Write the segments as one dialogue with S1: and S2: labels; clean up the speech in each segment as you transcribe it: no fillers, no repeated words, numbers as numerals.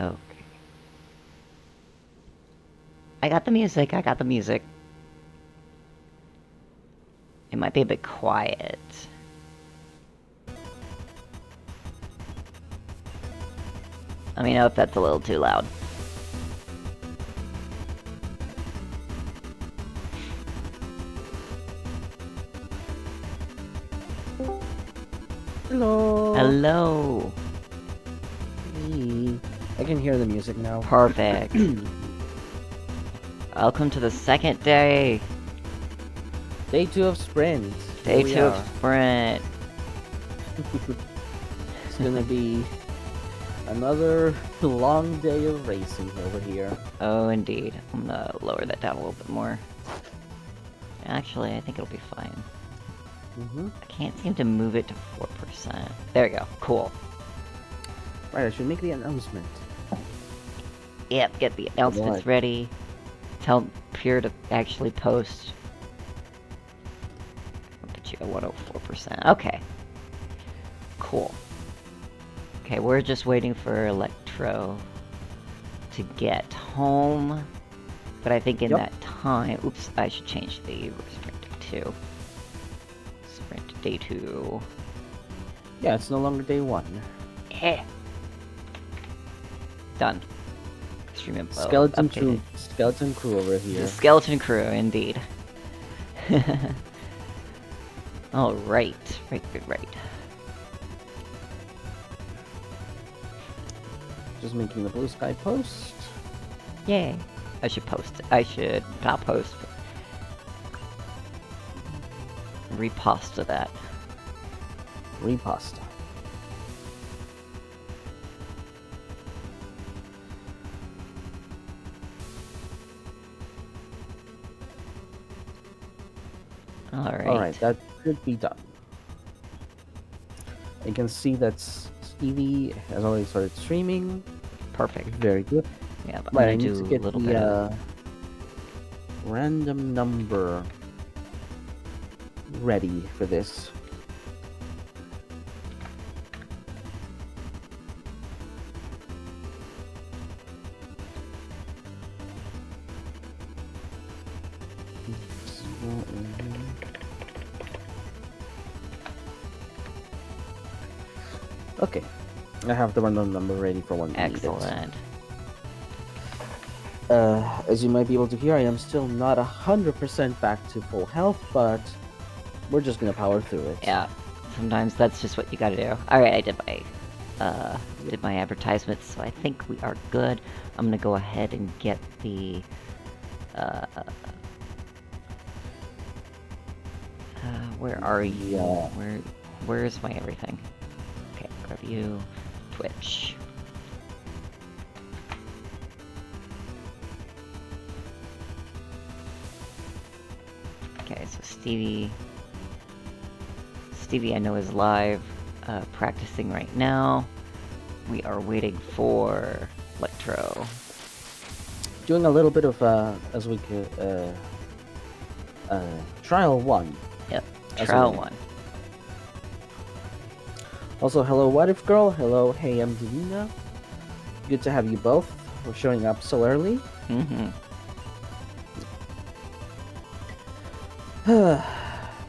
S1: Okay. I got the music. It might be a bit quiet. Let me know if that's a little too loud.
S2: Hello.
S1: Hello.
S2: Hey. I can hear the music now.
S1: Perfect. Welcome to the second day.
S2: Day 2 of sprint.
S1: Day 2 of sprint.
S2: It's gonna be another long day of racing over here.
S1: Oh, indeed. I'm gonna lower that down a little bit more. Actually, I think it'll be fine. I can't seem to move it to 4%. There we go. Cool.
S2: Right, I should make the announcement.
S1: Yep, get the announcements ready. Tell Pure to actually post. I'll put you at 104%. Okay. Cool. Okay, we're just waiting for Electro to get home. But I think in that time... Oops, I should change the sprint to 2. Sprint day 2.
S2: Yeah, it's no longer day 1.
S1: Done. Extreme info.
S2: Skeleton crew over here.
S1: The skeleton crew, indeed. Alright. Right.
S2: Just making the blue sky post.
S1: Yay. I should post. I should not post. Reposta that.
S2: Reposta. Alright, that should be done. You can see that Stevie has already started streaming.
S1: Perfect.
S2: Very good.
S1: Yeah, but I need to get
S2: the random number ready for this. Okay, I have the random number ready for one.
S1: Excellent.
S2: As you might be able to hear, I am still not 100% back to full health, but we're just gonna power through it.
S1: Yeah, sometimes that's just what you gotta do. Alright, I did my advertisements, so I think we are good. I'm gonna go ahead and get the, where are you? Where's my everything? Okay, grab you, Twitch. Okay, so Stevie I know is live, practicing right now. We are waiting for Electro.
S2: Doing a little bit of, as we could, trial 1.
S1: Yep, trial 1.
S2: Also, hello What If Girl, hello Hey I'm Divina. Good to have you both. We're showing up so early.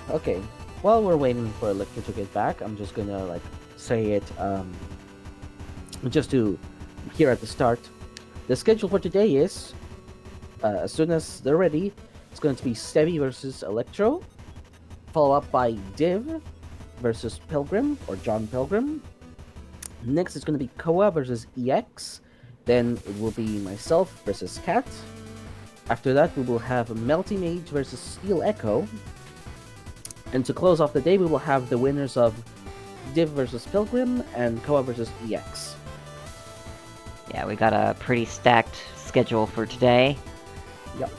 S2: Okay, while we're waiting for Electro to get back, I'm just gonna say it just to here at the start. The schedule for today is as soon as they're ready, it's going to be Stevie versus Electro, followed up by Div versus Pilgrim or John Pilgrim. Next it's going to be Koa versus EX. Then it will be myself versus Cat. After that, we will have Melty Mage versus Steel Echo. And to close off the day, we will have the winners of Div versus Pilgrim and Koa versus EX.
S1: Yeah, we got a pretty stacked schedule for today.
S2: Yep.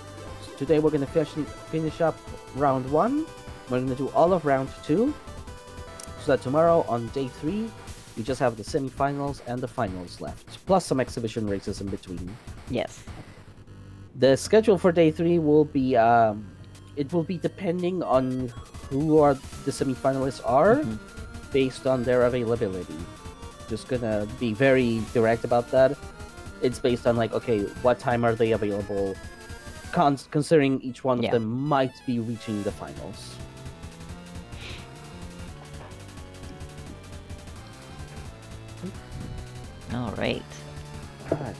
S2: So today we're going to finish up round 1. We're going to do all of round 2. So that tomorrow on day 3, we just have the semifinals and the finals left. Plus some exhibition races in between.
S1: Yes.
S2: The schedule for day 3 will be, it will be depending on who the semifinalists are, based on their availability. Just gonna be very direct about that. It's based on like, okay, what time are they available? Considering each one of
S1: Yeah.
S2: them might be reaching the finals.
S1: All right.
S2: Alright.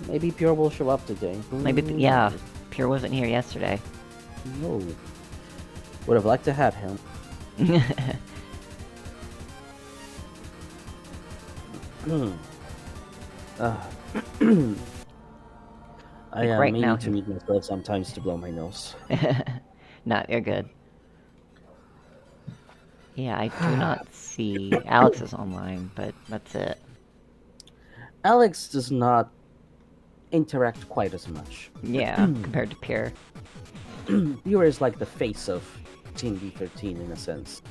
S2: Maybe Pure will show up today.
S1: Maybe, yeah. Pure wasn't here yesterday.
S2: No. Would have liked to have him. I
S1: right
S2: may
S1: now
S2: need to mute myself sometimes to blow my nose.
S1: No, you're good. Yeah, I do not see Alex is online, but that's it.
S2: Alex does not interact quite as much.
S1: Yeah, compared to Pure.
S2: Pure is like the face of Team D13 in a sense.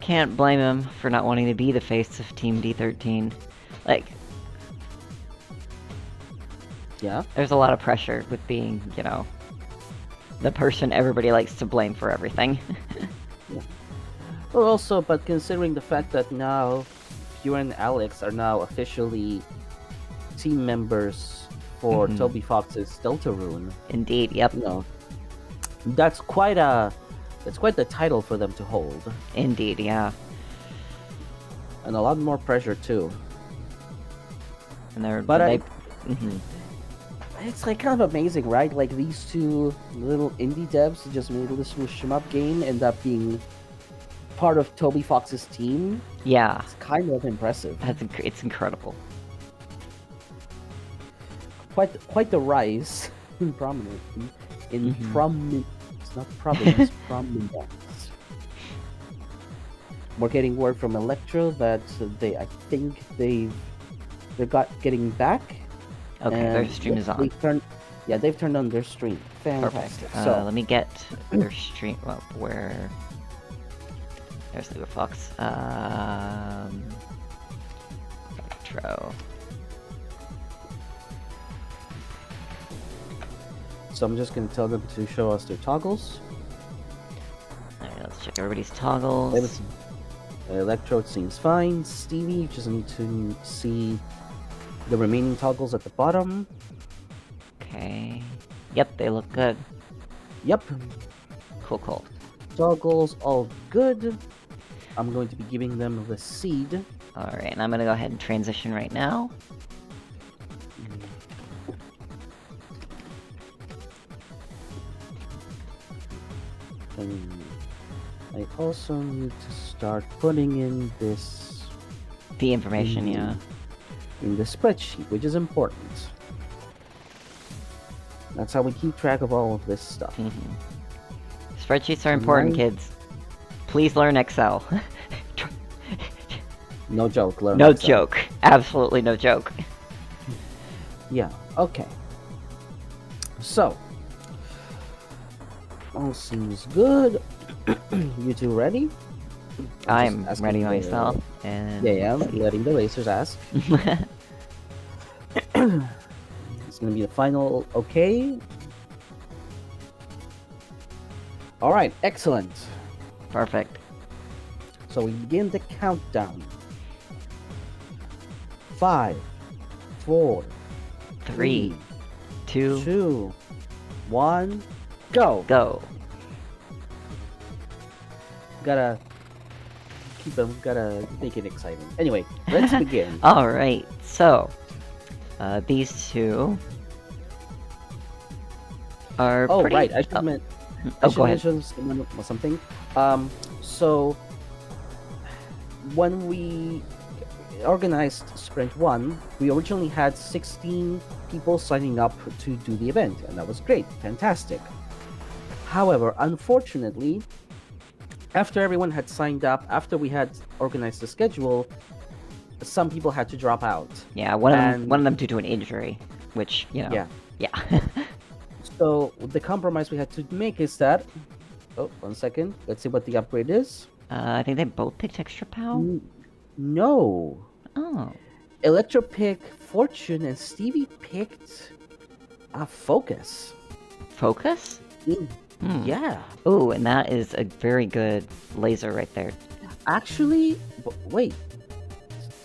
S1: Can't blame him for not wanting to be the face of Team D13. Like,
S2: Yeah?
S1: there's a lot of pressure with being, you know, the person everybody likes to blame for everything.
S2: Well, also, but considering the fact that now Pure and Alex are now officially team members for Toby Fox's Deltarune,
S1: Indeed, yep.
S2: you know, that's quite the title for them to hold,
S1: Indeed, yeah.
S2: and a lot more pressure too.
S1: And they're,
S2: But
S1: Mhm.
S2: it's like kind of amazing, right? Like these two little indie devs who just made this little shmup game end up being part of Toby Fox's team.
S1: Yeah,
S2: It's kind of impressive.
S1: it's incredible.
S2: Quite the rise in prominence. It's not prominence, prominence. We're getting word from Electro that they're getting back.
S1: Okay, their
S2: and
S1: stream is on.
S2: They've turned on their stream. Fantastic.
S1: Perfect.
S2: So
S1: Let me get their stream. Well, where? There's Luger Fox. Electro.
S2: I'm just gonna tell them to show us their toggles.
S1: Alright, let's check everybody's toggles.
S2: Electro seems fine. Stevie, you just need to see the remaining toggles at the bottom.
S1: Okay. Yep, they look good.
S2: Yep.
S1: Cool.
S2: Toggles all good. I'm going to be giving them the seed.
S1: Alright, and I'm gonna go ahead and transition right now.
S2: And I also need to start putting in this
S1: The information, yeah.
S2: in the spreadsheet, which is important. That's how we keep track of all of this stuff.
S1: Spreadsheets are important, kids. Please learn Excel.
S2: No joke, learn
S1: No
S2: Excel.
S1: joke. Absolutely no joke.
S2: Yeah, okay. So, all seems good. You two ready?
S1: I'm
S2: just
S1: ready
S2: asking
S1: myself. And
S2: Yeah,
S1: let's see.
S2: letting the racers ask. It's gonna be the final okay. Alright, excellent.
S1: Perfect.
S2: So we begin the countdown. 5, 4,
S1: 3, 2,
S2: 2, 1, go!
S1: go.
S2: Gotta make it exciting. Anyway, let's begin.
S1: Alright, so these two are
S2: Oh,
S1: pretty...
S2: right, I should mention
S1: go ahead.
S2: something. So when we organized Sprint 1, we originally had 16 people signing up to do the event, and that was great, fantastic. However, unfortunately, after everyone had signed up, after we had organized the schedule, some people had to drop out.
S1: Yeah, one of them due to an injury, which, you know... Yeah.
S2: So the compromise we had to make is that... Oh, 1 second. Let's see what the upgrade is.
S1: I think they both picked Extra Pow?
S2: No.
S1: Oh.
S2: Electro picked Fortune and Stevie picked Focus.
S1: Focus?
S2: Yeah.
S1: Ooh, and that is a very good laser right there.
S2: Actually, wait.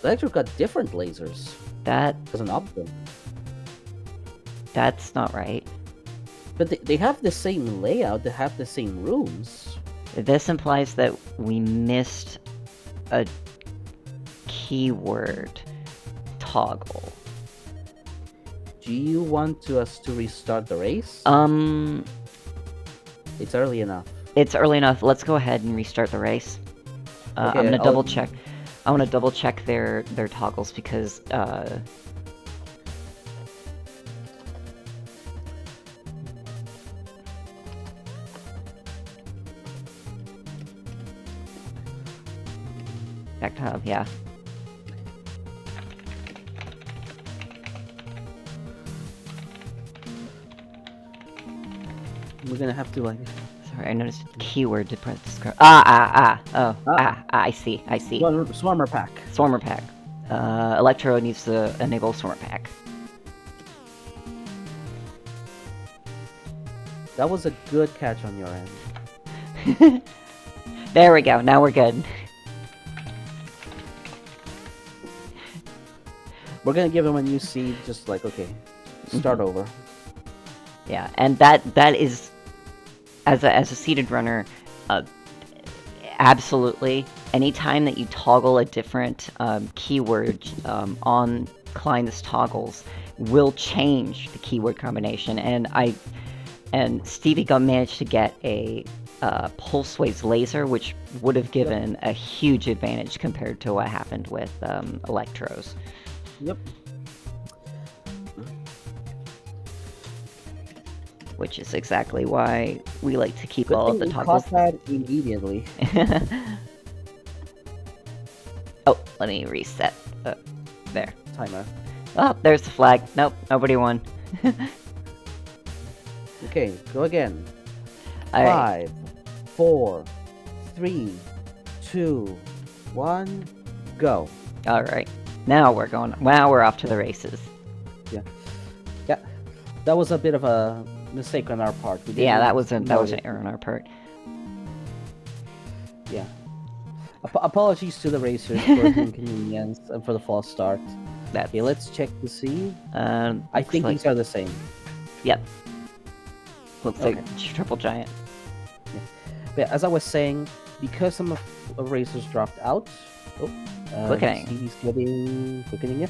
S2: Electrode got different lasers
S1: That
S2: as an option.
S1: that's not right.
S2: But they have the same layout, they have the same rooms.
S1: This implies that we missed a keyword toggle.
S2: Do you want us to restart the race? It's early enough.
S1: It's early enough. Let's go ahead and restart the race.
S2: Okay,
S1: I'm gonna double check. I want to double check their toggles because back to hub, yeah.
S2: We're gonna have to like.
S1: Sorry, I noticed keyword to press describe. I see.
S2: Swarmer pack.
S1: Swarmer pack. Electro needs to enable Swarmer pack.
S2: That was a good catch on your end.
S1: There we go. Now we're good.
S2: We're gonna give him a new seed, just like, okay, start over.
S1: Yeah, and that is, as a seated runner, absolutely. Anytime that you toggle a different keyword on Klein's toggles, will change the keyword combination. And Stevie managed to get a pulse waves laser, which would have given a huge advantage compared to what happened with Electros.
S2: Yep.
S1: Which is exactly why we like to keep
S2: Good
S1: all of the
S2: thing we
S1: toggles.
S2: caught that immediately.
S1: Oh, let me reset. There.
S2: Timer.
S1: Oh, there's the flag. Nope, nobody won.
S2: Okay, go again.
S1: All right.
S2: 5, 4, 3, 2, 1, go.
S1: All right. Now we're going. Now we're off to the races.
S2: Yeah, that was a bit of a mistake on our part.
S1: Yeah, that was an error on our part.
S2: Yeah. Apologies to the racers for the inconvenience and for the false start. Okay, let's check to see. I think these are the same.
S1: Yep. Looks like triple giant.
S2: Yeah. But as I was saying, because some of racers dropped out.
S1: Quickening.
S2: Stevie's getting quickening it.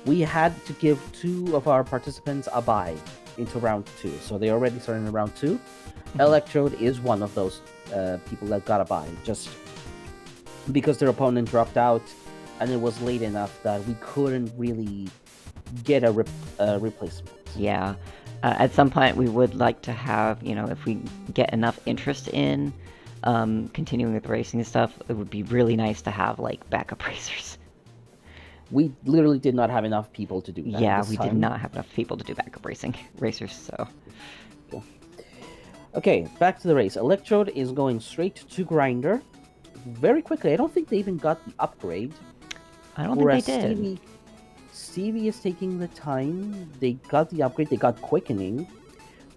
S2: We had to give 2 of our participants a bye into round 2, so they already started in round 2. Electrode is one of those people that got a bye, just because their opponent dropped out, and it was late enough that we couldn't really get a replacement.
S1: Yeah. At some point, we would like to have, if we get enough interest in continuing with racing and stuff, it would be really nice to have, like, backup racers.
S2: We literally did not have enough people to do that.
S1: Yeah, we did not have enough people to do backup racers, so...
S2: Okay, back to the race. Electrode is going straight to Grinder very quickly. I don't think they even got the upgrade.
S1: I don't think they did.
S2: Stevie is taking the time. They got the upgrade. They got Quickening,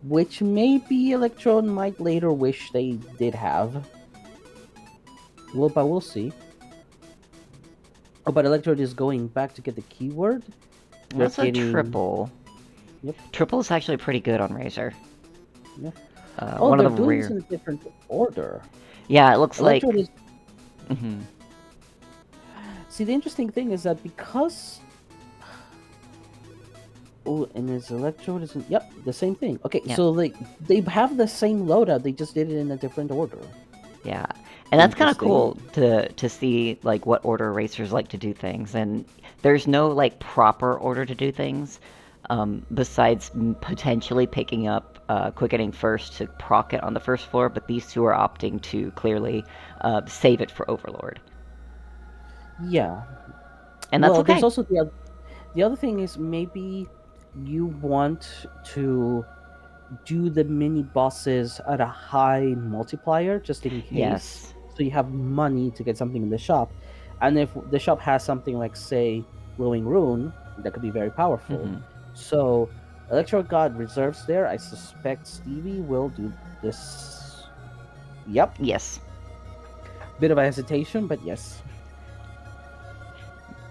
S2: which maybe Electrode might later wish they did have. Well, but we'll see. Oh, but Electrode is going back to get the keyword.
S1: That's a triple.
S2: Yep.
S1: Triple is actually pretty good on Razor.
S2: Yeah.
S1: One
S2: they're
S1: of the
S2: doing
S1: rare...
S2: this in a different order.
S1: Yeah, it looks
S2: Electrode
S1: like...
S2: is... See, the interesting thing is that because... Oh, and his Electrode is... Yep, the same thing. Okay,
S1: yeah.
S2: So they have the same loadout, they just did it in a different order.
S1: Yeah, and that's kind of cool to see, like, what order racers like to do things, and there's no, like, proper order to do things, besides potentially picking up Quickening first to proc it on the first floor, but these two are opting to clearly save it for Overlord.
S2: Yeah.
S1: And that's okay.
S2: There's also the other thing is maybe you want to do the mini bosses at a high multiplier just in case.
S1: Yes.
S2: So you have money to get something in the shop. And if the shop has something like, say, Glowing Rune, that could be very powerful. So Electro God reserves there. I suspect Stevie will do this. Yep.
S1: Yes.
S2: Bit of a hesitation, but yes.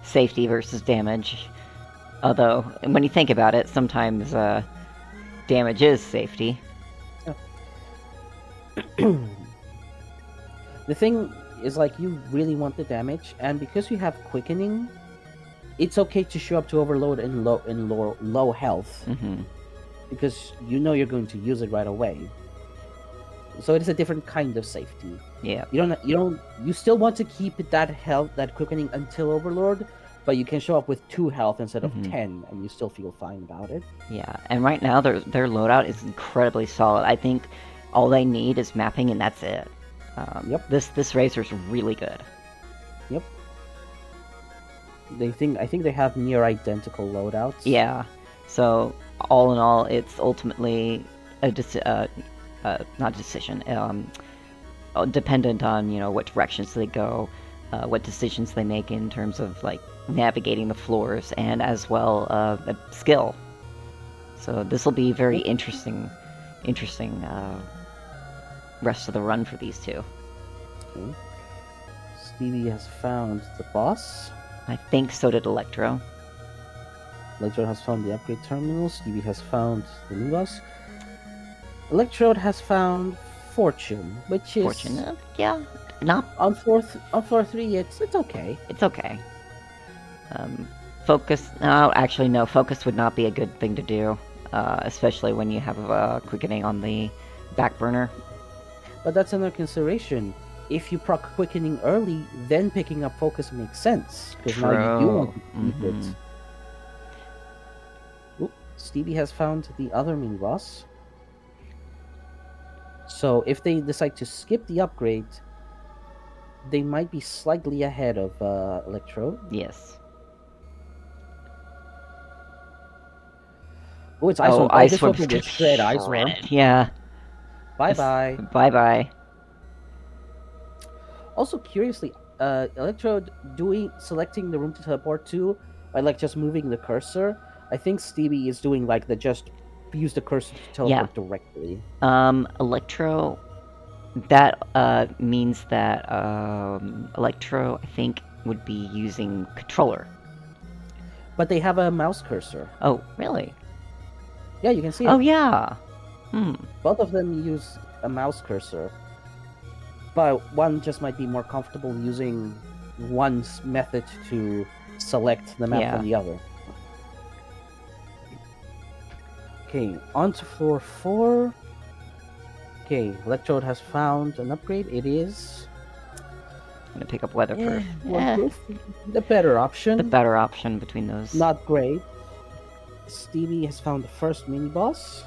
S1: safety versus damage. Although, when you think about it, sometimes damage is safety.
S2: The thing is, like, you really want the damage, and because you have quickening, it's okay to show up to overload in low health,
S1: Mm-hmm.
S2: because you know you're going to use it right away. So it is a different kind of safety.
S1: Yeah.
S2: You still want to keep that health, that quickening until overload, but you can show up with 2 health instead of 10, and you still feel fine about it.
S1: Yeah, and right now their loadout is incredibly solid. I think all they need is mapping, and that's it.
S2: Yep.
S1: This racer's really good.
S2: Yep. I think they have near identical loadouts.
S1: Yeah. So all in all, it's ultimately a not decision. Dependent on what directions they go, what decisions they make in terms of like navigating the floors, and as well skill. So this will be very interesting rest of the run for these two.
S2: Okay. Stevie has found the boss.
S1: I think so did Electro.
S2: Electrode has found the upgrade terminal. Stevie has found the new boss. Electrode has found Fortune, which is
S1: Fortunate, yeah. Not
S2: on floor 3. It's okay.
S1: It's okay. Focus. No, actually, no. Focus would not be a good thing to do, especially when you have quickening on the back burner.
S2: But that's another consideration. If you proc quickening early, then picking up focus makes sense, because now you do want to keep it. Ooh, Stevie has found the other mini boss. So if they decide to skip the upgrade, they might be slightly ahead of Electro.
S1: Yes.
S2: Oh, it's Ice Worm.
S1: Ice Worm
S2: will shred Ice Worm.
S1: Yeah.
S2: Bye-bye.
S1: Bye-bye.
S2: Also, curiously, Electrode selecting the room to teleport to by like just moving the cursor. I think Stevie is doing like just use the cursor to teleport directly.
S1: Electro, that means that Electro, I think, would be using controller.
S2: But they have a mouse cursor.
S1: Oh, really?
S2: Yeah, you can see it.
S1: Oh, yeah.
S2: Both of them use a mouse cursor. But one just might be more comfortable using one's method to select the map than the other. Okay, on to floor 4. Okay, Electrode has found an upgrade. It is...
S1: I'm gonna pick up Weatherproof.
S2: Weatherproof. The better option.
S1: The better option between those.
S2: Not great. Stevie has found the first mini-boss.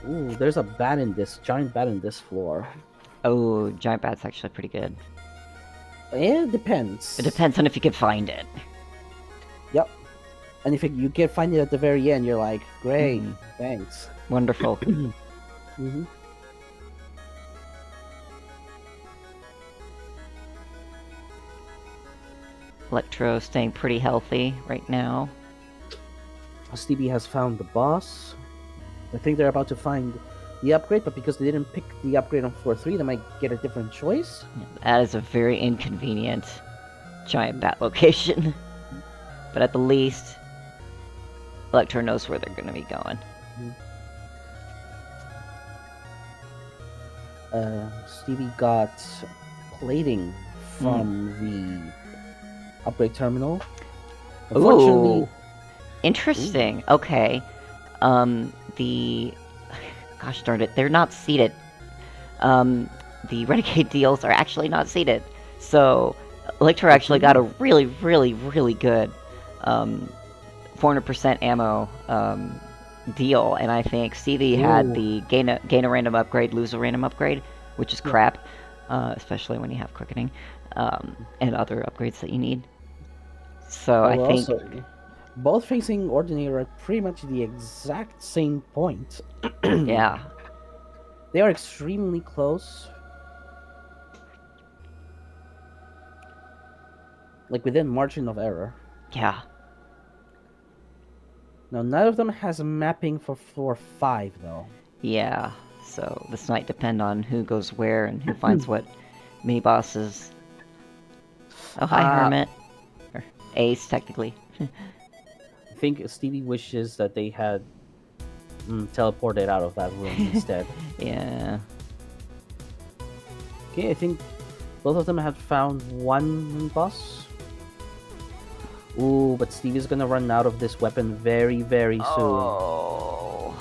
S2: Ooh, there's a bat in this, giant bat in this floor.
S1: Oh, giant bat's actually pretty good.
S2: It depends.
S1: It depends on if you can find it.
S2: Yep. And if you can find it at the very end, you're like, great, thanks.
S1: Wonderful. Electro staying pretty healthy right now.
S2: Stevie has found the boss. I think they're about to find the upgrade, but because they didn't pick the upgrade on floor 3, they might get a different choice.
S1: That is a very inconvenient giant bat location. But at the least, Electro knows where they're going to be going.
S2: Stevie got plating from the upgrade terminal. Unfortunately,
S1: Ooh, interesting. Okay. Gosh darn it, they're not seated. The Renegade deals are actually not seated. So, Electro actually got a really, really, really good 400% ammo deal, and I think Stevie had the gain a random upgrade, lose a random upgrade, which is crap, especially when you have quickening and other upgrades that you need. So I think
S2: also, both facing Ordinator at pretty much the exact same point.
S1: Yeah.
S2: They are extremely close. Like within margin of error.
S1: Yeah.
S2: Now, none of them has a mapping for floor 5, though.
S1: Yeah. So this might depend on who goes where and who finds what mini bosses. Oh, hi,
S2: Uh,
S1: Hermit. Or Ace, technically.
S2: I think Stevie wishes that they had teleported out of that room instead.
S1: Yeah.
S2: Okay, I think both of them had found one mini boss. Ooh, but Stevie's gonna run out of this weapon very, very soon.
S1: Oh.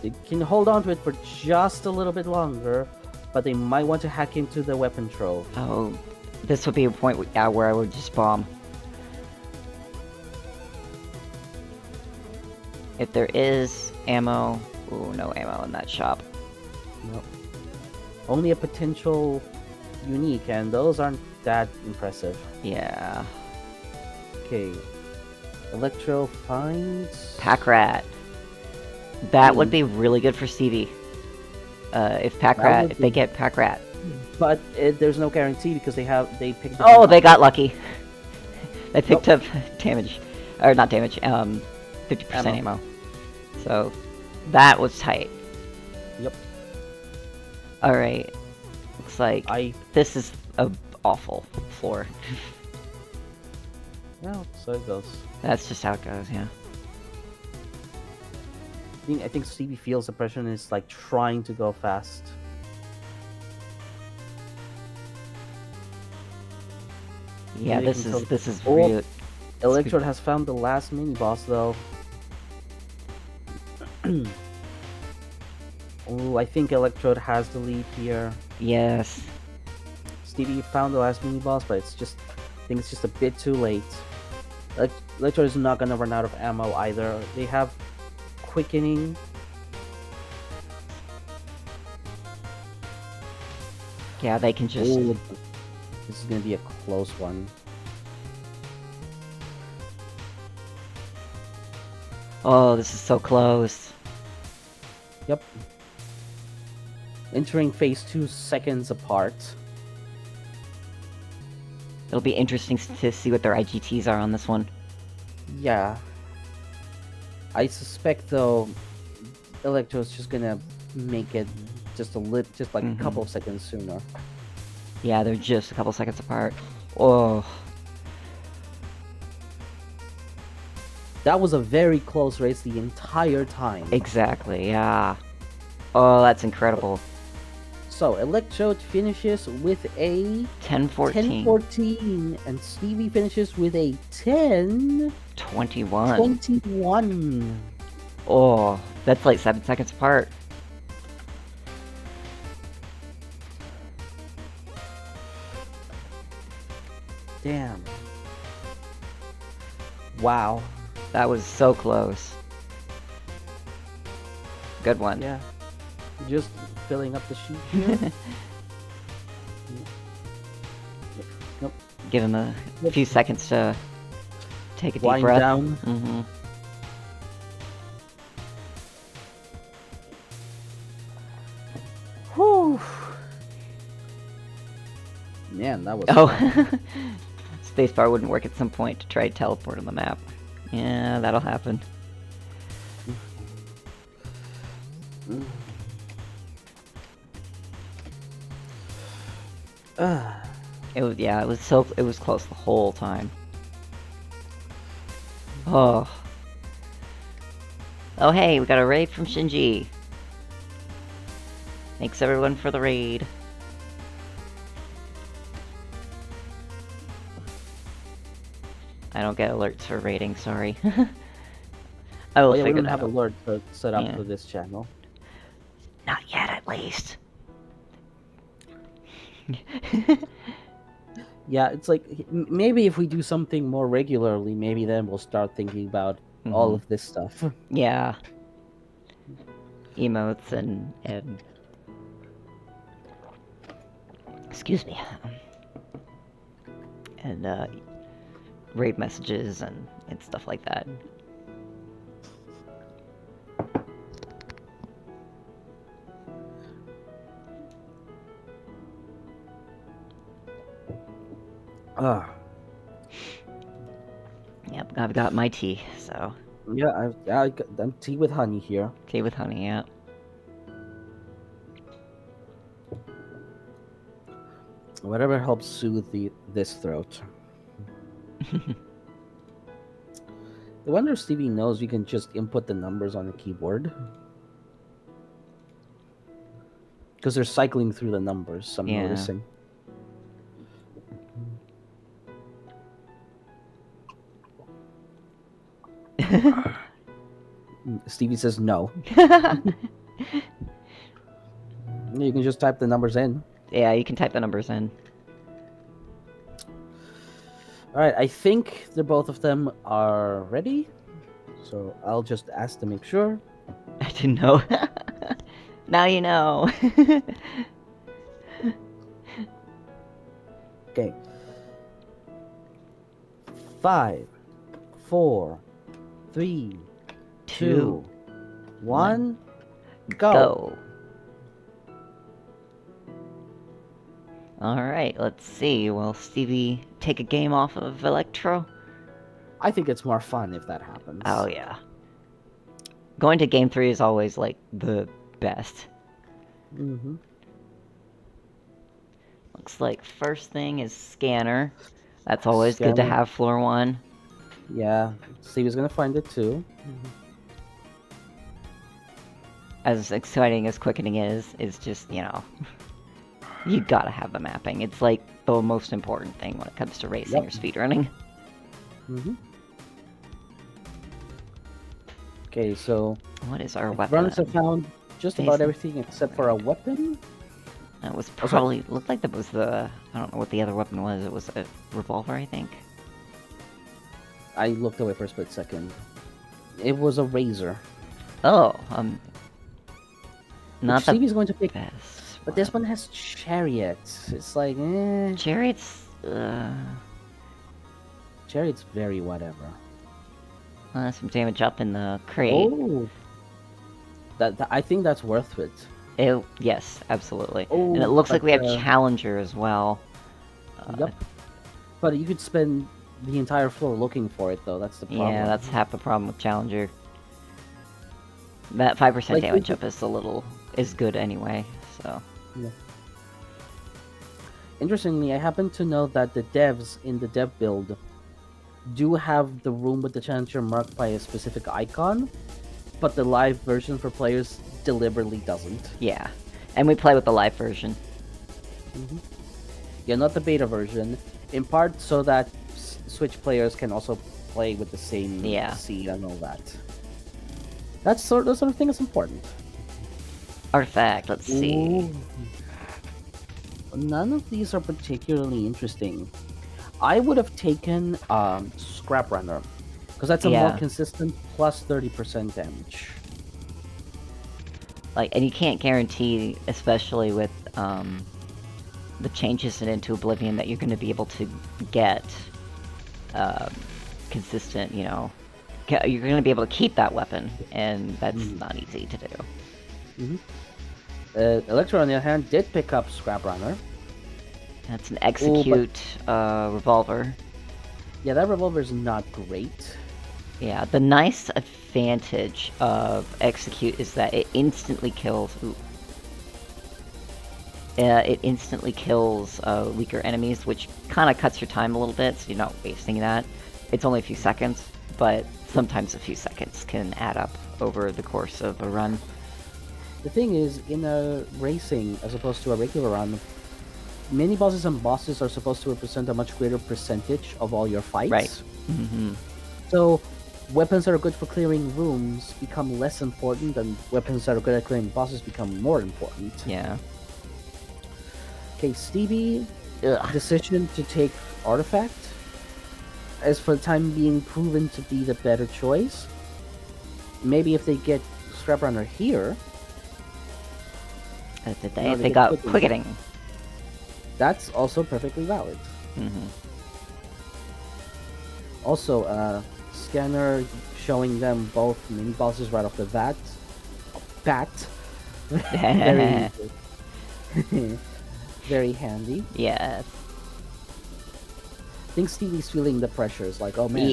S2: They can hold on to it for just a little bit longer, but they might want to hack into the weapon trove.
S1: Oh, this would be a point where I would just bomb. If there is ammo... Ooh, no ammo in that shop.
S2: Nope. Only a potential unique, and those aren't that impressive.
S1: Yeah.
S2: Okay. Electro finds...
S1: Pack Rat. That would be really good for Stevie. If they get Pack Rat.
S2: But there's no guarantee because they picked.
S1: Oh, they got lucky. They picked up damage, or not damage. 50% ammo. So that was tight.
S2: Yep.
S1: All right. Looks like this is a awful floor.
S2: Yeah, so it goes.
S1: That's just how it goes. Yeah.
S2: I think Stevie feels the pressure and is like trying to go fast.
S1: Yeah, this is real.
S2: Electrode has found the last mini boss though. Oh, I think Electrode has the lead here.
S1: Yes.
S2: Stevie found the last mini boss, but I think it's just a bit too late. Electrode is not gonna run out of ammo either. They have quickening.
S1: Yeah, they can just.
S2: Ooh, this is gonna be a close one.
S1: Oh, this is so close.
S2: Yep. Entering phase 2 seconds apart.
S1: It'll be interesting to see what their IGTs are on this one.
S2: Yeah. I suspect though, Electro's just gonna make it just like a couple of seconds sooner.
S1: Yeah, they're just a couple seconds apart. Oh.
S2: That was a very close race the entire time.
S1: Exactly, yeah. Oh, that's incredible.
S2: So, Electrode finishes with a
S1: 10-14.
S2: 10-14, and Stevie finishes with a 10-21.
S1: Oh, that's like 7 seconds apart.
S2: Damn. Wow.
S1: That was so close. Good one.
S2: Yeah. Just filling up the sheet here. Nope.
S1: Give him a few seconds to take a deep
S2: Wind
S1: breath.
S2: down.
S1: Mm-hmm.
S2: Whew. Man, that was...
S1: Oh. Spacebar wouldn't work at some point to try to teleport on the map. Yeah, that'll happen. It was close the whole time. Oh. Oh hey, we got a raid from Shinji. Thanks everyone for the raid. I don't get alerts for raiding, sorry. I will
S2: we
S1: figure
S2: don't
S1: that
S2: have
S1: out.
S2: alert set up for this channel.
S1: Not yet, at least.
S2: Yeah, it's like maybe if we do something more regularly, maybe then we'll start thinking about all of this stuff.
S1: Yeah. Emotes and excuse me. And raid messages and stuff like that. Yep, I've got my tea, so.
S2: Yeah, I'm tea with honey here.
S1: Tea with honey, yeah.
S2: Whatever helps soothe this throat. I wonder if Stevie knows you can just input the numbers on the keyboard. Because they're cycling through the numbers, I'm
S1: Yeah.
S2: noticing. Stevie says no. You can just type the numbers in.
S1: Yeah, you can type the numbers in.
S2: Alright, I think the both of them are ready. So I'll just ask to make sure.
S1: I didn't know. Now you know.
S2: Okay. 5, 4, 3, 2, 1, go.
S1: Alright, let's see. Will Stevie take a game off of Electro?
S2: I think it's more fun if that happens.
S1: Oh, yeah. Going to game 3 is always, like, the best.
S2: Mm-hmm.
S1: Looks like first thing is Scanner. That's always good to
S2: Scanner.
S1: have floor 1.
S2: Yeah, Stevie's gonna find it too.
S1: As exciting as quickening is just, you know, you gotta have the mapping. It's like the most important thing when it comes to racing or speedrunning.
S2: Mm-hmm. Okay, so
S1: What is our weapon?
S2: runners have found just about everything except for a weapon.
S1: That was probably looked like that was the I don't know what the other weapon was. It was a revolver, I think.
S2: I looked away for a split second. It was a razor.
S1: Oh, not the
S2: Stevie's going to pick,
S1: best.
S2: but this one has chariots. It's like, eh.
S1: Chariots.
S2: Chariots very whatever.
S1: Some damage up in the crate.
S2: Oh, that I think that's worth it.
S1: Yes, absolutely.
S2: Oh,
S1: and it looks like we have
S2: but,
S1: Challenger as well.
S2: Yep. But you could spend the entire floor looking for it, though. That's the problem.
S1: Yeah, that's half the problem with Challenger. That 5%
S2: Like,
S1: damage up is good anyway, so.
S2: Yeah. Interestingly, I happen to know that the devs in the dev build do have the room with the Challenger marked by a specific icon, but the live version for players deliberately doesn't.
S1: Yeah, and we play with the live version.
S2: Mm-hmm. Yeah, not the beta version, in part so that Switch players can also play with the same seed and all that. That sort of thing is important.
S1: Artifact, let's see.
S2: Ooh. None of these are particularly interesting. I would have taken Scrap Runner, because that's a more consistent plus 30% damage.
S1: Like, and you can't guarantee, especially with the changes in Into Oblivion, that you're going to be able to get consistent, you know, you're going to be able to keep that weapon, and that's not easy to do.
S2: Mm-hmm. Electro, on the other hand, did pick up Scrap Runner.
S1: That's an Execute revolver.
S2: Yeah, that revolver is not great.
S1: Yeah, the nice advantage of Execute is that it instantly kills... it instantly kills weaker enemies, which kind of cuts your time a little bit, so you're not wasting that. It's only a few seconds, but sometimes a few seconds can add up over the course of a run.
S2: The thing is, in a racing, as opposed to a regular run, mini-bosses and bosses are supposed to represent a much greater percentage of all your fights.
S1: Right. Mm-hmm.
S2: So, weapons that are good for clearing rooms become less important, and weapons that are good at clearing bosses become more important.
S1: Yeah.
S2: Okay, Stevie, decision to take Artifact as for the time being proven to be the better choice. Maybe if they get Scrap Runner here...
S1: If they got Quickening.
S2: That's also perfectly valid.
S1: Mm-hmm.
S2: Also, Scanner showing them both mini bosses right off the bat. Very, very handy.
S1: Yes.
S2: I think Stevie's feeling the pressures, like, oh man,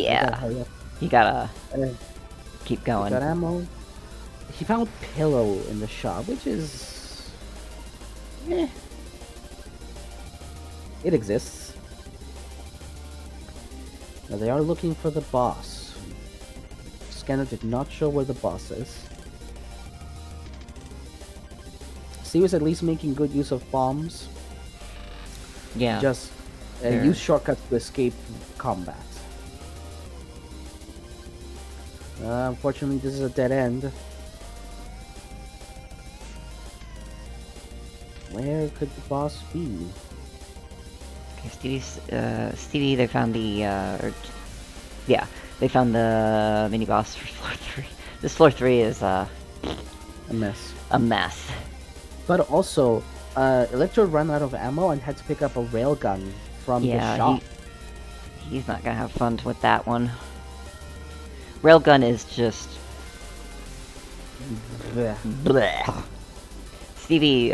S1: you gotta keep going.
S2: Got ammo. He found Pillow in the shop, which is... It exists. Now they are looking for the boss. Scanner did not show where the boss is. Steve was at least making good use of bombs.
S1: Yeah.
S2: Just
S1: They're-
S2: use shortcuts to escape combat. Unfortunately, this is a dead end. Where could the boss be?
S1: Okay, Stevie, they found the, yeah, they found the mini-boss for floor 3. This floor 3 is,
S2: A mess.
S1: a mess.
S2: But also, Electro ran out of ammo and had to pick up a railgun from the shop.
S1: He's not gonna have fun with that one. Railgun is just...
S2: Blech.
S1: bleh. Stevie,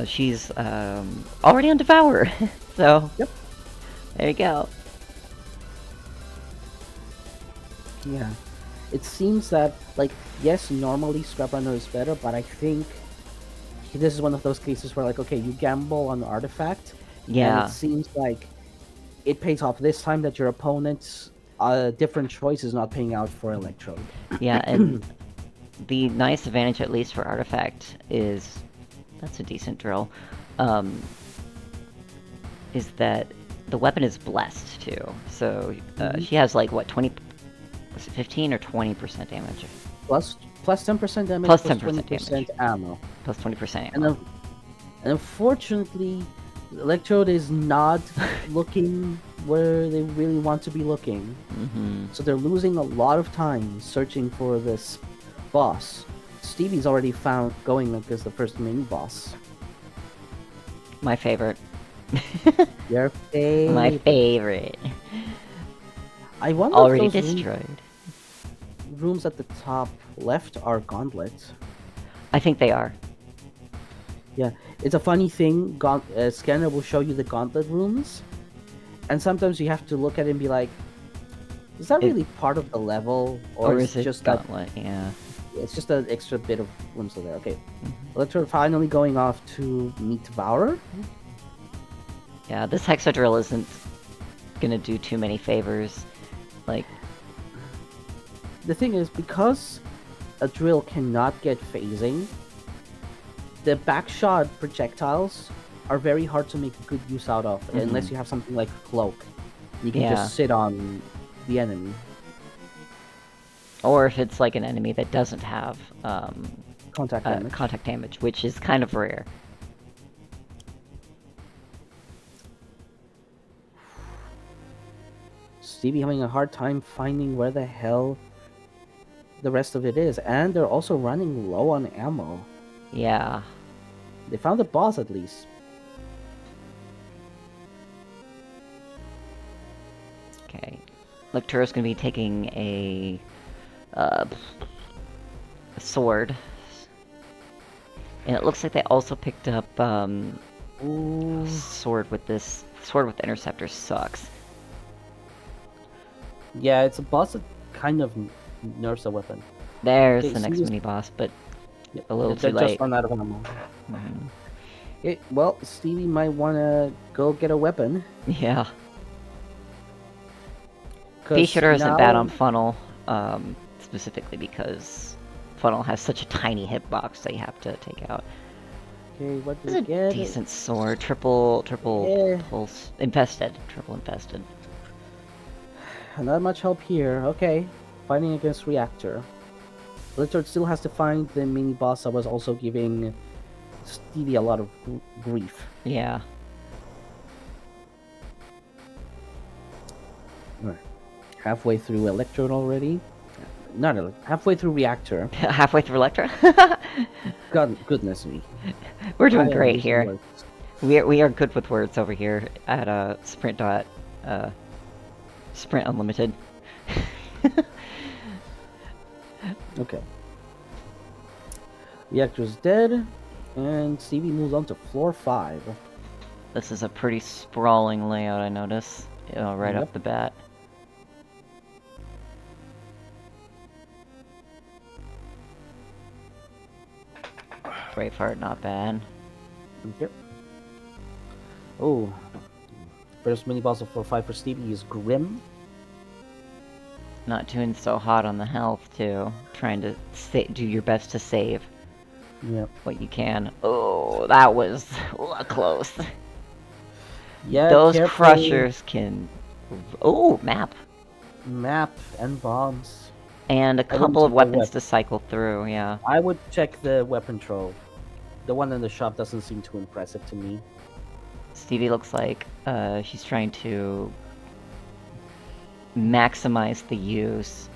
S1: she's, already on Devour, so...
S2: Yep.
S1: There you go.
S2: Yeah. It seems that, like, yes, normally Scrap Runner is better, but I think this is one of those cases where, like, okay, you gamble on the artifact,
S1: Yeah.
S2: and it seems like it pays off this time that your opponent's different choice is not paying out for Electrode.
S1: Yeah, and the nice advantage, at least for Artifact, is... That's a decent drill. Is that the weapon is blessed, too. So, she has, like, what, 20... Was it 15 or 20% damage?
S2: Plus 10% damage,
S1: Plus
S2: plus
S1: 10%
S2: 20% ammo.
S1: Plus 20%
S2: And,
S1: ammo.
S2: and unfortunately, Electrode is not looking where they really want to be looking.
S1: Mm-hmm.
S2: So they're losing a lot of time searching for this boss. Stevie's already found going like as the first mini boss.
S1: My favorite.
S2: Your favorite.
S1: My favorite.
S2: I wonder
S1: Already
S2: if those
S1: destroyed.
S2: rooms at the top left are gauntlets.
S1: I think they are.
S2: Yeah, it's a funny thing. Scanner will show you the gauntlet rooms, and sometimes you have to look at it and be like, "Is that really part of the level,
S1: Or is it
S2: just
S1: Gauntlet? Yeah.
S2: it's just an extra bit of rooms there?" Okay,
S1: Mhm.
S2: Electro finally going off to meet Devourer.
S1: Yeah, this Hexa drill isn't gonna do too many favors. Like,
S2: The thing is, because a drill cannot get phasing, the backshot projectiles are very hard to make good use out of, unless you have something like Cloak. You can
S1: Yeah.
S2: just sit on the enemy.
S1: or if it's like an enemy that doesn't have
S2: Contact damage.
S1: contact damage, which is kind of rare.
S2: Stevie having a hard time finding where the hell the rest of it is, and they're also running low on ammo.
S1: Yeah.
S2: They found the boss at least.
S1: Okay. Lectura's gonna be taking a sword. And it looks like they also picked up
S2: Ooh.
S1: sword with this sword with interceptor sucks.
S2: Yeah, it's a boss that kind of nerfs a weapon.
S1: There's
S2: Okay,
S1: the next
S2: so
S1: mini boss, but
S2: Yep,
S1: a little
S2: they
S1: too
S2: just
S1: late.
S2: run out of ammo.
S1: Mhm.
S2: Well, Stevie might want to go get a weapon.
S1: Yeah.
S2: 'Cause
S1: P-Shooter isn't bad
S2: now-
S1: on Funnel, specifically because Funnel has such a tiny hitbox that you have to take out.
S2: Okay, what
S1: This
S2: do
S1: is
S2: we
S1: a
S2: get?
S1: decent sword. Triple
S2: Yeah.
S1: pulse. Infested. Triple infested.
S2: Not much help here. Okay, fighting against Reactor. Blizzard still has to find the mini boss that was also giving Stevie a lot of grief.
S1: Yeah.
S2: Halfway through Electrode already. Not halfway through Reactor.
S1: Halfway through Electra.
S2: God, goodness me.
S1: We're doing
S2: I am
S1: great
S2: losing
S1: here.
S2: words.
S1: We are good with words over here at Sprint Unlimited.
S2: Okay. Reactor's dead, and Stevie moves on to floor 5.
S1: This is a pretty sprawling layout, I notice. Right
S2: Yep.
S1: off the bat. Braveheart, not bad.
S2: Okay. Oh, first mini boss for 5 for Stevie is Grim.
S1: Not doing so hot on the health, too. Trying to do your best to save
S2: Yep.
S1: what you can. Oh, that was close.
S2: Yeah,
S1: Those
S2: careful.
S1: crushers can... Oh, map.
S2: Map and bombs.
S1: And a couple of weapons to cycle through, yeah.
S2: I would check the weapon trove. The one in the shop doesn't seem too impressive to me.
S1: Stevie looks like she's trying to maximize the use.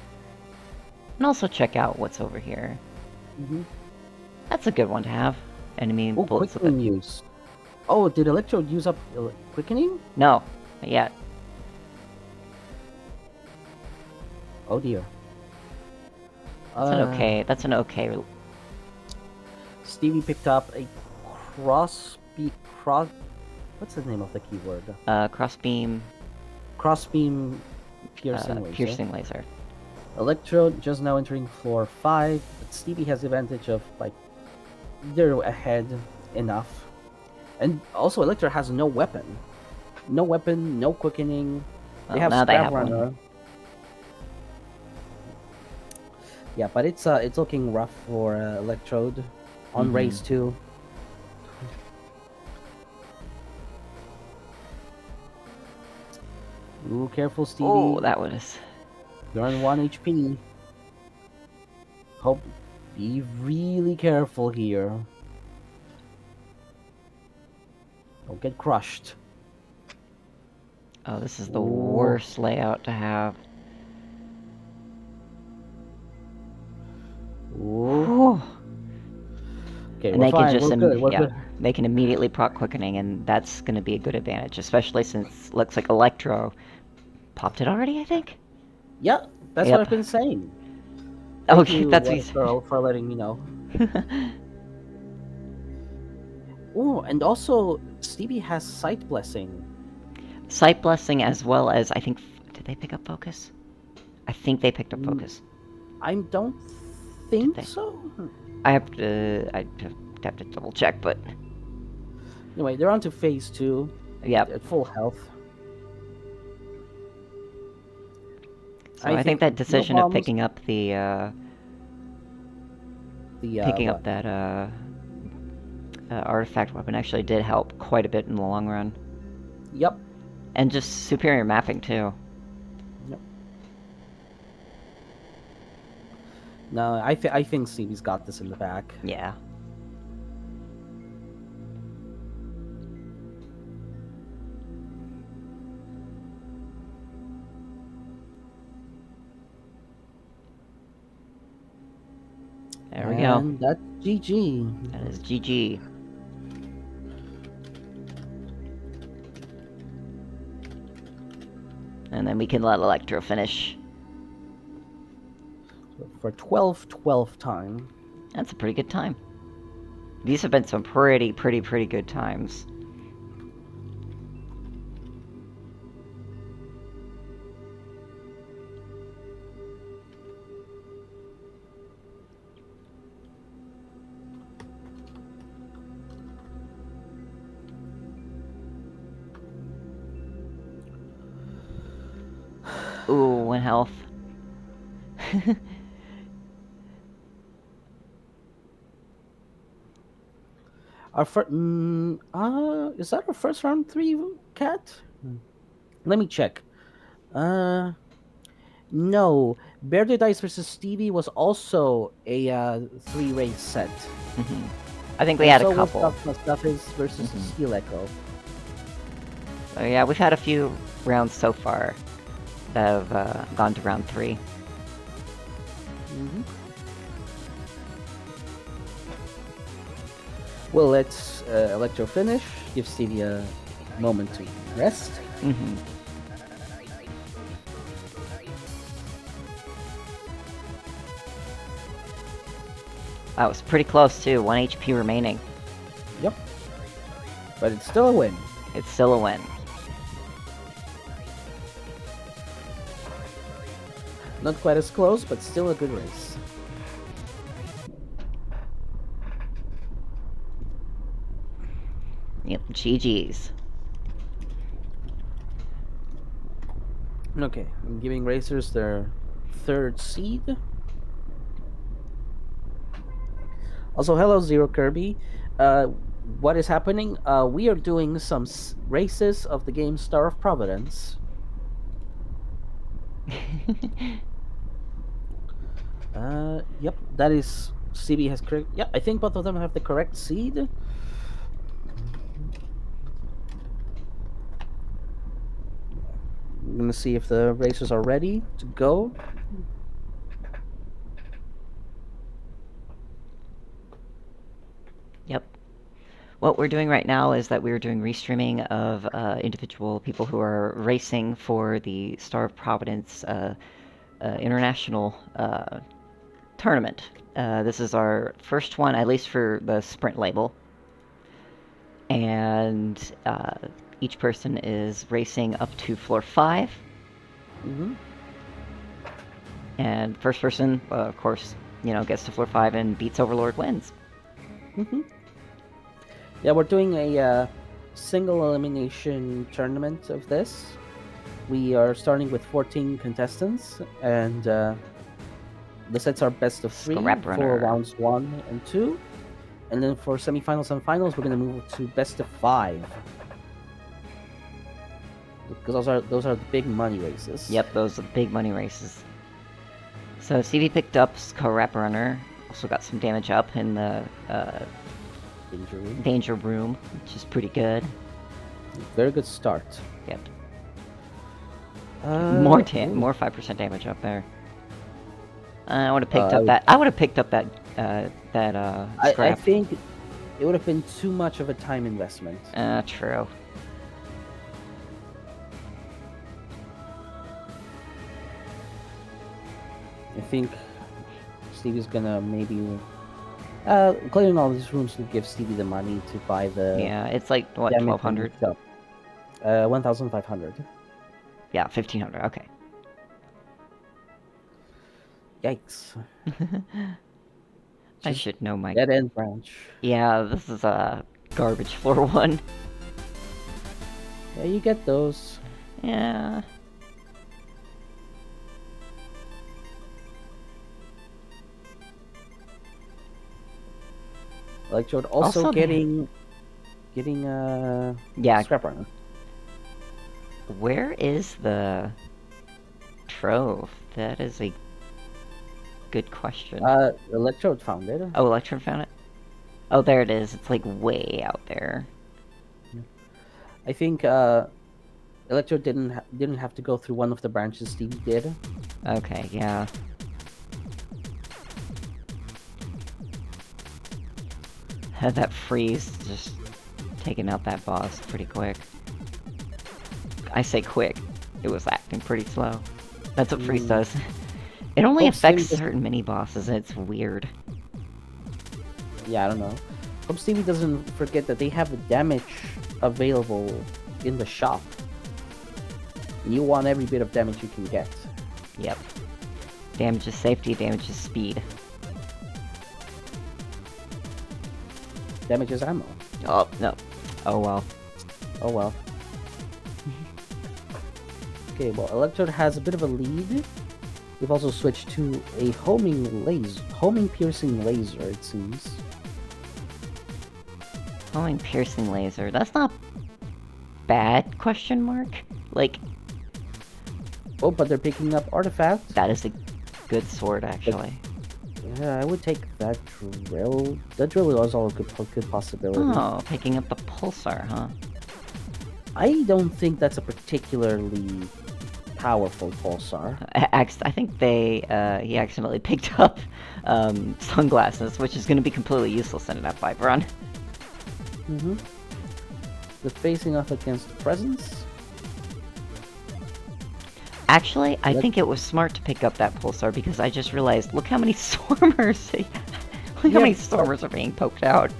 S1: And also check out what's over here. That's a good one to have. Enemy bullets with it.
S2: Use. Oh, did Electrode use up quickening?
S1: No, not yet.
S2: Oh dear.
S1: That's an okay.
S2: Stevie picked up a cross. What's the name of the keyword?
S1: Crossbeam.
S2: Crossbeam piercing laser.
S1: Piercing laser.
S2: Electrode just now entering floor 5, but Stevie has the advantage of, like, they're ahead enough. And also Electro has no weapon. No weapon, no quickening. They have Scrap Runner. One. Yeah, but it's looking rough for Electrode on race 2. Ooh, careful, Stevie.
S1: Oh, that was...
S2: You're on 1 HP. Be really careful here. Don't get crushed.
S1: Oh, this is the worst layout to have.
S2: Ooh. Okay,
S1: and they
S2: fine.
S1: can
S2: just
S1: they can immediately proc quickening, and that's going to be a good advantage, especially since it looks like Electro popped it already, I think.
S2: Yeah, that's what I've been saying.
S1: Okay, that's what
S2: girl for letting me know. Oh, and also Stevie has Sight Blessing.
S1: Sight Blessing, as well as I think. Did they pick up Focus? I think they picked up Focus.
S2: I don't think so.
S1: I have to double check, but
S2: anyway, they're on to phase 2.
S1: Yep.
S2: At full health.
S1: So I think that decision of picking up that artifact weapon actually did help quite a bit in the long run.
S2: Yep.
S1: And just superior mapping too.
S2: Yep. No, I think Stevie's got this in the back.
S1: Yeah. There we go.
S2: And that's GG.
S1: That is GG. And then we can let Electro finish.
S2: For 12 time.
S1: That's a pretty good time. These have been some pretty good times. Ooh, 1 health.
S2: Our first, is that our first round 3, Cat? Let me check. No. Bear the Dice versus Stevie was also a 3-race set.
S1: I think we had a couple.
S2: Stuff is versus Steel Echo.
S1: So yeah, we've had a few rounds so far that have gone to round 3.
S2: Well, let's Electro finish. Give Stevie a moment to rest.
S1: That was pretty close too. 1 HP remaining.
S2: Yep. But it's still a win.
S1: It's still a win.
S2: Not quite as close, but still a good race.
S1: GG's.
S2: Okay, I'm giving racers their third seed. Also, hello Zero Kirby. What is happening? We are doing some races of the game Star of Providence. Yep, that is CB has correct. Yeah, I think both of them have the correct seed. I'm gonna see if the racers are ready to go.
S1: Yep. What we're doing right now is that we're doing restreaming of individual people who are racing for the Star of Providence international tournament. This is our first one, at least for the sprint label. And each person is racing up to floor 5.
S2: Mm-hmm.
S1: And first person, of course, gets to floor 5 and beats Overlord wins.
S2: Mm-hmm. Yeah, we're doing a single elimination tournament of this. We are starting with 14 contestants, and the sets are best of 3 for rounds 1 and 2. And then for semifinals and finals, we're going to move to best of 5. Because those are the big money races.
S1: Yep, those are big money races. So CV picked up Scrap Runner, also got some damage up in the danger room, which is pretty good.
S2: Very good start.
S1: Yep. More 5% damage up there. I would have picked up that. I would have picked up that scrap.
S2: I think it would have been too much of a time investment.
S1: True.
S2: I think Stevie's gonna maybe clearing all these rooms will give Stevie the money to buy the.
S1: Yeah, it's like what, 1,200?
S2: 1,500.
S1: Yeah, 1,500. Okay.
S2: Yikes.
S1: I should know my
S2: dead end branch.
S1: Yeah, this is a garbage floor 1.
S2: Yeah, you get those.
S1: Yeah.
S2: Electrode also getting scrap runner.
S1: Where is the trove? That is a good question.
S2: Electrode found it.
S1: Oh, Electrode found it? Oh, there it is. It's like way out there.
S2: I think Electrode didn't have to go through one of the branches Stevie did.
S1: Okay, yeah. That freeze just taking out that boss pretty quick. I say quick. It was acting pretty slow. That's what freeze does. It only affects certain mini bosses, and it's weird.
S2: Yeah, I don't know. Hope Stevie doesn't forget that they have a damage available in the shop. You want every bit of damage you can get.
S1: Yep. Damage is safety, damage is speed.
S2: Damage is ammo.
S1: Oh, no. Oh well.
S2: Oh well. Okay, well, Electrode has a bit of a lead. We've also switched to a homing piercing laser, it seems.
S1: Homing piercing laser. That's not bad, question mark? Like...
S2: Oh, but they're picking up artifacts.
S1: That is a good sword, actually.
S2: Yeah, I would take that drill. That drill is all a good possibility.
S1: Oh, picking up the pulsar, huh?
S2: I don't think that's a particularly powerful pulsar.
S1: I think he accidentally picked up sunglasses, which is going to be completely useless in an F5 run.
S2: Mm-hmm. The facing off against Presence.
S1: Actually, I think it was smart to pick up that pulsar because I just realized, look how many stormers, how many stormers are being poked out.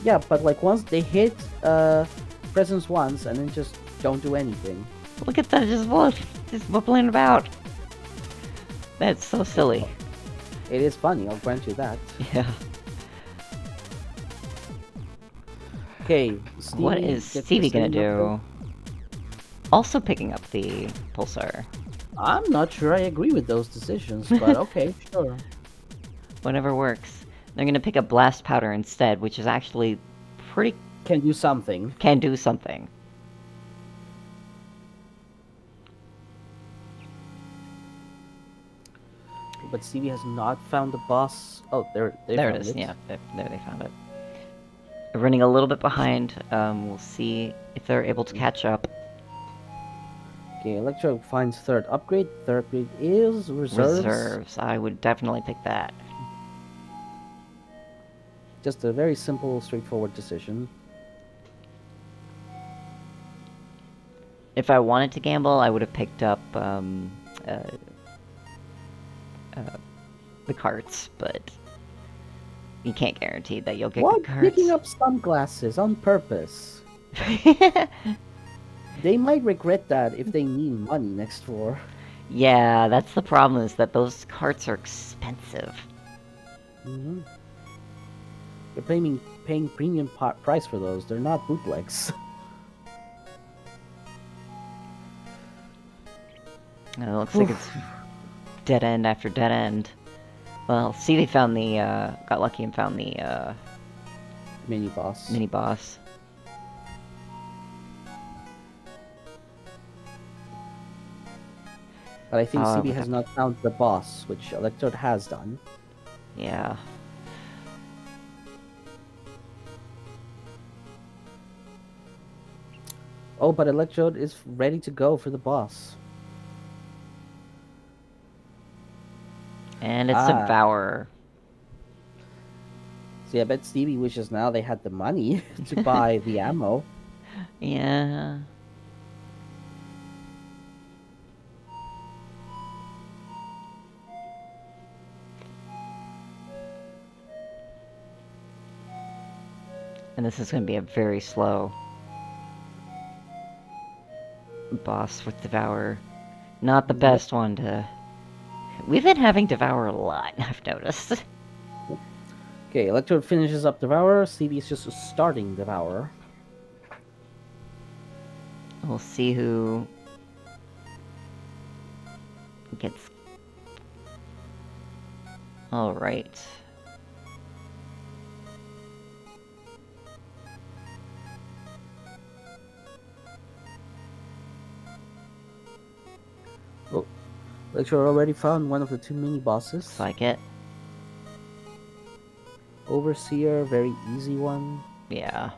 S2: Yeah, but like once they hit Presence once and then just don't do anything.
S1: Look at that, just wobbling about. That's so silly.
S2: It is funny, I'll grant you that.
S1: Yeah.
S2: Okay,
S1: What is
S2: gets the
S1: Stevie gonna
S2: same number.
S1: do? Also picking up the pulsar.
S2: I'm not sure I agree with those decisions, but okay, sure.
S1: Whatever works. They're gonna pick up blast powder instead, which is actually pretty...
S2: Can do something.
S1: can do something.
S2: But Stevie has not found the boss. Oh, they
S1: There it
S2: found
S1: is, yeah. There they found it. They're running a little bit behind. We'll see if they're able to catch up.
S2: Okay, Electro finds third upgrade. Third upgrade is reserves.
S1: Reserves. I would definitely pick that.
S2: Just a very simple, straightforward decision.
S1: If I wanted to gamble, I would have picked up the carts, but you can't guarantee that you'll get
S2: What?
S1: good carts.
S2: Picking up sunglasses on purpose. They might regret that if they need money next floor.
S1: Yeah, that's the problem, is that those carts are expensive.
S2: Mm-hmm. You're paying premium price for those. They're not bootlegs.
S1: It looks like it's dead end after dead end. Well, see, they found the, got lucky and found the,
S2: Mini boss.
S1: mini boss.
S2: But I think
S1: Oh,
S2: CB
S1: but
S2: has
S1: that-
S2: not found the boss, which Electrode has done.
S1: Yeah.
S2: Oh, but Electrode is ready to go for the boss.
S1: And it's
S2: Ah.
S1: Devourer.
S2: See, I bet Stevie wishes now they had the money to buy the ammo.
S1: Yeah. And this is going to be a very slow boss with Devourer. Not the best one to... We've been having Devourer a lot, I've noticed.
S2: Okay, Electrode finishes up Devourer. Stevie is just starting Devourer.
S1: We'll see who gets... Alright.
S2: Oh, Electrode already found one of the two mini bosses.
S1: Looks like it.
S2: Overseer, very easy one.
S1: Yeah.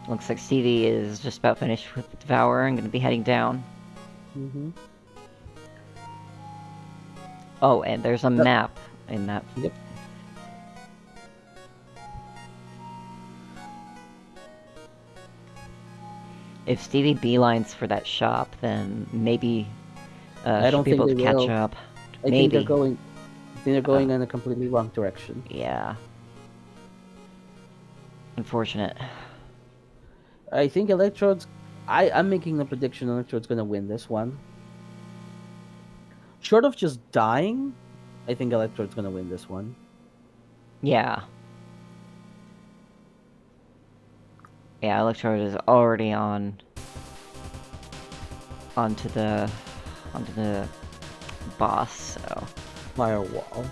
S1: Looks like Stevie is just about finished with Devourer and gonna be heading down.
S2: Mm-hmm.
S1: Oh, and there's a map in that.
S2: Yep.
S1: If Stevie beelines for that shop, then maybe
S2: I don't
S1: should be
S2: think
S1: able to
S2: they
S1: catch
S2: will.
S1: up.
S2: I
S1: Maybe.
S2: think they're going in a completely wrong direction.
S1: Yeah. Unfortunate.
S2: I think Electrode's... I'm making a prediction Electrode's gonna win this one. Short of just dying, I think Electrode's gonna win this one.
S1: Yeah. Yeah, Electrode is already onto the boss, so
S2: Firewall.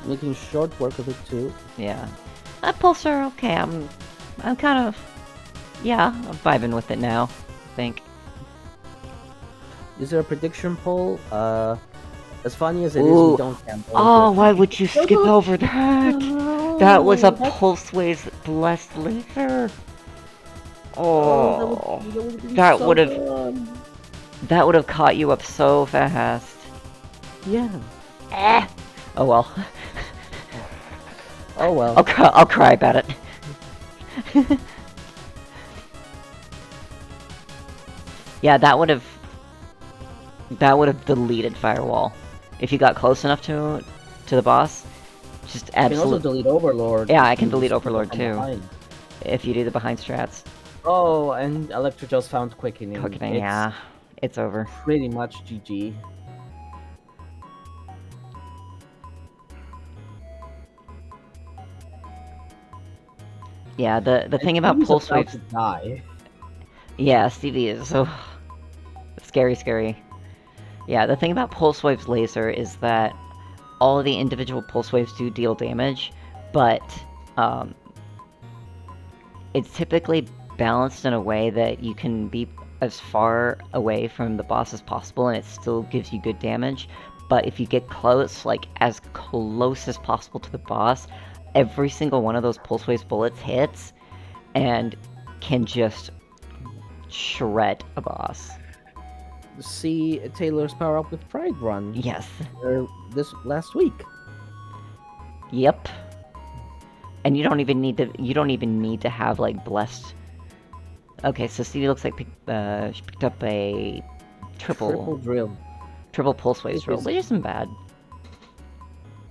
S2: Making short work of it too.
S1: yeah. That pulsar, okay, I'm kind of, yeah, I'm vibing with it now, I think.
S2: Is there a prediction poll? As funny as it is,
S1: Ooh.
S2: we don't gamble.
S1: Oh, why would you skip over that? That was a Pulseways Blessed Laser. Oh, that would have caught you up so fast.
S2: Yeah.
S1: Eh. Oh well.
S2: Oh well.
S1: I'll cry about it. Yeah, that would have deleted Firewall if you got close enough to the boss. Just
S2: You can also
S1: absolutely.
S2: delete Overlord.
S1: Yeah,
S2: if
S1: I can
S2: you
S1: delete
S2: just
S1: Overlord
S2: from
S1: too.
S2: behind.
S1: If you do the behind strats.
S2: Oh, and Electro just found Quickening.
S1: Quickening,
S2: It's
S1: yeah. It's over.
S2: Pretty much GG.
S1: Yeah, the thing about
S2: Stevie's
S1: pulse
S2: about
S1: waves.
S2: to die.
S1: Yeah, Stevie is so scary. Yeah, the thing about pulse waves laser is that all of the individual pulse waves do deal damage, but it's typically balanced in a way that you can be as far away from the boss as possible and it still gives you good damage. But if you get close, like as close as possible to the boss, every single one of those pulse waves bullets hits and can just shred a boss.
S2: See Taylor's Power Up with Pride run.
S1: Yes.
S2: This last week.
S1: Yep. And you don't even need to have like blessed. Okay, so Stevie looks like she picked up a triple
S2: drill.
S1: Triple pulse waves drill, which isn't bad.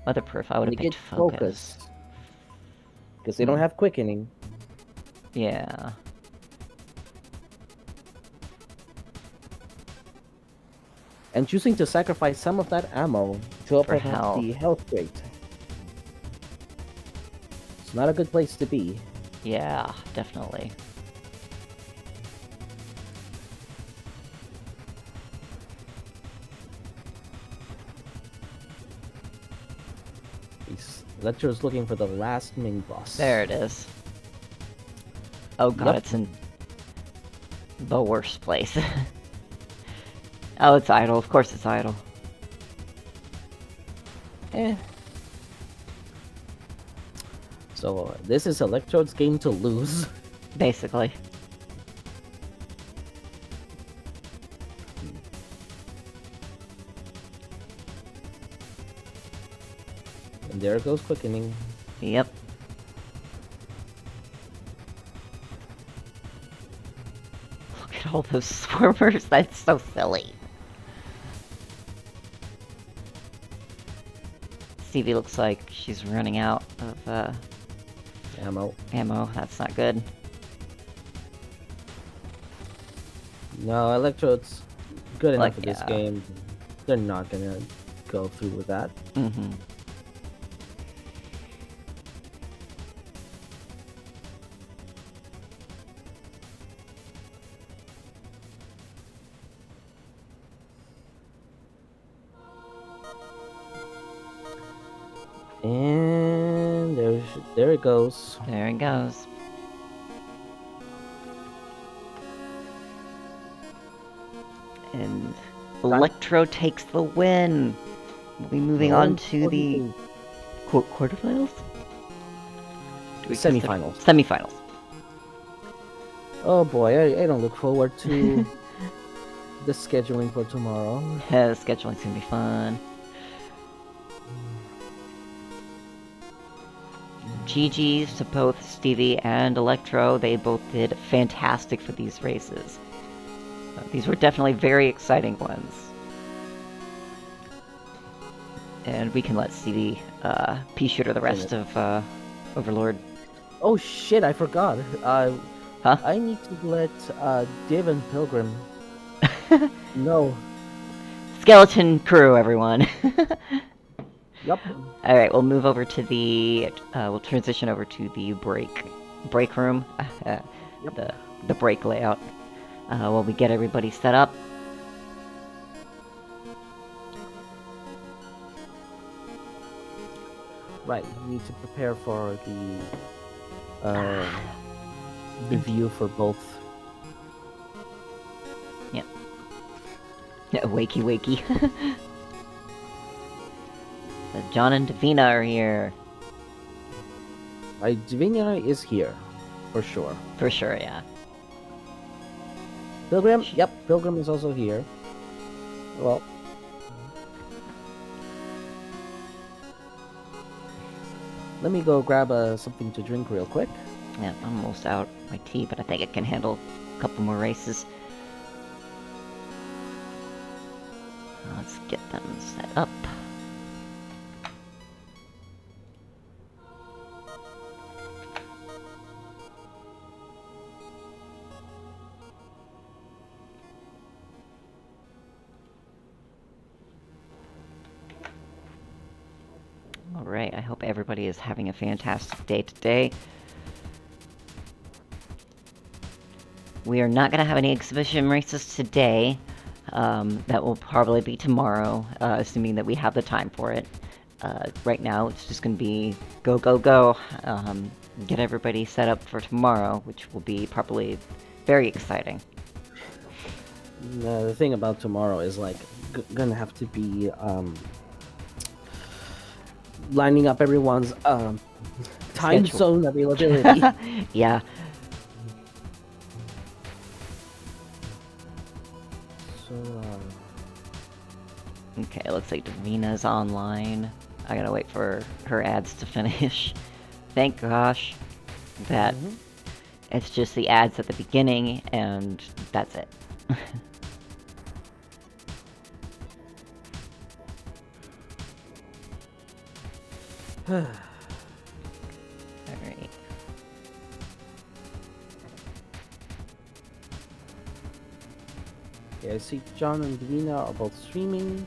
S1: Weatherproof, I would have picked focus.
S2: Because they don't have quickening.
S1: Yeah.
S2: And choosing to sacrifice some of that ammo to up the health rate. It's not a good place to be.
S1: Yeah, definitely.
S2: Electro's looking for the last mini boss.
S1: There it is. Oh god, It's in the worst place. Oh, it's idle. Of course it's idle.
S2: So, this is Electrode's game to lose.
S1: Basically.
S2: And there goes quickening.
S1: Yep. Look at all those swarmers. That's so silly. Stevie looks like she's running out of
S2: ammo.
S1: That's not good.
S2: No, Electrode's good enough for this game. They're not gonna go through with that.
S1: Mm-hmm.
S2: And there it goes.
S1: There it goes. And Electro takes the win. We'll be moving on to the quarterfinals?
S2: Semifinals.
S1: Semifinals.
S2: Oh boy, I don't look forward to the scheduling for tomorrow.
S1: The scheduling's gonna be fun. GG's to both Stevie and Electro. They both did fantastic for these races. These were definitely very exciting ones. And we can let Stevie pea-shooter the rest of Overlord.
S2: Oh shit, I forgot.
S1: Huh?
S2: I need to let Div and Pilgrim know.
S1: Skeleton crew, everyone.
S2: Yep.
S1: Alright, we'll move over to the... we'll transition over to the break room. Yep. The break layout. While we get everybody set up.
S2: Right, we need to prepare for the view for both.
S1: Yep. Yeah, wakey. John and Davina are here.
S2: Davina is here, for sure.
S1: For sure, yeah.
S2: Pilgrim? Yep, Pilgrim is also here. Well. Let me go grab something to drink real quick.
S1: Yeah, I'm almost out my tea, but I think it can handle a couple more races. Let's get them set up. hope everybody is having a fantastic day today. We are not going to have any exhibition races today. That will probably be tomorrow, assuming that we have the time for it. Right now, it's just going to be go, go, go. Get everybody set up for tomorrow, which will be probably very exciting.
S2: The thing about tomorrow is like gonna have to be lining up everyone's time
S1: Schedule.
S2: zone availability.
S1: Yeah.
S2: So
S1: Okay, looks like Davina's online. I gotta wait for her ads to finish. Thank gosh that it's just the ads at the beginning and that's it. Alright.
S2: yeah, I see John and Davina are both streaming.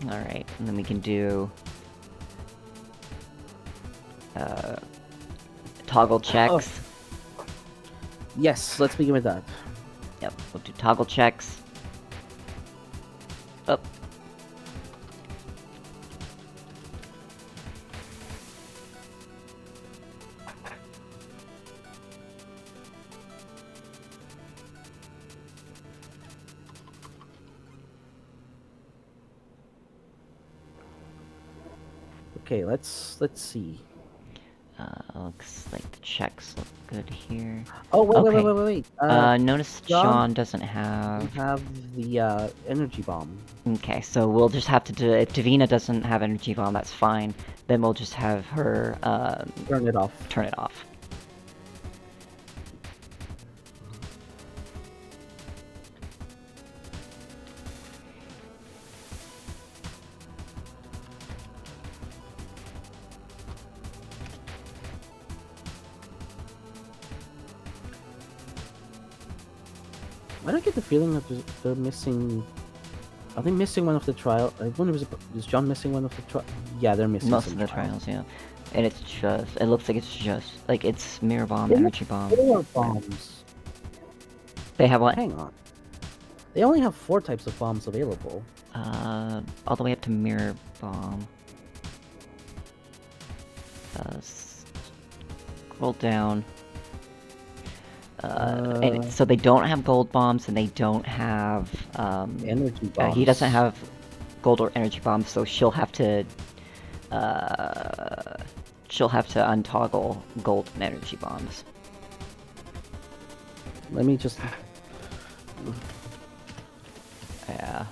S1: Alright, and then we can do toggle checks.
S2: Yes, let's begin with that.
S1: Yep, we'll do toggle checks. Oh.
S2: Okay, let's see.
S1: Looks like the checks look good here.
S2: Oh wait,
S1: Okay.
S2: wait.
S1: Notice
S2: John
S1: John doesn't
S2: We
S1: have...
S2: have the energy bomb.
S1: Okay, so we'll just have to do... If Davina doesn't have energy bomb, that's fine. Then we'll just have her,
S2: Turn it off.
S1: turn it off.
S2: I don't get the feeling that they're missing. Are they missing one of the trial? I wonder, is John missing one of the trial? Yeah, they're missing
S1: Most
S2: some
S1: of the trials, yeah. And it's just... It looks like it's just... Like, it's mirror bomb,
S2: They have
S1: energy bomb.
S2: 4 bombs.
S1: They have what?
S2: Hang on. They only have 4 types of bombs available.
S1: All the way up to mirror bomb. Scroll down. And so they don't have gold bombs, and they don't have
S2: Energy bombs.
S1: he doesn't have gold or energy bombs, so she'll have to untoggle gold and energy bombs.
S2: Let me just.
S1: Yeah.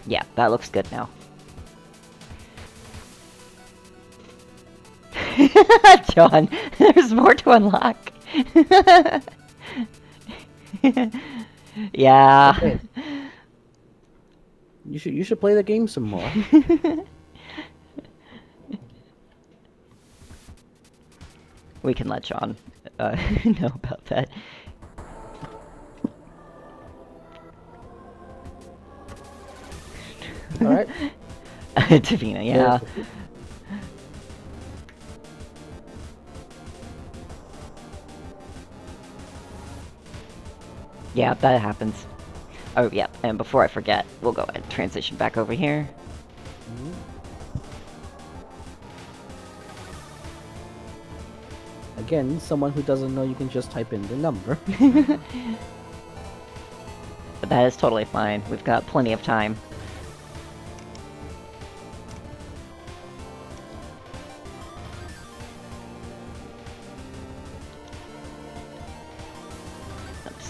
S1: Yeah, that looks good now. John, there's more to unlock. Yeah.
S2: Okay. You should play the game some more.
S1: We can let John know about that.
S2: All right.
S1: Davina, yeah. Yeah, that happens. Oh, yeah, and before I forget, we'll go ahead and transition back over here.
S2: Again, someone who doesn't know, you can just type in the number.
S1: But that is totally fine. We've got plenty of time.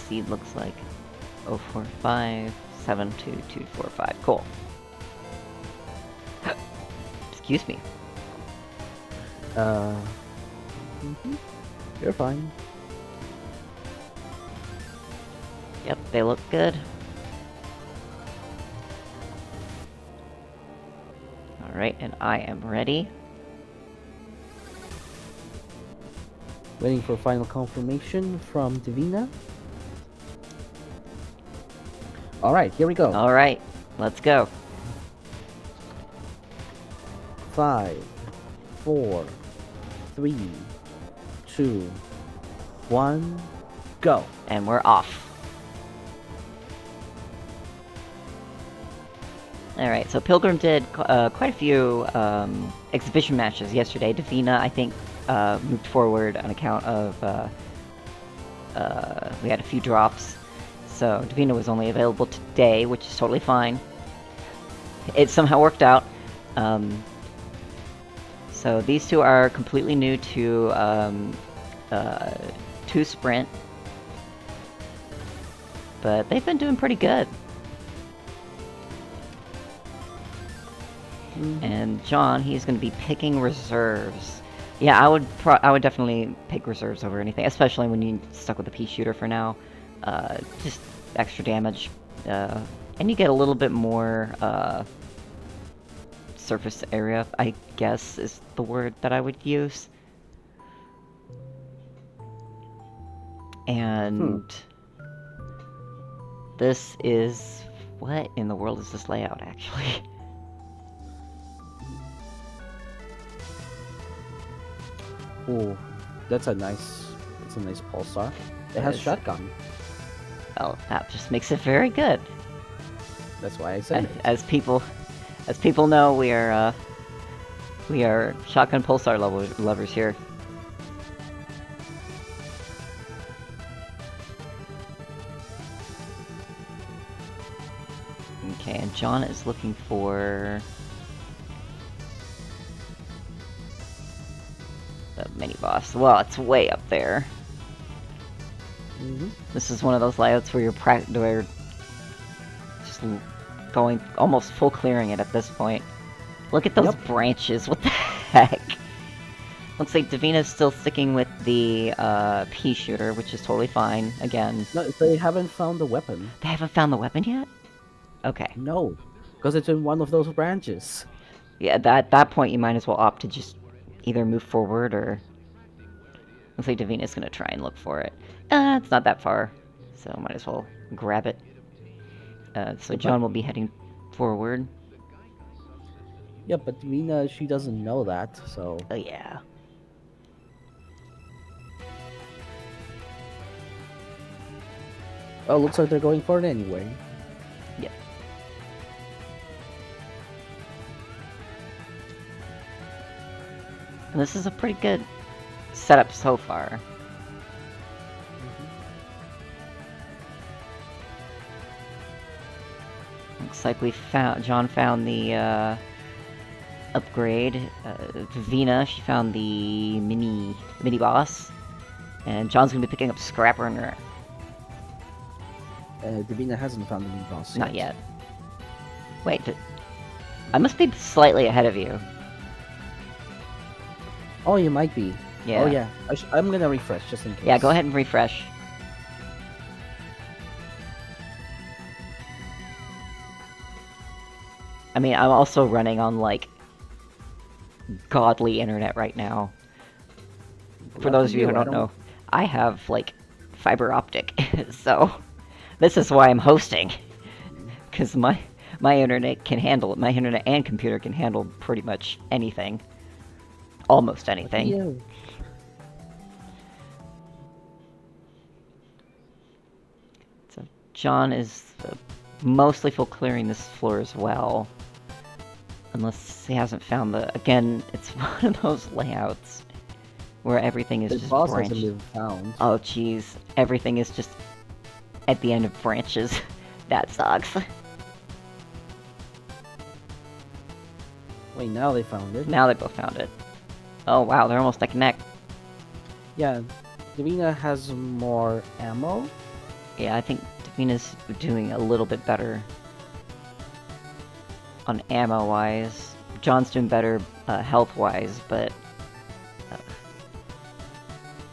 S1: Seed looks like 045, 7, 2, 2, 4, 5. Cool. Excuse me.
S2: You're fine.
S1: Yep, they look good. Alright, and I am ready.
S2: Waiting for final confirmation from Divina. Alright, here we go.
S1: Alright, let's go.
S2: 5, 4, 3, 2, 1, go.
S1: And we're off. Alright, so Pilgrim did quite a few exhibition matches yesterday. Davina, I think, moved forward on account of we had a few drops. So Davina was only available today, which is totally fine. It somehow worked out. So these two are completely new to 2 Sprint. But they've been doing pretty good. And John, he's going to be picking reserves. Yeah, I would definitely pick reserves over anything, especially when you're stuck with a pea shooter for now. Just extra damage, and you get a little bit more surface area, I guess is the word that I would use. And this is... what in the world is this layout, actually?
S2: Ooh, that's a nice pulsar. It has shotgun.
S1: Well, that just makes it very good.
S2: That's why I said it.
S1: As people know, we are shotgun pulsar lovers here. Okay, and John is looking for the mini boss. Well, it's way up there. This is one of those layouts where you're just going almost full clearing it at this point. Look at those branches. What the heck? Looks like Davina's still sticking with the pea shooter, which is totally fine. Again,
S2: No, they haven't found the weapon.
S1: they haven't found the weapon yet? Okay.
S2: No, because it's in one of those branches.
S1: Yeah, at that point you might as well opt to just either move forward or... looks like Davina's gonna try and look for it. It's not that far, so might as well grab it. So John will be heading forward.
S2: Yeah, but Divina, she doesn't know that, so...
S1: Oh yeah.
S2: Oh, looks like they're going for it anyway.
S1: Yep. And this is a pretty good setup so far. Looks like John found the upgrade. Vina, she found the mini boss, and John's gonna be picking up Scrap Runner.
S2: Divina hasn't found the mini boss
S1: Not yet. Wait, I must be slightly ahead of you.
S2: Oh, you might be.
S1: Yeah.
S2: Oh, yeah. I'm gonna refresh just in case.
S1: Yeah, go ahead and refresh. I mean, I'm also running on, like, godly internet right now. For those of you who don't know, I have, like, fiber optic, so this is why I'm hosting. Because my internet can handle it. My internet and computer can handle pretty much anything. Almost anything.
S2: Yeah.
S1: So John is mostly full clearing this floor as well. Unless he hasn't found the... Again, it's one of those layouts where everything is just
S2: boss
S1: branched.
S2: hasn't been found.
S1: Oh jeez, everything is just at the end of branches. That sucks.
S2: Wait, now they found it.
S1: Now they both found it. Oh wow, they're almost neck and neck.
S2: Yeah, Divina has more ammo.
S1: Yeah, I think Davina's doing a little bit better on ammo-wise. John's doing better health-wise, but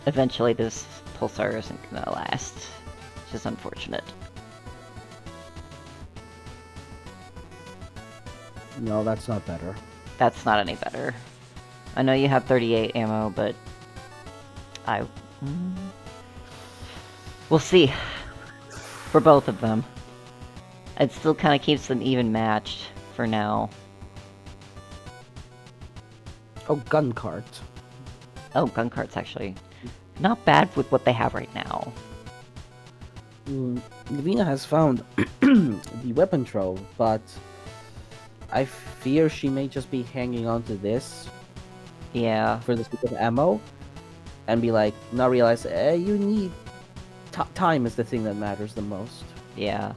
S1: eventually this pulsar isn't gonna last. It's just unfortunate.
S2: No, that's not better.
S1: That's not any better. I know you have 38 ammo, but we'll see. For both of them. It still kind of keeps them even matched for now.
S2: Oh, gun cart.
S1: Oh, gun cart's actually not bad with what they have right now.
S2: Davina has found the weapon trove, but I fear she may just be hanging on to this
S1: Yeah.
S2: for the sake of ammo, and be like, not realize, you need time is the thing that matters the most.
S1: Yeah.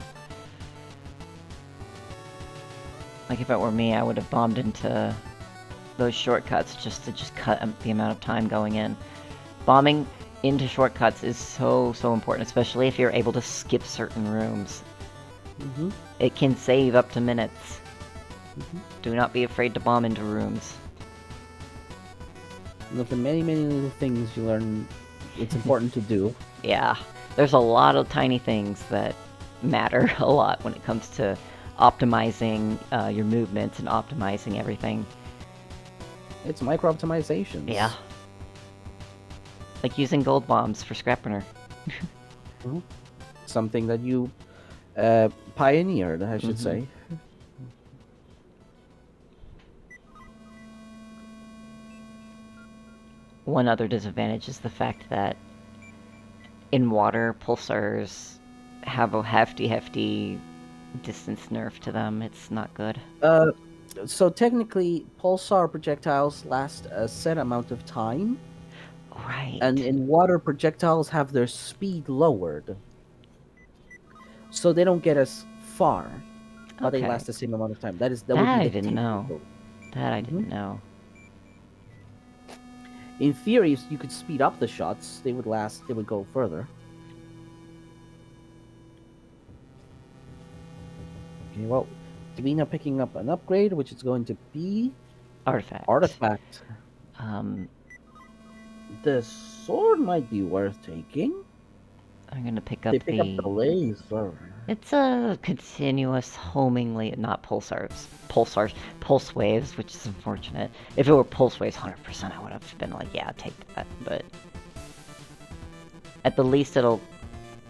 S1: Like if it were me, I would have bombed into those shortcuts just to cut the amount of time going in. Bombing into shortcuts is so important, especially if you're able to skip certain rooms.
S2: Mm-hmm.
S1: It can save up to minutes.
S2: Mm-hmm.
S1: Do not be afraid to bomb into rooms.
S2: And of the many little things you learn, it's important to do.
S1: Yeah. There's a lot of tiny things that matter a lot when it comes to optimizing your movements and optimizing everything.
S2: It's micro-optimizations.
S1: Yeah. Like using gold bombs for Scrapper.
S2: Mm-hmm. Something that you pioneered, I should say.
S1: One other disadvantage is the fact that in water, pulsars have a hefty distance nerf to them. It's not good.
S2: So technically, pulsar projectiles last a set amount of time.
S1: Right.
S2: And in water, projectiles have their speed lowered. So they don't get as far, but they last the same amount of time. That would be the
S1: I didn't know. That I didn't
S2: Mm-hmm.
S1: know.
S2: In theory, if you could speed up the shots, they would go further. Okay, well, Davina picking up an upgrade, which is going to be
S1: Artifact.
S2: The sword might be worth taking.
S1: I'm gonna pick up
S2: Pick up the laser.
S1: It's a continuous homing not pulsars. Pulse waves, which is unfortunate. If it were pulse waves 100%, I would have been like, yeah, take that, but at the least it'll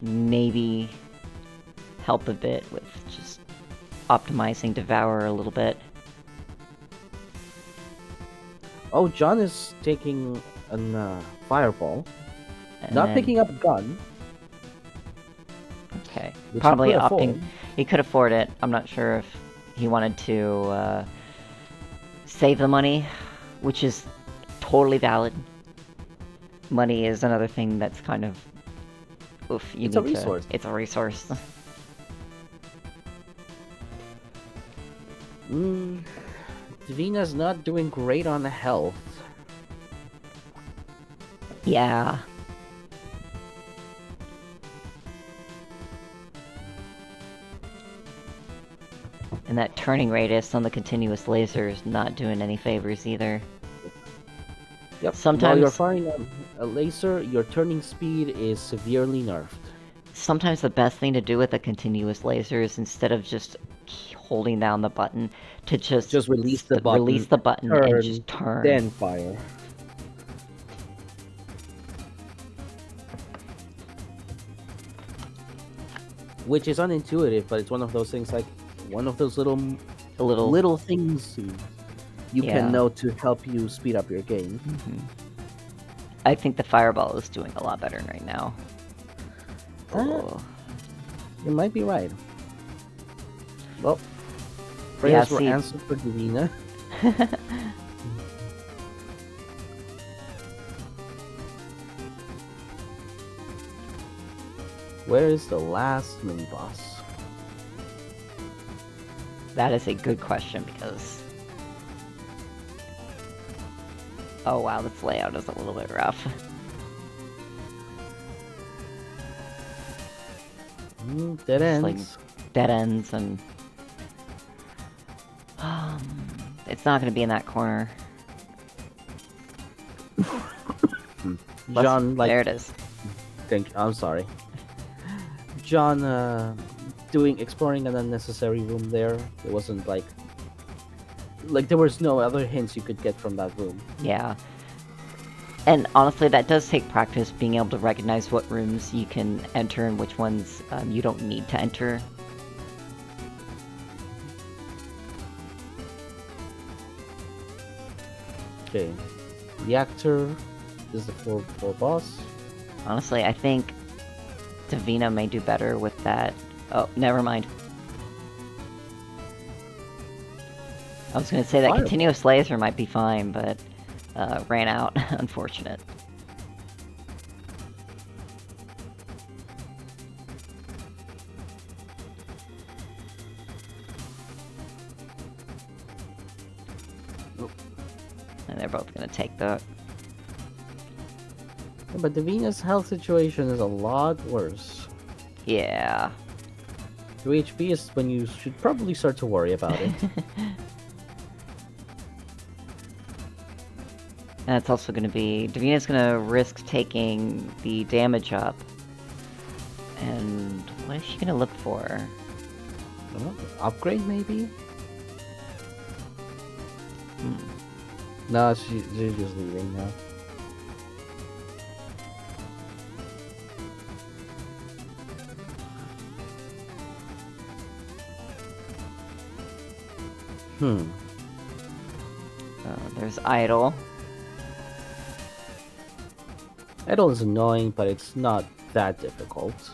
S1: maybe help a bit with just optimizing Devour a little bit.
S2: Oh, John is taking a fireball.
S1: And
S2: Not
S1: then-
S2: picking up a gun.
S1: Okay.
S2: Which
S1: Probably
S2: he could
S1: opting.
S2: afford.
S1: He could afford it. I'm not sure if he wanted to save the money, which is totally valid. Money is another thing that's kind of oof.
S2: It's a resource.
S1: It's a resource.
S2: Davina's not doing great on health.
S1: Yeah. And that turning radius on the continuous laser is not doing any favors either.
S2: Yep.
S1: Sometimes
S2: While you're firing a laser, your turning speed is severely nerfed.
S1: Sometimes the best thing to do with a continuous laser is instead of just holding down the button, to just
S2: release the button.
S1: Release the button and just turn.
S2: Then fire. Which is unintuitive, but it's one of those things one of those little things you can know to help you speed up your game.
S1: Mm-hmm. I think the fireball is doing a lot better right now.
S2: You might be right. Well, prayers were answered for Davina. Where is the last mini boss?
S1: That is a good question because... Oh wow, this layout is a little bit rough.
S2: Dead ends.
S1: Like dead ends and... It's not gonna be in that corner.
S2: John, like,
S1: there it is.
S2: I'm sorry. John, exploring an unnecessary room there. It wasn't like there was no other hints you could get from that room.
S1: Yeah. And honestly, that does take practice, being able to recognize what rooms you can enter and which ones you don't need to enter.
S2: Okay. Reactor is the floor boss.
S1: Honestly, I think Davina may do better with that. Oh, never mind. I was gonna say that continuous laser might be fine, but ran out. Unfortunate.
S2: Nope.
S1: And they're both gonna take that.
S2: Yeah, but Davina's health situation is a lot worse.
S1: Yeah.
S2: 2 HP is when you should probably start to worry about it.
S1: That's also going to be... Davina's going to risk taking the damage up. And what is she going to look for?
S2: Upgrade, maybe?
S1: Hmm.
S2: No, she's just leaving now.
S1: There's Idle.
S2: Idle is annoying, but it's not that difficult.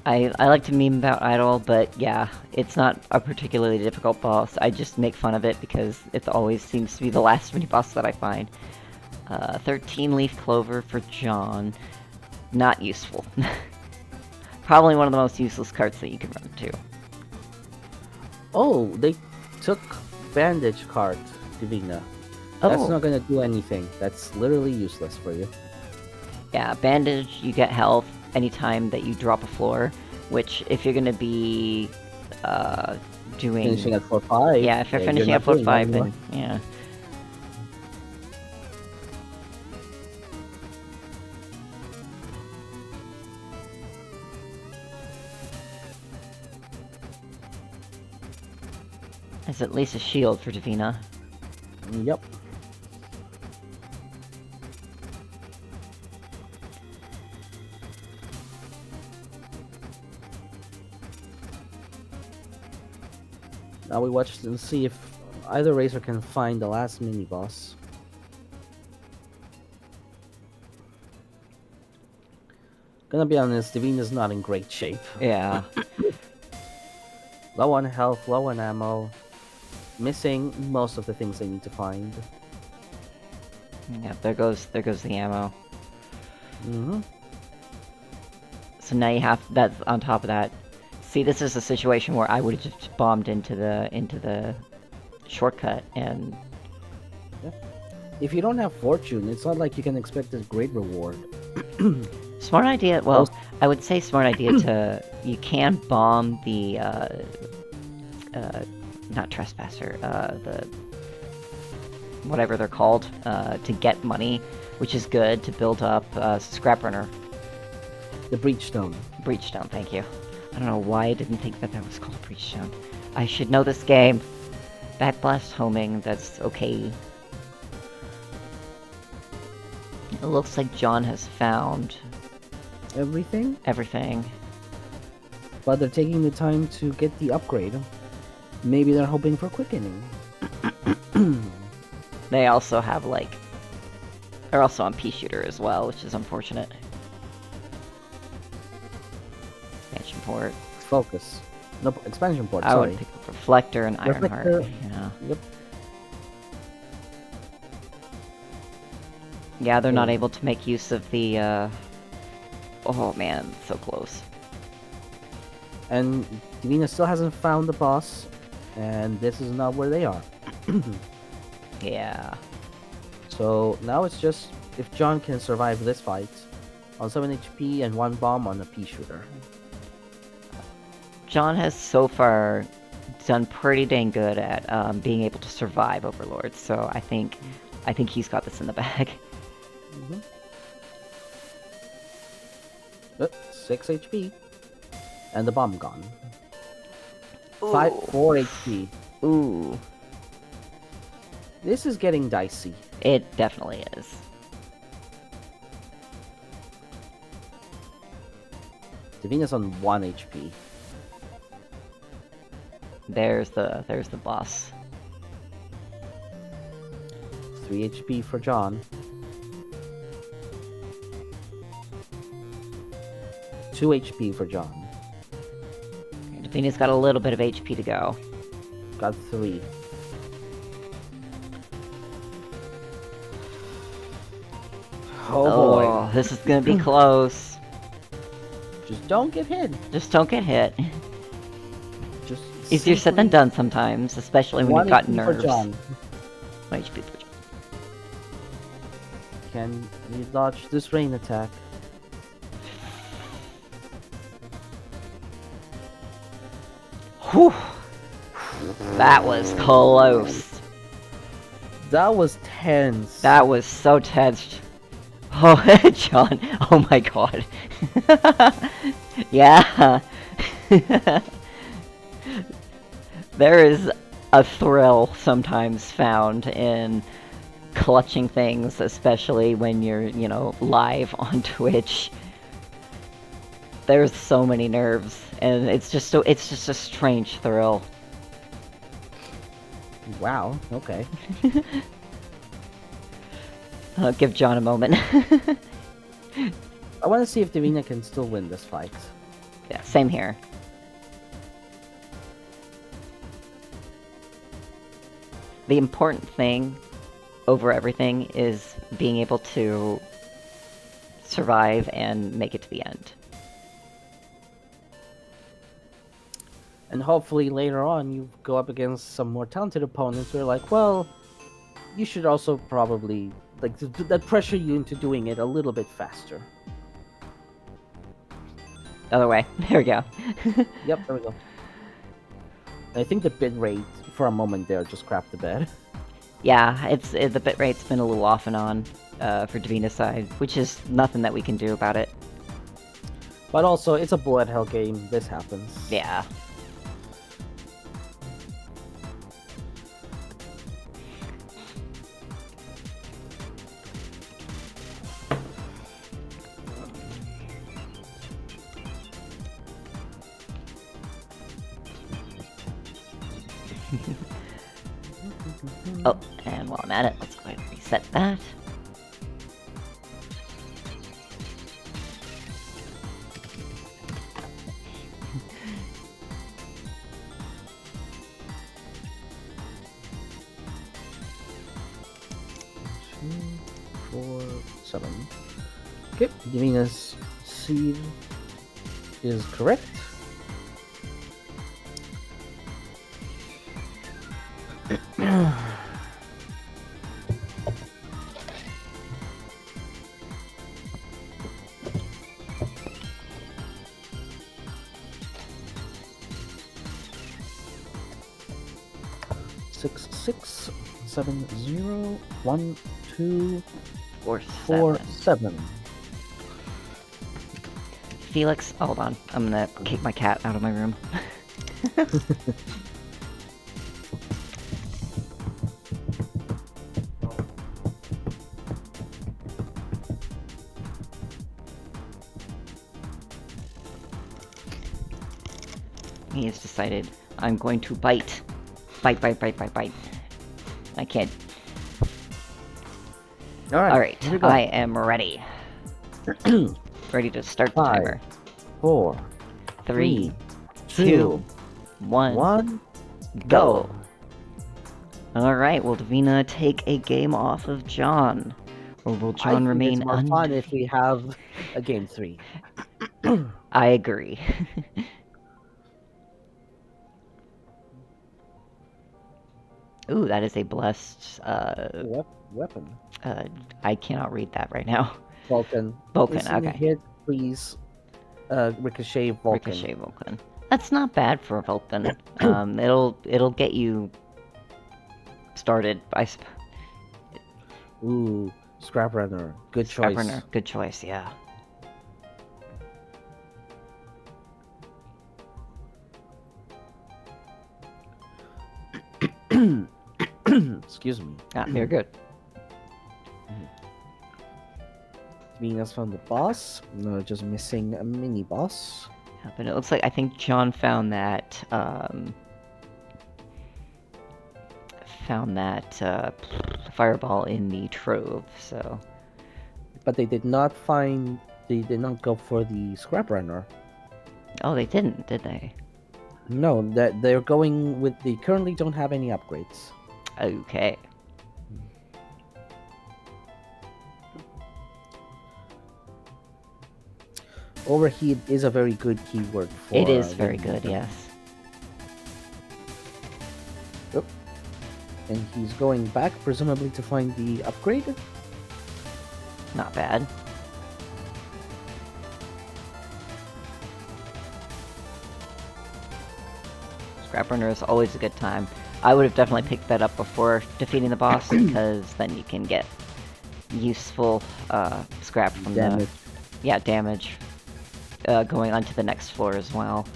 S1: I like to meme about Idle, but yeah, it's not a particularly difficult boss. I just make fun of it because it always seems to be the last mini-boss that I find. 13 Leaf Clover for John. Not useful. Probably one of the most useless carts that you can run to.
S2: Oh, they took Bandage card, Davina. That's not gonna do anything. That's literally useless for you.
S1: Yeah, Bandage, you get health anytime that you drop a floor, which if you're gonna be doing...
S2: Finishing at 4-5.
S1: Yeah, if you're finishing at 4-5, then yeah. There's at least a shield for Davina.
S2: Yep. Now we watch and see if either racer can find the last mini-boss. Gonna be honest, Davina's not in great shape.
S1: Yeah.
S2: Low on health, low on ammo. Missing most of the things they need to find.
S1: Yeah, there goes the ammo.
S2: Mm-hmm.
S1: So now you have that's on top of that. See, this is a situation where I would have just bombed into the shortcut and...
S2: Yeah. If you don't have fortune, it's not like you can expect a great reward.
S1: Smart idea. Well, I would say smart idea to... You can bomb the, not trespasser, the... whatever they're called, to get money, which is good to build up, Scrap Runner.
S2: The Breachstone.
S1: Breachstone, thank you. I don't know why I didn't think that was called Breachstone. I should know this game. Backblast homing, that's okay. It looks like John has found...
S2: Everything?
S1: Everything.
S2: But they're taking the time to get the upgrade. Maybe they're hoping for quickening.
S1: They also have, like... They're also on Pea Shooter as well, which is unfortunate. Expansion port.
S2: Focus. No, expansion port,
S1: I
S2: sorry.
S1: would pick up Reflector and Ironheart. Yeah.
S2: Yep.
S1: Yeah, they're not able to make use of the, Oh man, so close.
S2: And Davina still hasn't found the boss, and this is not where they are.
S1: Yeah.
S2: So now it's just if John can survive this fight on 7 HP and 1 bomb on a pea shooter.
S1: John has so far done pretty dang good at being able to survive Overlords, so I think he's got this in the bag.
S2: 6 HP. And the bomb gone.
S1: Ooh.
S2: 4 HP.
S1: Ooh.
S2: This is getting dicey.
S1: It definitely is.
S2: Davina's on 1 HP.
S1: There's the boss.
S2: 3 HP for John. 2 HP for John.
S1: Davina's got a little bit of HP to go.
S2: Got 3. Oh boy.
S1: This is gonna be close.
S2: Just don't get hit.
S1: Just don't get hit.
S2: Just
S1: Easier said than done sometimes, especially when you've got
S2: HP
S1: nerves.
S2: for John.
S1: 1 HP for John.
S2: Can you dodge this rain attack?
S1: Whew. That was close.
S2: That was tense.
S1: That was so tense. Oh, John. Oh my god. Yeah. There is a thrill sometimes found in clutching things, especially when you're, you know, live on Twitch. There's so many nerves, and it's just a strange thrill.
S2: Wow, okay.
S1: I'll give John a moment.
S2: I want to see if Davina can still win this fight.
S1: Yeah, same here. The important thing over everything is being able to survive and make it to the end.
S2: And hopefully later on you go up against some more talented opponents who are like, well, you should also probably, like, that pressure you into doing it a little bit faster.
S1: Other way. There we go.
S2: Yep, there we go. I think the bit rate for a moment there just crapped the bed.
S1: Yeah, the bitrate's been a little off and on for Davina's side, which is nothing that we can do about it.
S2: But also, it's a bullet hell game. This happens.
S1: Yeah. Oh, and while I'm at it, let's go ahead and reset that.
S2: Two, 4, 7. Okay, Davina's seed is correct. Six, 6, 7, 0, 1, 2, 4, 7.
S1: Felix, hold on. I'm gonna kick my cat out of my room. He has decided I'm going to bite. Bite, bite, bite, bite, bite. I can't. Alright,
S2: here we go.
S1: I am ready. Ready to start the
S2: 5,
S1: timer.
S2: 4,
S1: 3,
S2: 2,
S1: 2, 1,
S2: 1,
S1: go! Alright, will Davina take a game off of John? Or will John remain
S2: it's more fun if we have a game 3.
S1: I agree. Ooh, that is a blessed,
S2: Weapon.
S1: I cannot read that right now.
S2: Vulcan.
S1: Vulcan,
S2: Listen,
S1: okay.
S2: Hit, please. Ricochet Vulcan.
S1: Ricochet Vulcan. That's not bad for a Vulcan. It'll get you started. I suppose.
S2: Ooh, Scrap Runner. Good choice.
S1: Good choice. Yeah.
S2: Excuse me.
S1: Ah, you're good.
S2: Venus found the boss. No, just missing a mini boss.
S1: Yeah, but it looks like I think John found that fireball in the trove. So.
S2: But they did not find. They did not go for the Scrap Runner.
S1: Oh, they didn't, did they?
S2: No, that they're going with. They currently don't have any upgrades.
S1: Okay.
S2: Overheat is a very good keyword for.
S1: It is very good, yes.
S2: Yep. And he's going back, presumably to find the upgrade.
S1: Not bad. Scrap Runner is always a good time. I would have definitely picked that up before defeating the boss, because then you can get useful scrap from
S2: Damage.
S1: damage. Going on to the next floor as well.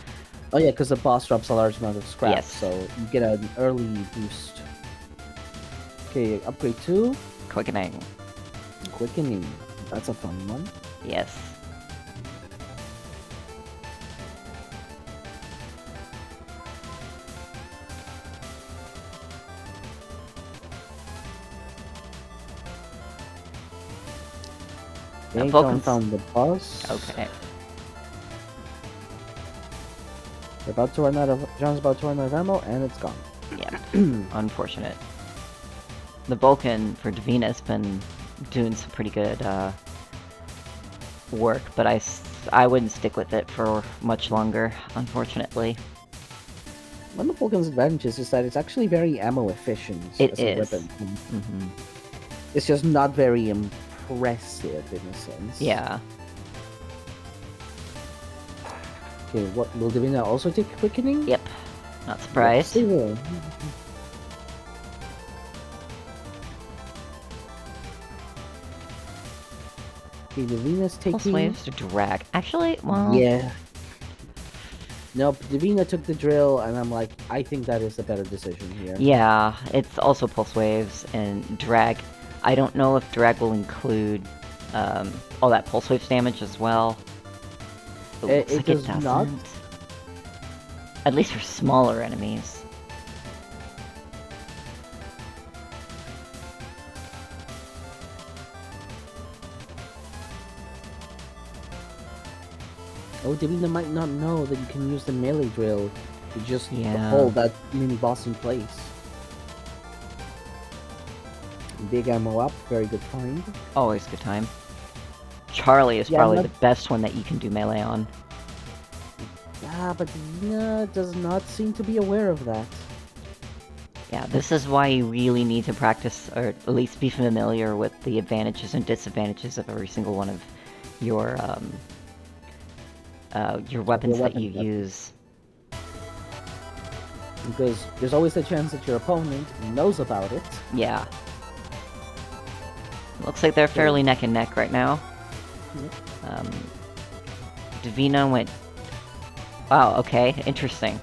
S2: Oh yeah, because the boss drops a large amount of scrap,
S1: Yes.
S2: so you get an early boost. Okay, upgrade 2.
S1: Quickening.
S2: Quickening. That's a fun one.
S1: Yes.
S2: Okay, John
S1: Vulcan's-
S2: found the boss.
S1: Okay.
S2: They're about to run out of. John's about to run out of ammo, and it's gone.
S1: Yeah. Unfortunate. The Vulcan for Davina has been doing some pretty good work, but I wouldn't stick with it for much longer, unfortunately.
S2: One of Vulcan's advantages is that it's actually very ammo efficient
S1: It
S2: as a
S1: is.
S2: weapon.
S1: Mm-hmm.
S2: It's just not very impressive in a sense.
S1: Yeah.
S2: Okay, what will Davina also take quickening?
S1: Yep. Not surprised.
S2: Yes, they will. Okay, Davina's
S1: Pulse
S2: taking.
S1: waves to drag. Actually, well.
S2: Yeah. Nope, Davina took the drill, and I'm like, I think that is the better decision here.
S1: Yeah, it's also pulse waves and drag. I don't know if drag will include all that pulse waves damage as well.
S2: It
S1: looks like
S2: does
S1: doesn't.
S2: not.
S1: At least for smaller enemies.
S2: Oh, Davina might not know that you can use the melee drill to just
S1: Yeah.
S2: hold that mini boss in place. Big ammo up, very good find.
S1: Always a good time. Charlie is
S2: Yeah,
S1: probably
S2: not-
S1: the best one that you can do melee on.
S2: Ah, but Davina does not seem to be aware of that.
S1: Yeah, this is why you really need to practice, or at least be familiar with the advantages and disadvantages of every single one of your weapons that you
S2: weapons, yep.
S1: use.
S2: Because there's always a chance that your opponent knows about it.
S1: Yeah. Looks like they're fairly neck and neck right now. Davina went... Wow, okay, interesting.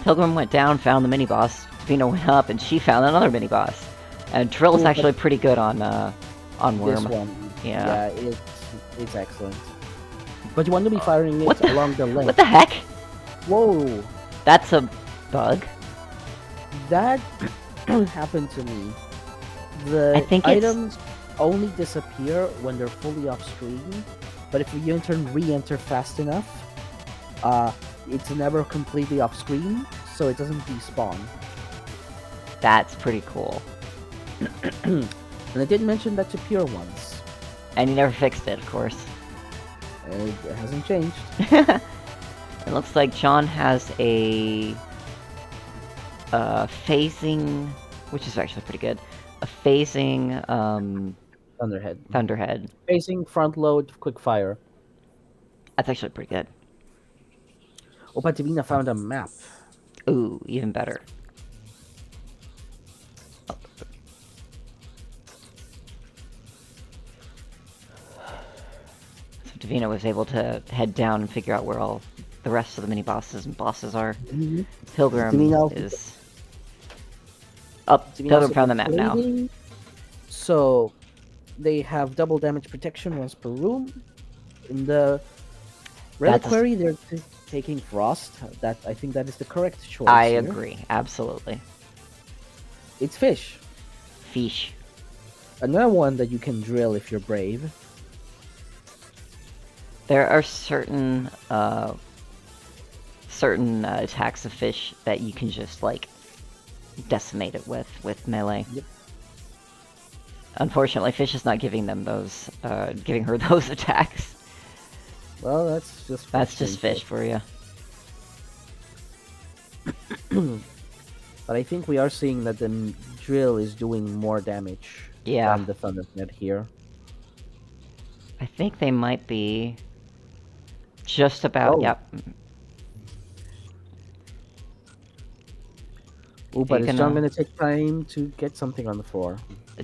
S1: Pilgrim went down, found the mini-boss. Davina went up, and she found another mini-boss. And Drill's
S2: Ooh, but-
S1: actually pretty good on Worm.
S2: This one.
S1: Yeah.
S2: It's excellent. But you want to be firing
S1: What
S2: it
S1: the-
S2: along the length.
S1: What the heck?
S2: Whoa!
S1: That's a bug.
S2: That happened to me. The
S1: I think it's-
S2: items only disappear when they're fully off screen, but if you re-enter fast enough, it's never completely off screen, so it doesn't despawn.
S1: That's pretty cool.
S2: And I did mention that to Pure once.
S1: And you never fixed it, of course.
S2: It hasn't changed.
S1: It looks like John has a phasing, which is actually pretty good. A phasing
S2: Thunderhead.
S1: Thunderhead.
S2: Facing front load, quick fire.
S1: That's actually pretty good.
S2: Oh, but Divina found a map.
S1: Ooh, even better. So Davina was able to head down and figure out where all the rest of the mini bosses and bosses are.
S2: Mhm.
S1: Pilgrim
S2: Divina
S1: is up.
S2: Divina
S1: Pilgrim
S2: also
S1: found the map now.
S2: completing, so they have double damage protection once per room. In the reliquary, they're taking frost. That I think that is the correct choice.
S1: I
S2: here.
S1: agree, absolutely.
S2: It's fish.
S1: Fish.
S2: Another one that you can drill if you're brave.
S1: There are certain attacks of fish that you can just like decimate it with melee.
S2: Yep.
S1: Unfortunately, fish is not giving them those, giving her those attacks.
S2: Well, that's just
S1: fish for you.
S2: But I think we are seeing that the drill is doing more damage
S1: Yeah.
S2: than the Thundernet here.
S1: I think they might be just about.
S2: Oh.
S1: Yep.
S2: Oh, but it's John gonna take time to get something on the floor.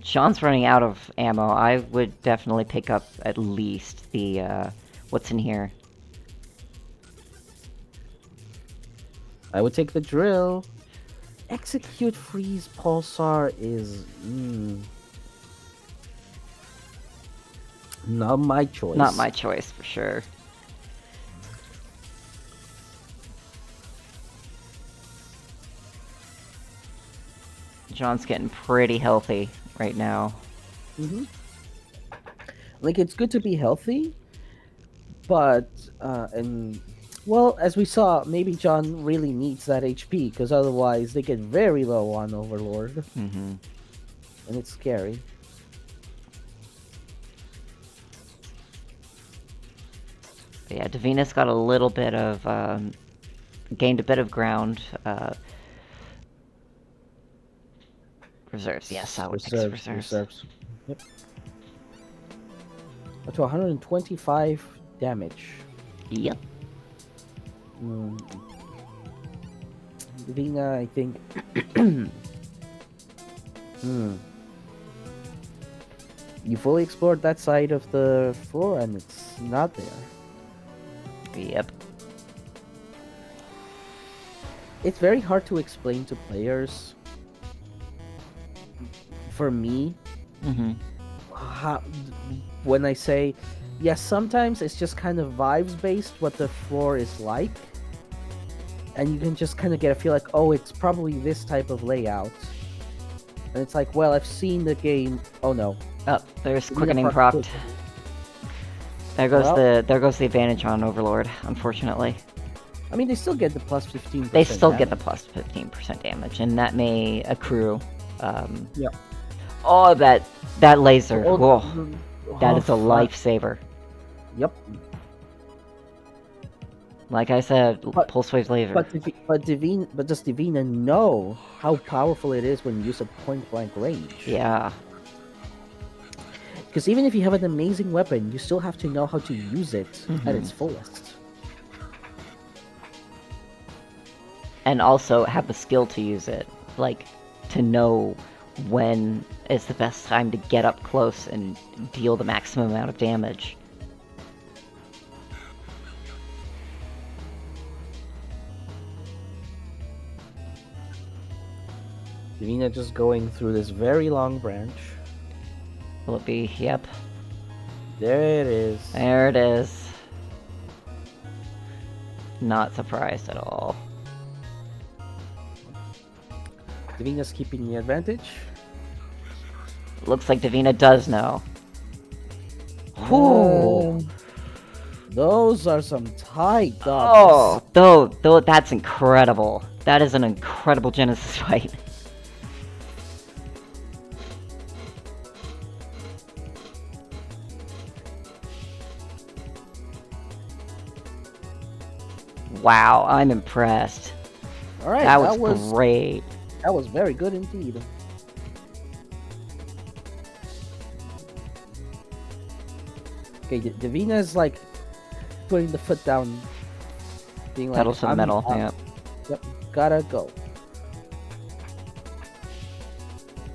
S1: Sean's running out of ammo. I would definitely pick up at least the what's in here.
S2: I would take the drill. Execute freeze pulsar is not my choice.
S1: Not my choice for sure. John's getting pretty healthy right now.
S2: Like, it's good to be healthy, but and well, as we saw, maybe John really needs that HP, because otherwise they get very low on Overlord, and it's scary.
S1: But yeah, Davina's got a little bit of gained a bit of ground. Reserves, yes, I would pick reserves.
S2: Yep. Up to 125 damage.
S1: Yep.
S2: Davina, I think. You fully explored that side of the floor and it's not there.
S1: Yep.
S2: It's very hard to explain to players. For me, when I say, yes, sometimes it's just kind of vibes based what the floor is like, and you can just kind of get a feel like, oh, it's probably this type of layout, and it's like, well, I've seen the game. Oh no!
S1: Oh, there's quickening proc. There goes the advantage on Overlord. Unfortunately.
S2: I mean, they still get the plus 15%.
S1: They still get the plus 15% damage, and that may accrue.
S2: Yeah.
S1: Oh, that laser! That is a lifesaver.
S2: Yep.
S1: Like I said, pulse wave laser.
S2: But does Divina know how powerful it is when used at point blank range?
S1: Yeah.
S2: Because even if you have an amazing weapon, you still have to know how to use it at its fullest.
S1: And also have the skill to use it, like to know when is the best time to get up close and deal the maximum amount of damage.
S2: Divina just going through this very long branch.
S1: Will it be? Yep.
S2: There it is.
S1: There it is. Not surprised at all.
S2: Divina's keeping the advantage.
S1: Looks like Davina does know. Ooh.
S2: Those are some tight doubles.
S1: Oh, though, that's incredible. That is an incredible Genesis fight. Wow, I'm impressed.
S2: All right,
S1: that was great.
S2: That was very good indeed. Okay, Davina's like putting the foot down being like,
S1: Pedal some metal, yeah.
S2: Yep, gotta go.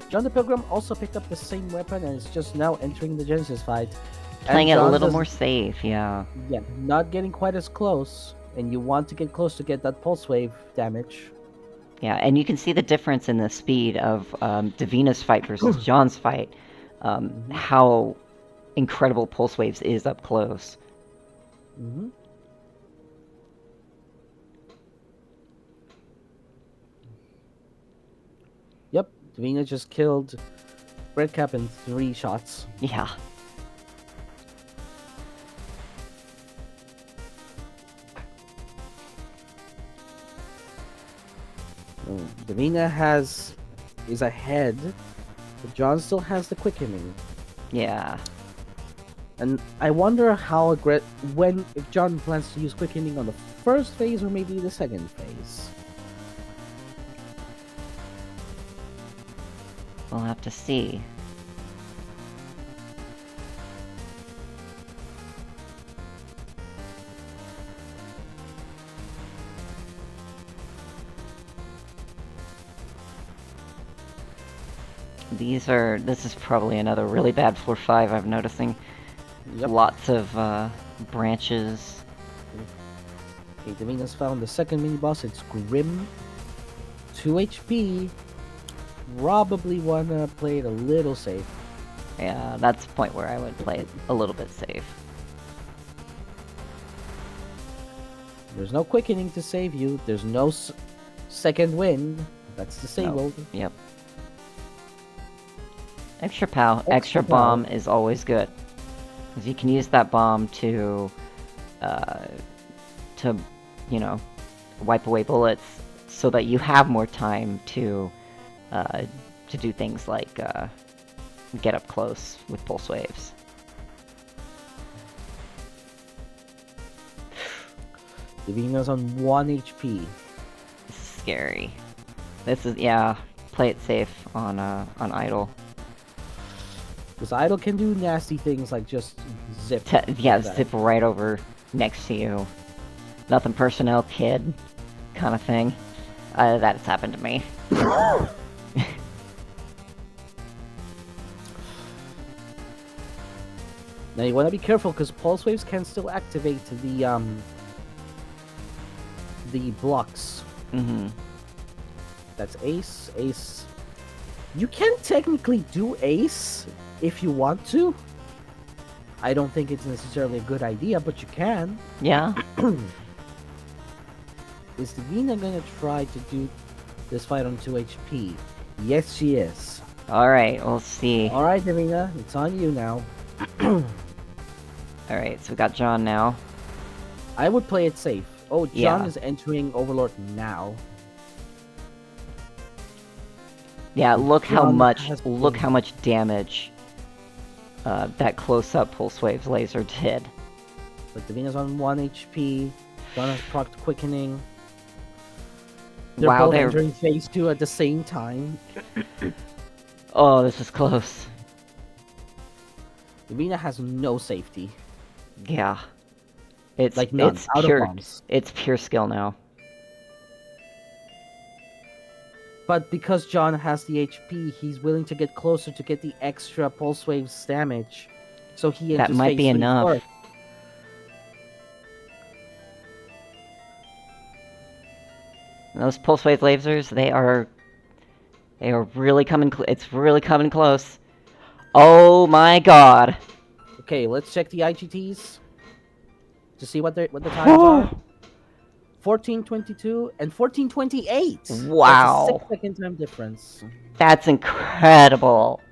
S2: John the Pilgrim also picked up the same weapon and is just now entering the Genesis fight.
S1: Playing it a
S2: John
S1: little more safe, yeah.
S2: Yeah, not getting quite as close, and you want to get close to get that pulse wave damage.
S1: Yeah, and you can see the difference in the speed of Davina's fight versus John's fight. How incredible Pulse Waves is up close.
S2: Yep, Davina just killed Redcap in 3 shots.
S1: Yeah.
S2: Davina is ahead, but John still has the quickening.
S1: Yeah.
S2: And I wonder how if John plans to use quickening on the first phase or maybe the second phase.
S1: We'll have to see. This is probably another really bad floor 5 I'm noticing.
S2: Yep.
S1: Lots of branches.
S2: Okay, Davina's found the second mini boss. It's Grim. 2 HP. Probably wanna play it a little safe.
S1: Yeah, that's the point where I would play it a little bit safe.
S2: There's no quickening to save you. There's no second wind. That's disabled.
S1: No. Yep. Extra bomb is always good, because you can use that bomb to wipe away bullets, so that you have more time to do things like get up close with pulse waves.
S2: Davina's on 1 HP.
S1: This is scary. Play it safe on idle.
S2: Because idle can do nasty things like just zip.
S1: Zip right over next to you. Nothing personal, kid, kind of thing. That's happened to me.
S2: Now you want to be careful because pulse waves can still activate the blocks. That's ace, ace. You can technically do ace if you want to. I don't think it's necessarily a good idea, but you can.
S1: Yeah.
S2: Is Davina gonna try to do this fight on 2 HP? Yes, she is.
S1: Alright, we'll see.
S2: Alright, Davina, it's on you now.
S1: Alright, so we got John now.
S2: I would play it safe. Oh, John is entering Overlord now.
S1: Yeah, look how much damage that close-up Pulse Waves laser did.
S2: But Davina's on 1 HP. John has procced Quickening. They're both entering phase 2 at the same time.
S1: Oh, this is close.
S2: Davina has no safety.
S1: Yeah. It's
S2: like none.
S1: It's pure skill now.
S2: But because John has the HP, he's willing to get closer to get the extra Pulse Waves damage. So he enters
S1: that might be enough.
S2: First.
S1: Those Pulse Wave lasers, they are really coming. It's really coming close. Oh my god!
S2: Okay, let's check the IGTs to see what the times are. 14:22 and 14:28.
S1: Wow!
S2: That's a 6-second time difference.
S1: That's incredible.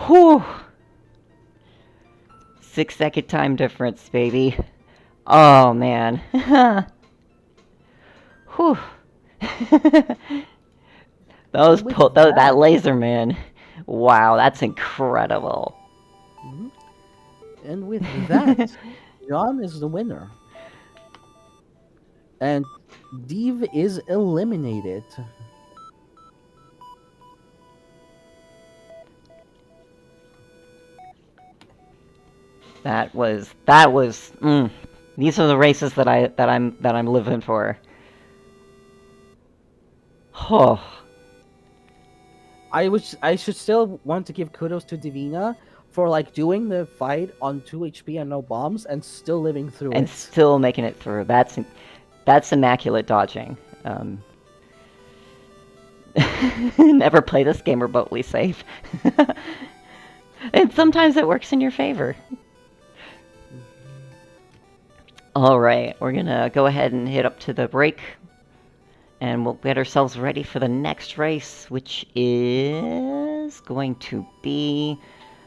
S1: Whew! 6-second time difference, baby. Oh man. Whew. That laser man. Wow, that's incredible.
S2: And with that, John is the winner. And Dave is eliminated.
S1: That was These are the races that I'm living for. Oh.
S2: I should still want to give kudos to Divina for like doing the fight on 2 HP and no bombs and still living through
S1: And
S2: it.
S1: still making it through. That's immaculate dodging. Never play this game remotely safe. And sometimes it works in your favor. Alright, we're gonna go ahead and hit up to the break. And we'll get ourselves ready for the next race, which is going to be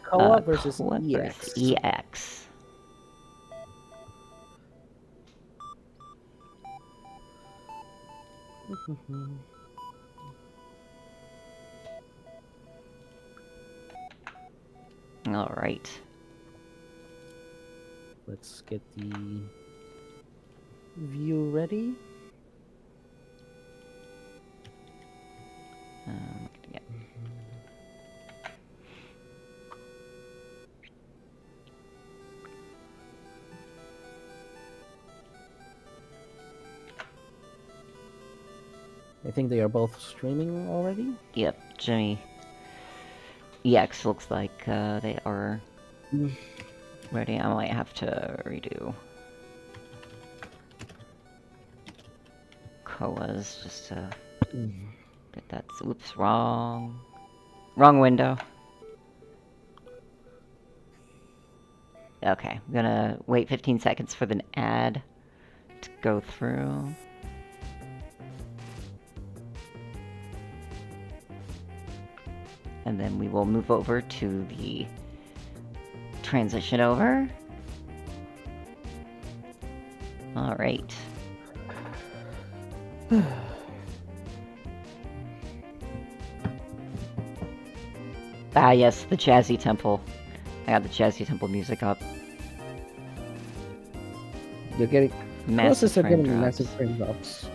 S2: Koa versus
S1: Koa
S2: EX.
S1: versus EX. All right.
S2: Let's get the view ready.
S1: Yeah.
S2: I think they are both streaming already.
S1: Yep, Jimmy. EX looks like they are ready. I might have to redo Koa's just to get that. Oops, wrong window. Okay, I'm gonna wait 15 seconds for the ad to go through. And then we will move over to the transition over. All right. Ah, yes, the Jazzy Temple. I got the Jazzy Temple music up.
S2: You're getting
S1: Massive
S2: processor
S1: frame
S2: getting
S1: drops.
S2: massive frame drops.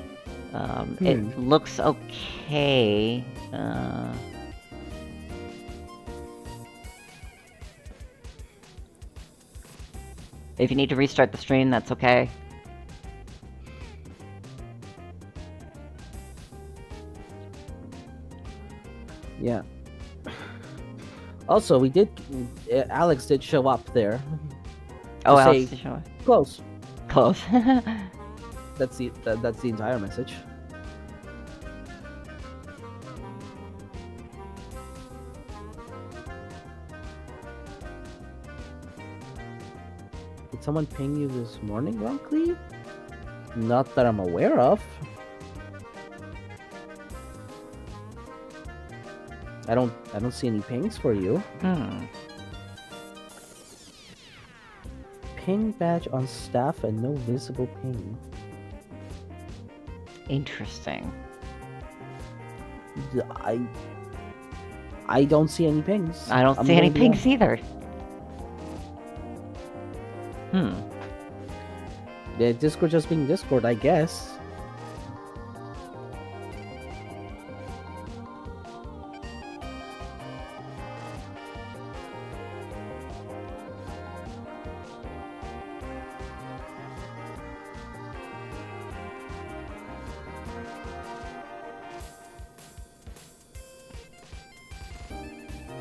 S1: It looks okay. If you need to restart the stream, that's okay.
S2: Yeah. Also, we did. Alex did show up there.
S1: Oh,
S2: to
S1: Alex,
S2: say,
S1: show it.
S2: close.
S1: Close.
S2: That's the entire message. Did someone ping you this morning, roncli? Not that I'm aware of. I don't see any pings for you. Ping badge on staff and no visible ping.
S1: Interesting.
S2: I don't see any pings.
S1: I don't see any pings either.
S2: Yeah, Discord just being Discord, I guess.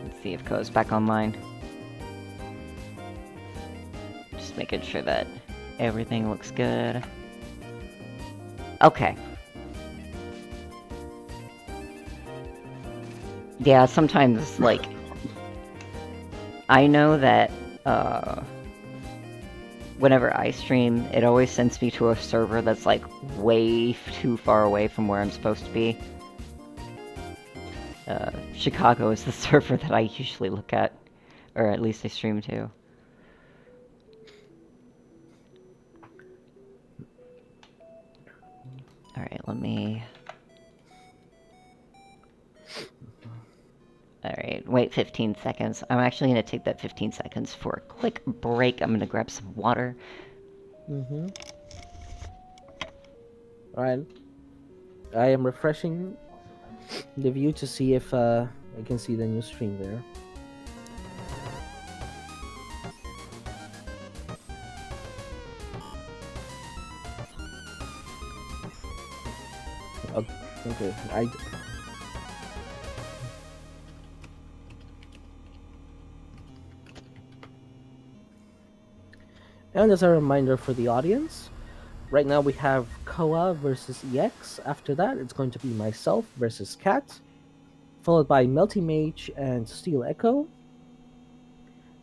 S1: Let's see if Ko's back online. Just making sure that everything looks good. Okay. Yeah, sometimes, like, I know that, whenever I stream, it always sends me to a server that's, like, way too far away from where I'm supposed to be. Chicago is the server that I usually look at, or at least I stream to. Alright, let me... Alright, wait 15 seconds. I'm actually going to take that 15 seconds for a quick break. I'm going to grab some water.
S2: Alright. I am refreshing the view to see if I can see the new stream there. Okay, And as a reminder for the audience, right now we have Koa versus EX. After that, it's going to be myself versus Cat, followed by Melty Mage and Steel Echo.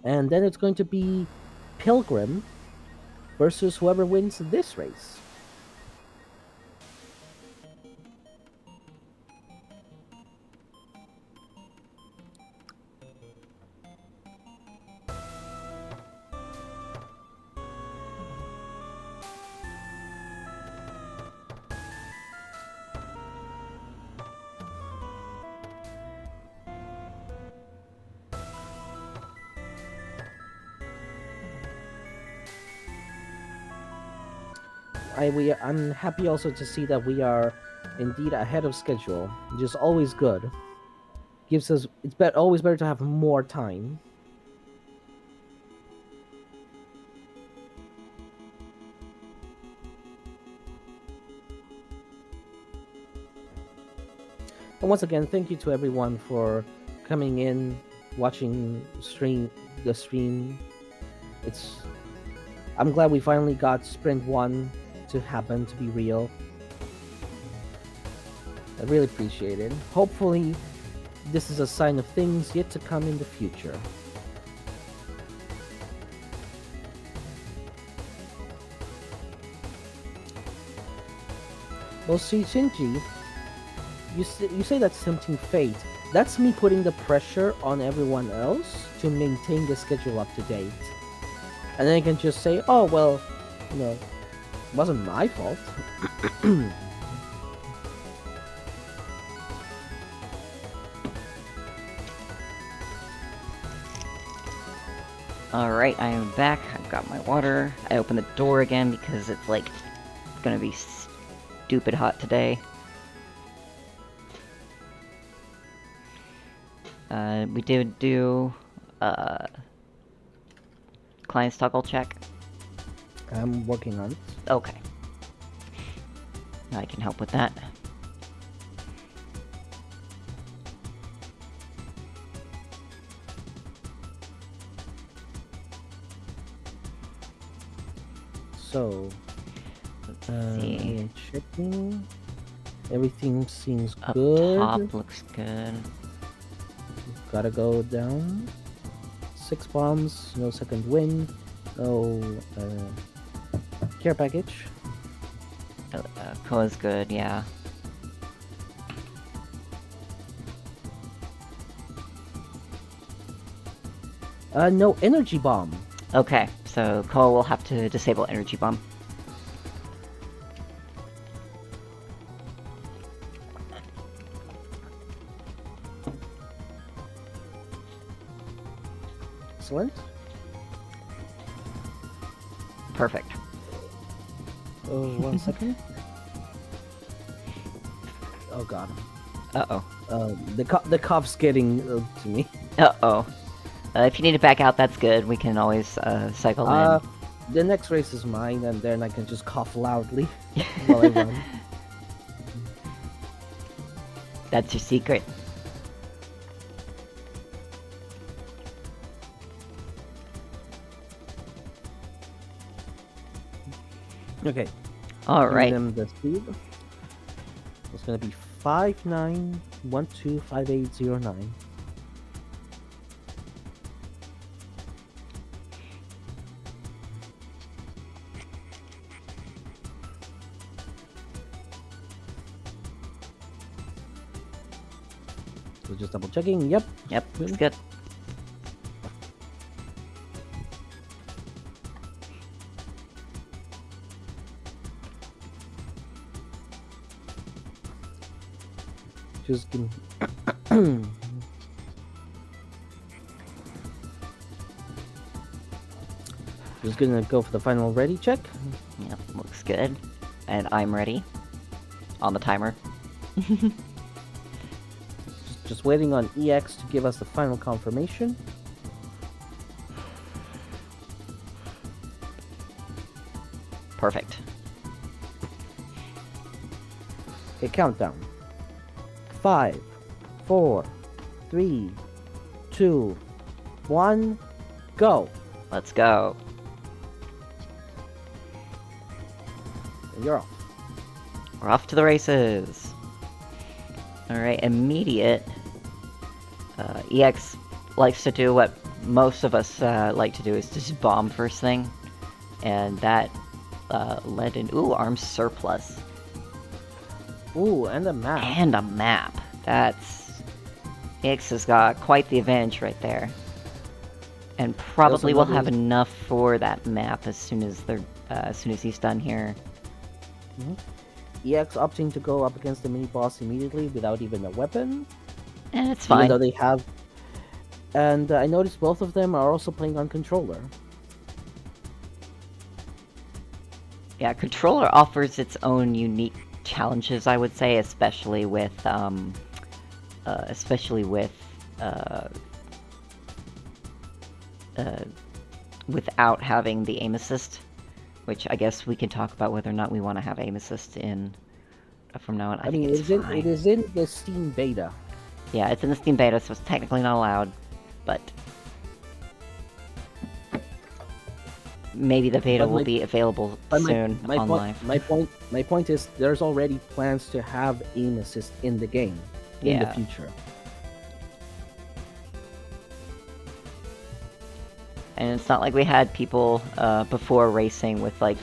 S2: And then it's going to be Pilgrim versus whoever wins this race. I'm happy also to see that we are indeed ahead of schedule, which is always good. Gives us always better to have more time. And once again, thank you to everyone for coming in, watching the stream. I'm glad we finally got Sprint 1 to happen, to be real. I really appreciate it. Hopefully, this is a sign of things yet to come in the future. Well, see, Shinji, you say that's tempting fate. That's me putting the pressure on everyone else to maintain the schedule up to date. And then I can just say, oh, well, it wasn't my fault.
S1: Alright, I am back. I've got my water. I opened the door again because it's like gonna be stupid hot today. We did do client's toggle check.
S2: I'm working on it.
S1: Okay. I can help with that.
S2: So,
S1: Let's see.
S2: checking. Everything seems
S1: Up
S2: good.
S1: top looks good.
S2: Gotta go down. 6 bombs, no second win, no care package.
S1: Koa's good, yeah.
S2: No energy bomb.
S1: Okay, so Koa will have to disable energy bomb.
S2: Excellent.
S1: Perfect.
S2: Oh, 1 second. Oh god.
S1: Uh-oh.
S2: The cough's getting to me.
S1: Uh-oh. If you need to back out, that's good. We can always cycle in.
S2: The next race is mine, and then I can just cough loudly while I run.
S1: That's your secret.
S2: Okay.
S1: All right.
S2: Give them the speed. It's gonna be 59125809. So just double checking. Yep.
S1: Yep, it's good.
S2: Just give me... Just gonna go for the final ready check.
S1: Yep, looks good. And I'm ready. On the timer.
S2: Just waiting on EX to give us the final confirmation.
S1: Perfect.
S2: Okay, countdown. 5, 4, 3, 2, 1, go.
S1: Let's go.
S2: You're off.
S1: We're off to the races. Alright, immediate. EX likes to do what most of us like to do, is just bomb first thing. And that led in... Ooh, arms surplus.
S2: Ooh, and a map.
S1: And a map. That's... EX has got quite the advantage right there. And probably will have enough for that map as soon as they're as soon as he's done here.
S2: EX opting to go up against the mini boss immediately without even a weapon.
S1: And it's fine.
S2: Even though they have. And I noticed both of them are also playing on controller.
S1: Yeah, controller offers its own unique challenges, I would say, especially with without having the aim assist, which I guess we can talk about whether or not we want to have aim assist in from now on. I mean,
S2: it is in the Steam beta.
S1: Yeah, it's in the Steam beta, so it's technically not allowed, but maybe the beta will be available soon online.
S2: My point is, there's already plans to have aim assist in the game in the future.
S1: And it's not like we had people before racing with, like,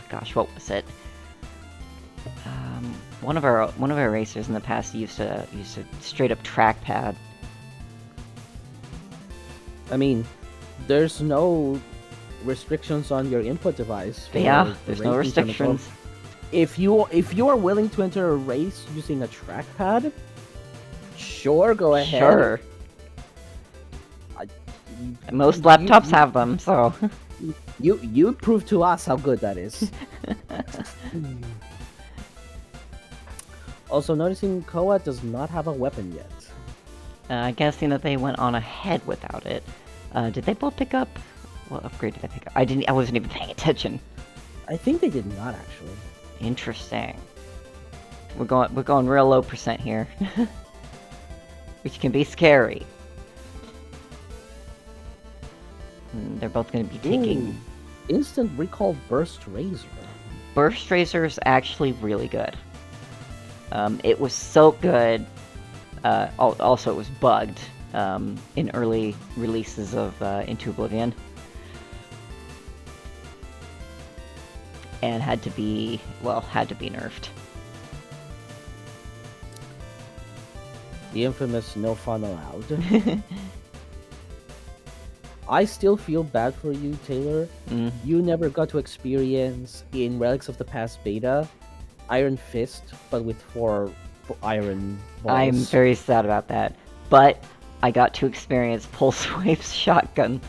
S1: gosh, what was it? One of our racers in the past used a straight up trackpad.
S2: I mean, there's no restrictions on your input device.
S1: Yeah, there's no restrictions.
S2: If you are willing to enter a race using a trackpad, sure, go ahead.
S1: Sure. Most laptops have them, so...
S2: You prove to us how good that is. Also, noticing Koa does not have a weapon yet.
S1: Guessing that they went on ahead without it. Did they both pick up... What upgrade did they pick up? I wasn't even paying attention.
S2: I think they did not, actually.
S1: Interesting. We're going real low percent here. Which can be scary. They're both going to be taking...
S2: Ooh, instant recall Burst Razor.
S1: Burst Razor is actually really good. It was so good. Also, it was bugged in early releases of Into Oblivion. And had to be nerfed.
S2: The infamous no fun allowed. I still feel bad for you, Taylor. You never got to experience in Relics of the Past beta Iron Fist, but with 4 iron balls.
S1: I'm very sad about that. But I got to experience Pulse Wave's shotgun.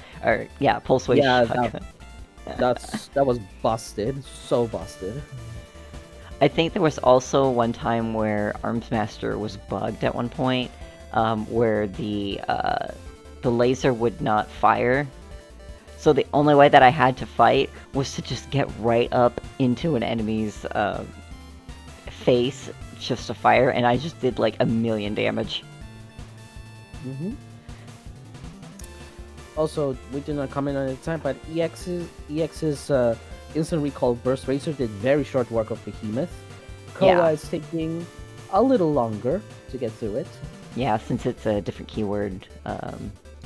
S1: Pulse Wave's shotgun.
S2: That was busted. So busted.
S1: I think there was also one time where Armsmaster was bugged at one point, where the laser would not fire. So the only way that I had to fight was to just get right up into an enemy's face just to fire, and I just did like 1,000,000 damage.
S2: Also, we did not comment on it time, but EX's instant recall Burst Racer did very short work of Behemoth. Koa is taking a little longer to get through it.
S1: Yeah, since it's a different keyword.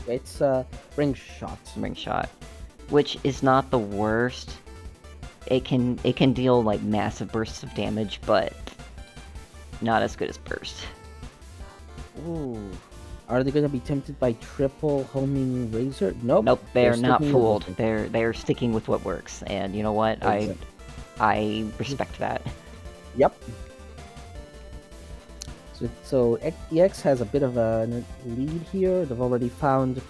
S2: It's ring shot.
S1: Ring shot, which is not the worst. It can deal like massive bursts of damage, but not as good as burst.
S2: Ooh, are they gonna be tempted by triple homing razor? Nope.
S1: They're not fooled. They're sticking with what works, and you know what? Exactly. I respect that.
S2: Yep. So EX has a bit of a lead here. They've already found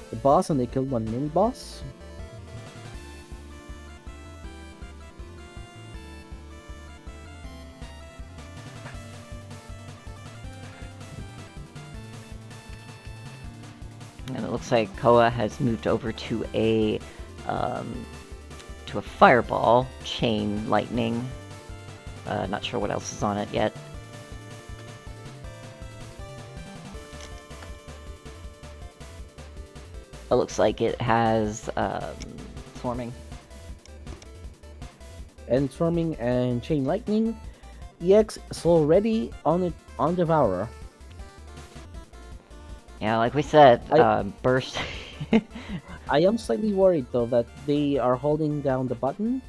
S2: the boss and they killed one mini boss.
S1: And it looks like Koa has moved over to a fireball, chain lightning. Not sure what else is on it yet. It looks like it has swarming.
S2: And Swarming and Chain Lightning. EX is already on Devourer.
S1: Yeah, like we said,
S2: I-
S1: burst.
S2: I am slightly worried though that they are holding down the button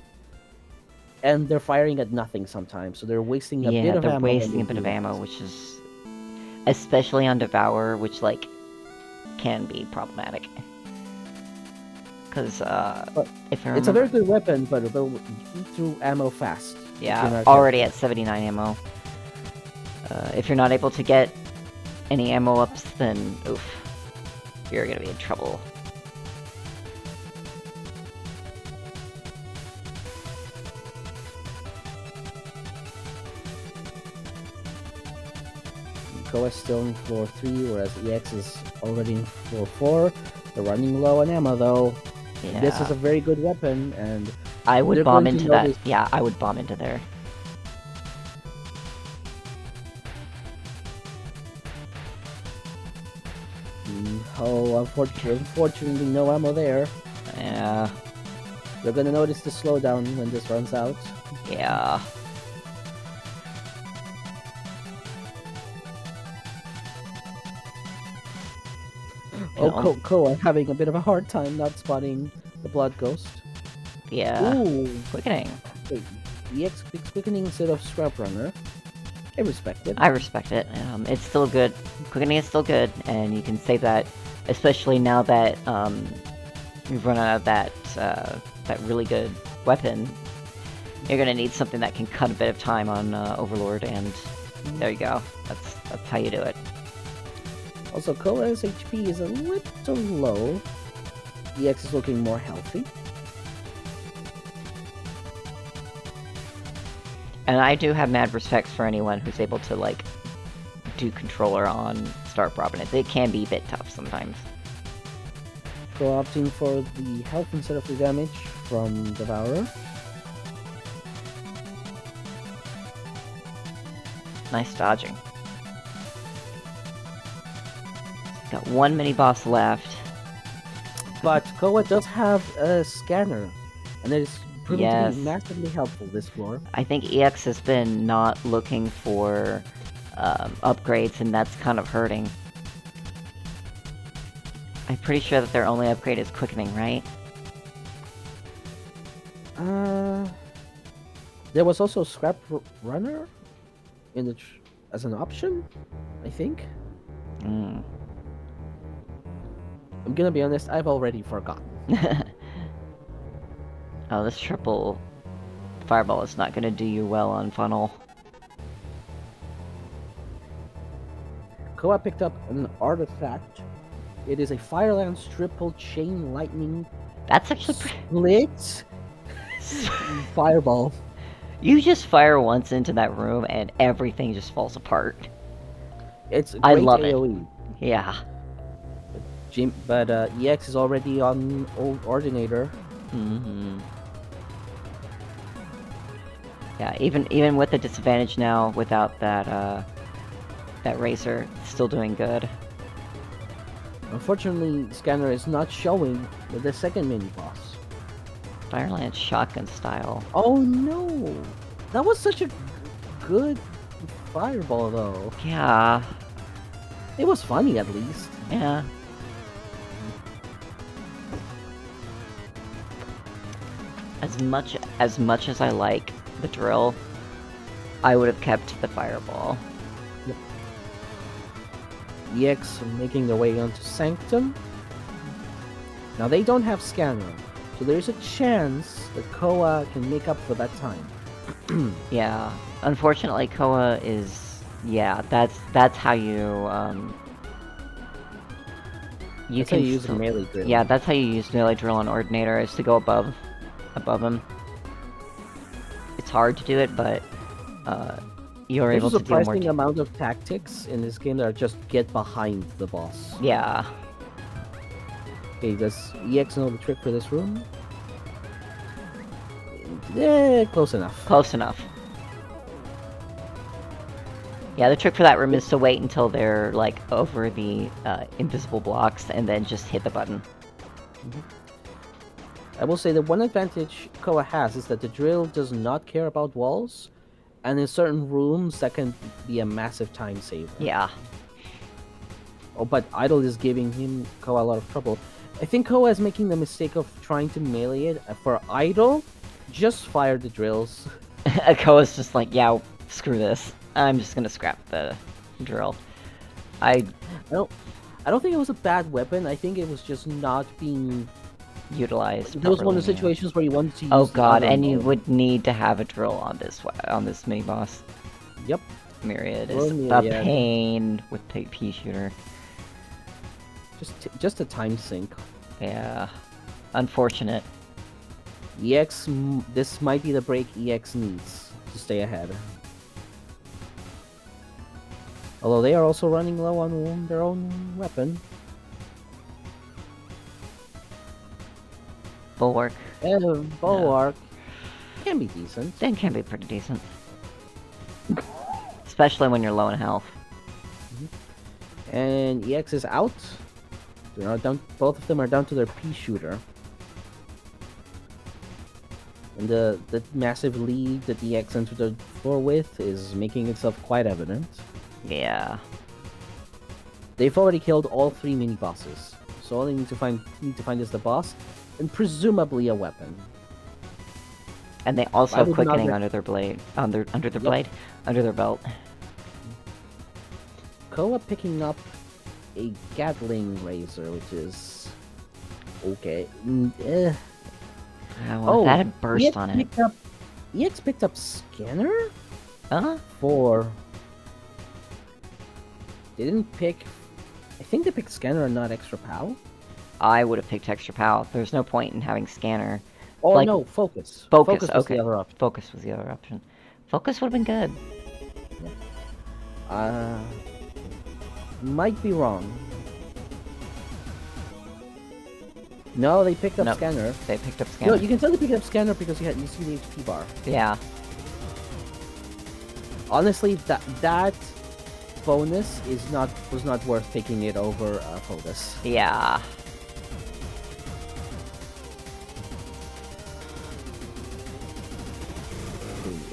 S2: and they're firing at nothing sometimes, so they're wasting a bit
S1: Yeah,
S2: of
S1: they're
S2: ammo. when
S1: wasting
S2: they
S1: a bit
S2: do
S1: of
S2: that.
S1: ammo, which is especially on Devour, which like can be problematic. Because
S2: But
S1: if I remember,
S2: It's a very good weapon, but they'll eat through ammo fast. if you're
S1: yeah,
S2: not
S1: already
S2: careful.
S1: at 79 ammo. If you're not able to get any ammo ups, then oof, you're gonna be in trouble.
S2: Koa is still in floor 3, whereas EX is already in floor 4. They're running low on ammo though.
S1: Yeah,
S2: This is a very good weapon, and
S1: I would
S2: they're
S1: bomb
S2: going to
S1: into that.
S2: notice-
S1: Yeah, I would bomb into there.
S2: oh, unfortunately, no ammo there.
S1: Yeah,
S2: They're gonna notice the slowdown when this runs out.
S1: yeah.
S2: Oh,
S1: No.
S2: Koa having a bit of a hard time not spotting the Blood Ghost.
S1: Yeah.
S2: Ooh,
S1: Quickening.
S2: wait, EX picks Quickening instead of Scrap Runner. I respect it.
S1: I respect it. It's still good. Quickening is still good, and you can save that, especially now that you've run out of that really good weapon. You're gonna need something that can cut a bit of time on Overlord, and there you go. That's how you do it.
S2: Also, Koa's HP is a little low. EX is looking more healthy.
S1: And I do have mad respect for anyone who's able to like do controller on Star Providence. It can be a bit tough sometimes.
S2: Koa opting for the health instead of the damage from Devourer.
S1: Nice dodging. Got one mini boss left.
S2: But Koa does have a scanner, and it is proving to
S1: Yes.
S2: be massively helpful this floor.
S1: I think EX has been not looking for upgrades, and that's kind of hurting. I'm pretty sure that their only upgrade is quickening, right?
S2: There was also Scrap Runner in the as an option, I think.
S1: Mm.
S2: I'm gonna be honest, I've already forgotten.
S1: Oh, this triple fireball is not going to do you well on funnel.
S2: Koa picked up an artifact. It is a Firelance triple chain lightning
S1: That's actually
S2: split fireball.
S1: You just fire once into that room and everything just falls apart.
S2: It's a
S1: I
S2: great
S1: love it.
S2: AoE.
S1: Yeah.
S2: But EX is already on old Ordinator.
S1: Mm-hmm. Yeah, even with the disadvantage now, without that that racer, it's still doing good.
S2: Unfortunately, Scanner is not showing with the second mini boss.
S1: Firelance shotgun style.
S2: Oh no! That was such a good fireball though.
S1: Yeah,
S2: It was funny at least.
S1: yeah. As much as I like the drill, I would have kept the fireball.
S2: EX making their way onto Sanctum. Now they don't have Scanner, so there's a chance that Koa can make up for that time.
S1: Yeah. Unfortunately, Koa is. Yeah, that's how you you
S2: That's how
S1: can
S2: you use a
S1: still-
S2: melee drill.
S1: Yeah, that's how you use melee drill on Ordinator, is to go above him. It's hard to do it, but you're
S2: There's
S1: able
S2: a
S1: to do more.
S2: surprising amount of tactics in this game that are just get behind the boss.
S1: Yeah.
S2: Okay, does EX know the trick for this room? Yeah, close enough.
S1: Close enough. Yeah, the trick for that room is to wait until they're like over the invisible blocks and then just hit the button.
S2: I will say that one advantage Koa has is that the drill does not care about walls, and in certain rooms that can be a massive time saver.
S1: Yeah.
S2: Oh, but Idol is giving him Koa a lot of trouble. I think Koa is making the mistake of trying to melee it. For Idol, just fire the drills.
S1: Akoa's just like, yeah, screw this. I'm just gonna scrap the drill.
S2: I don't think it was a bad weapon. I think it was just not being
S1: utilized.
S2: There was one of the
S1: properly, yeah.
S2: situations where you wanted to use
S1: Oh
S2: the
S1: god,
S2: other
S1: and you
S2: mode.
S1: would need to have a drill on this mini boss.
S2: Yep.
S1: Myriad
S2: Or
S1: is a
S2: Myriad.
S1: pain with pea shooter.
S2: Just a time sink.
S1: Yeah, unfortunate.
S2: EX, this might be the break EX needs to stay ahead. Although they are also running low on their own weapon.
S1: Bulwark.
S2: Bulwark can be decent.
S1: Then can be pretty decent. Especially when you're low in health.
S2: And EX is out. They're not down. Both of them are down to their pea shooter. And the massive lead that EX entered the floor with is making itself quite evident.
S1: Yeah.
S2: They've already killed all 3 mini bosses, so all they need to find is the boss, and presumably a weapon.
S1: And they also
S2: I
S1: have
S2: would not
S1: quickening
S2: rec-
S1: under their blade, under their
S2: Yep.
S1: blade, under their belt.
S2: Koa picking up a Gatling Razor, which is okay.
S1: Yeah, well, if that had burst
S2: EX
S1: on it.
S2: EX picked up Scanner
S1: Huh?
S2: for. They didn't pick. I think they picked Scanner and not Extra POW.
S1: I would have picked extra POW. There's no point in having scanner.
S2: Oh
S1: Like-
S2: no, Focus.
S1: Focus,
S2: was
S1: okay.
S2: the other option.
S1: Focus was the other option. Focus would have been good.
S2: Might be wrong. No, they picked up
S1: Nope.
S2: Scanner.
S1: They picked up
S2: No,
S1: scanner.
S2: you can tell they picked up Scanner because you see the HP bar.
S1: Yeah.
S2: Honestly, that bonus was not worth taking it over Focus.
S1: Yeah.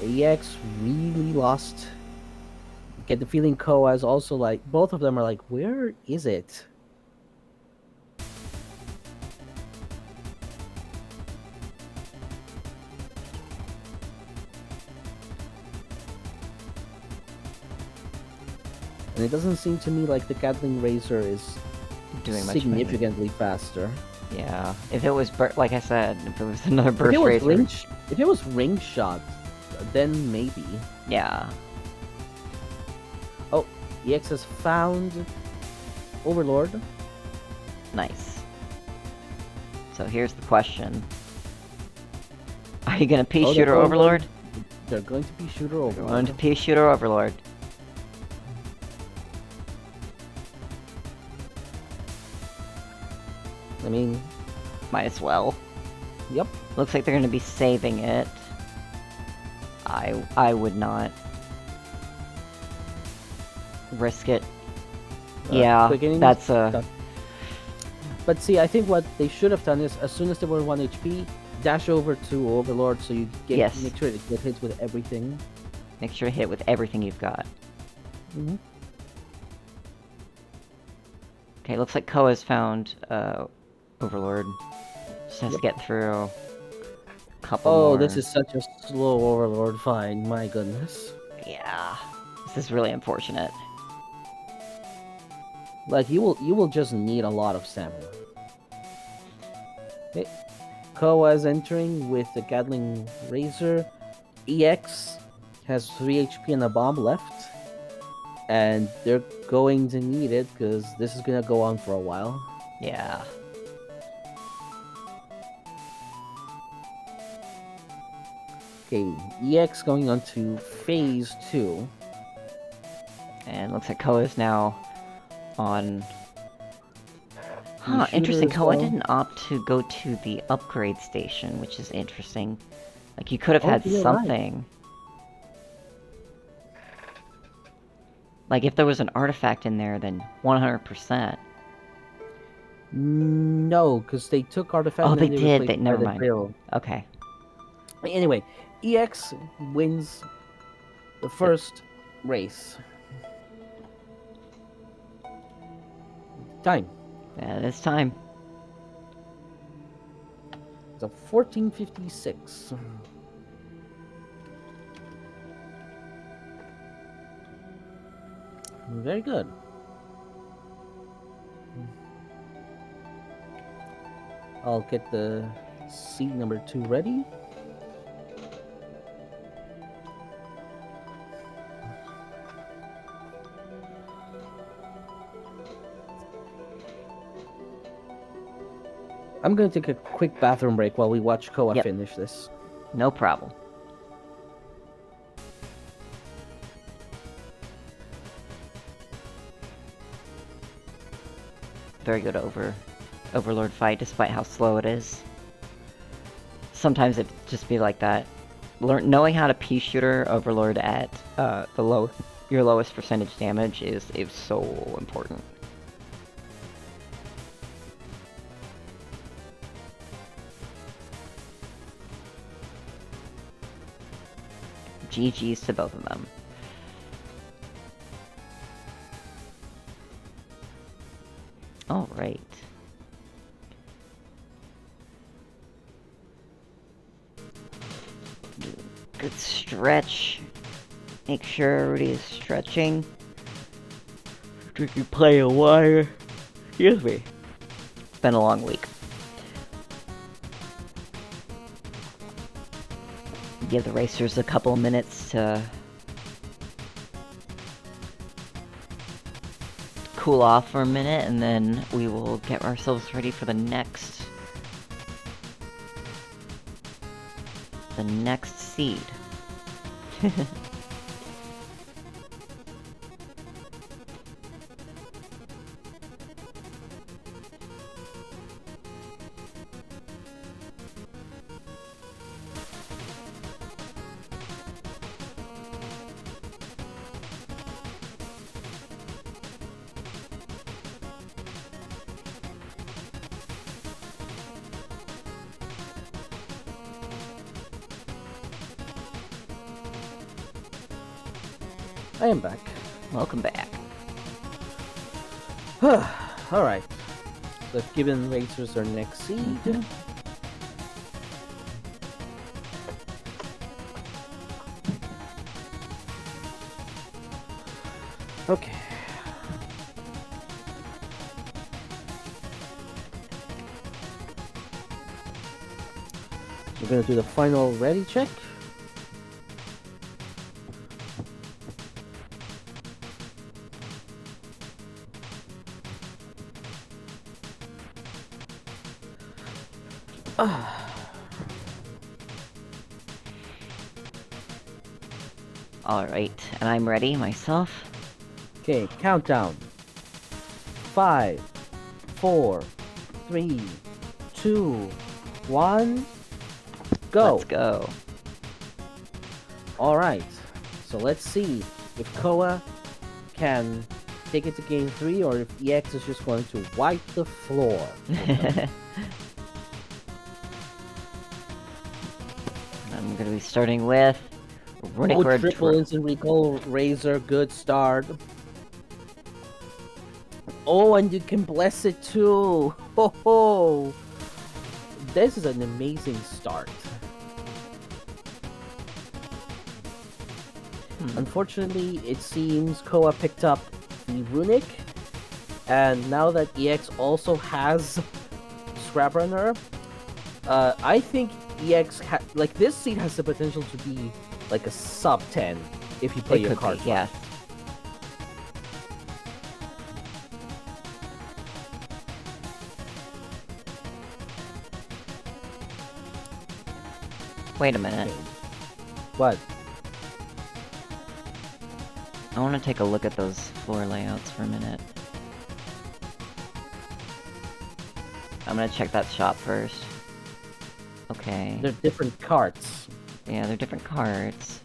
S2: EX really lost. Get the feeling Koa is also like both of them are like, where is it? And it doesn't seem to me like the Gatling Razor is
S1: Doing much
S2: significantly faster.
S1: better. Yeah. If it was, like I said, if it was another
S2: If
S1: burst
S2: it was
S1: racer.
S2: if it was ring shot, then maybe.
S1: Yeah.
S2: Oh, EX has found Overlord.
S1: Nice. So here's the question. Are you gonna pea
S2: Oh, they're
S1: shooter
S2: going-
S1: Overlord?
S2: They're going to be shooter
S1: We're
S2: Overlord.
S1: going to pea shooter Overlord.
S2: I mean,
S1: Might as well.
S2: yep.
S1: Looks like they're gonna be saving it. I would not risk it. Yeah,
S2: quickening
S1: that's a
S2: done. But see, I think what they should have done is, as soon as they were 1 HP, dash over to Overlord so you get
S1: Yes.
S2: make sure it get hits with everything.
S1: make sure to hit with everything you've got.
S2: Mm-hmm.
S1: Okay, looks like Koa's found Overlord. Just has to get through a couple
S2: Oh,
S1: more.
S2: this is such a slow Overlord find. My goodness.
S1: Yeah. This is really unfortunate.
S2: Like you will just need a lot of stamina. Okay. Koa is entering with the Gatling Razor. EX has 3 HP and a bomb left. And they're going to need it because this is gonna go on for a while.
S1: Yeah.
S2: Okay, EX going on to phase 2.
S1: And looks like Koa's now on... Huh,
S2: shooter
S1: interesting.
S2: as
S1: Koa
S2: well.
S1: didn't opt to go to the upgrade station, which is interesting. Like, you could have
S2: Oh,
S1: had
S2: you're right.
S1: something. Like, if there was an artifact in there, then 100%.
S2: No, because they took artifact
S1: Oh,
S2: and
S1: they
S2: then they
S1: did.
S2: replaced
S1: They
S2: it by
S1: never
S2: the
S1: mind.
S2: drill.
S1: Okay.
S2: Anyway, EX wins the first race. Time.
S1: Yeah, it's time.
S2: It's a 14:56. Very good. I'll get the seed number 2 ready. I'm going to take a quick bathroom break while we watch Koa
S1: Yep.
S2: finish this.
S1: No problem. Very good Overlord fight, despite how slow it is. Sometimes it just be like that. Knowing how to pea shooter Overlord at your lowest percentage damage is so important. GG's to both of them. All right. Good stretch. Make sure everybody is stretching. Drinking plenty of water. Excuse me. It's been a long week. Give the racers a couple minutes to cool off for a minute, and then we will get ourselves ready for the next seed.
S2: I am back.
S1: Welcome back.
S2: Alright. So I've given racers their next seed. Okay. We're gonna do the final ready check.
S1: Alright, and I'm ready myself.
S2: Okay, countdown. 5, 4, 3, 2, 1, go.
S1: Let's go.
S2: Alright, so let's see if Koa can take it to game 3 or if EX is just going to wipe the floor.
S1: I'm gonna be starting with running for a
S2: triple instant recall, Razor, good start. Oh, and you can bless it too. Ho ho! This is an amazing start. Unfortunately, it seems Koa picked up the Runic, and now that EX also has Scrap Runner, I think EX like this seed has the potential to be like a sub 10 if you play your card.
S1: Yeah. Wait a minute.
S2: Okay. What?
S1: I want to take a look at those floor layouts for a minute. I'm gonna check that shop first. Okay.
S2: They're different carts.
S1: Yeah, they're different cards.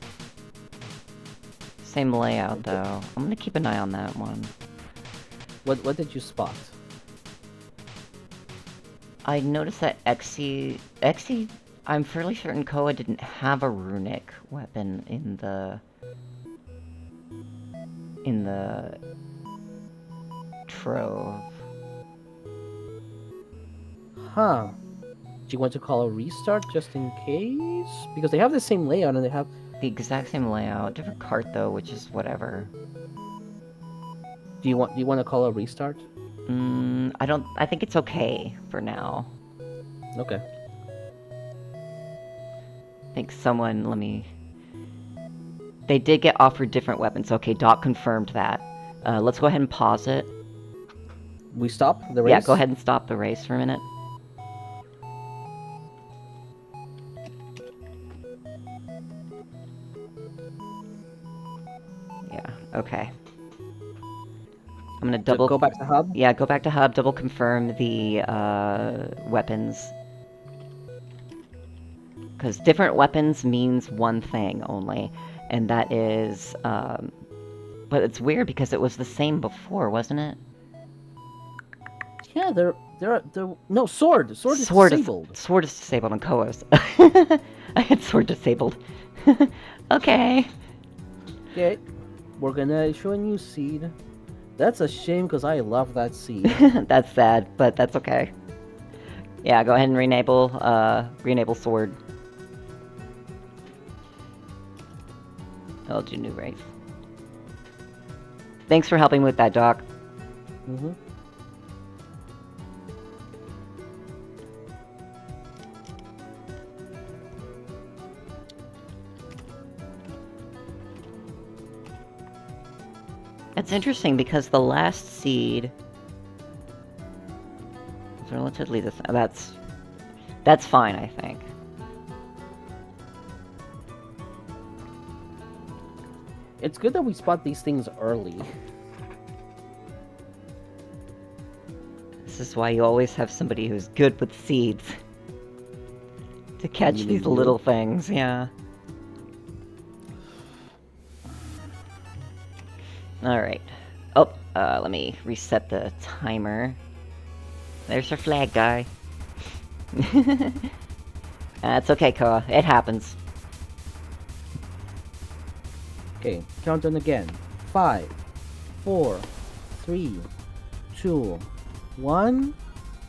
S1: Same layout though. I'm gonna keep an eye on that one.
S2: What did you spot?
S1: I noticed that Xe, I'm fairly certain Koa didn't have a runic weapon in the trove.
S2: Huh. Do you want to call a restart just in case? Because they have the same layout and they have...
S1: The exact same layout, different cart though, which is whatever.
S2: Do you want to call a restart?
S1: I think it's okay for now.
S2: Okay.
S1: I think they did get offered different weapons. Okay, Doc confirmed that. Let's go ahead and pause it.
S2: We stop the race?
S1: Yeah, go ahead and stop the race for a minute. Yeah, okay. I'm gonna double...
S2: Go back to hub?
S1: Yeah, go back to hub, double confirm the weapons. Because different weapons means one thing only, and that is... But it's weird because it was the same before, wasn't it?
S2: Yeah, they're no, sword. Sword is disabled.
S1: Sword is disabled on Koa's. I had sword disabled. Okay.
S2: Okay. We're gonna issue a new seed. That's a shame because I love that seed.
S1: That's sad, but that's okay. Yeah, go ahead and re-enable sword. I'll do new race. Thanks for helping with that, Doc.
S2: Mm-hmm.
S1: It's interesting because the last seed is relatively the same. That's fine, I think.
S2: It's good that we spot these things early.
S1: This is why you always have somebody who's good with seeds. To catch these little things, yeah. Alright. Oh, let me reset the timer. There's our flag guy. It's okay, Koa. It happens.
S2: Okay, countdown again. 5, 4, 3, 2, 1,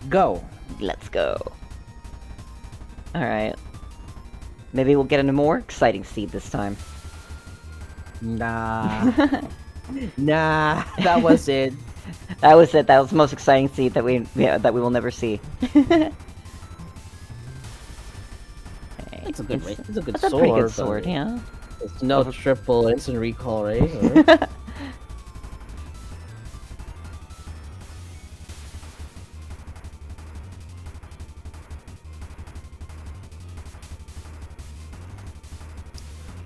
S2: go.
S1: Let's go. Alright. Maybe we'll get a more exciting seed this time.
S2: Nah. Nah, that was it.
S1: That was it. That was the most exciting seed that we will never see.
S2: It's a good race. It's a good
S1: That's
S2: sword.
S1: a pretty good sword, yeah.
S2: It's no triple instant recall, right?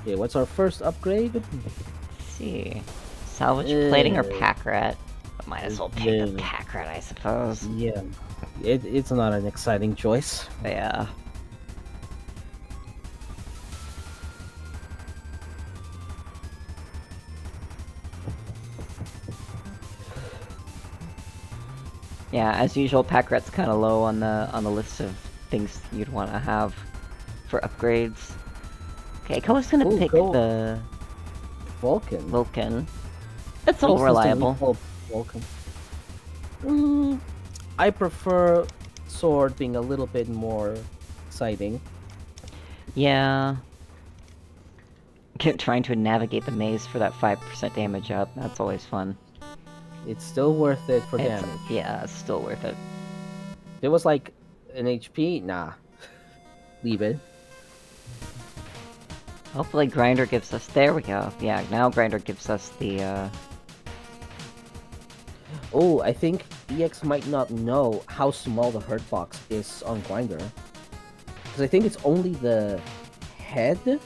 S2: Okay, what's our first upgrade?
S1: Let's see. Salvage plating or pack rat? Might as well pick the pack rat, I suppose.
S2: Yeah. It's not an exciting choice.
S1: Yeah. Yeah, as usual, pack rat's kind of low on the list of things you'd want to have for upgrades. Okay, Koa's gonna pick the Vulcan. That's all reliable.
S2: Vulcan. I prefer sword being a little bit more exciting.
S1: Yeah. Trying to navigate the maze for that 5% damage up, that's always fun.
S2: It's still worth it for damage.
S1: Yeah, it's still worth it.
S2: If it was like an HP, nah. Leave it.
S1: Hopefully Grinder gives us... There we go. Yeah, now Grinder gives us the,
S2: Oh, I think EX might not know how small the hurt box is on Grinder. Because I think it's only the head.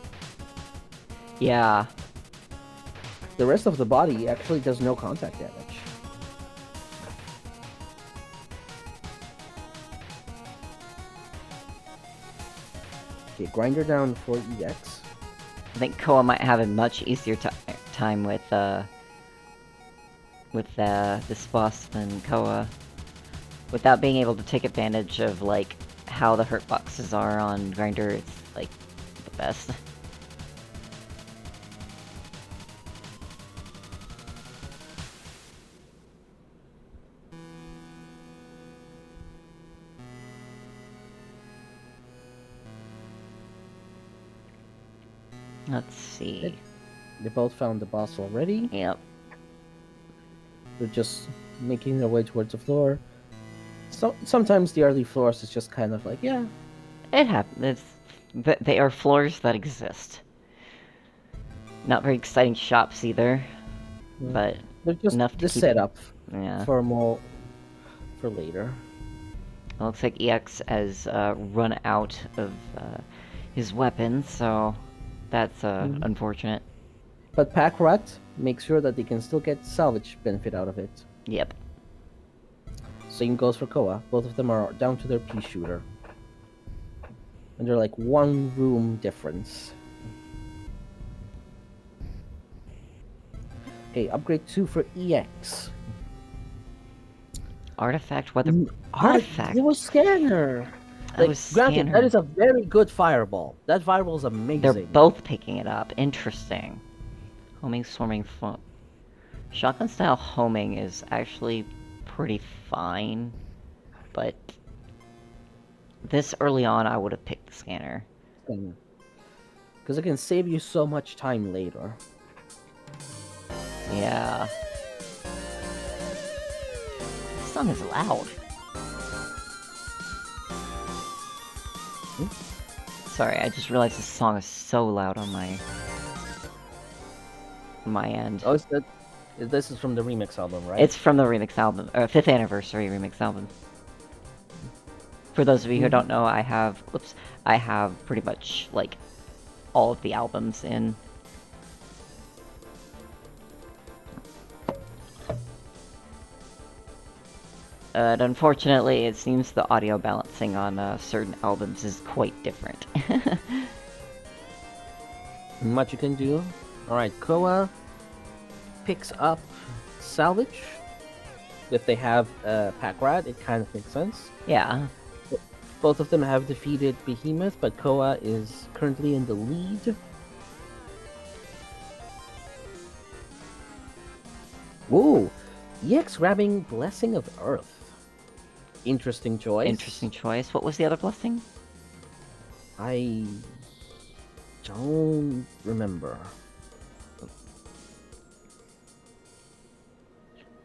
S1: Yeah.
S2: The rest of the body actually does no contact damage. Okay, Grinder down for EX.
S1: I think Koa might have a much easier time with this boss than Koa. without being able to take advantage of, like, how the hurt boxes are on Grinder, it's, like, the best. Let's see.
S2: They both found the boss already.
S1: Yep.
S2: They're just making their way towards the floor. So sometimes the early floors is just kind of like, yeah.
S1: It happens. They are floors that exist. Not very exciting shops either, but
S2: they're just
S1: enough to
S2: the
S1: keep
S2: setup
S1: Yeah.
S2: for more for later.
S1: It looks like EX has run out of his weapons, so that's unfortunate.
S2: But Pack Rat makes sure that they can still get salvage benefit out of it.
S1: Yep.
S2: Same goes for Koa. Both of them are down to their pea shooter. And they're like one room difference. Okay, upgrade 2 for EX.
S1: Artifact, weather... Artifact?
S2: It was Scanner!
S1: That was
S2: granted,
S1: Scanner.
S2: that is a very good fireball. That fireball is amazing.
S1: They're both picking it up. Interesting. Homing, swarming, shotgun style homing is actually pretty fine, but this early on I would have picked the scanner.
S2: Because it can save you so much time later.
S1: Yeah. This song is loud. Sorry, I just realized this song is so loud on my end.
S2: Oh, this is from the remix album, right?
S1: It's from the remix album, 5th anniversary remix album. For those of you who don't know, I have pretty much, like, all of the albums in. But unfortunately, it seems the audio balancing on certain albums is quite different.
S2: Much you can do. Alright, Koa picks up salvage. If they have Pack Rat, it kind of makes sense.
S1: Yeah.
S2: Both of them have defeated Behemoth, but Koa is currently in the lead. Whoa! EX grabbing Blessing of Earth. Interesting choice.
S1: Interesting choice. What was the other blessing?
S2: I don't remember.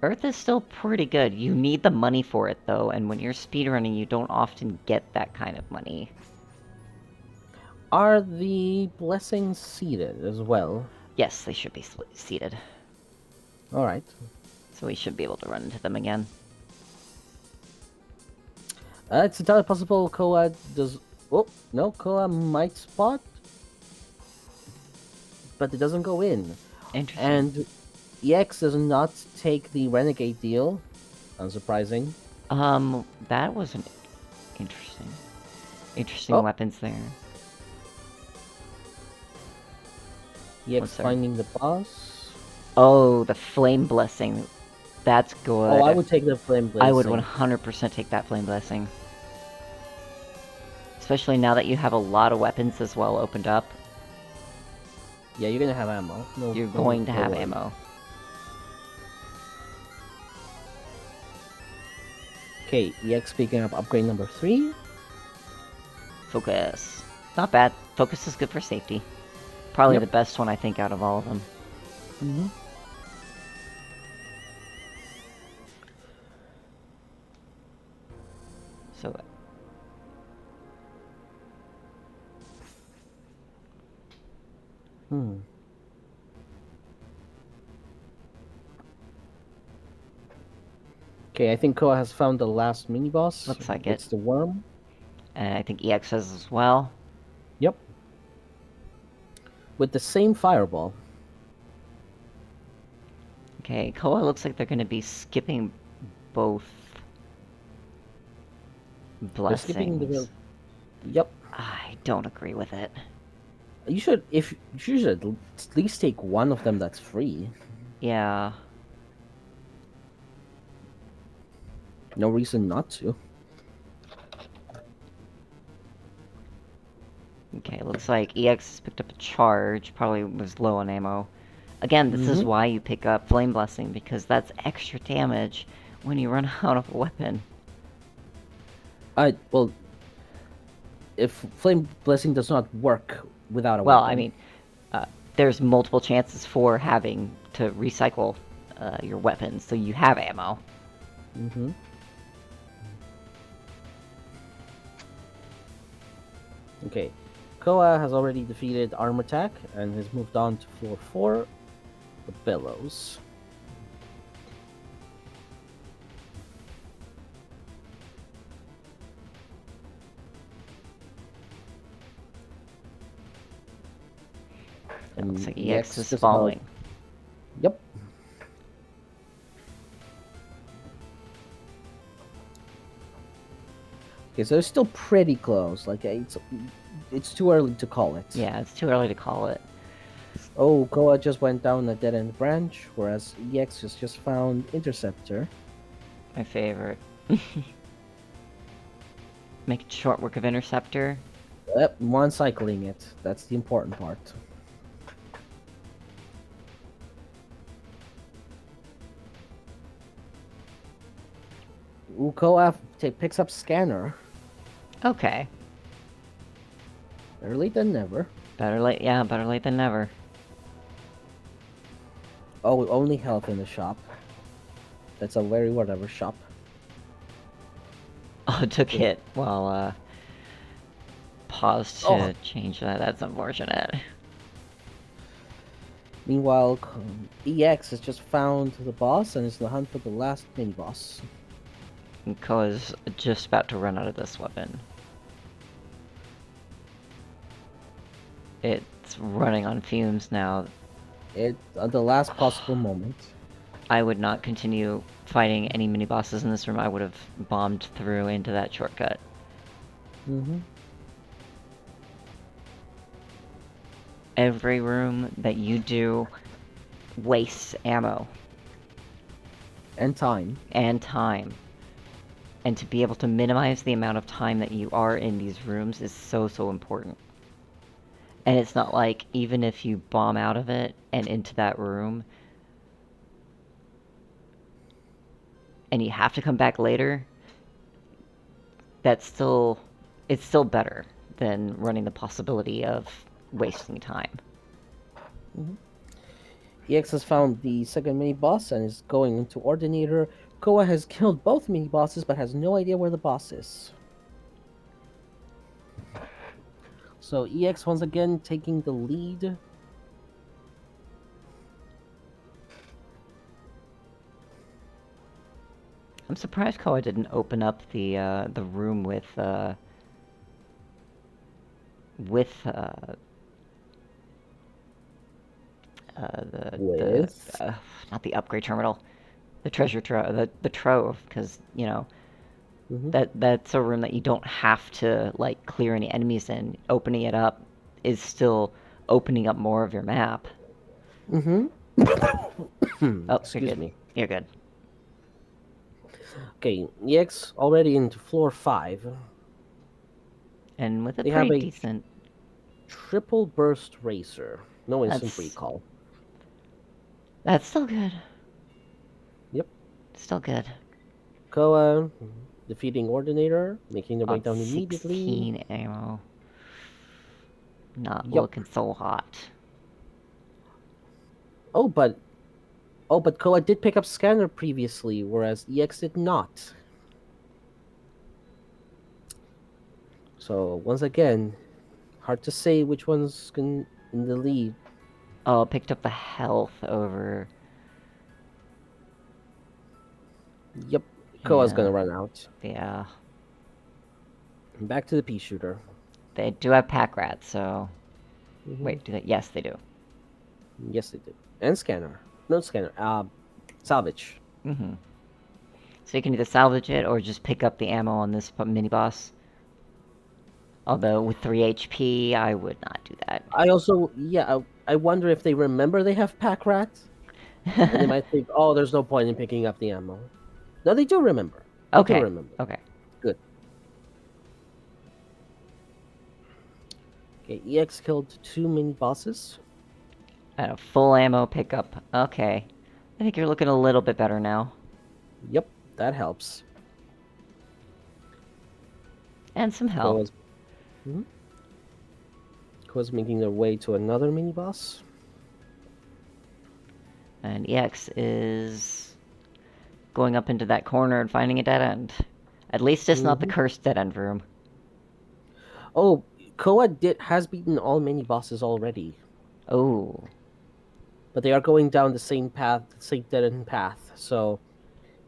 S1: Earth is still pretty good. You need the money for it, though, and when you're speedrunning, you don't often get that kind of money.
S2: Are the blessings seeded as well?
S1: Yes, they should be seeded.
S2: Alright.
S1: So we should be able to run into them again.
S2: It's entirely possible Koa does... Oh, no, Koa might spot. But it doesn't go in.
S1: Interesting.
S2: And EX does not take the Renegade deal. Unsurprising.
S1: That was an interesting weapons there.
S2: EX finding the boss.
S1: Oh, the flame blessing. That's good.
S2: Oh, I would take the flame blessing.
S1: I would 100% take that flame blessing. Especially now that you have a lot of weapons as well opened up.
S2: Yeah, you're gonna have ammo.
S1: You're going to have ammo.
S2: Okay, EX picking up upgrade number 3.
S1: Focus. Not bad. Focus is good for safety. Probably the best one, I think, out of all of them.
S2: Mm-hmm.
S1: So...
S2: Okay, I think Koa has found the last mini-boss.
S1: Looks like
S2: it's the worm.
S1: And I think EX has as well.
S2: Yep. With the same fireball.
S1: Okay, Koa looks like they're going to be skipping both blessings.
S2: They're skipping the real... Yep.
S1: I don't agree with it.
S2: You should at least take one of them that's free.
S1: Yeah.
S2: No reason not to.
S1: Okay, looks like EX has picked up a charge. Probably was low on ammo. Again, this is why you pick up Flame Blessing, because that's extra damage when you run out of a weapon.
S2: Well, if Flame Blessing does not work without a
S1: Well,
S2: weapon.
S1: I mean, there's multiple chances for having to recycle your weapons, so you have ammo.
S2: Mm-hmm. Okay. Koa has already defeated Arm Attack and has moved on to floor 4, the Bellows.
S1: It looks like
S2: And
S1: EX is
S2: just
S1: falling.
S2: Yep. Okay, so it's still pretty close. Like it's too early to call it.
S1: Yeah, it's too early to call it.
S2: Oh, Koa just went down a dead-end branch, whereas EX has just found Interceptor.
S1: My favorite. Making short work of Interceptor.
S2: Yep, one cycling it. That's the important part. Koa picks up Scanner.
S1: Okay.
S2: Better late than never.
S1: Better late, yeah, better late than never.
S2: Oh, only health in the shop. That's a very whatever shop.
S1: Oh, it took hit while, paused to change that. That's unfortunate.
S2: Meanwhile, EX has just found the boss and is in the hunt for the last mini-boss.
S1: And Koa's just about to run out of this weapon. It's running on fumes now.
S2: At the last possible moment.
S1: I would not continue fighting any mini-bosses in this room. I would have bombed through into that shortcut.
S2: Mm-hmm.
S1: Every room that you do wastes ammo.
S2: And time.
S1: And time. And to be able to minimize the amount of time that you are in these rooms is so, so important. And it's not like, even if you bomb out of it and into that room, and you have to come back later, it's still better than running the possibility of wasting time.
S2: Mm-hmm. EX has found the second mini-boss and is going into Ordinator. Koa has killed both mini-bosses but has no idea where the boss is. So EX once again taking the lead.
S1: I'm surprised Koa didn't open up the room with the not the upgrade terminal, the treasure trove, the trove, because you know that's a room that you don't have to like clear any enemies in. Opening it up is still opening up more of your map.
S2: Mm-hmm.
S1: Oh,
S2: Excuse
S1: you're good.
S2: me.
S1: You're good.
S2: Okay, EX already into floor 5.
S1: And with a
S2: They
S1: pretty
S2: have a
S1: decent
S2: triple burst racer. No instant recall.
S1: That's still good.
S2: Yep.
S1: Still good.
S2: Koa defeating Ordinator, making the way down
S1: 16
S2: immediately.
S1: ammo. Not looking so hot.
S2: Oh, but Koa did pick up Scanner previously, whereas EX did not. So once again, hard to say which one's in the lead.
S1: Oh, picked up the health over.
S2: Yep, Koa's gonna run out.
S1: Yeah.
S2: Back to the pea shooter.
S1: They do have pack rats, so. Wait, do they? Yes, they do.
S2: Yes, they do. And Scanner. No Scanner. Salvage.
S1: Mm-hmm. So you can either salvage it or just pick up the ammo on this mini boss. Although with 3 HP, I would not do that.
S2: I also, I wonder if they remember they have pack rats. And they might think, oh, there's no point in picking up the ammo. No, they do remember. You can
S1: Okay.
S2: remember.
S1: Okay.
S2: Good. Okay, EX killed 2 mini bosses.
S1: And a full ammo pickup. Okay. I think you're looking a little bit better now.
S2: Yep, that helps.
S1: And some health.
S2: Koa's, Mhm. Koa's making their way to another mini boss.
S1: And EX is going up into that corner and finding a dead end. At least it's not the cursed dead end room.
S2: Oh, Koa has beaten all mini bosses already,
S1: Oh.
S2: but they are going down the same path, the same dead end path. So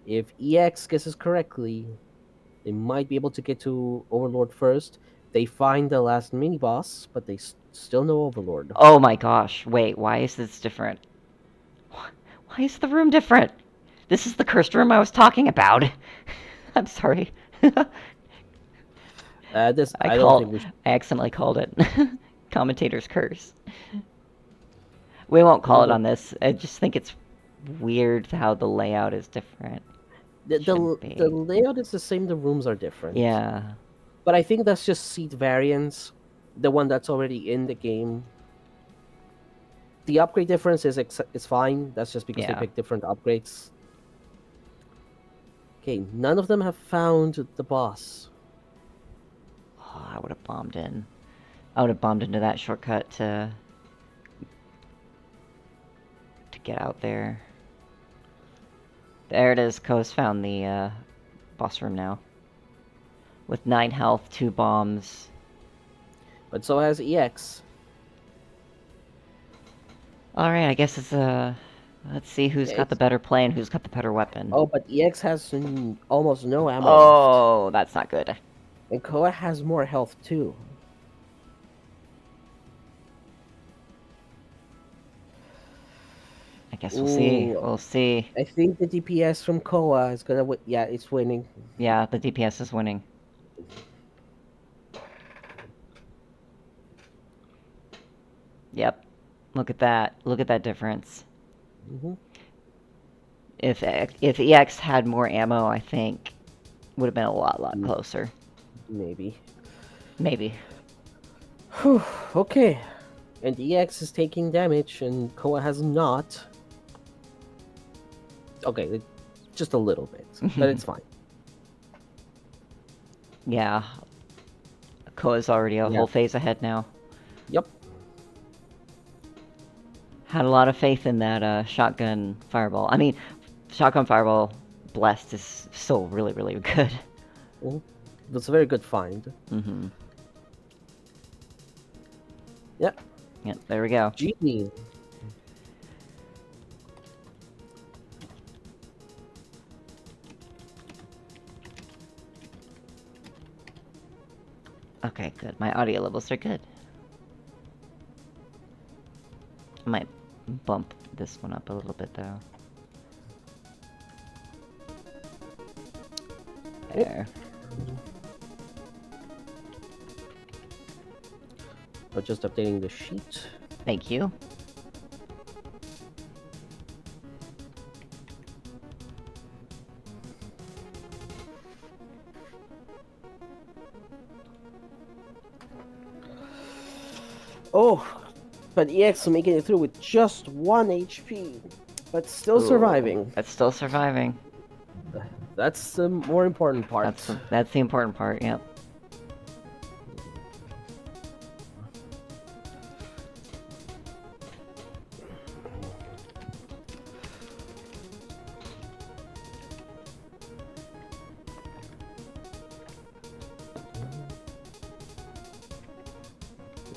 S2: if EX guesses correctly, they might be able to get to Overlord first. They find the last mini boss, but they still know Overlord.
S1: Oh my gosh. Wait, why is this different? Why is the room different? This is the cursed room I was talking about. I'm sorry.
S2: I don't think we should.
S1: I accidentally called it commentator's curse. We won't call it on this. I just think it's weird how the layout is different. Shouldn't
S2: The
S1: be.
S2: layout is the same. The rooms are different.
S1: Yeah.
S2: But I think that's just seat variance. The one that's already in the game. The upgrade difference is fine. That's just because they
S1: Yeah.
S2: pick different upgrades. Okay, none of them have found the boss.
S1: Oh, I would have bombed in. I would have bombed into that shortcut to get out there. There it is. Ko's found the boss room now. With 9 health, 2 bombs.
S2: But so has EX.
S1: Alright, I guess it's let's see who's
S2: Yeah,
S1: got the better play and who's got the better weapon.
S2: Oh, but EX has almost no ammo left.
S1: Oh, that's not good.
S2: And Koa has more health too.
S1: I guess we'll see.
S2: Ooh,
S1: We'll see.
S2: I think the DPS from Koa is gonna win. Yeah, it's winning.
S1: Yeah, the DPS is winning. Yep. Look at that. Look at that difference.
S2: Hmm.
S1: If EX had more ammo, I think would have been a lot closer.
S2: Maybe.
S1: Maybe.
S2: Whew, okay. And EX is taking damage, and Koa has not. Okay, just a little bit, but it's fine.
S1: Yeah. Koa's already a whole phase ahead now.
S2: Yep.
S1: Had a lot of faith in that shotgun fireball. I mean, shotgun fireball blessed is still really good.
S2: Well, that's a very good find.
S1: Mm-hmm.
S2: Yep.
S1: Yep, there we go.
S2: GG.
S1: Okay, good. My audio levels are good. I might bump this one up a little bit, though. There.
S2: I'm just updating the sheet.
S1: Thank you.
S2: Oh, but EX making it through with just 1 HP, but still surviving.
S1: That's still surviving.
S2: That's the more important part.
S1: That's the important part, yep.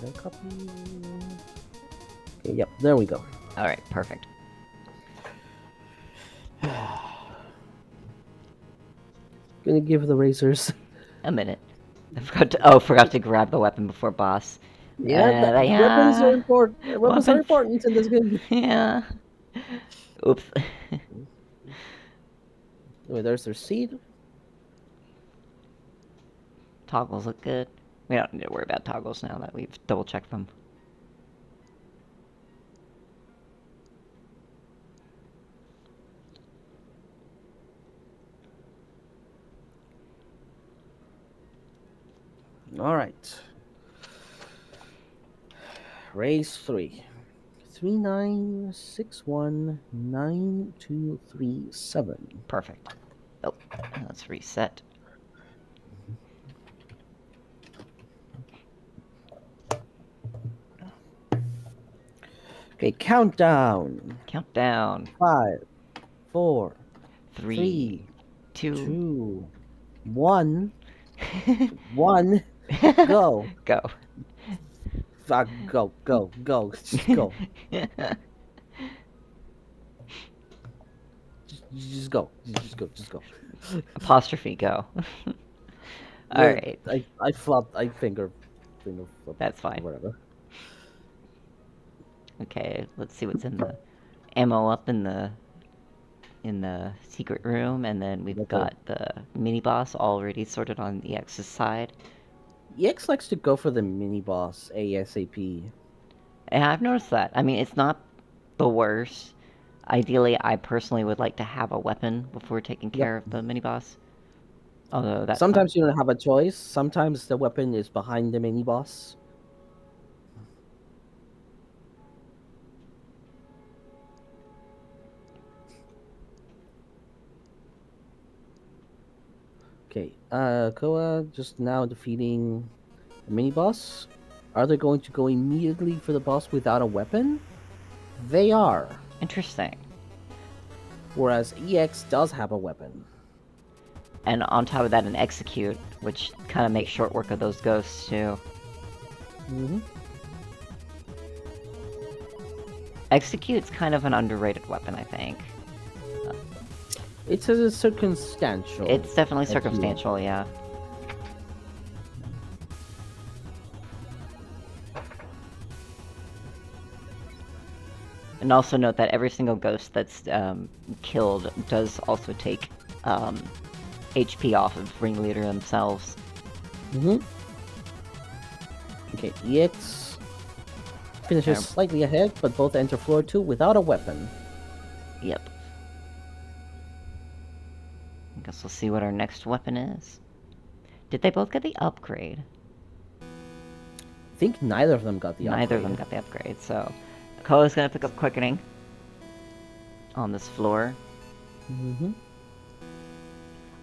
S2: Did I copy? Okay, yep, there we go.
S1: Alright, perfect.
S2: Gonna give the razors
S1: A minute. I forgot to grab the weapon before boss.
S2: weapons are important. Weapons are important in this game.
S1: Yeah. Oops.
S2: Wait, there's their seed.
S1: Toggles look good. We don't need to worry about toggles now that we've double-checked them.
S2: All right. Raise 3. 39619237.
S1: Perfect. Oh, let's reset.
S2: Okay, countdown.
S1: Countdown.
S2: 5, 4,
S1: 3,
S2: 3,
S1: 2.
S2: 2, 1. 1. Go.
S1: Go.
S2: Fuck, go, go, go. Just go. Just go. Just go. Just go.
S1: Apostrophe go.
S2: Yeah,
S1: Alright.
S2: I flopped. I finger flipped.
S1: That's fine.
S2: Whatever.
S1: Okay, let's see what's in the ammo up in the secret room, and then we've
S2: Okay.
S1: got the mini boss already sorted on the X's side.
S2: EX likes to go for the mini boss ASAP.
S1: And I've noticed that. I mean, it's not the worst. Ideally, I personally would like to have a weapon before taking
S2: Yep.
S1: care of the mini boss. Although that's
S2: Sometimes you don't have a choice. Sometimes the weapon is behind the mini boss. Okay, Koa just now defeating the mini boss. Are they going to go immediately for the boss without a weapon? They are.
S1: interesting.
S2: Whereas EX does have a weapon.
S1: And on top of that, an execute, which kind of makes short work of those ghosts too.
S2: Mm-hmm.
S1: Execute's kind of an underrated weapon, I think.
S2: It's a circumstantial.
S1: It's definitely
S2: Execute.
S1: circumstantial, yeah. And also note that every single ghost that's killed does also take HP off of Ringleader themselves.
S2: Mm-hmm. Okay, EX finishes slightly ahead, but both enter floor 2 without a weapon.
S1: Yep. I guess we'll see what our next weapon is. Did they both get the upgrade?
S2: I think neither of them got the upgrade.
S1: Neither of them got the upgrade, so Koa's gonna pick up Quickening on this floor.
S2: Mm-hmm.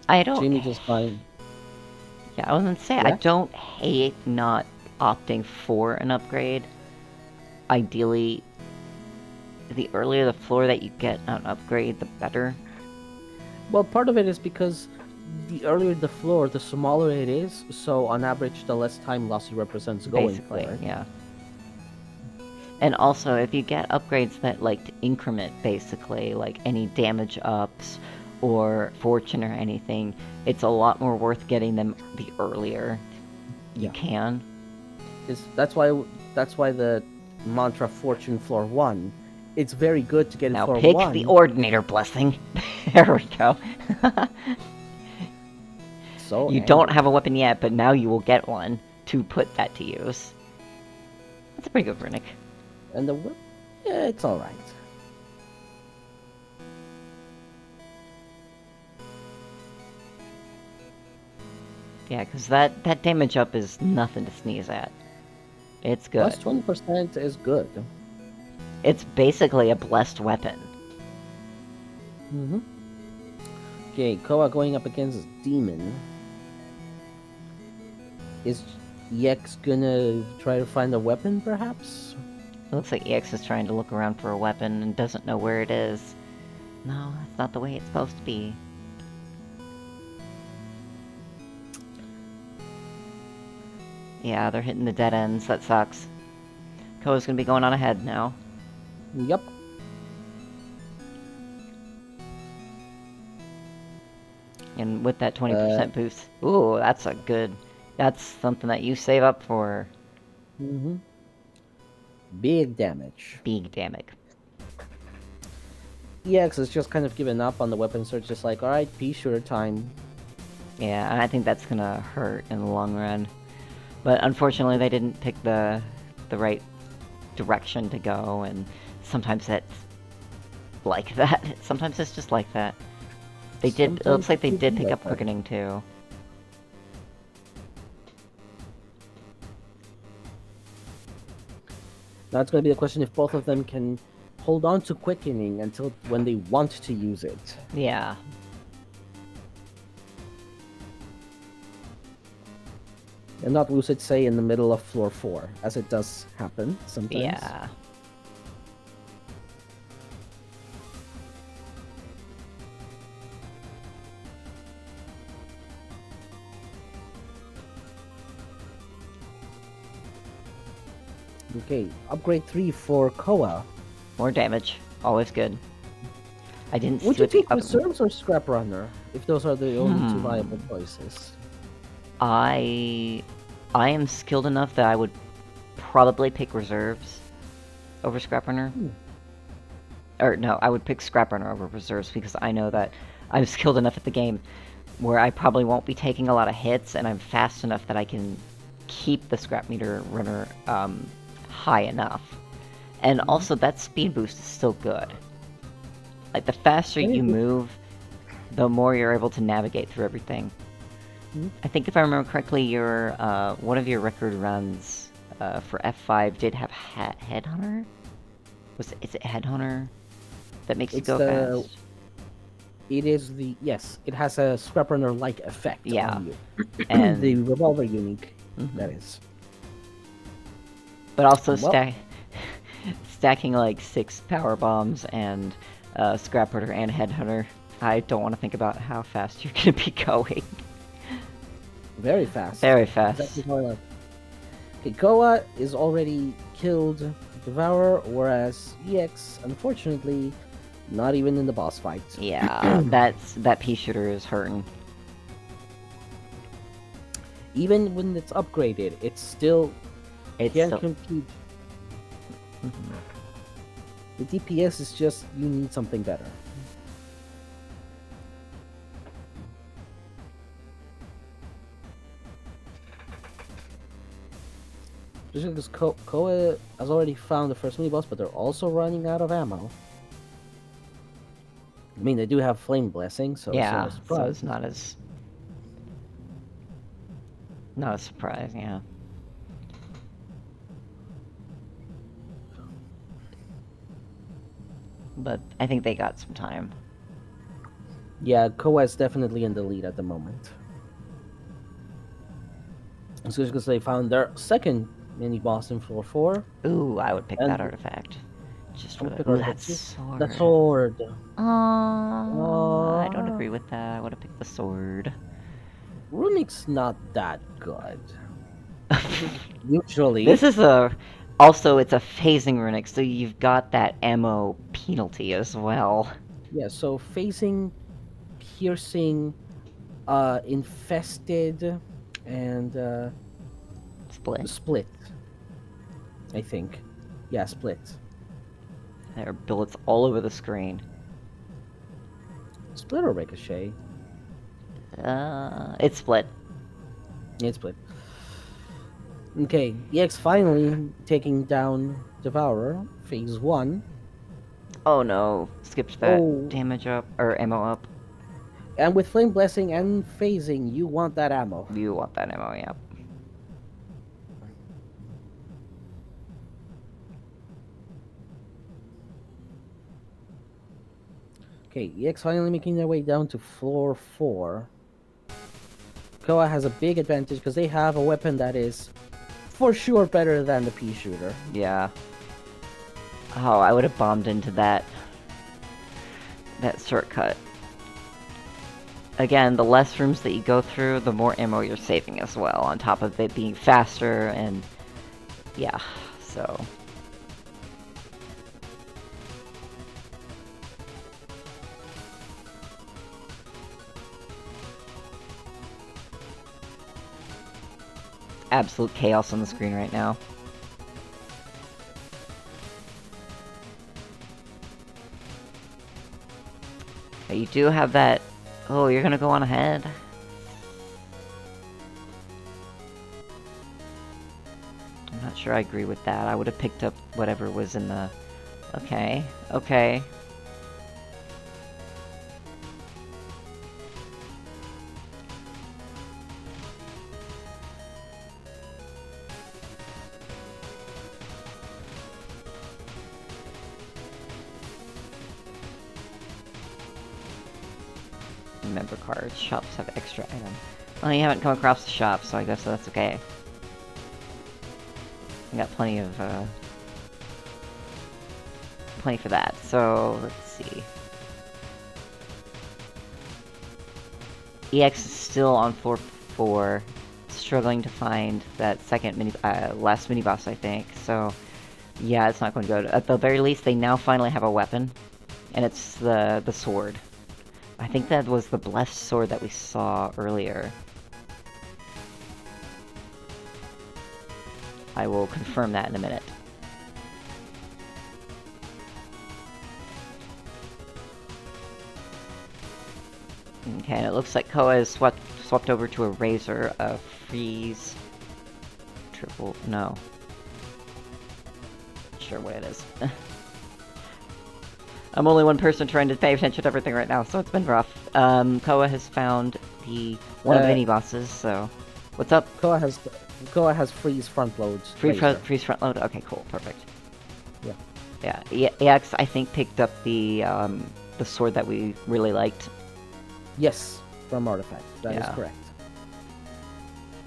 S1: I don't...
S2: Jamie just fine.
S1: Yeah, I was gonna say, I don't hate not opting for an upgrade. Ideally, the earlier the floor that you get an upgrade, the better.
S2: Well, part of it is because the earlier the floor, the smaller it is, so on average, the less time loss it represents going
S1: Basically,
S2: for.
S1: yeah. And also, if you get upgrades that, like, increment, basically, like any damage ups or fortune or anything, it's a lot more worth getting them the earlier you can.
S2: That's why the mantra fortune floor 1, it's very good to get
S1: now
S2: floor
S1: pick
S2: 1.
S1: the Ordinator Blessing. There we go.
S2: So
S1: you don't have a weapon yet, but now you will get one to put that to use. That's a pretty good runic.
S2: And yeah, it's alright.
S1: Yeah, because that damage up is nothing to sneeze at. It's good.
S2: Plus 20% is good.
S1: It's basically a blessed weapon.
S2: Mm-hmm. Okay, Koa going up against Demon. Is EX gonna try to find a weapon, perhaps?
S1: It looks like EX is trying to look around for a weapon and doesn't know where it is. No, that's not the way it's supposed to be. Yeah, they're hitting the dead ends. That sucks. Koa's gonna be going on ahead now.
S2: Yep.
S1: And with that 20% boost. Ooh, that's a good... That's something that you save up for.
S2: Mm-hmm. Big damage.
S1: Big damage.
S2: EX is just kind of giving up on the weapon search, just like, alright, pea shooter time.
S1: Yeah, and I think that's gonna hurt in the long run. But unfortunately, they didn't pick the right direction to go, and sometimes that's like that. Sometimes it's just like that. They did. It looks like they did pick up Quickening too.
S2: Now it's going to be the question if both of them can hold on to quickening until when they want to use it.
S1: Yeah.
S2: And not lose it, say, in the middle of floor 4, as it does happen sometimes.
S1: Yeah.
S2: Okay, upgrade 3 for Koa.
S1: More damage. Always good. I didn't
S2: Would
S1: see
S2: you
S1: what the
S2: take
S1: other one.
S2: Reserves or Scrap Runner, if those are the only two viable choices?
S1: I am skilled enough that I would probably pick reserves over scrap runner. Or no, I would pick scrap runner over reserves because I know that I'm skilled enough at the game where I probably won't be taking a lot of hits, and I'm fast enough that I can keep the scrap meter runner high enough. And also that speed boost is still good. Like the faster you move, the more you're able to navigate through everything. I think if I remember correctly, your one of your record runs for F5 did have Headhunter? Is it Headhunter that makes you go fast?
S2: It is yes, it has a Scrap Runner-like effect on you.
S1: And
S2: the revolver unique, that is.
S1: But also stacking like 6 power bombs and Scrap Runner and Headhunter, I don't want to think about how fast you're going to be going.
S2: Very fast.
S1: Very fast.
S2: Exactly how I like. Okay, Koa is already killed Devourer, whereas EX, unfortunately, not even in the boss fight.
S1: Yeah, that pea shooter is hurting.
S2: Even when it's upgraded, it can't compete. The DPS is just, you need something better. Just because Koa has already found the first mini boss, but they're also running out of ammo. I mean, they do have Flame Blessing, so
S1: yeah,
S2: it's
S1: so it's not as a surprise, yeah. But I think they got some time.
S2: Yeah, Koa is definitely in the lead at the moment. So just because they found their second mini boss in floor 4.
S1: Ooh, I would pick that artifact. Just for the... Ooh, that sword.
S2: The sword.
S1: I don't agree with that. I would have picked the sword.
S2: Runic's not that good. Usually.
S1: This is also, it's a phasing runic, so you've got that ammo penalty as well.
S2: Yeah, so phasing, piercing, infested, and split. I think. Yeah, split.
S1: There are bullets all over the screen.
S2: Split or ricochet?
S1: It's split.
S2: Yeah, it's split. Okay, EX finally taking down Devourer, phase 1.
S1: Oh no, skipped that damage up, or ammo up.
S2: And with Flame Blessing and phasing, you want that ammo.
S1: You want that ammo, yeah.
S2: Okay, EX finally making their way down to floor 4. Koa has a big advantage because they have a weapon that is for sure better than the pea shooter.
S1: Yeah. Oh, I would have bombed into that shortcut. Again, the less rooms that you go through, the more ammo you're saving as well, on top of it being faster, and yeah, so... Absolute chaos on the screen right now. But you do have that... Oh, you're gonna go on ahead? I'm not sure I agree with that. I would have picked up whatever was in the... Okay, okay. member cards. Shops have extra items. Well, you haven't come across the shop, so I guess that's okay. I got plenty of, plenty for that. So, let's see. EX is still on floor 4, struggling to find that second last mini boss, I think. So, yeah, it's not going to go. At the very least, they now finally have a weapon, and it's the sword. I think that was the blessed sword that we saw earlier. I will confirm that in a minute. Okay, and it looks like Koa has swapped over to a razor, a freeze, no. Not sure what it is. I'm only one person trying to pay attention to everything right now, so it's been rough. Koa has found one of the mini bosses, so what's up?
S2: Koa has freeze front loads.
S1: Freeze front load. Okay, cool, perfect.
S2: Yeah.
S1: Yeah. EX I think picked up the sword that we really liked.
S2: Yes, from Artifact. That is correct.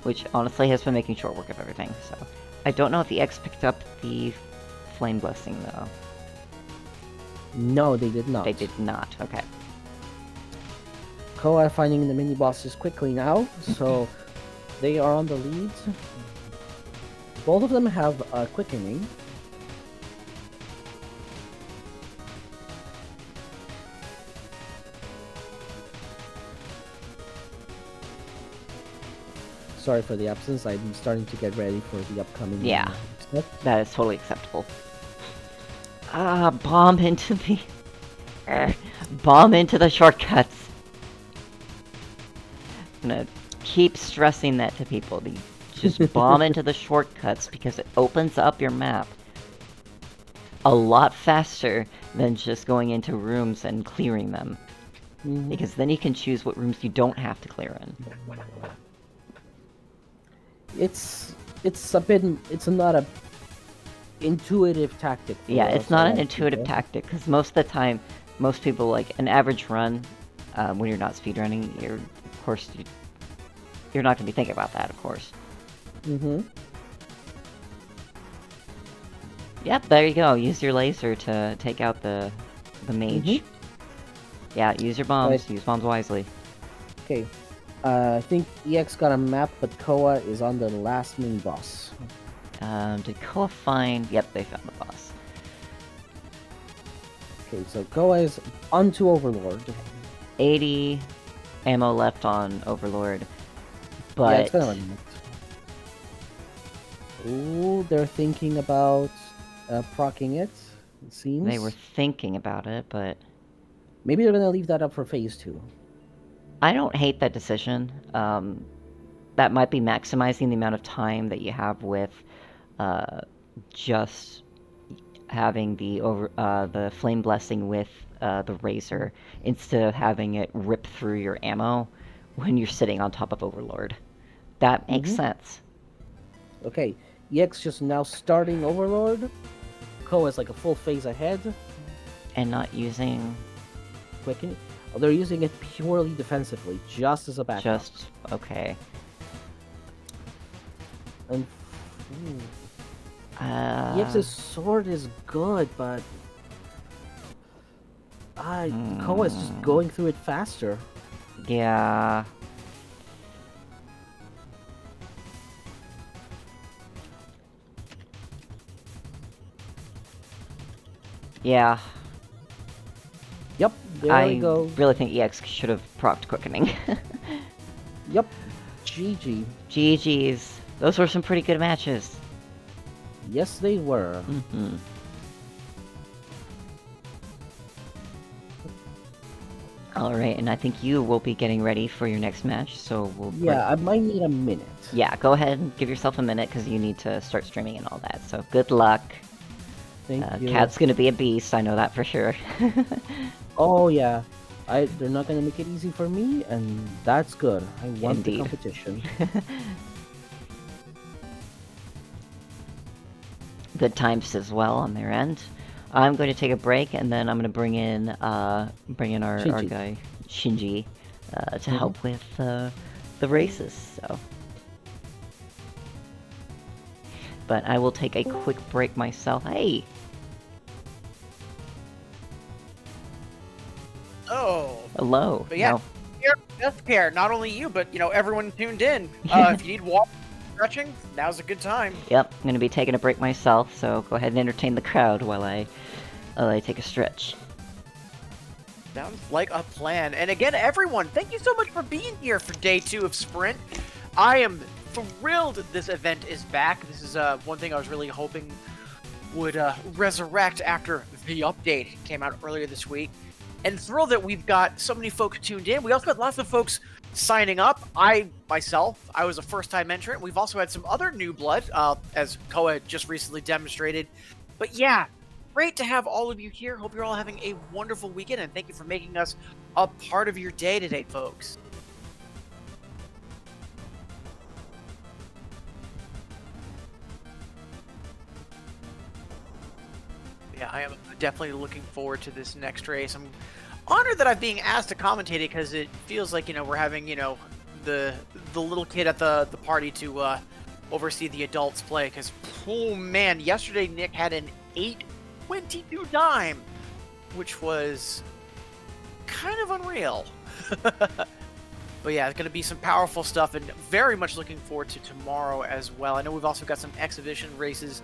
S1: Which honestly has been making short work of everything. So I don't know if EX picked up the flame blessing though.
S2: No, they did not.
S1: They did not. Okay.
S2: Koa finding the mini bosses quickly now, so they are on the lead. Both of them have quickening. Sorry for the absence. I'm starting to get ready for the upcoming.
S1: Yeah,
S2: stuff.
S1: That is totally acceptable. Bomb into the bomb into the shortcuts. I'm gonna keep stressing that to people. Just bomb into the shortcuts because it opens up your map a lot faster than just going into rooms and clearing them.
S2: Mm-hmm.
S1: Because then you can choose what rooms you don't have to clear in.
S2: It's not a intuitive tactic.
S1: Yeah, it's not an intuitive tactic because most of the time, most people like an average run when you're not speedrunning, of course you're not going to be thinking about that, of course.
S2: Mm-hmm.
S1: Yep, there you go. Use your laser to take out the mage.
S2: Mm-hmm.
S1: Yeah, use your bombs.
S2: Right.
S1: Use bombs wisely.
S2: Okay. I think EX got a map, but Koa is on the last mini boss.
S1: Did Koa find... Yep, they found the boss.
S2: Okay, so Koa is onto Overlord.
S1: 80 ammo left on Overlord. But...
S2: Yeah, it's gonna run out. Ooh, they're thinking about proccing it seems.
S1: They were thinking about it, but...
S2: Maybe they're gonna leave that up for phase 2.
S1: I don't hate that decision. That might be maximizing the amount of time that you have with just having the flame blessing with the razor instead of having it rip through your ammo when you're sitting on top of Overlord. That makes sense.
S2: Okay, EX just now starting Overlord. Koa is like a full phase ahead.
S1: And not using...
S2: Quicken. Oh, they're using it purely defensively, just as a backup.
S1: Just... okay.
S2: And... EX's sword is good, but... Koa is just going through it faster.
S1: Yeah... Yeah.
S2: Yep, there we go.
S1: I really think EX should have procced quickening.
S2: Yep. GG.
S1: GG's. Those were some pretty good matches.
S2: Yes, they were.
S1: Mm-hmm. Alright, and I think you will be getting ready for your next match, so we'll...
S2: Yeah, I might need a minute.
S1: Yeah, go ahead and give yourself a minute, because you need to start streaming and all that, so good luck.
S2: Thank you.
S1: Cat's gonna be a beast, I know that for sure.
S2: Oh, yeah. They're not gonna make it easy for me, and that's good. I want the
S1: Indeed.
S2: competition.
S1: Good times as well on their end. I'm going to take a break, and then I'm going to bring in our
S2: Shinji.
S1: guy Shinji to help with the races. So, but I will take a quick break myself. Hey.
S3: Oh.
S1: Hello.
S3: But yeah,
S1: No.
S3: Healthcare. Not only you, but everyone tuned in. If you need water, stretching, now's a good time.
S1: Yep, I'm gonna be taking a break myself. So go ahead and entertain the crowd while I take a stretch.
S3: Sounds like a plan. And again, everyone, thank you so much for being here for day 2 of Sprint. I am thrilled this event is back. This is one thing I was really hoping would resurrect after the update came out earlier this week. And thrilled that we've got so many folks tuned in. We also got lots of folks signing up. I was a first-time entrant. We've also had some other new blood, as Koa just recently demonstrated. But yeah, great to have all of you here. Hope you're all having a wonderful weekend, and thank you for making us a part of your day today, folks. Yeah, I am definitely looking forward to this next race. I'm honored that I'm being asked to commentate it because it feels like, we're having, the little kid at the party to oversee the adults play. Because, oh man, yesterday Nick had an 8:22 time, which was kind of unreal. But yeah, it's going to be some powerful stuff, and very much looking forward to tomorrow as well. I know we've also got some exhibition races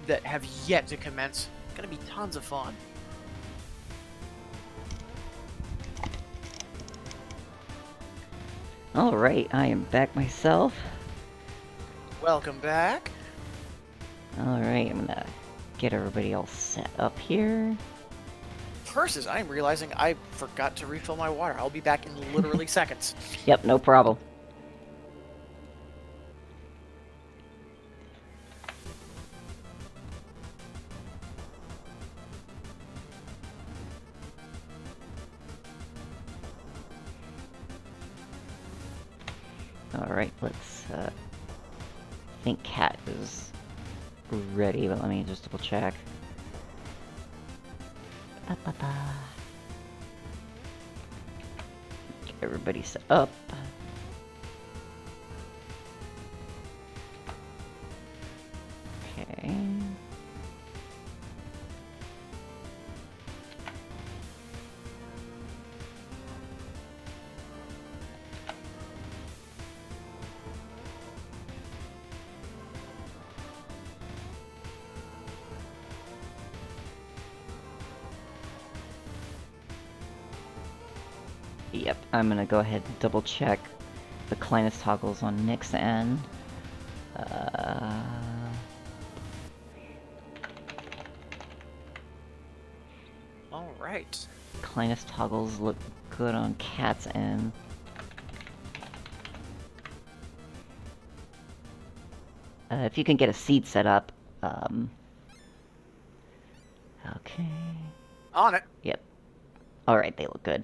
S3: that have yet to commence. Gonna be tons of fun.
S1: Alright, I am back myself.
S3: Welcome back.
S1: Alright, I'm gonna get everybody all set up here.
S3: Curses, I'm realizing I forgot to refill my water. I'll be back in literally seconds.
S1: Yep, no problem. Alright, let's, I think Cat is ready, but let me just double check. Ba-ba-ba. Get everybody set up. Okay. Yep, I'm gonna go ahead and double check the cleanest toggles on Nick's end.
S3: Alright.
S1: Cleanest toggles look good on Cat's end. If you can get a seed set up, okay.
S3: On it.
S1: Yep. Alright, they look good.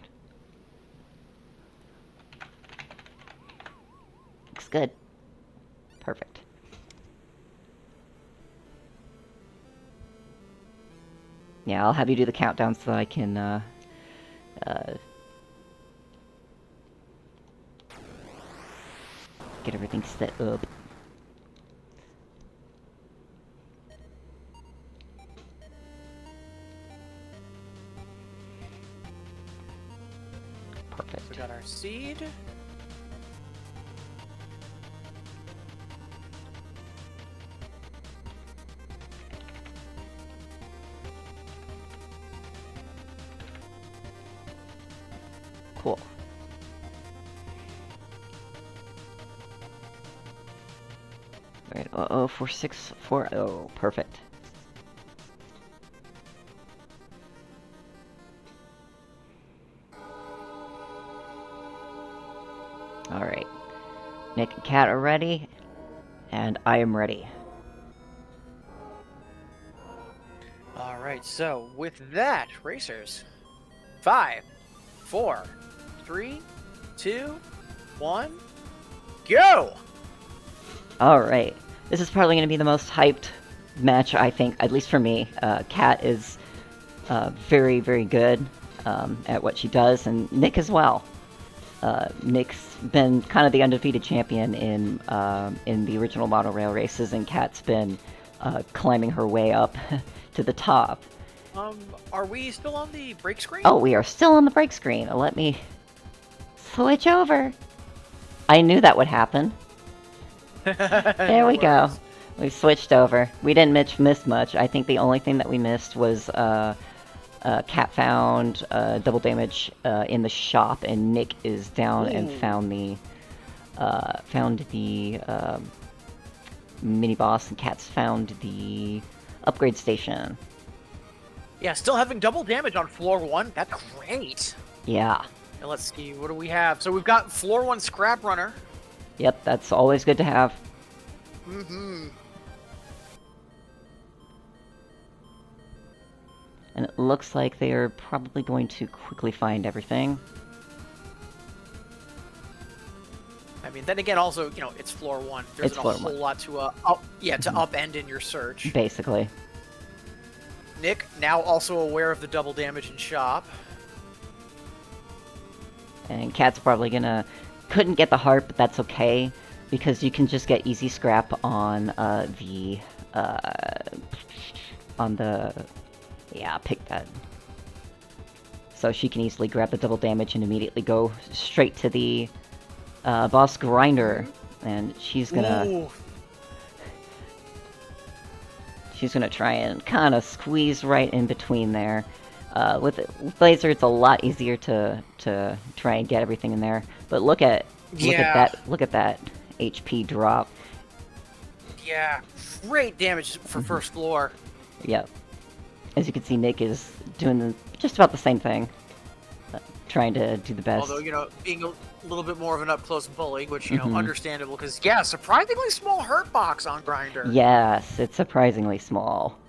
S1: Looks good. Perfect. Yeah, I'll have you do the countdown so I can, get everything set up. Perfect.
S3: We got our seed.
S1: Cool. Right, 4640, perfect. Alright. Nick and Kat are ready, and I am ready.
S3: Alright, so with that, racers. 5, 4, 3, 2, 1, go!
S1: Alright. This is probably going to be the most hyped match, I think, at least for me. Kat is very, very good at what she does, and Nick as well. Nick's been kind of the undefeated champion in the original monorail races, and Kat's been climbing her way up to the top.
S3: Are we still on the break screen?
S1: Oh, we are still on the break screen. Let me switch over. I knew that would happen. There we go. We switched over. We didn't miss much. I think the only thing that we missed was Cat found double damage in the shop, and Nick is down and found the mini boss, and Cat's found the upgrade station.
S3: Yeah, still having double damage on floor 1. That's great.
S1: Yeah.
S3: And let's see, what do we have? So we've got floor 1 Scrap Runner.
S1: Yep, that's always good to have.
S3: Mm-hmm.
S1: And it looks like they are probably going to quickly find everything.
S3: I mean, then again, also, you know, it's floor 1. There
S1: It's
S3: isn't
S1: floor
S3: a whole
S1: 1.
S3: lot to upend in your search.
S1: Basically.
S3: Nick, now also aware of the double damage in shop.
S1: And Cat's probably gonna... Couldn't get the heart, but that's okay, because you can just get easy scrap on the... Yeah, pick that. So she can easily grab the double damage and immediately go straight to the boss grinder. And she's gonna...
S3: Ooh.
S1: She's gonna try and kind of squeeze right in between there. With Laser, it's a lot easier to try and get everything in there. But look at that HP drop.
S3: Yeah, great damage for first floor.
S1: Yep. As you can see, Nick is doing just about the same thing, trying to do the best.
S3: Although, you know, being a little bit more of an up-close bully, which, you know, understandable, because, yeah, surprisingly small hurt box on Grinder.
S1: Yes, it's surprisingly small.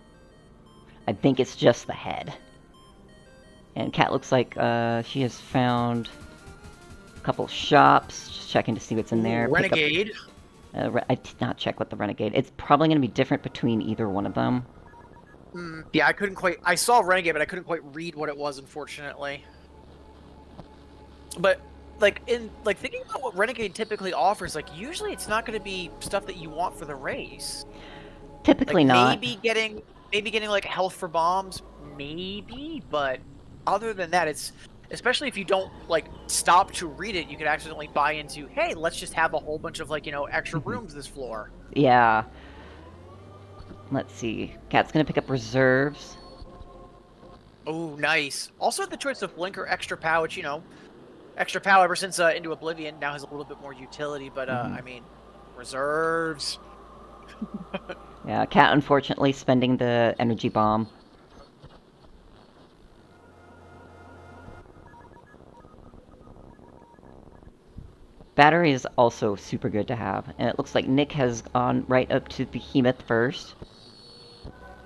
S1: I think it's just the head. And Cat looks like she has found a couple shops, just checking to see what's in there.
S3: Renegade.
S1: I did not check what the Renegade. It's probably going to be different between either one of them.
S3: Yeah, I couldn't quite... I saw Renegade, but I couldn't quite read what it was, unfortunately. But, thinking about what Renegade typically offers, usually it's not going to be stuff that you want for the race.
S1: Typically not.
S3: Maybe getting, health for bombs, maybe, but other than that, it's... Especially if you don't, stop to read it, you could accidentally buy into, hey, let's just have a whole bunch of, extra rooms this floor.
S1: Yeah. Let's see. Cat's gonna pick up reserves.
S3: Oh, nice. Also had the choice of Blink or Extra Pow, which, Extra Pow ever since Into Oblivion now has a little bit more utility, but, I mean, reserves.
S1: Yeah, Cat unfortunately spending the energy bomb. Battery is also super good to have, and it looks like Nick has gone right up to Behemoth first.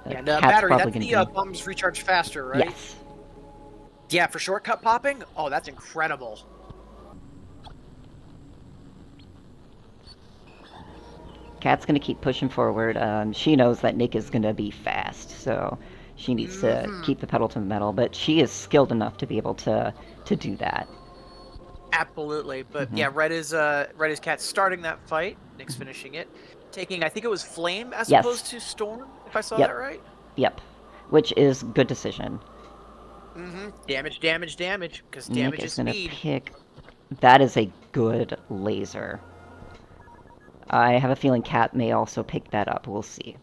S3: Yeah, and battery, that's the bombs recharge faster, right?
S1: Yes.
S3: Yeah, for shortcut popping? Oh, that's incredible.
S1: Cat's gonna keep pushing forward. She knows that Nick is gonna be fast, so she needs to keep the pedal to the metal, but she is skilled enough to be able to do that.
S3: Absolutely, but yeah, Red is Cat starting that fight. Nick's finishing it, taking I think it was Flame as opposed to Storm, if I saw that right.
S1: Yep, which is good decision.
S3: Damage, because damage is speed.
S1: Nick is gonna pick. That is a good laser. I have a feeling Cat may also pick that up. We'll see.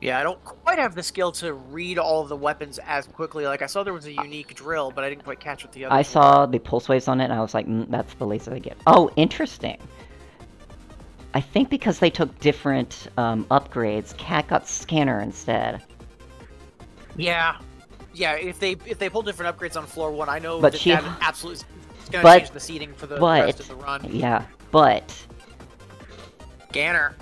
S3: Yeah, I don't quite have the skill to read all of the weapons as quickly. I saw there was a unique drill, but I didn't quite catch what the other
S1: I saw the pulse waves on it, and I was like, that's the laser they get. Oh, interesting. I think because they took different upgrades, Cat got Scanner instead.
S3: Yeah. Yeah, if they pull different upgrades on floor 1, I know
S1: but
S3: that absolutely is going to change the seating for the rest of the run.
S1: Yeah, but...
S3: Scanner.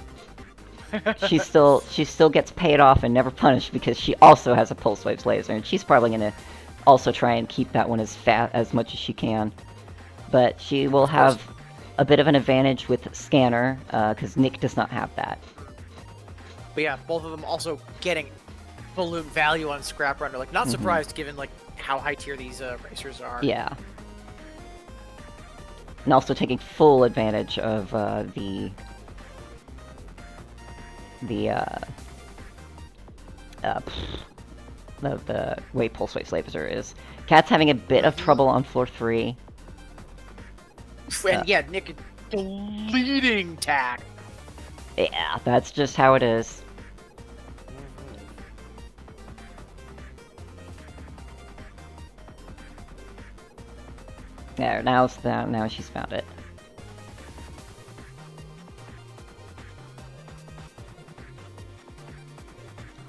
S1: she still gets paid off and never punished because she also has a pulse waves laser, and she's probably gonna also try and keep that one as much as she can. But she will have a bit of an advantage with Scanner because Nick does not have that.
S3: But yeah, both of them also getting balloon value on Scrap Runner. Not surprised given how high tier these racers are.
S1: Yeah. And also taking full advantage of the way Pulse Wave Laser is. Cat's having a bit of trouble on floor 3.
S3: And yeah, Nick bleeding tack.
S1: Yeah, that's just how it is. There, now she's found it.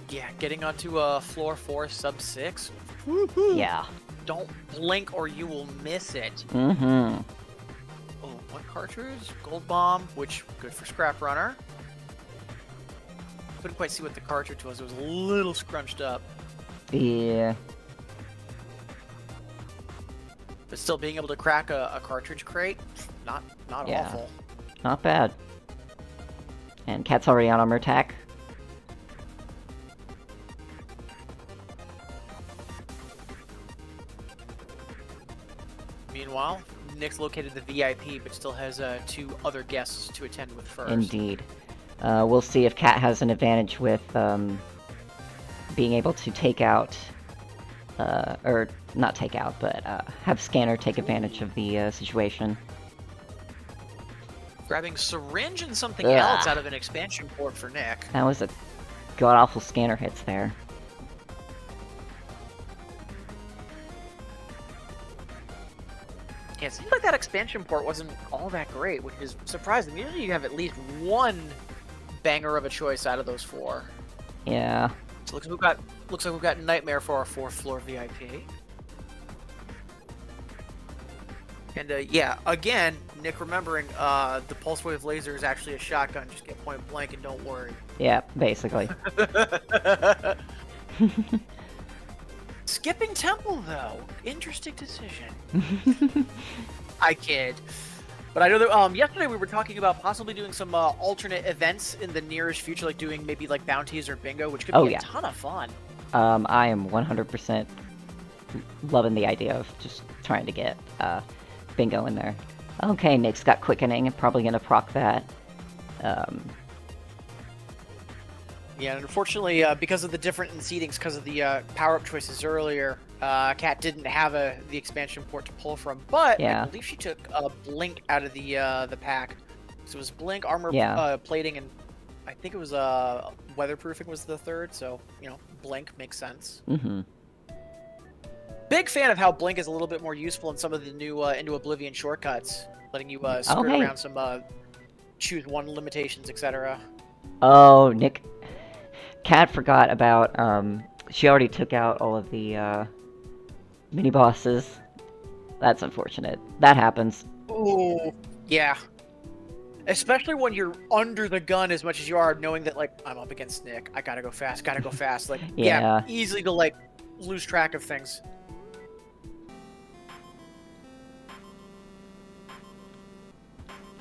S3: Yeah, getting onto floor 4, sub 6.
S1: Yeah.
S3: Don't blink or you will miss it.
S1: Mm-hmm.
S3: Oh, one cartridge, gold bomb, which good for scrap runner. Couldn't quite see what the cartridge was. It was a little scrunched up.
S1: Yeah.
S3: But still being able to crack a cartridge crate, not
S1: Yeah.
S3: awful.
S1: Not bad. And Cat's already on armor attack.
S3: Meanwhile, Nick's located the VIP, but still has 2 other guests to attend with first.
S1: Indeed. We'll see if Cat has an advantage with being able to take out, or not take out, but have Scanner take advantage of the situation.
S3: Grabbing syringe and something
S1: Ugh.
S3: else out of an expansion port for Nick.
S1: That was a god-awful Scanner hits there.
S3: Yeah, it seems like that expansion port wasn't all that great, which is surprising. Usually you have at least one banger of a choice out of those 4.
S1: Yeah.
S3: So looks like we've got Nightmare for our 4th floor VIP. And yeah, again, Nick remembering the Pulse Wave Laser is actually a shotgun. Just get point blank and don't worry.
S1: Yeah, basically.
S3: Skipping Temple, though. Interesting decision. I kid. But I know that yesterday we were talking about possibly doing some alternate events in the nearest future, like doing maybe like bounties or bingo, which could be a ton of fun.
S1: I am 100% loving the idea of just trying to get bingo in there. Okay, Nick's got quickening, probably gonna proc that.
S3: Yeah, and unfortunately, because of the different seedings, because of the power-up choices earlier, Kat didn't have the expansion port to pull from, but
S1: Yeah.
S3: I believe she took Blink out of the pack. So it was Blink, armor plating, and I think it was weatherproofing was the 3rd, so, you know, Blink makes sense.
S1: Mm-hmm.
S3: Big fan of how Blink is a little bit more useful in some of the new Into Oblivion shortcuts, letting you skirt around some choose one limitations, etc.
S1: Oh, Nick. Kat forgot about, she already took out all of the, mini-bosses. That's unfortunate. That happens.
S3: Oh, yeah. Especially when you're under the gun as much as you are, knowing that, like, I'm up against Nick. I gotta go fast, Like,
S1: Yeah.
S3: easy to, like, lose track of things.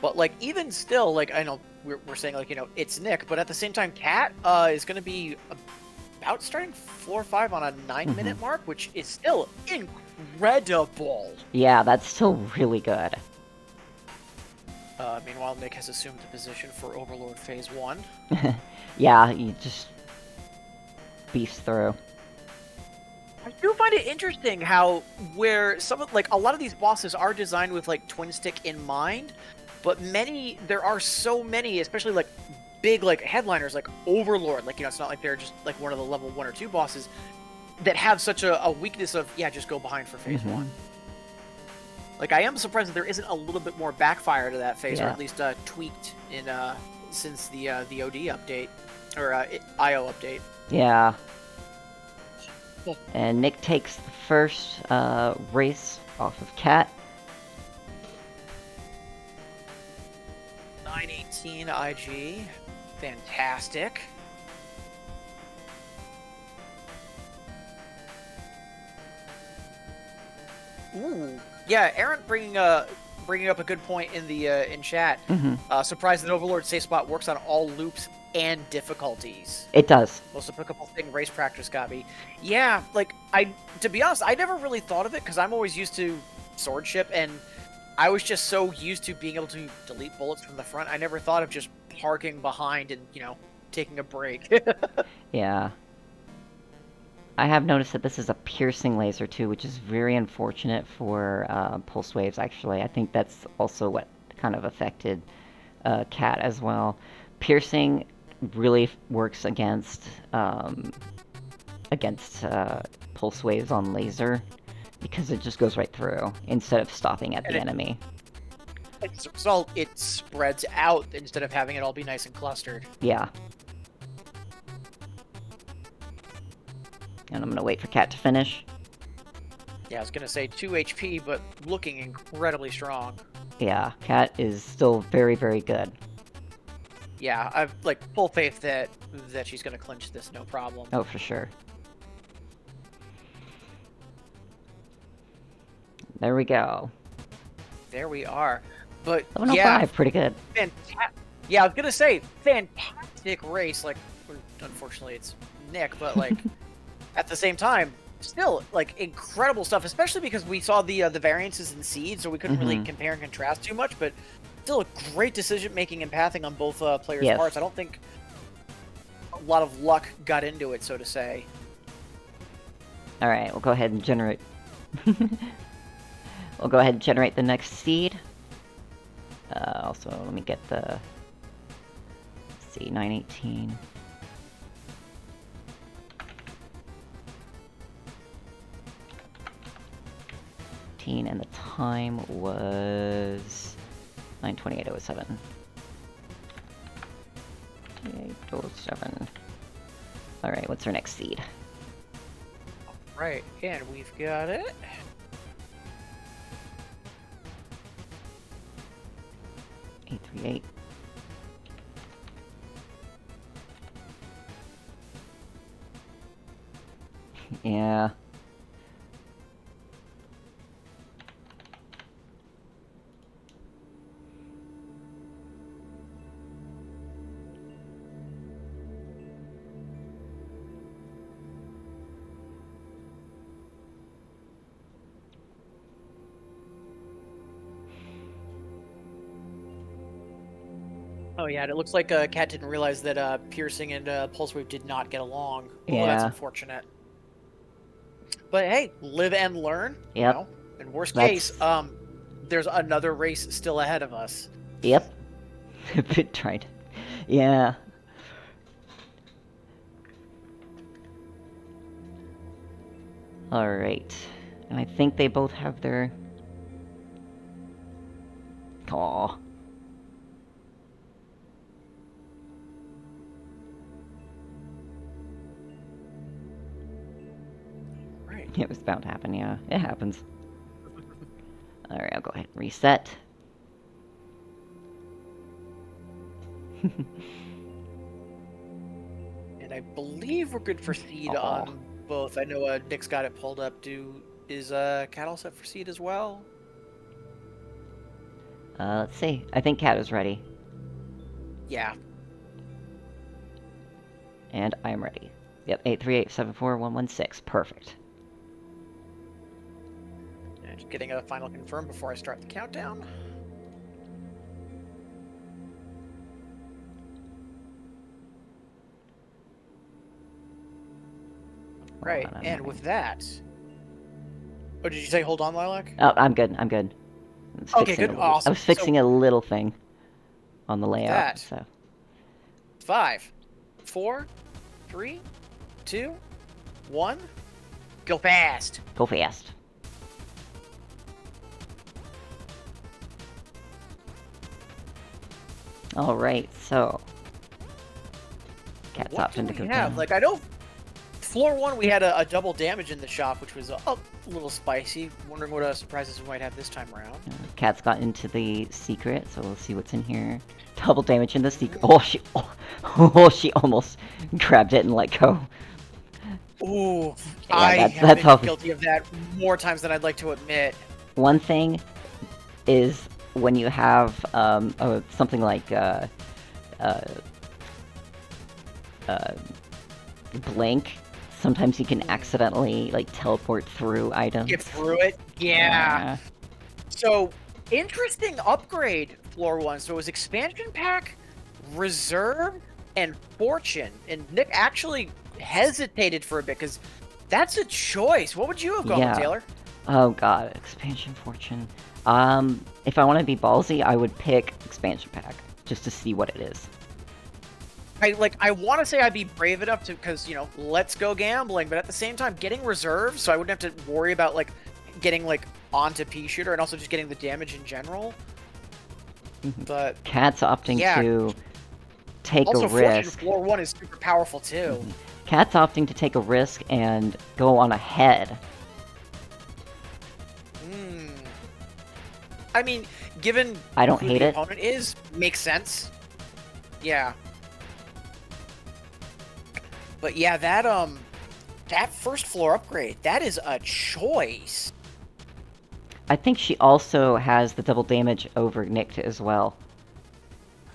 S3: But, like, even still, like, I know we're saying, like, you know, it's Nick, but at the same time, Kat is going to be about starting floor 5 on a 9-minute mark, which is still incredible.
S1: Yeah, that's still really good.
S3: Meanwhile, Nick has assumed the position for Overlord Phase 1.
S1: Yeah, he just beefs through.
S3: I do find it interesting how where some of, like, a lot of these bosses are designed with, like, twin stick in mind, but there are so many, especially, like, big, like, headliners, like Overlord, like, you know, it's not like they're just, like, one of the level 1 or 2 bosses that have such a weakness of, yeah, just go behind for Phase 1. Like, I am surprised that there isn't a little bit more backfire to that phase, or at least tweaked in since the OD update, or IO update.
S1: Yeah. And Nick takes the first race off of Cat.
S3: 918 IG. Fantastic. Ooh. Yeah, Aaron bringing up a good point in the in chat. Surprised that Overlord safe spot works on all loops and difficulties.
S1: It does.
S3: Most applicable thing, race practice copy. Yeah, like, to be honest, I never really thought of it because I'm always used to swordship, and I was just so used to being able to delete bullets from the front. I never thought of just parking behind and, taking a break.
S1: Yeah. I have noticed that this is a piercing laser too, which is very unfortunate for pulse waves, actually. I think that's also what kind of affected Cat as well. Piercing really works against pulse waves on laser, because it just goes right through instead of stopping at the enemy.
S3: So it spreads out instead of having it all be nice and clustered.
S1: Yeah. And I'm gonna wait for Cat to finish.
S3: Yeah, I was gonna say 2 HP, but looking incredibly strong.
S1: Yeah, Cat is still very, very good.
S3: Yeah, I've full faith that she's gonna clinch this no problem.
S1: Oh, for sure. There we go.
S3: There we are. But
S1: 11:05,
S3: yeah,
S1: pretty good.
S3: Yeah, I was gonna say fantastic race. Unfortunately, it's Nick, but at the same time, still incredible stuff. Especially because we saw the variances in seed, so we couldn't really compare and contrast too much. But still, a great decision making and pathing on both players' parts. I don't think a lot of luck got into it, so to say.
S1: All right, we'll go ahead and generate. We'll go ahead and generate the next seed. Also, let me get the... Let's see, 918. And the time was 9:28:07. 28:07. All right, what's our next seed?
S3: Right, and we've got it.
S1: 838. Yeah.
S3: Oh yeah, and it looks like Cat didn't realize that Piercing and Pulse Wave did not get along.
S1: Yeah.
S3: Well, that's unfortunate. But hey, live and learn.
S1: Yep.
S3: In worst case, there's another race still ahead of us.
S1: Yep. Bit tried. Yeah. Alright. And I think they both have their... Aww.
S3: Right.
S1: It was bound to happen, yeah. It happens. Alright, I'll go ahead and reset.
S3: And I believe we're good for seed on both. I know Nick's got it pulled up. Is Cat all set for seed as well?
S1: Let's see. I think Cat is ready.
S3: Yeah.
S1: And I'm ready. Yep, 838741116. Perfect.
S3: And just getting a final confirm before I start the countdown. Right, and with that... Oh, did you say hold on, Lilac?
S1: Oh, I'm good. I'm good.
S3: Okay, good. Awesome.
S1: I was fixing a little thing on the layout.
S3: That.
S1: So
S3: 5, 4, 3, 2, 1. Go fast.
S1: go fast. All right, so Cat's option to go down.
S3: I know floor 1 we had a double damage in the shop, which was a little spicy. Wondering what surprises we might have this time around.
S1: Cat's got into the secret, so we'll see what's in here. Double damage in the secret. Oh, she almost grabbed it and let go.
S3: Ooh,
S1: Yeah,
S3: I
S1: that's
S3: have
S1: how-
S3: been guilty of that more times than I'd like to admit.
S1: One thing is when you have something like blink, sometimes you can accidentally teleport through items.
S3: Get through it. Yeah. So Interesting upgrade, floor 1. So it was expansion pack, reserve, and fortune. And Nick actually hesitated for a bit because that's a choice. What would you have gone with, Taylor?
S1: Oh god, expansion fortune. If I want to be ballsy, I would pick expansion pack just to see what it is.
S3: I want to say I'd be brave enough to, because, you know, let's go gambling, but at the same time, getting reserves, so I wouldn't have to worry about, like, getting, like, onto P-Shooter, and also just getting the damage in general. But
S1: Cat's opting to take
S3: also,
S1: a risk.
S3: Floor 1 is super powerful, too.
S1: Cat's opting to take a risk and go on ahead.
S3: I mean, given
S1: I don't
S3: who
S1: hate
S3: the
S1: it.
S3: opponent is, makes sense. Yeah. But yeah, that first floor upgrade, that is a choice.
S1: I think she also has the double damage over Nick as well.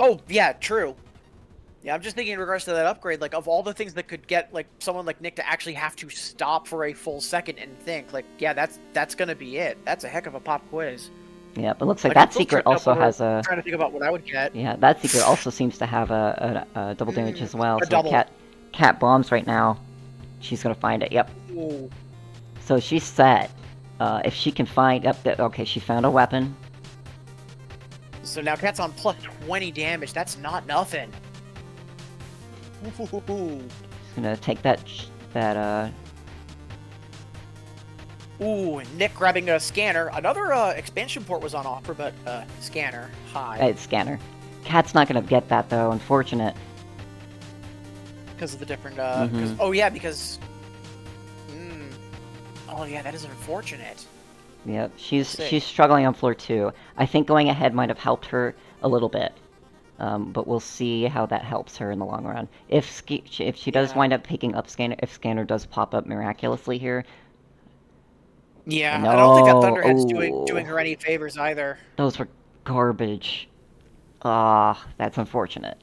S3: Oh, yeah, true. Yeah, I'm just thinking in regards to that upgrade, like, of all the things that could get, like, someone like Nick to actually have to stop for a full second and think, like, yeah, that's gonna be it. That's a heck of a pop quiz.
S1: Yeah, but looks like
S3: I'm
S1: that
S3: still
S1: secret
S3: tripped up
S1: also
S3: over
S1: has a...
S3: trying to think about what I would get.
S1: Yeah, that secret also seems to have a double damage as well.
S3: A
S1: So
S3: double.
S1: Cat bombs right now. She's gonna find it, yep.
S3: Ooh.
S1: So she's set. If she can find... okay, she found a weapon.
S3: So now Cat's on plus 20 damage. That's not nothing. Ooh.
S1: She's gonna take that...
S3: Ooh, Nick grabbing a scanner. Another expansion port was on offer, but scanner. High.
S1: It's scanner. Cat's not gonna get that though, unfortunate.
S3: Because of the different,
S1: Mhm.
S3: oh yeah, because... Oh yeah, that is unfortunate.
S1: Yep,
S3: see.
S1: she's struggling on floor 2. I think going ahead might have helped her a little bit. But we'll see how that helps her in the long run. If she does wind up picking up Scanner, if Scanner does pop up miraculously here...
S3: Yeah,
S1: No.
S3: I don't think that Thunderhead's doing her any favors either.
S1: Those were garbage. Ah, that's unfortunate.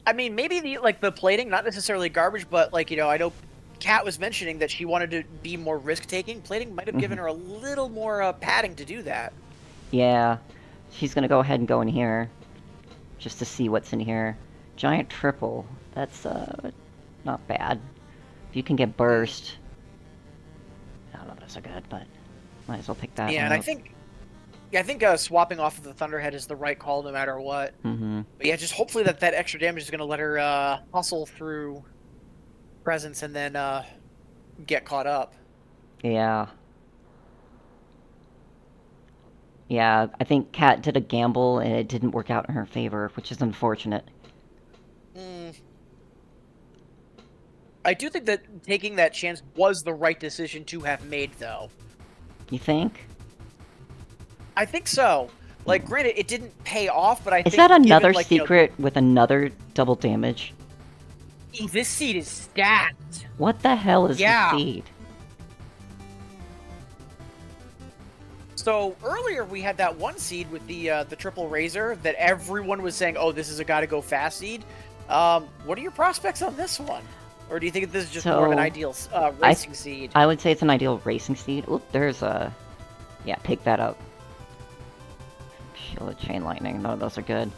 S3: I mean, maybe the plating, not necessarily garbage, but, like, you know, I know Kat was mentioning that she wanted to be more risk-taking. Plating might have given her a little more padding to do that.
S1: Yeah, she's gonna go ahead and go in here, just to see what's in here. Giant triple, that's not bad. If you can get burst, I don't know if those are good, but might as well pick that.
S3: Yeah, and
S1: up.
S3: I think swapping off of the Thunderhead is the right call no matter what.
S1: Mm-hmm.
S3: But yeah, just hopefully that extra damage is going to let her hustle through presence and then get caught up.
S1: Yeah. Yeah, I think Kat did a gamble and it didn't work out in her favor, which is unfortunate.
S3: I do think that taking that chance was the right decision to have made, though.
S1: You think?
S3: I think so. Like, granted, it didn't pay off, but I think...
S1: Is that another
S3: given, like,
S1: secret with another double damage?
S3: This seed is stacked.
S1: What the hell is the seed?
S3: So earlier we had that one seed with the triple razor that everyone was saying, "Oh, this is a gotta go fast seed." What are your prospects on this one, or do you think this is just more of an ideal racing seed?
S1: I would say it's an ideal racing seed. Oop, there's a... Yeah, pick that up. Shield of Chain Lightning. No, those are good.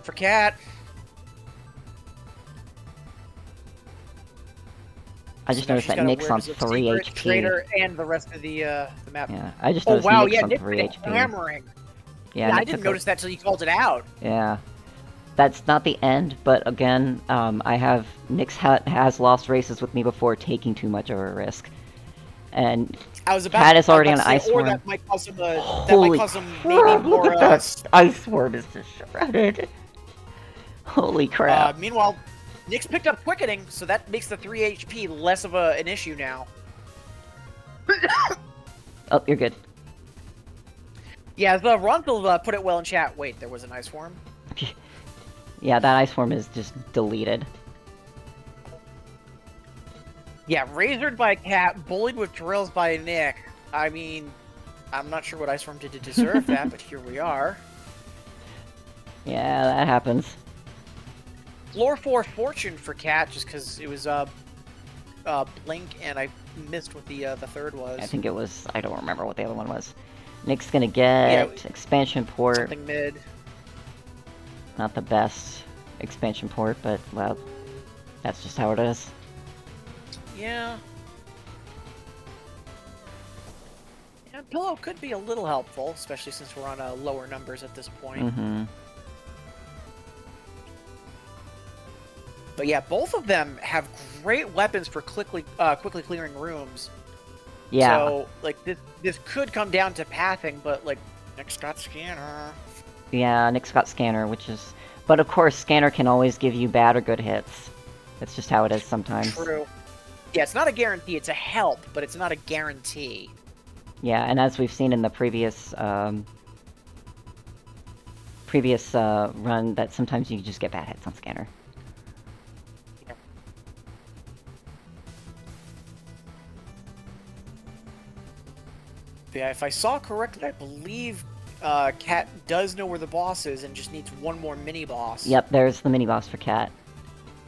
S3: For Cat.
S1: I just noticed that Nick's on 3 HP.
S3: Trader and the rest of the map.
S1: Yeah, I just noticed Nick's on 3 HP.
S3: Hammering.
S1: Yeah,
S3: I didn't notice that till you called it out.
S1: Yeah. That's not the end, but again, Nick's has lost races with me before taking too much of a risk. And Cat is already on Ice Worm.
S3: That might cause him
S1: Holy
S3: maybe more...
S1: Look at that Ice Worm is just shredded. Holy crap.
S3: Meanwhile, Nick's picked up Quickening, so that makes the 3 HP less of an issue now.
S1: Oh, you're good.
S3: Yeah, the Roncli put it well in chat. Wait, there was an Ice Worm?
S1: Yeah, that Ice Worm is just deleted.
S3: Yeah, razored by Cat, bullied with drills by Nick. I mean, I'm not sure what Ice Worm did to deserve that, but here we are.
S1: Yeah, that happens.
S3: Floor 4 Fortune for Cat, just because it was Blink, and I missed what the third was.
S1: I think it was... I don't remember what the other one was. Nick's gonna get expansion port.
S3: Something mid.
S1: Not the best expansion port, but, well, that's just how it is.
S3: Yeah. Yeah, Pillow could be a little helpful, especially since we're on lower numbers at this point.
S1: Mm-hmm.
S3: But yeah, both of them have great weapons for quickly clearing rooms.
S1: Yeah.
S3: So, like, this could come down to pathing, but, like, Nick's got Scanner.
S1: Yeah, Nick's got Scanner, which is... But of course, Scanner can always give you bad or good hits. That's just how it is sometimes.
S3: True. Yeah, it's not a guarantee, it's a help, but it's not a guarantee.
S1: Yeah, and as we've seen in the previous run, that sometimes you just get bad hits on Scanner.
S3: Yeah, if I saw correctly, I believe Cat does know where the boss is and just needs one more mini-boss.
S1: Yep, there's the mini-boss for Cat.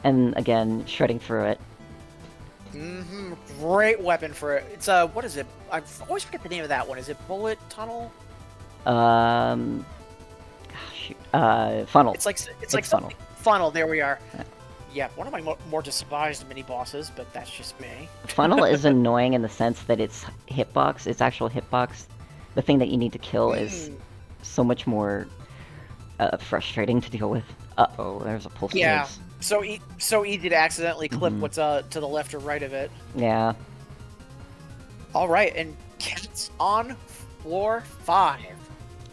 S1: And again, shredding through it.
S3: Mm-hmm. Great weapon for it. It's, what is it? I always forget the name of that one. Is it Bullet Tunnel?
S1: Funnel.
S3: It's like
S1: funnel.
S3: something. Funnel, there we are. Yeah, one of my more despised mini-bosses, but that's just me.
S1: Funnel is annoying in the sense that its hitbox, its actual hitbox, the thing that you need to kill is so much more frustrating to deal with. Uh-oh, there's a pulse.
S3: Yeah, so easy to accidentally clip what's to the left or right of it.
S1: Yeah.
S3: All right, and Cat's on floor 5.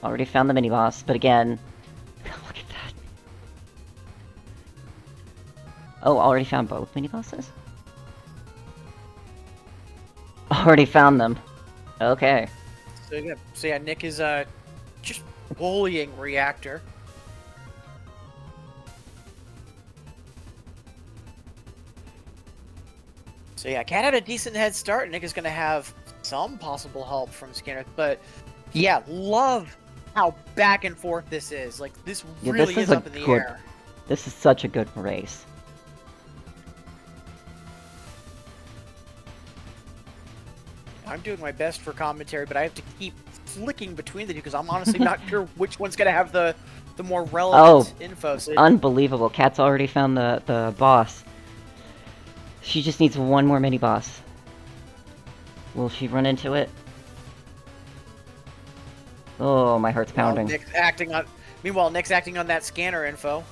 S1: Already found the mini-boss, but again, look at that. Oh, already found both mini-bosses? Already found them. Okay.
S3: So yeah, Nick is just bullying Reactor. So yeah, Cat had a decent head start. Nick is going to have some possible help from Scanner, but yeah, love how back and forth this is. Like, this really is up in the air.
S1: This is such a good race.
S3: I'm doing my best for commentary, but I have to keep flicking between the two because I'm honestly not sure which one's going to have the more relevant info. So
S1: unbelievable. Cat's already found the boss. She just needs one more mini-boss. Will she run into it? Oh, my heart's pounding.
S3: Meanwhile, Nick's acting on that Scanner info.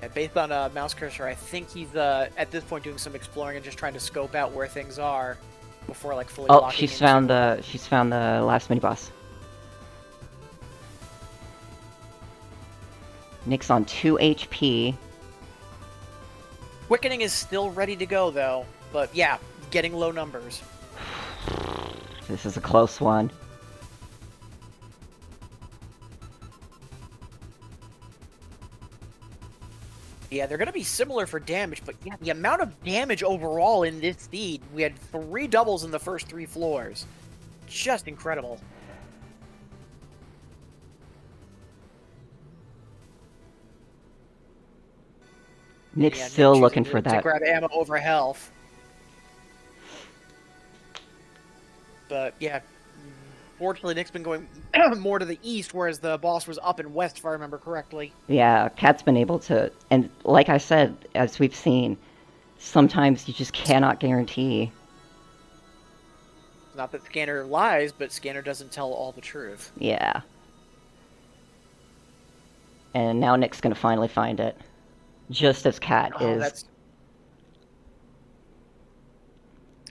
S3: Yeah, based on mouse cursor, I think he's at this point doing some exploring and just trying to scope out where things are before like fully.
S1: Oh, she's found the last mini boss. Nick's on 2 HP.
S3: Quickening is still ready to go though, but yeah, getting low numbers.
S1: This is a close one.
S3: Yeah, they're going to be similar for damage, but yeah, the amount of damage overall in this seed, we had 3 doubles in the first 3 floors. Just incredible.
S1: Nick's still looking for that.
S3: To grab ammo over health. But yeah, fortunately Nick's been going more to the east, whereas the boss was up and west, if I remember correctly.
S1: Yeah, Cat's been able to, and like I said, as we've seen, sometimes you just cannot guarantee.
S3: Not that Scanner lies, but Scanner doesn't tell all the truth.
S1: Yeah. And now Nick's gonna finally find it. Just as Cat is.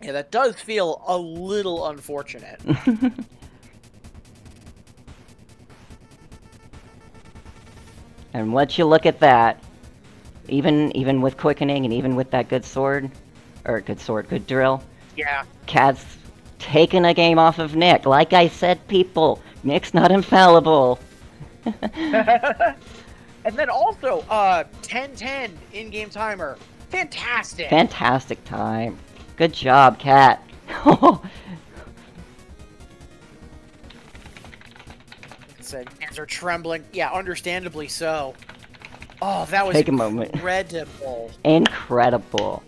S3: Yeah, that does feel a little unfortunate.
S1: And once you look at that, even with quickening and even with that good sword, or good drill,
S3: yeah,
S1: Cat's taking a game off of Nick. Like I said, people, Nick's not infallible.
S3: And then also, 10-10 in-game timer. Fantastic.
S1: Fantastic time. Good job, Cat.
S3: Said hands are trembling. Yeah, understandably so. Oh, that was
S1: Take a moment.
S3: incredible.
S1: Incredible.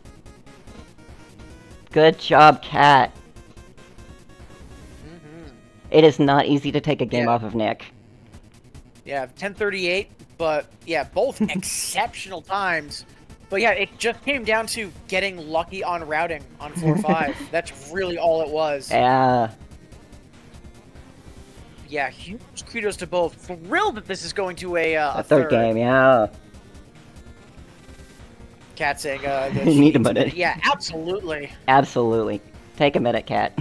S1: Good job, Cat.
S3: Mm-hmm.
S1: It is not easy to take a game
S3: Yeah.
S1: off of Nick.
S3: Yeah, 1038, but yeah, both exceptional times. But yeah, it just came down to getting lucky on routing on floor 5. That's really all it was.
S1: Yeah.
S3: Yeah, huge kudos to both. Thrilled that this is going to a
S1: Third game, yeah.
S3: Cat saying that
S1: You
S3: she
S1: need a
S3: needs
S1: minute.
S3: Yeah, absolutely.
S1: Absolutely. Take a minute, Cat.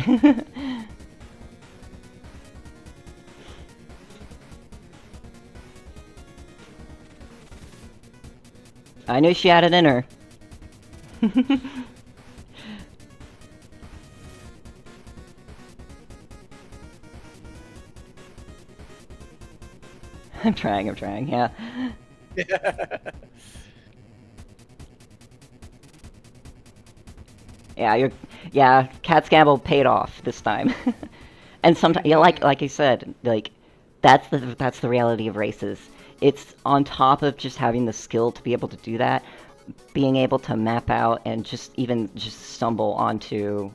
S1: I knew she had it in her. I'm trying, yeah. Yeah, Cat's gamble paid off this time. And sometimes, yeah, like you said, like, that's the reality of races. It's on top of just having the skill to be able to do that, being able to map out and just stumble onto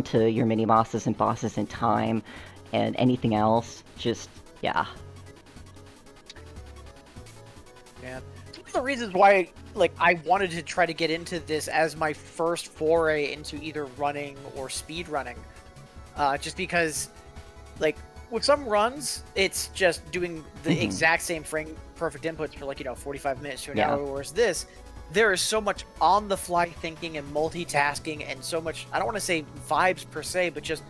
S1: your mini bosses and bosses in time, and anything else. Just yeah.
S3: Yeah. One of the reasons why, like, I wanted to try to get into this as my first foray into either running or speed running, just because, like, with some runs, it's just doing the exact same frame perfect inputs for, like, 45 minutes to an hour, whereas this, there is so much on-the-fly thinking and multitasking and so much, I don't want to say vibes per se, but just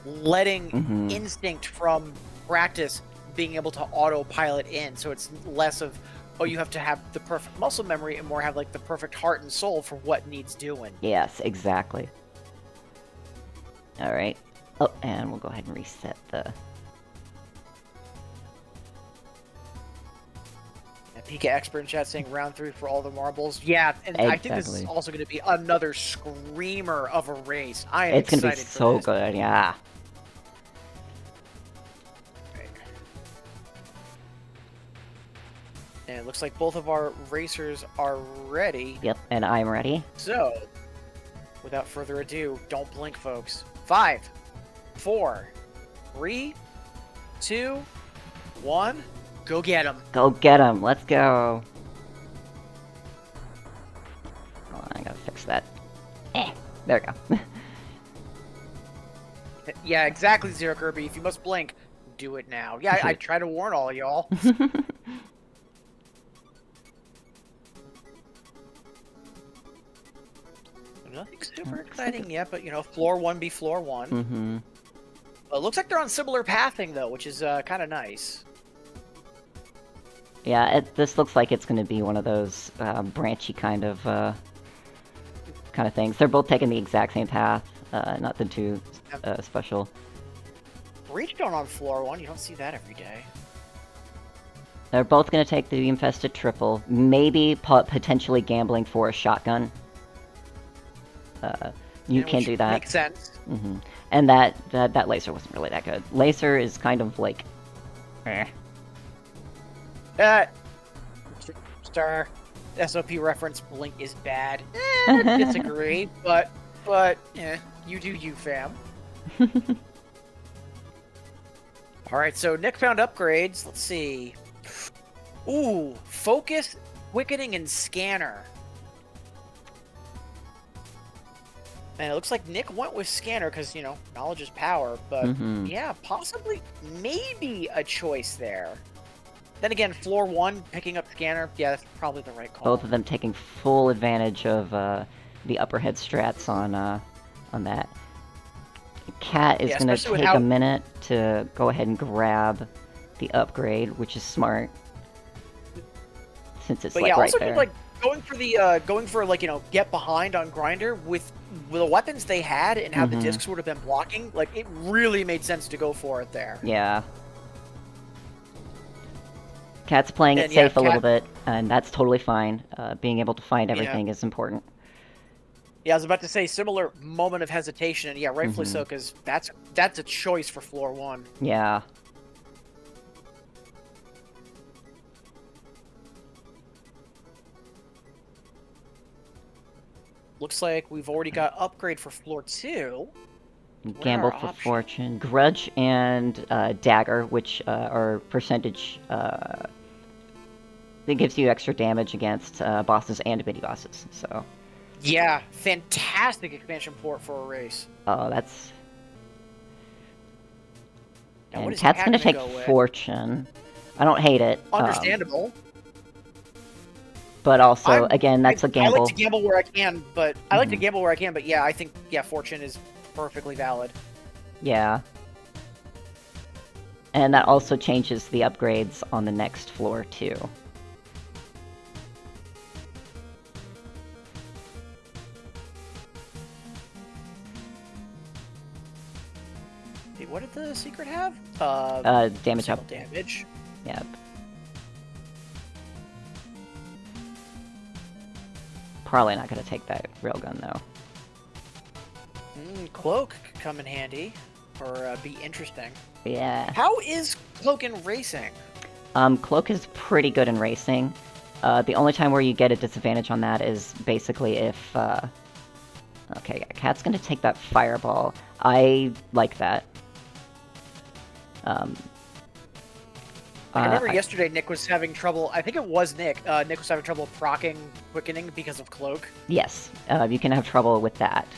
S3: letting instinct from practice being able to autopilot in, so it's less of, oh, you have to have the perfect muscle memory and more have, like, the perfect heart and soul for what needs doing.
S1: Yes, exactly. Alright. Oh, and we'll go ahead and reset the...
S3: Pika Expert in chat saying round 3 for all the marbles. Yeah, and I think this is also going to be another screamer of a race. I am excited for this.
S1: It's going to be so good, yeah.
S3: And it looks like both of our racers are ready.
S1: Yep, and I'm ready.
S3: So, without further ado, don't blink, folks. 5, 4, 3, 2, 1, go get him.
S1: Go get him, let's go. Oh, I gotta fix that. There we go.
S3: Yeah, exactly, Zero Kirby. If you must blink, do it now. Yeah, I try to warn all y'all. Nothing super exciting yet, but floor 1 be floor 1. Well, it looks like they're on similar pathing though, which is kind of nice.
S1: Yeah, this looks like it's going to be one of those branchy kind of things. They're both taking the exact same path, nothing too special.
S3: Breachstone on floor 1, you don't see that every day.
S1: They're both going to take the infested triple, maybe potentially gambling for a shotgun. You can do that.
S3: Makes sense.
S1: And that laser wasn't really that good. Laser is kind of like,
S3: Star SOP reference blink is bad. Disagree, but you do you, fam. All right, so Nick found upgrades. Let's see. Ooh, focus, quickening, and scanner. And it looks like Nick went with scanner because, knowledge is power. But yeah, possibly, maybe a choice there. Then again, floor 1 picking up scanner. Yeah, that's probably the right call.
S1: Both of them taking full advantage of the upper head strats on that. Cat is going to take a minute to go ahead and grab the upgrade, which is smart, since it's right
S3: also
S1: there.
S3: Just, like, going for get behind on Grinder with the weapons they had and how the discs would have been blocking. Like, it really made sense to go for it there.
S1: Yeah. Cat's playing it safe a little bit, and that's totally fine. Being able to find everything is important.
S3: Yeah, I was about to say similar moment of hesitation, and yeah, rightfully so, because that's a choice for floor 1.
S1: Yeah.
S3: looks like we've already got upgrade for floor 2.
S1: Gamble
S3: are
S1: for
S3: options?
S1: fortune, grudge, and dagger, which are percentage. It gives you extra damage against bosses and mini bosses. So.
S3: Yeah, fantastic expansion port for a race.
S1: Oh, that's.
S3: Now, what
S1: And
S3: is
S1: Cat's
S3: Cat
S1: gonna
S3: gonna
S1: take
S3: go with?
S1: fortune. I don't hate it.
S3: Understandable.
S1: But also, again, that's a
S3: I
S1: gamble.
S3: like to gamble where I can, but yeah, I think fortune is perfectly valid.
S1: Yeah. And that also changes the upgrades on the next floor, too.
S3: Wait, what did the secret have?
S1: Damage
S3: single
S1: up.
S3: damage.
S1: Yep. Probably not gonna take that railgun, though.
S3: Cloak could come in handy, or be interesting.
S1: Yeah.
S3: How is Cloak in racing?
S1: Cloak is pretty good in racing. The only time where you get a disadvantage on that is basically if, okay, yeah, Cat's gonna take that fireball. I like that.
S3: I remember yesterday Nick was having trouble, I think it was Nick, Nick was having trouble proccing quickening because of Cloak.
S1: Yes, you can have trouble with that.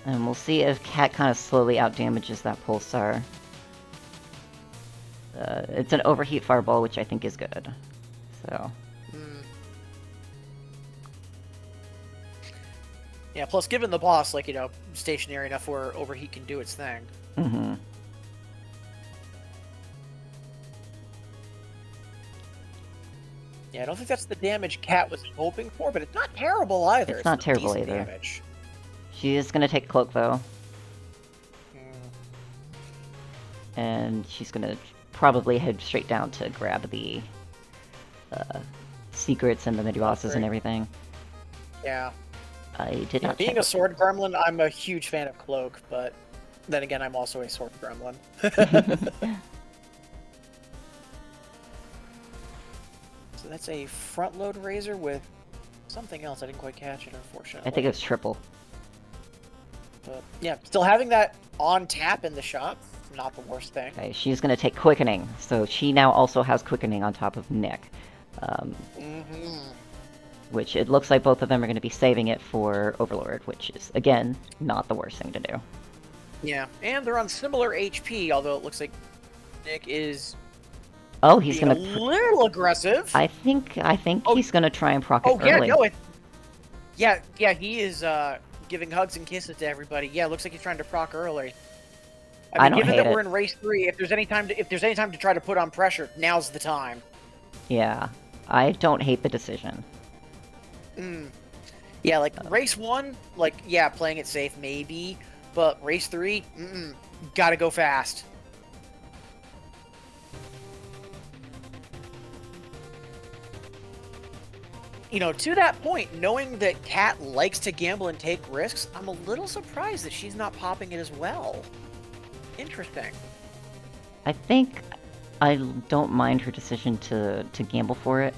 S1: And we'll see if Cat kind of slowly outdamages that pulsar. It's an overheat fireball, which I think is good. So.
S3: Yeah, plus given the boss, like, stationary enough where overheat can do its thing.
S1: Mm-hmm.
S3: Yeah, I don't think that's the damage Cat was hoping for, but it's not terrible either.
S1: It's not terrible
S3: decent
S1: either.
S3: Damage.
S1: She is gonna take Cloak, though. And she's gonna probably head straight down to grab the secrets and the mini-bosses and everything.
S3: Yeah.
S1: I did not
S3: Being
S1: check
S3: a sword gremlin, I'm a huge fan of Cloak, but then again, I'm also a sword gremlin. So that's a front load razor with something else. I didn't quite catch it, unfortunately.
S1: I think it's triple.
S3: But yeah, still having that on tap in the shop, not the worst thing.
S1: Okay, she's gonna take quickening, so she now also has quickening on top of Nick. Which it looks like both of them are gonna be saving it for Overlord, which is, again, not the worst thing to do.
S3: Yeah, and they're on similar HP, although it looks like Nick is
S1: Oh, he's
S3: being
S1: gonna
S3: a little aggressive.
S1: I think he's gonna try and proc it early.
S3: Yeah, he is giving hugs and kisses to everybody. Yeah, looks like he's trying to proc early. I mean, given that we're in race 3, if there's any time to try to put on pressure, now's the time.
S1: Yeah, I don't hate the decision.
S3: Yeah, like race 1, like playing it safe maybe, but race 3, gotta go fast. To that point, knowing that Cat likes to gamble and take risks, I'm a little surprised that she's not popping it as well. Interesting.
S1: I think I don't mind her decision to gamble for it.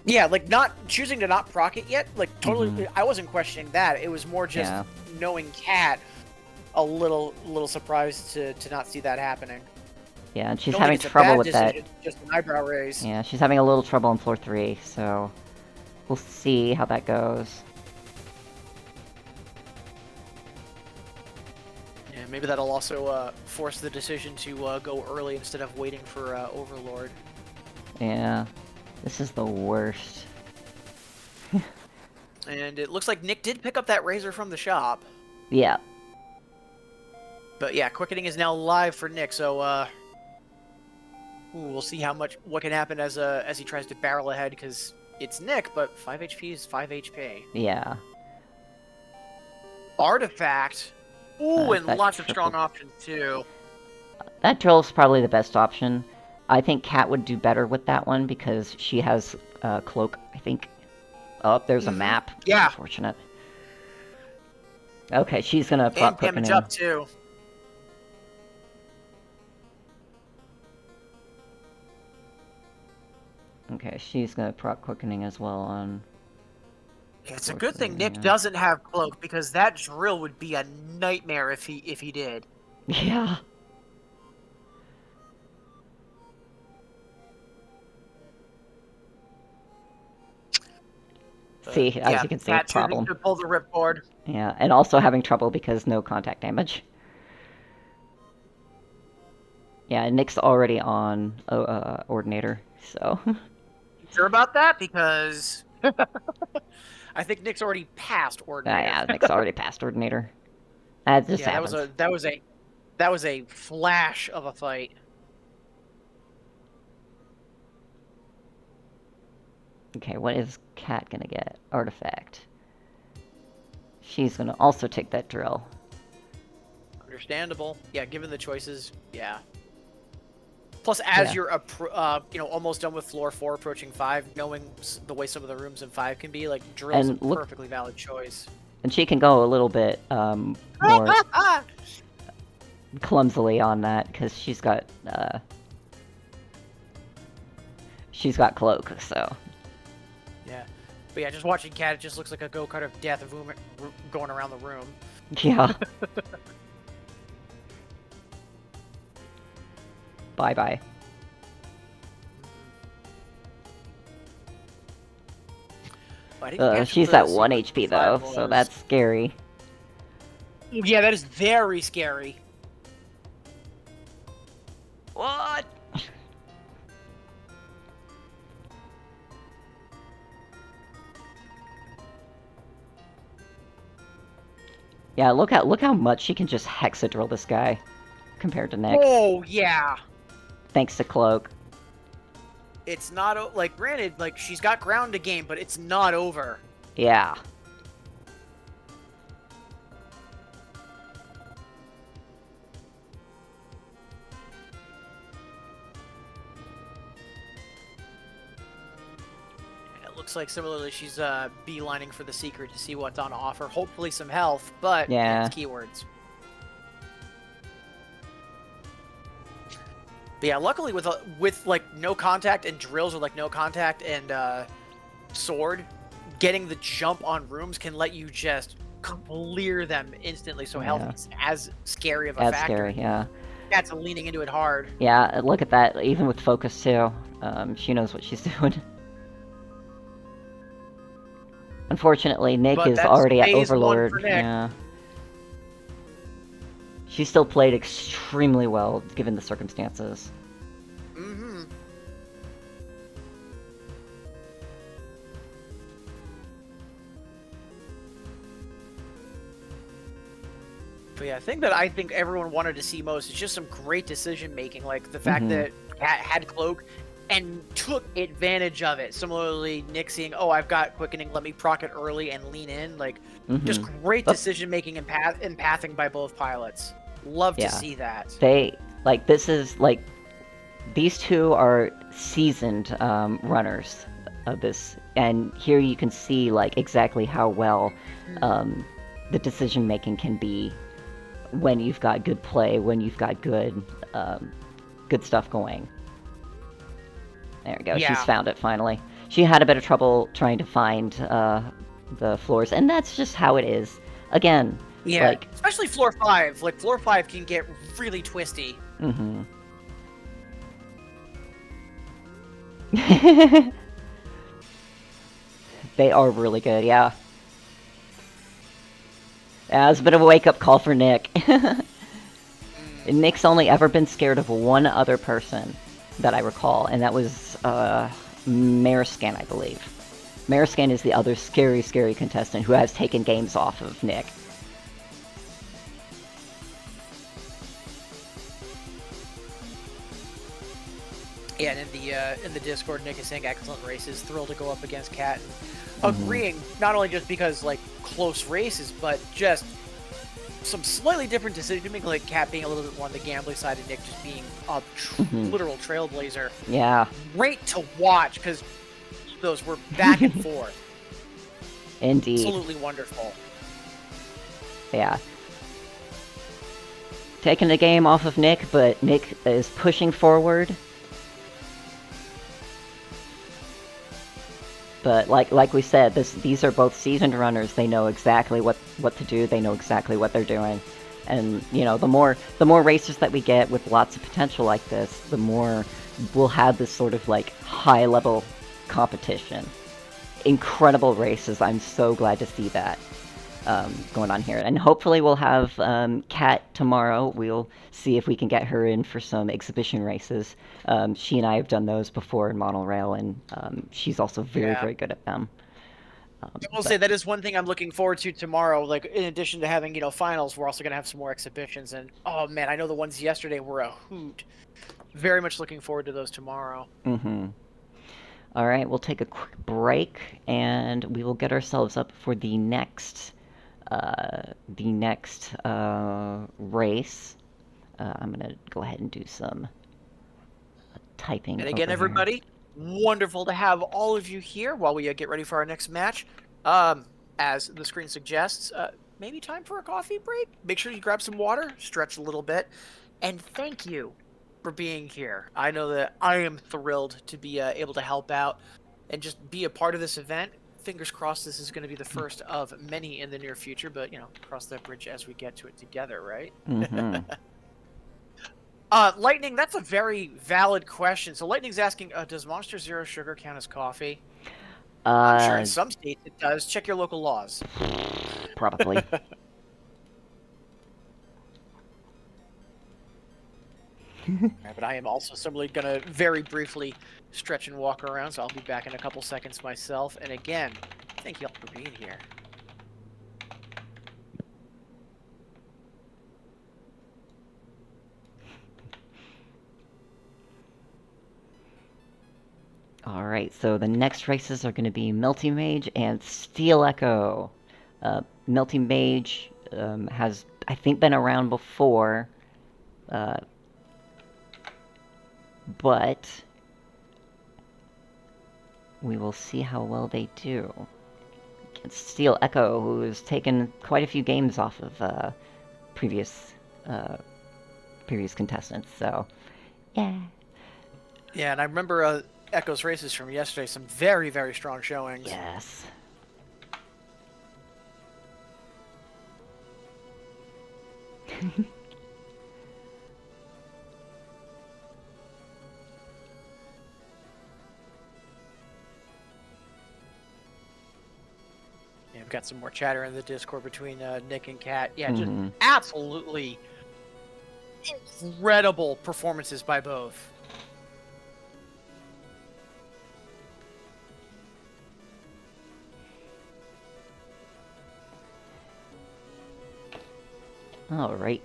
S3: Yeah, like not choosing to not proc it yet, like totally. I wasn't questioning that. It was more just knowing Cat, a little surprised to not see that happening.
S1: Yeah, and she's having trouble with that.
S3: Just an eyebrow raise.
S1: Yeah, she's having a little trouble on floor 3, so we'll see how that goes.
S3: Yeah, maybe that'll also force the decision to go early instead of waiting for Overlord.
S1: Yeah, this is the worst.
S3: And it looks like Nick did pick up that razor from the shop.
S1: Yeah.
S3: But yeah, quickening is now live for Nick, so we'll see what can happen as he tries to barrel ahead, because it's Nick, but 5 HP is 5 HP.
S1: Yeah.
S3: Artifact. Ooh, and lots of
S1: triple.
S3: strong options too.
S1: That drill's probably the best option. I think Cat would do better with that one because she has Cloak, I think. Oh, there's a map.
S3: Yeah.
S1: Unfortunate. Okay, she's gonna proc
S3: damage
S1: quickening.
S3: up too.
S1: Okay, she's gonna proc quickening as well on
S3: It's a good thing Nick
S1: Yeah.
S3: doesn't have cloak, because that drill would be a nightmare if he did.
S1: Yeah. See, as
S3: Yeah,
S1: you can see,
S3: Cat choosing
S1: problem.
S3: to pull the ripcord.
S1: Yeah, and also having trouble because no contact damage. Yeah, Nick's already on Ordinator, so...
S3: You sure about that? Because I think Nick's already passed Ordinator.
S1: yeah, Nick's already past Ordinator. That just
S3: Yeah,
S1: happens.
S3: that was a flash of a fight.
S1: Okay, what is Cat gonna get? Artifact. She's gonna also take that drill.
S3: Understandable. Yeah, given the choices, yeah. Plus, as you're almost done with floor 4, approaching 5, knowing the way some of the rooms in 5 can be, like, drill's a perfectly valid choice.
S1: And she can go a little bit more clumsily on that because she's got cloak, so.
S3: Yeah, but yeah, just watching Cat, it just looks like a go-kart of death of going around the room.
S1: Yeah. Bye-bye. She's at 1 HP though, so that's scary.
S3: Yeah, that is very scary.
S1: What? Yeah, look how much she can just hexadrill this guy compared to Nick.
S3: Oh yeah.
S1: Thanks to cloak.
S3: It's not like, granted, like, she's got ground to gain, but it's not over.
S1: Yeah.
S3: And it looks like similarly she's beelining for the secret to see what's on offer. Hopefully some health, but
S1: yeah,
S3: it's keywords. But yeah, luckily with like no contact and drills, or like no contact and sword, getting the jump on rooms can let you just clear them instantly. So health is as scary of a factor.
S1: Scary, yeah.
S3: Cat's leaning into it hard.
S1: Yeah, look at that. Even with focus too, she knows what she's doing. Unfortunately, Nick is already at Overlord. Yeah. She still played extremely well, given the circumstances.
S3: Mm-hmm. But yeah, I think everyone wanted to see most is just some great decision making, like the fact that Cat had cloak and took advantage of it. Similarly, Nick seeing, oh, I've got quickening, let me proc it early and lean in. Like, just great decision making and pathing by both pilots. Love to see that.
S1: These two are seasoned runners of this, and here you can see like exactly how well the decision making can be when you've got good play, when you've got good stuff going. There we go.
S3: Yeah.
S1: She's found it finally. She had a bit of trouble trying to find the floors, and that's just how it is. Again,
S3: yeah,
S1: like,
S3: especially floor 5. Like, floor 5 can get really twisty.
S1: They are really good, yeah. Yeah, it's a bit of a wake-up call for Nick. Nick's only ever been scared of one other person that I recall, and that was Mariscan, I believe. Mariscan is the other scary, scary contestant who has taken games off of Nick.
S3: Yeah, and in the Discord, Nick is saying excellent races, thrilled to go up against Cat, and agreeing not only just because like close races, but just some slightly different decision making, like Cat being a little bit more on the gambling side, and Nick just being a literal trailblazer.
S1: Yeah,
S3: great to watch because those were back and forth.
S1: Indeed,
S3: absolutely wonderful.
S1: Yeah. Taking the game off of Nick, but Nick is pushing forward. But like we said, these are both seasoned runners. They know exactly what to do. They know exactly what they're doing. And you know, the more racers that we get with lots of potential like this, the more we'll have this sort of like high level competition. Incredible races. I'm so glad to see that going on here. And hopefully we'll have Kat tomorrow. We'll see if we can get her in for some exhibition races. She and I have done those before in Monorail, and she's also very, very good at them.
S3: I will say that is one thing I'm looking forward to tomorrow. Like, in addition to having, finals, we're also going to have some more exhibitions. And, oh, man, I know the ones yesterday were a hoot. Very much looking forward to those tomorrow.
S1: Mm-hmm. All right, we'll take a quick break, and we will get ourselves up for the next race. I'm going to go ahead and do some typing.
S3: And again, everybody, wonderful to have all of you here while we get ready for our next match. As the screen suggests, maybe time for a coffee break. Make sure you grab some water, stretch a little bit, and thank you for being here. I know that I am thrilled to be able to help out and just be a part of this event. Fingers crossed this is going to be the first of many in the near future, but, cross that bridge as we get to it together, right?
S1: Mm-hmm.
S3: Lightning, that's a very valid question. So Lightning's asking, does Monster Zero Sugar count as coffee? I'm sure in some states it does. Check your local laws.
S1: Probably.
S3: But I am also similarly going to very briefly stretch and walk around, so I'll be back in a couple seconds myself. And again, thank you all for being here.
S1: Alright, so the next races are going to be Melty Mage and Steel Echo. Melty Mage has, I think, been around before, but we will see how well they do against Steel Echo, who has taken quite a few games off of previous contestants, so yeah.
S3: Yeah, and I remember Echo's races from yesterday, some very, very strong showings.
S1: Yes.
S3: Yeah, we've got some more chatter in the Discord between Nick and Kat. Yeah, just absolutely incredible performances by both.
S1: All right.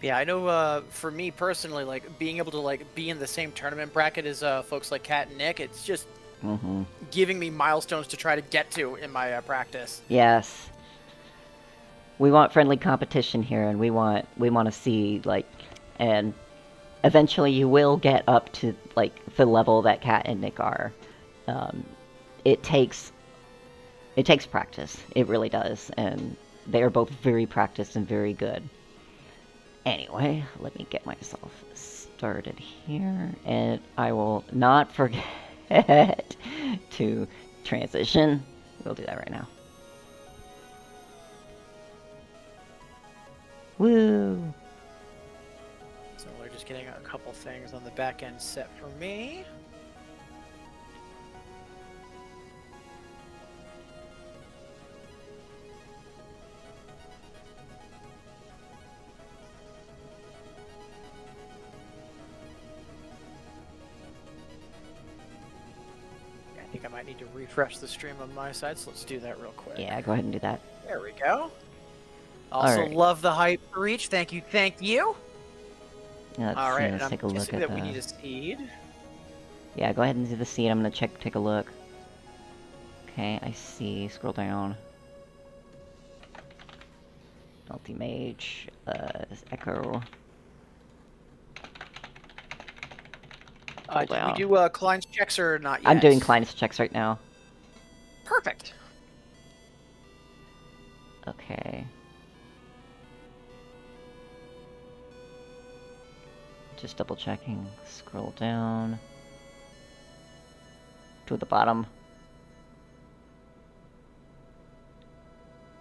S3: Yeah, I know for me personally, like, being able to, like, be in the same tournament bracket as folks like Kat and Nick, it's just giving me milestones to try to get to in my practice.
S1: Yes. We want friendly competition here, and we want to see, like, and eventually you will get up to, like, the level that Kat and Nick are. It takes practice. It really does, and they are both very practiced and very good. Anyway, let me get myself started here, and I will not forget to transition. We'll do that right now. Woo!
S3: So we're just getting a couple things on the back end set for me. I think I might need to refresh the stream on my side, so let's do that real quick.
S1: Yeah, go ahead and do that.
S3: There we go. Also,
S1: right.
S3: love the hype reach. Thank you, thank you.
S1: All right, let's
S3: and
S1: take a
S3: I'm
S1: look
S3: guessing
S1: at
S3: that we need a seed.
S1: Yeah, go ahead and do the seed. I'm gonna take a look. Okay, I see. Scroll down. Multi-mage, Echo.
S3: Did we do Klein's checks or not yet?
S1: I'm doing Klein's checks right now.
S3: Perfect.
S1: Okay. Just double checking. Scroll down to the bottom.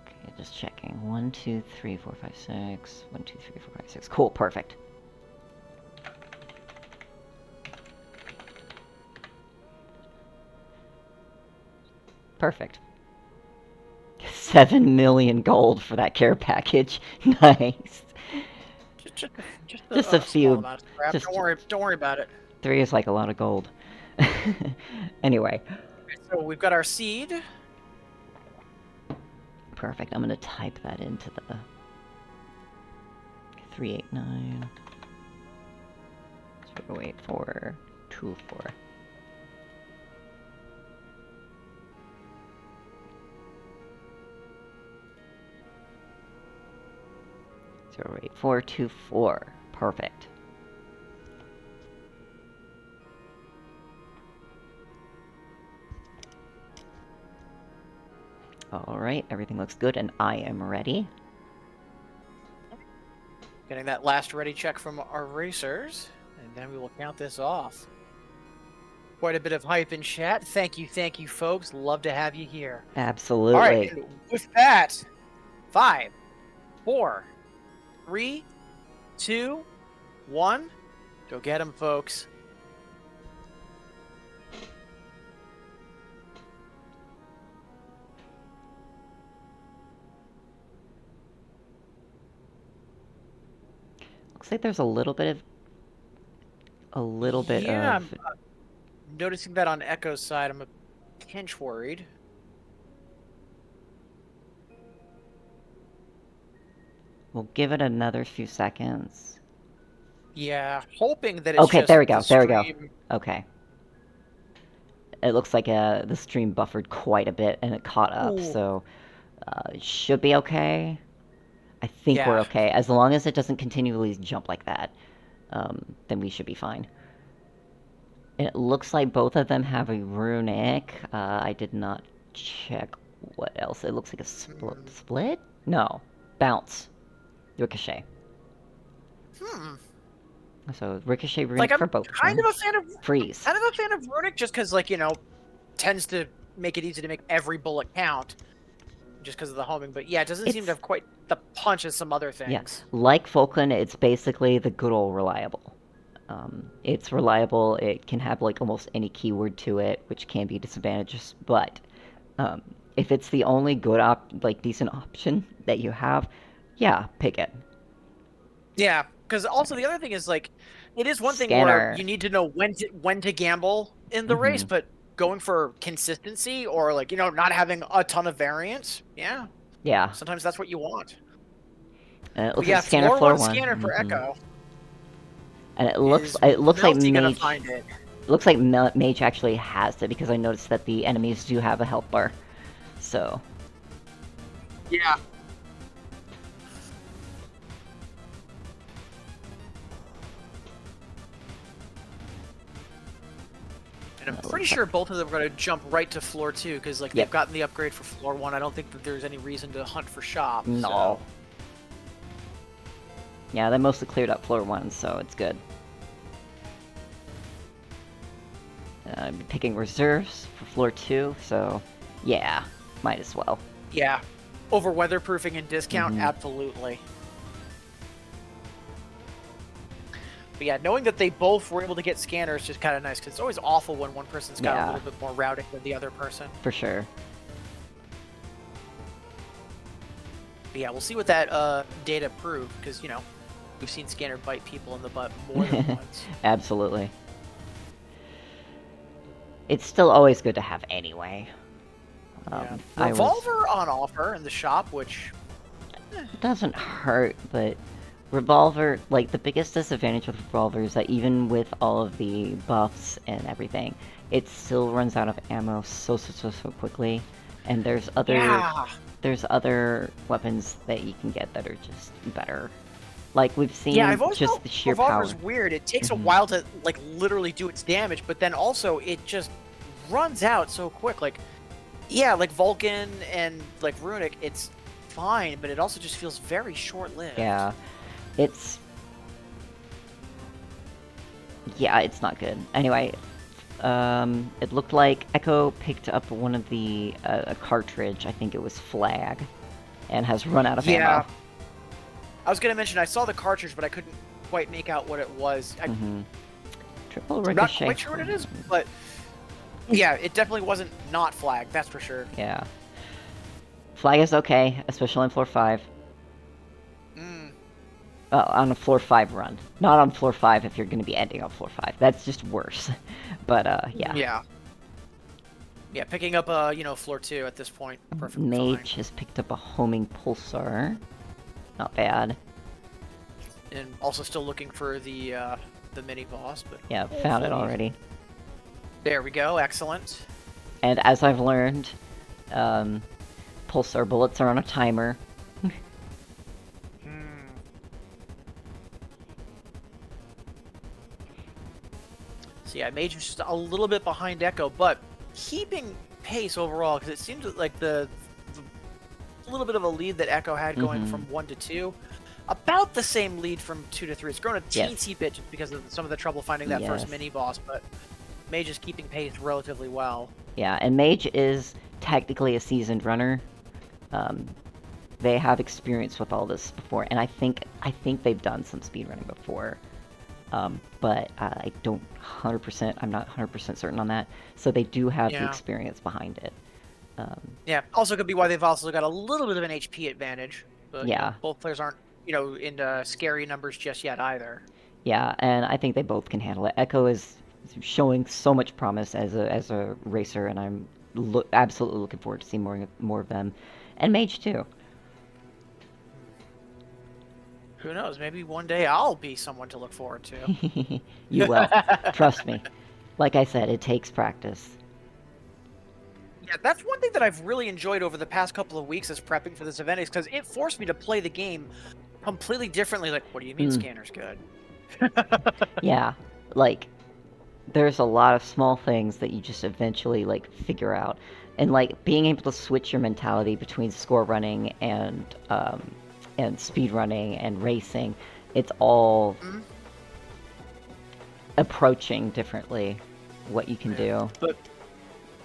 S1: Okay, just checking. 1, 2, 3, 4, 5, 6. 1, 2, 3, 4, 5, 6. Cool, perfect. Perfect. 7 million gold for that care package. Nice. Just a few.
S3: Small amount of scrap.
S1: Just
S3: Don't worry about it.
S1: 3 is like a lot of gold. Anyway.
S3: So we've got our seed.
S1: Perfect. I'm gonna type that into the 389. 08424. 08424. Perfect. Alright, everything looks good, and I am ready.
S3: Getting that last ready check from our racers, and then we will count this off. Quite a bit of hype in chat. Thank you, folks. Love to have you here.
S1: Absolutely.
S3: All right, and with that, 5, 4, 3, 2, 1. Go get them, folks.
S1: Looks like there's a little bit
S3: Yeah,
S1: of...
S3: I'm noticing that on Echo's side. I'm a pinch worried.
S1: We'll give it another few seconds.
S3: Yeah, hoping that it's
S1: Okay,
S3: just
S1: there we go,
S3: the
S1: there we go.
S3: stream.
S1: Okay. It looks like the stream buffered quite a bit, and it caught up,
S3: Ooh.
S1: so it should be okay. I think we're
S3: Yeah.
S1: okay. As long as it doesn't continually jump like that, then we should be fine. And it looks like both of them have a runic. I did not check what else. It looks like a split? No. Bounce. Ricochet. So Ricochet runic
S3: Like, I'm
S1: for both.
S3: kind of a fan of
S1: Freeze.
S3: Kind of a fan of runic, just because, like, tends to make it easy to make every bullet count, just because of the homing. But yeah, it doesn't seem to have quite the punch as some other things.
S1: Yeah, like Vulcan, it's basically the good old reliable. It's reliable. It can have like almost any keyword to it, which can be disadvantageous. But if it's the only good decent option that you have, yeah, pick it.
S3: Yeah, because also the other thing is, like, it is one thing
S1: Scanner.
S3: where you need to know when to gamble in the race, but going for consistency or, like, not having a ton of variance,
S1: yeah,
S3: sometimes that's what you want.
S1: And it looks
S3: Yeah,
S1: like scanner
S3: floor
S1: floor
S3: one
S1: one.
S3: scanner for Echo.
S1: And it looks like
S3: Melty gonna
S1: Mage.
S3: find it.
S1: Looks like Mage actually has it because I noticed that the enemies do have a health bar. So
S3: Yeah. And I'm pretty sure both of them are going to jump right to floor 2 because, like, they've gotten the upgrade for floor 1. I don't think that there's any reason to hunt for shop.
S1: no.
S3: So.
S1: Yeah, they mostly cleared up floor 1, so it's good. I'm picking reserves for floor 2, so yeah, might as well.
S3: Yeah. Over weatherproofing and discount, absolutely. But yeah, knowing that they both were able to get scanners is just kind of nice, because it's always awful when one person's got a little bit more routing than the other person.
S1: For sure.
S3: But yeah, we'll see what that data prove, because, we've seen scanner bite people in the butt more than once.
S1: Absolutely. It's still always good to have anyway.
S3: Yeah. Revolver on offer in the shop, which...
S1: It doesn't hurt, but Revolver, like, the biggest disadvantage with Revolver is that even with all of the buffs and everything, it still runs out of ammo so quickly. And there's other weapons that you can get that are just better. Like, we've seen
S3: I've always
S1: just
S3: felt
S1: the sheer
S3: Revolver's
S1: power.
S3: weird. It takes a while to, like, literally do its damage, but then also it just runs out so quick. Like, yeah, like Vulcan and, like, Runic, it's fine, but it also just feels very short-lived.
S1: Yeah. It's... Yeah, it's not good. Anyway, it looked like Echo picked up one of the a cartridge. I think it was Flag, and has run out of ammo.
S3: I was gonna mention I saw the cartridge, but I couldn't quite make out what it was.
S1: Triple
S3: I'm
S1: ricochet.
S3: not quite sure what it is, but yeah, it definitely wasn't not Flag. That's for sure.
S1: Yeah. Flag is okay, especially on floor 5. On a floor 5 run. Not on floor 5 if you're going to be ending on floor 5. That's just worse. But, yeah.
S3: Yeah. Yeah, picking up, floor 2 at this point. Perfectly
S1: Mage
S3: fine.
S1: has picked up a homing pulsar. Not bad.
S3: And also still looking for the mini-boss, but...
S1: Yeah, found it already.
S3: There we go, excellent.
S1: And as I've learned, pulsar bullets are on a timer.
S3: So yeah, Mage is just a little bit behind Echo, but keeping pace overall, because it seems like the little bit of a lead that Echo had going from 1 to 2, about the same lead from 2 to 3. It's grown a teensy bit just because of some of the trouble finding that first mini-boss, but Mage is keeping pace relatively well.
S1: Yeah, and Mage is technically a seasoned runner. They have experience with all this before, and I think they've done some speedrunning before. But I don't 100%, I'm not 100% certain on that. So they do have the experience behind it.
S3: Yeah, also could be why they've also got a little bit of an HP advantage. But, both players aren't, into scary numbers just yet either.
S1: Yeah, and I think they both can handle it. Echo is showing so much promise as a racer, and I'm absolutely looking forward to seeing more of them. And Mage too.
S3: Who knows? Maybe one day I'll be someone to look forward to.
S1: You will. Trust me. Like I said, it takes practice.
S3: Yeah, that's one thing that I've really enjoyed over the past couple of weeks as prepping for this event is because it forced me to play the game completely differently. Like, what do you mean scanner's good?
S1: Yeah, like, there's a lot of small things that you just eventually, figure out. And, being able to switch your mentality between score running and speed running and racing, it's all approaching differently what you can do.
S3: But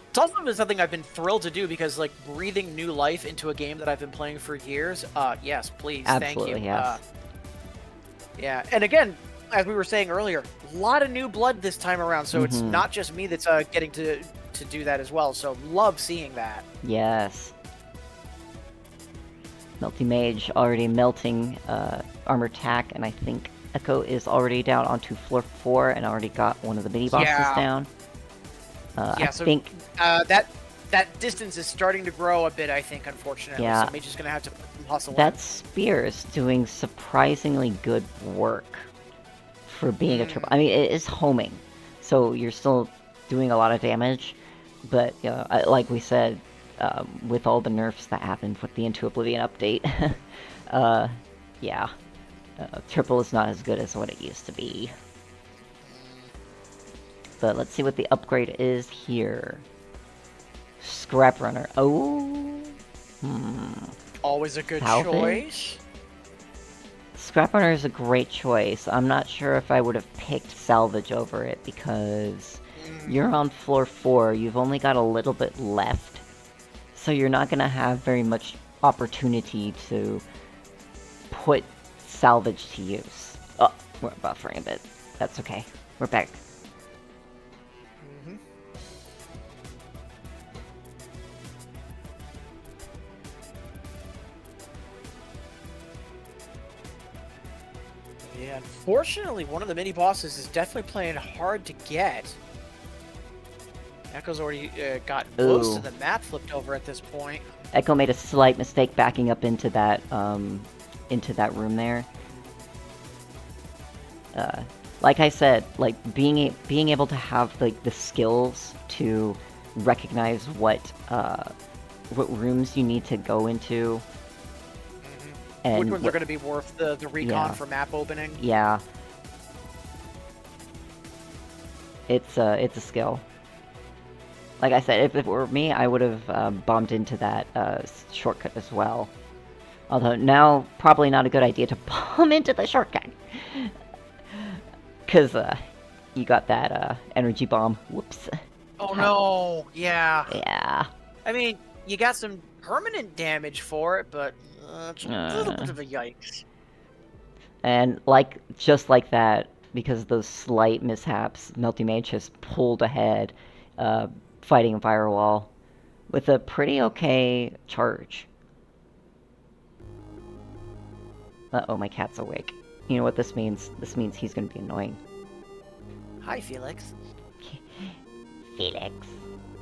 S3: it's also been something I've been thrilled to do because, breathing new life into a game that I've been playing for years, yes, please,
S1: Absolutely,
S3: thank you.
S1: Yes.
S3: Yeah, and again, as we were saying earlier, a lot of new blood this time around, so it's not just me that's getting to do that as well, so love seeing that.
S1: Yes. Melty Mage already melting Armor Tack, and I think Echo is already down onto floor 4 and already got one of the mini-bosses down. I think...
S3: that distance is starting to grow a bit, I think, unfortunately, so Mage is going to have to hustle
S1: that spear is doing surprisingly good work for being a triple. I mean, it is homing, so you're still doing a lot of damage, but, like we said, with all the nerfs that happened with the Into Oblivion update, triple is not as good as what it used to be. But let's see what the upgrade is here. Scrap Runner. Oh.
S3: Always a good
S1: Salvage?
S3: choice.
S1: Scrap Runner is a great choice. I'm not sure if I would have picked Salvage over it because you're on floor 4. You've only got a little bit left. So you're not going to have very much opportunity to put Salvage to use. Oh, we're buffering a bit. That's okay. We're back. Yeah, unfortunately, one of the mini-bosses is definitely playing hard to get. Echo's already got most of the map flipped over at this point. Echo made a slight mistake backing up into that room there. Like I said, being able to have the skills to recognize what rooms you need to go into. And
S3: which ones are going to be worth the recon for map opening?
S1: Yeah. It's a skill. Like I said, if it were me, I would have bombed into that shortcut as well. Although now, probably not a good idea to bomb into the shortcut. Because, you got that energy bomb. Whoops.
S3: Oh no, yeah.
S1: Yeah.
S3: I mean, you got some permanent damage for it, but it's a little bit of a yikes.
S1: And just like that, because of those slight mishaps, Melty Mage has pulled ahead, fighting Firewall with a pretty okay charge. Uh-oh, my cat's awake. You know what this means? This means he's gonna be annoying.
S3: Hi, Felix.
S1: Felix.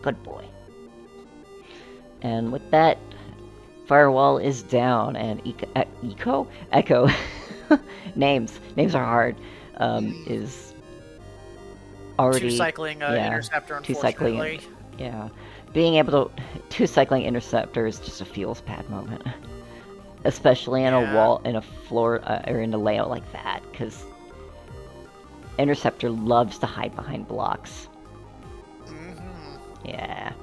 S1: Good boy. And with that, Firewall is down, and Echo? Names are hard. Is already...
S3: Two-cycling Interceptor, unfortunately.
S1: Two-cycling, yeah. Being able to... Two-cycling Interceptor is just a feels bad moment. Especially in a wall, in a floor, or in a layout like that, because Interceptor loves to hide behind blocks. Yeah.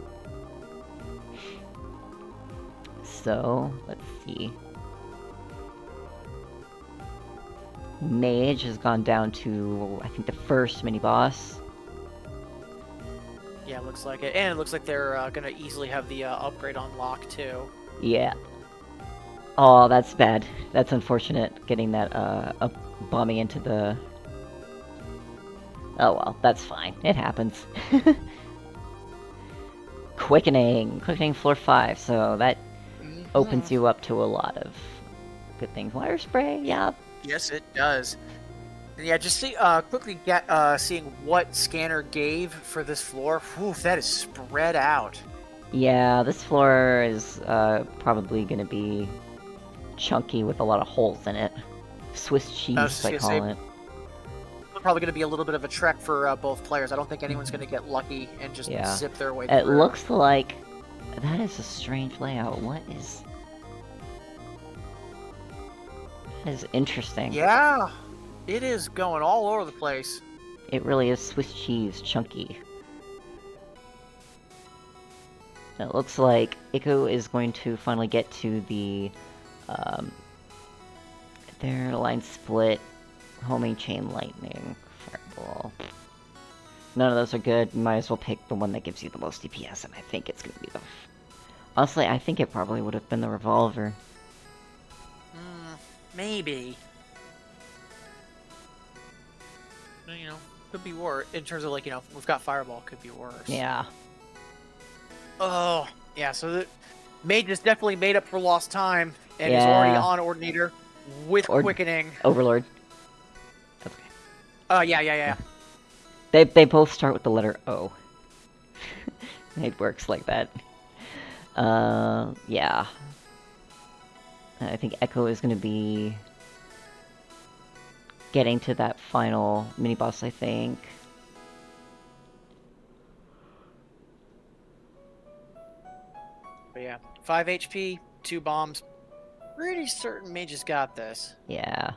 S1: So, let's see. Mage has gone down to, I think, the first mini-boss.
S3: Yeah, looks like it. And it looks like they're gonna easily have the upgrade on lock, too.
S1: Yeah. Oh, that's bad. That's unfortunate, getting that, bombing into the... Oh well, that's fine. It happens. Quickening floor 5, so that opens you up to a lot of good things. Wire spray, yeah.
S3: Yes, it does. And yeah, just quickly seeing what Scanner gave for this floor. Whew, that is spread out.
S1: Yeah, this floor is probably going to be chunky with a lot of holes in it. Swiss cheese, I call it.
S3: Probably going to be a little bit of a trek for both players. I don't think anyone's going to get lucky and just zip their way through.
S1: It looks like... That is a strange layout. What is... That is interesting.
S3: Yeah, it is going all over the place.
S1: It really is Swiss cheese, chunky. It looks like Ico is going to finally get to the... their line split... Homing Chain Lightning, Fireball. None of those are good. You might as well pick the one that gives you the most DPS, and I think it's gonna be the... Honestly, I think it probably would have been the Revolver.
S3: Maybe. You know, could be worse. In terms of, like, you know, we've got Fireball, could be worse.
S1: Yeah.
S3: Oh, yeah, so the Mage is definitely made up for lost time, and is already on Ordinator with Quickening.
S1: Overlord. Okay.
S3: Yeah.
S1: They both start with the letter O. It works like that. Yeah. I think Echo is going to be getting to that final mini-boss, I think.
S3: But yeah, 5 HP, 2 bombs. Pretty certain Mage has got this.
S1: Yeah.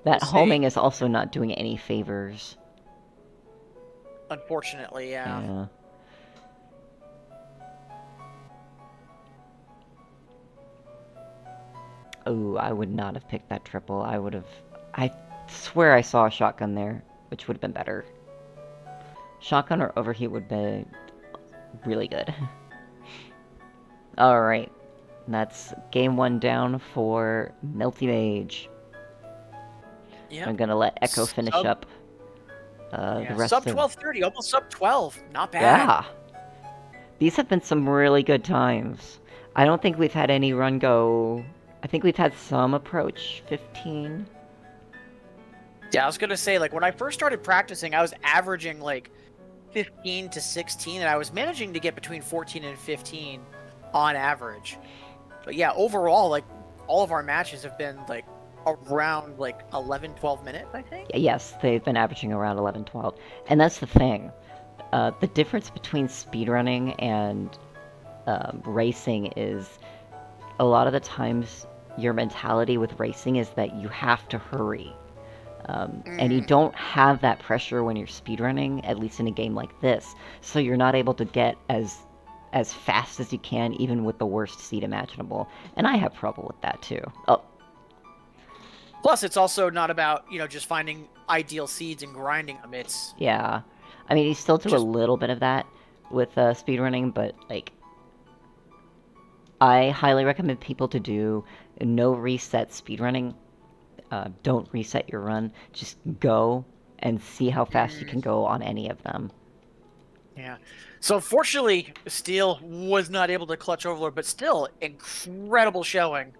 S1: That homing is also not doing any favors.
S3: Unfortunately, yeah.
S1: Oh, I would not have picked that triple. I swear I saw a shotgun there, which would have been better. Shotgun or overheat would be really good. Alright. That's game 1 down for Melty Mage.
S3: Yep.
S1: I'm gonna let Echo finish up the rest
S3: sub 1230, almost sub 12. Not bad.
S1: Yeah. These have been some really good times. I don't think we've had any run go... I think we've had some approach 15.
S3: Yeah, I was gonna say, like, when I first started practicing, I was averaging, like, 15 to 16, and I was managing to get between 14 and 15 on average. But yeah, overall, like, all of our matches have been, like, around, like, 11, 12 minutes, I think?
S1: Yes, they've been averaging around 11, 12. And that's the thing. The difference between speedrunning and racing is a lot of the times your mentality with racing is that you have to hurry. And you don't have that pressure when you're speedrunning, at least in a game like this. So you're not able to get as fast as you can, even with the worst seed imaginable. And I have trouble with that too. Oh.
S3: Plus, it's also not about, you know, just finding ideal seeds and grinding them. It's
S1: Yeah. I mean, you still do a
S3: Just-
S1: little bit of that with speedrunning, but, like, I highly recommend people to do no reset speedrunning. Don't reset your run. Just go and see how fast you can go on any of them.
S3: yeah. So fortunately, Steel was not able to clutch Overlord, but still incredible showing.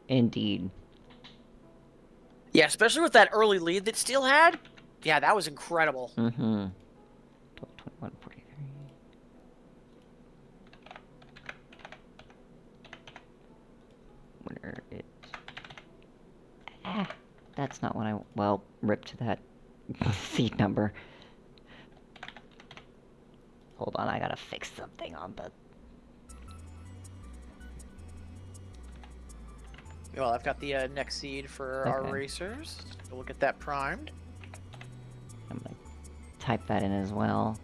S1: Indeed.
S3: Yeah, especially with that early lead that Steel had. Yeah, that was incredible.
S1: Mm-hmm. 21, 43. Where it... Ah, that's not what I... Well, ripped that seed number. Hold on, I gotta fix something on the...
S3: Well, I've got the next seed for our
S1: Okay.
S3: racers. We'll get that primed.
S1: I'm gonna type that in as well.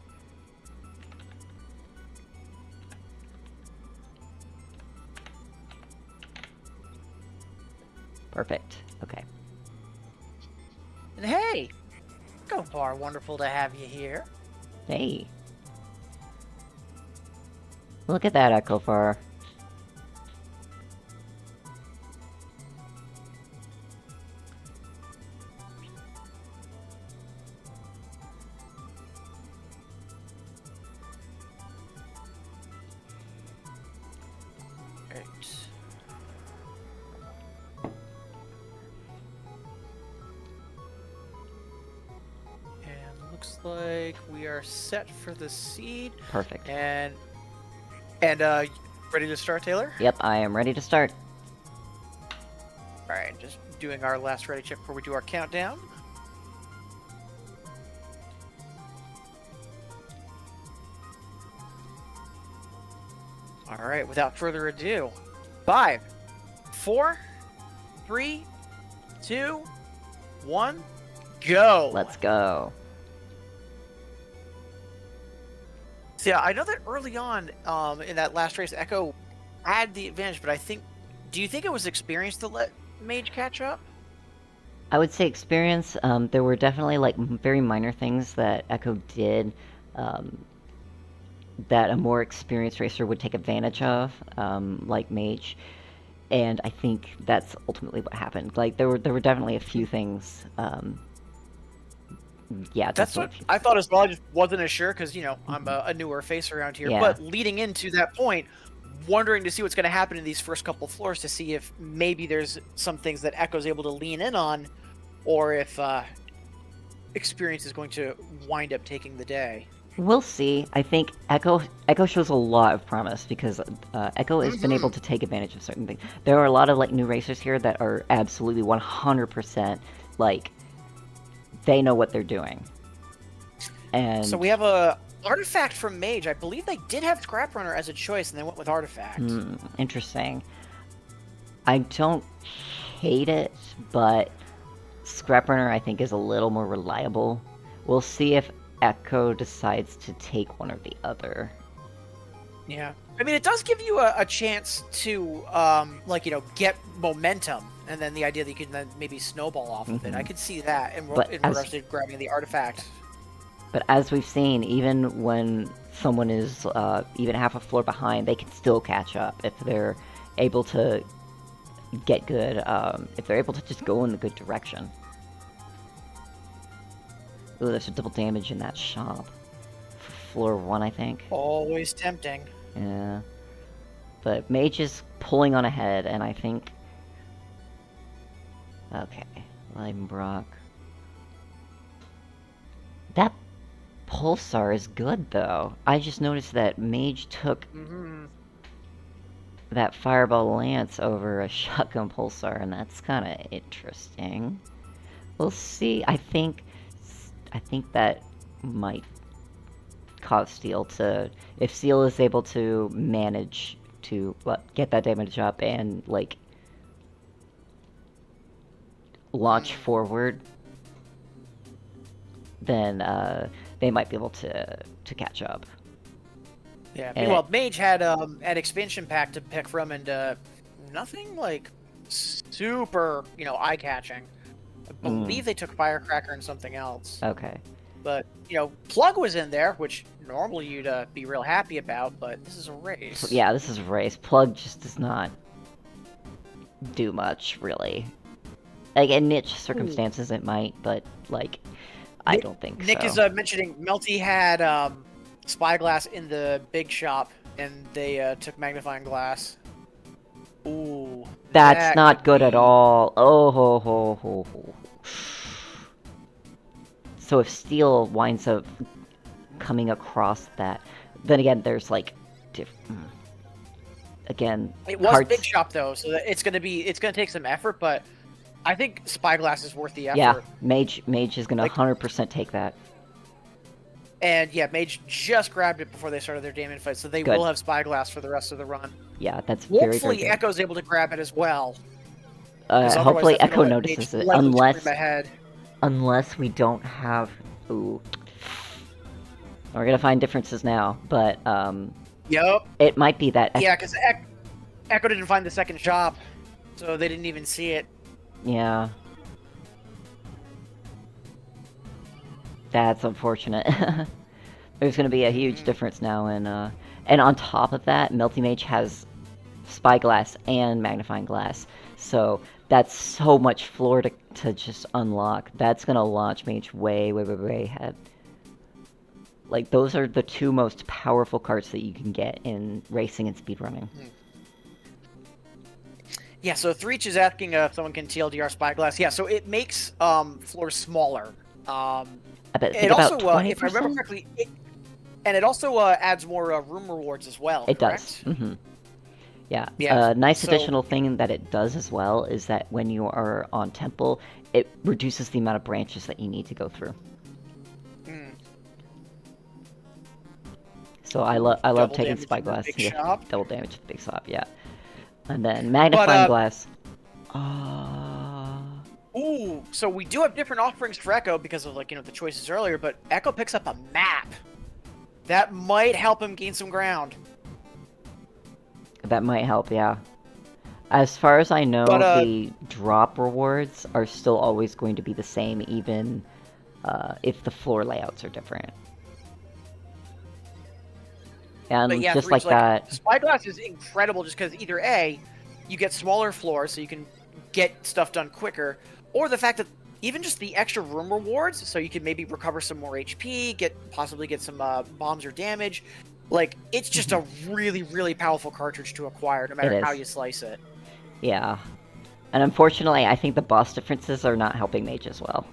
S1: Perfect. Okay.
S3: And hey, go far. Wonderful to have you here.
S1: Hey. Look at that Echo Far.
S3: Right. And looks like we are set for the seed.
S1: Perfect.
S3: And ready to start, Taylor?
S1: Yep, I am ready to start.
S3: All right, just doing our last ready check before we do our countdown. All right, without further ado, 5, 4, 3, 2, 1, go.
S1: Let's go.
S3: So yeah, I know that early on, in that last race, Echo had the advantage, but do you think it was experience that let Mage catch up?
S1: I would say experience. There were definitely like very minor things that Echo did that a more experienced racer would take advantage of, like Mage, and I think that's ultimately what happened. Like there were definitely a few things. Yeah,
S3: That's what I thought as well. I just wasn't as sure because, I'm a newer face around here.
S1: Yeah.
S3: But leading into that point, wondering to see what's going to happen in these first couple floors to see if maybe there's some things that Echo's able to lean in on, or if experience is going to wind up taking the day.
S1: We'll see. I think Echo shows a lot of promise because Echo has been able to take advantage of certain things. There are a lot of like new racers here that are absolutely 100% like they know what they're doing. And
S3: So we have a artifact from Mage. I believe they did have Scrap Runner as a choice, and they went with artifact.
S1: Interesting. I don't hate it, but Scrap Runner I think is a little more reliable. We'll see if Echo decides to take one or the other.
S3: Yeah. I mean, it does give you a chance to, get momentum, and then the idea that you can then maybe snowball off of it. I could see that in regards to grabbing the artifact.
S1: But as we've seen, even when someone is even half a floor behind, they can still catch up if they're able to get good, if they're able to just go in the good direction. Ooh, there's a double damage in that shop. Floor 1, I think.
S3: Always tempting.
S1: Yeah. But Mage is pulling on ahead, and I think... Okay. Leidenbrock. That Pulsar is good, though. I just noticed that Mage took that Fireball Lance over a Shotgun Pulsar, and that's kind of interesting. We'll see. I think that might cause Steel to... If Steel is able to manage to get that damage up and, like, launch forward, then they might be able to catch up.
S3: Yeah. Meanwhile, Mage had an expansion pack to pick from, and nothing like super, eye-catching. I believe they took Firecracker and something else.
S1: Okay.
S3: But, you know, Plug was in there, which normally you'd be real happy about, but this is a race.
S1: Yeah, this is a race. Plug just does not do much, really. Like, in niche circumstances it might, but, like, I don't think
S3: Nick
S1: so.
S3: is mentioning Melty had Spyglass in the big shop, and they took Magnifying Glass. Ooh.
S1: That's
S3: that
S1: not
S3: could
S1: good at
S3: be-
S1: all. Oh, ho, ho, ho, ho. So if Steel winds up coming across that, then again, there's like, again,
S3: It was
S1: cards.
S3: big shop though, so that it's gonna take some effort, but I think Spyglass is worth the effort.
S1: Yeah, Mage is gonna
S3: Like-
S1: 100% take that.
S3: And yeah, Mage just grabbed it before they started their damage fight, so they
S1: Good.
S3: will have Spyglass for the rest of the run.
S1: Yeah, that's very,
S3: Hopefully,
S1: very good.
S3: Echo's able to grab it as well. 'Cause otherwise
S1: Hopefully
S3: that's
S1: Echo
S3: gonna let Mage
S1: notices it,
S3: level scream ahead.
S1: unless we don't have. Ooh, we're gonna find differences now, but
S3: Yup.
S1: it might be that.
S3: Yeah, because Echo didn't find the second shop, so they didn't even see it.
S1: Yeah. That's unfortunate. There's gonna be a huge difference now, and on top of that, Melty Mage has Spyglass and Magnifying Glass, so that's so much floor to just unlock. That's gonna launch Mage way, way, way, way ahead. Like, those are the two most powerful cards that you can get in racing and speedrunning.
S3: Yeah, so Threech is asking if someone can TLDR Spyglass. Yeah, so it makes floors smaller.
S1: I bet
S3: It
S1: think
S3: also,
S1: about 20%.
S3: if I remember correctly, it also adds more room rewards as well.
S1: It
S3: correct?
S1: does. Mm-hmm. Yeah.
S3: Yeah,
S1: A nice
S3: so-
S1: additional thing that it does as well is that when you are on Temple, it reduces the amount of branches that you need to go through.
S3: Mm.
S1: So I love
S3: Double
S1: taking
S3: damage to the
S1: Spyglass.
S3: big
S1: Yeah,
S3: shop.
S1: double damage to the big shop. Yeah. And then Magnifying Glass.
S3: Ooh, so we do have different offerings for Echo because of, like, you know, the choices earlier, but Echo picks up a map. That might help him gain some ground.
S1: That might help. Yeah. As far as I know,
S3: But,
S1: the drop rewards are still always going to be the same, even if the floor layouts are different. And
S3: But yeah,
S1: just
S3: Threech,
S1: like that.
S3: Spyglass is incredible just because either A, you get smaller floors so you can get stuff done quicker, or the fact that even just the extra room rewards, so you can maybe recover some more HP, possibly get some bombs or damage. Like, it's just a really, really powerful cartridge to acquire, no matter
S1: It
S3: how
S1: is.
S3: you slice it.
S1: Yeah. And unfortunately, I think the boss differences are not helping Mage as well.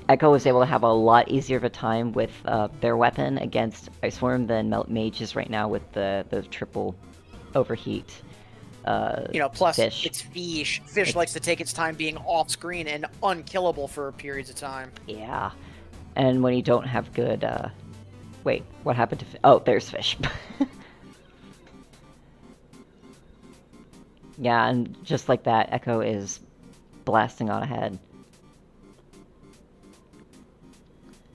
S1: Echo was able to have a lot easier of a time with their weapon against Ice Worm than Mage is right now with the triple overheat.
S3: You know, plus
S1: Fish.
S3: it's Fish. Fish likes to take its time being off-screen and unkillable for periods of time.
S1: Yeah. And when you don't have good, wait, what happened to oh, there's Fish. Yeah, and just like that, Echo is blasting on ahead.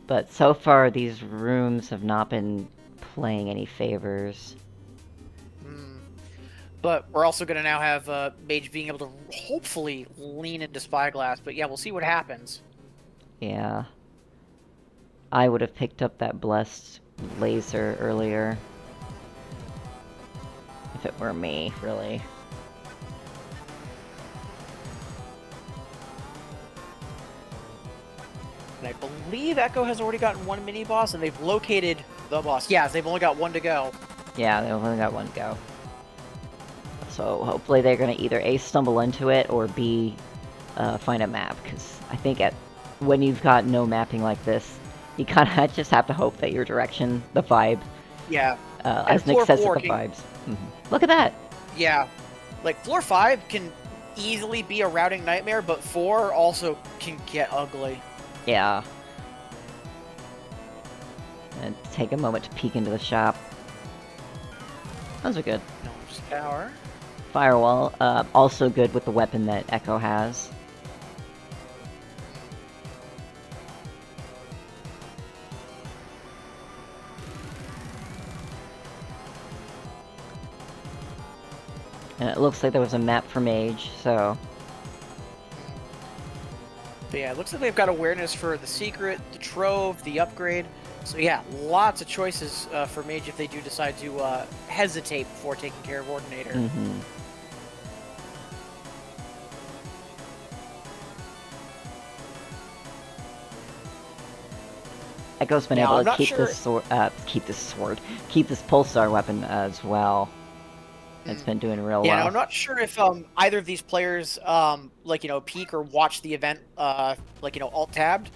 S1: But so far, these rooms have not been playing any favors.
S3: But we're also going to now have Mage being able to hopefully lean into Spyglass. But yeah, we'll see what happens.
S1: Yeah. I would have picked up that blessed laser earlier. If it were me, really.
S3: And I believe Echo has already gotten one mini-boss, and they've located the boss. Yeah, they've only got one to go.
S1: Yeah, they only got one to go. So hopefully they're gonna either A, stumble into it, or B, find a map. Because I think when you've got no mapping like this, you kind of just have to hope that your direction, the vibe,
S3: Yeah.
S1: as Nick
S3: floor
S1: says,
S3: four
S1: the
S3: can-
S1: vibes. Look at that!
S3: Yeah. Like, floor 5 can easily be a routing nightmare, but 4 also can get ugly.
S1: Yeah. And take a moment to peek into the shop. Those are good.
S3: Gnome's Tower.
S1: Firewall, also good with the weapon that Echo has. And it looks like there was a map for Mage, so...
S3: But yeah, it looks like they've got awareness for the secret, the trove, the upgrade. So yeah, lots of choices for Mage if they do decide to hesitate before taking care of Ordinator.
S1: Mm-hmm. Echo's been
S3: Now, I'm
S1: able to
S3: not
S1: keep
S3: sure-
S1: keep this pulsar weapon as well. It's been doing real
S3: Yeah,
S1: well.
S3: I'm not sure if either of these players like, you know, peek or watch the event like, you know, alt-tabbed.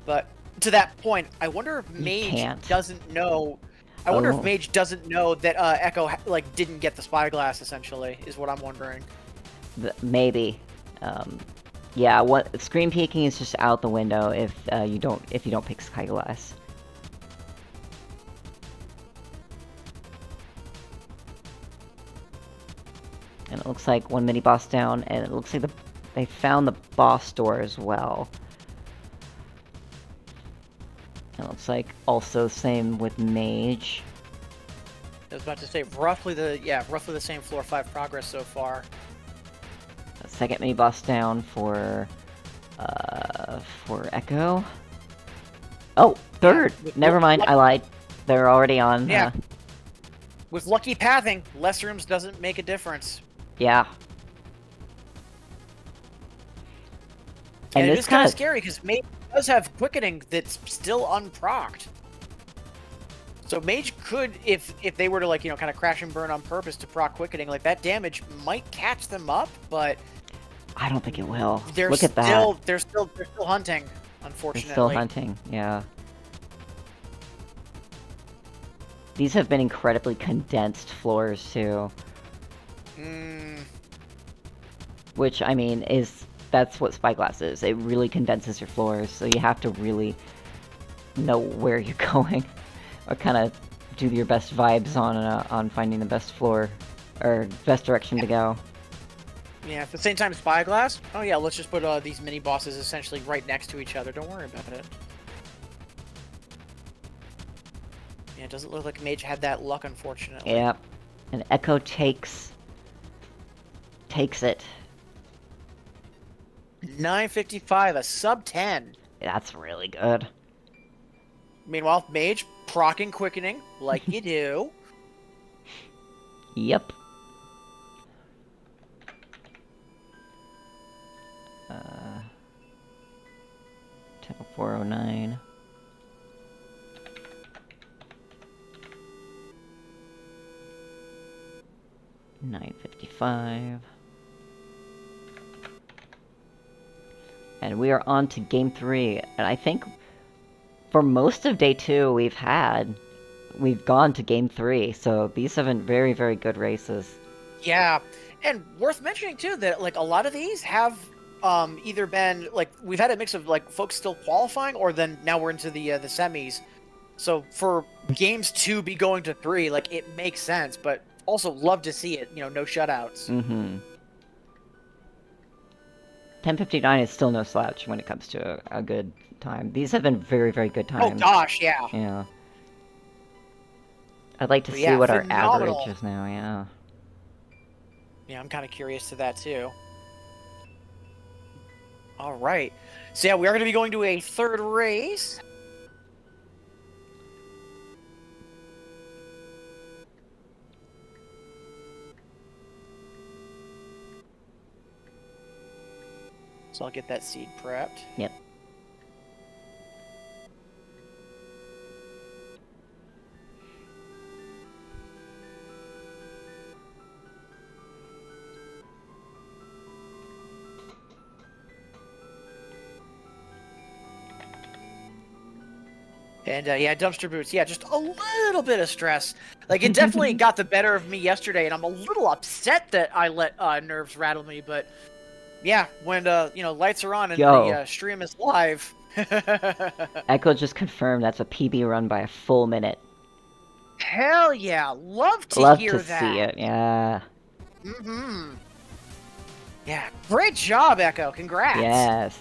S3: But to that point, I wonder if Mage
S1: can't.
S3: doesn't know. I wonder
S1: Oh.
S3: if Mage doesn't know that Echo like didn't get the spyglass. Essentially, is what I'm wondering.
S1: Maybe. Yeah, what screen peeking is just out the window if you don't pick Skyglass. And it looks like one mini boss down, and it looks like they found the boss door as well. And it looks like also same with Mage.
S3: I was about to say roughly the same floor 5 progress so far.
S1: Second mini boss down for Echo. Oh, third.
S3: Yeah, with
S1: Never mind, I lied. They're already on.
S3: Yeah. With lucky pathing, less rooms doesn't make a difference.
S1: Yeah.
S3: And it
S1: this
S3: is kind
S1: kinda-
S3: of scary because Mage does have quickening that's still unprocced. So Mage could, if they were to like, you know, kind of crash and burn on purpose to proc quickening, like that damage might catch them up, but
S1: I don't think it will.
S3: they're
S1: Look at
S3: still
S1: that.
S3: they're still hunting,
S1: They're
S3: unfortunately.
S1: still hunting, yeah. These have been incredibly condensed floors too. Which, I mean, that's what Spyglass is. It really condenses your floors, so you have to really know where you're going. Or kind of do your best vibes on finding the best floor, or best direction to go.
S3: Yeah, at the same time, Spyglass. Oh yeah, let's just put these mini bosses essentially right next to each other. Don't worry about it. Yeah, it doesn't look like Mage had that luck, unfortunately.
S1: Yep. And Echo takes it.
S3: 955, a sub 10.
S1: That's really good.
S3: Meanwhile, Mage proccing quickening like you do.
S1: Yep. Tempo 409. $9.55. And we are on to game 3. And I think for most of day 2 we've gone to game 3. So these have been very, very good races.
S3: Yeah, and worth mentioning too that like a lot of these have either been like we've had a mix of like folks still qualifying, or then now we're into the semis. So for games 2 be going to 3, like it makes sense, but also love to see it. You know, no shutouts.
S1: Mm-hmm. 10:59 is still no slouch when it comes to a good time. These have been very, very good
S3: Oh
S1: times.
S3: gosh, yeah.
S1: Yeah. I'd like to see
S3: Yeah,
S1: what our
S3: phenomenal.
S1: average is now, yeah.
S3: Yeah, I'm kind of curious to that too. All right, so yeah, we are going to be going to a third race. So I'll get that seed prepped.
S1: Yep.
S3: And yeah, dumpster boots. Yeah, just a little bit of stress. Like it definitely got the better of me yesterday, and I'm a little upset that I let nerves rattle me. But yeah, when you know, lights are on and the stream is live.
S1: Echo just confirmed that's a PB run by a full minute.
S3: Hell yeah, love to
S1: Love
S3: hear
S1: to
S3: that.
S1: see it, yeah.
S3: Mm-hmm. Yeah, great job, Echo. Congrats.
S1: Yes.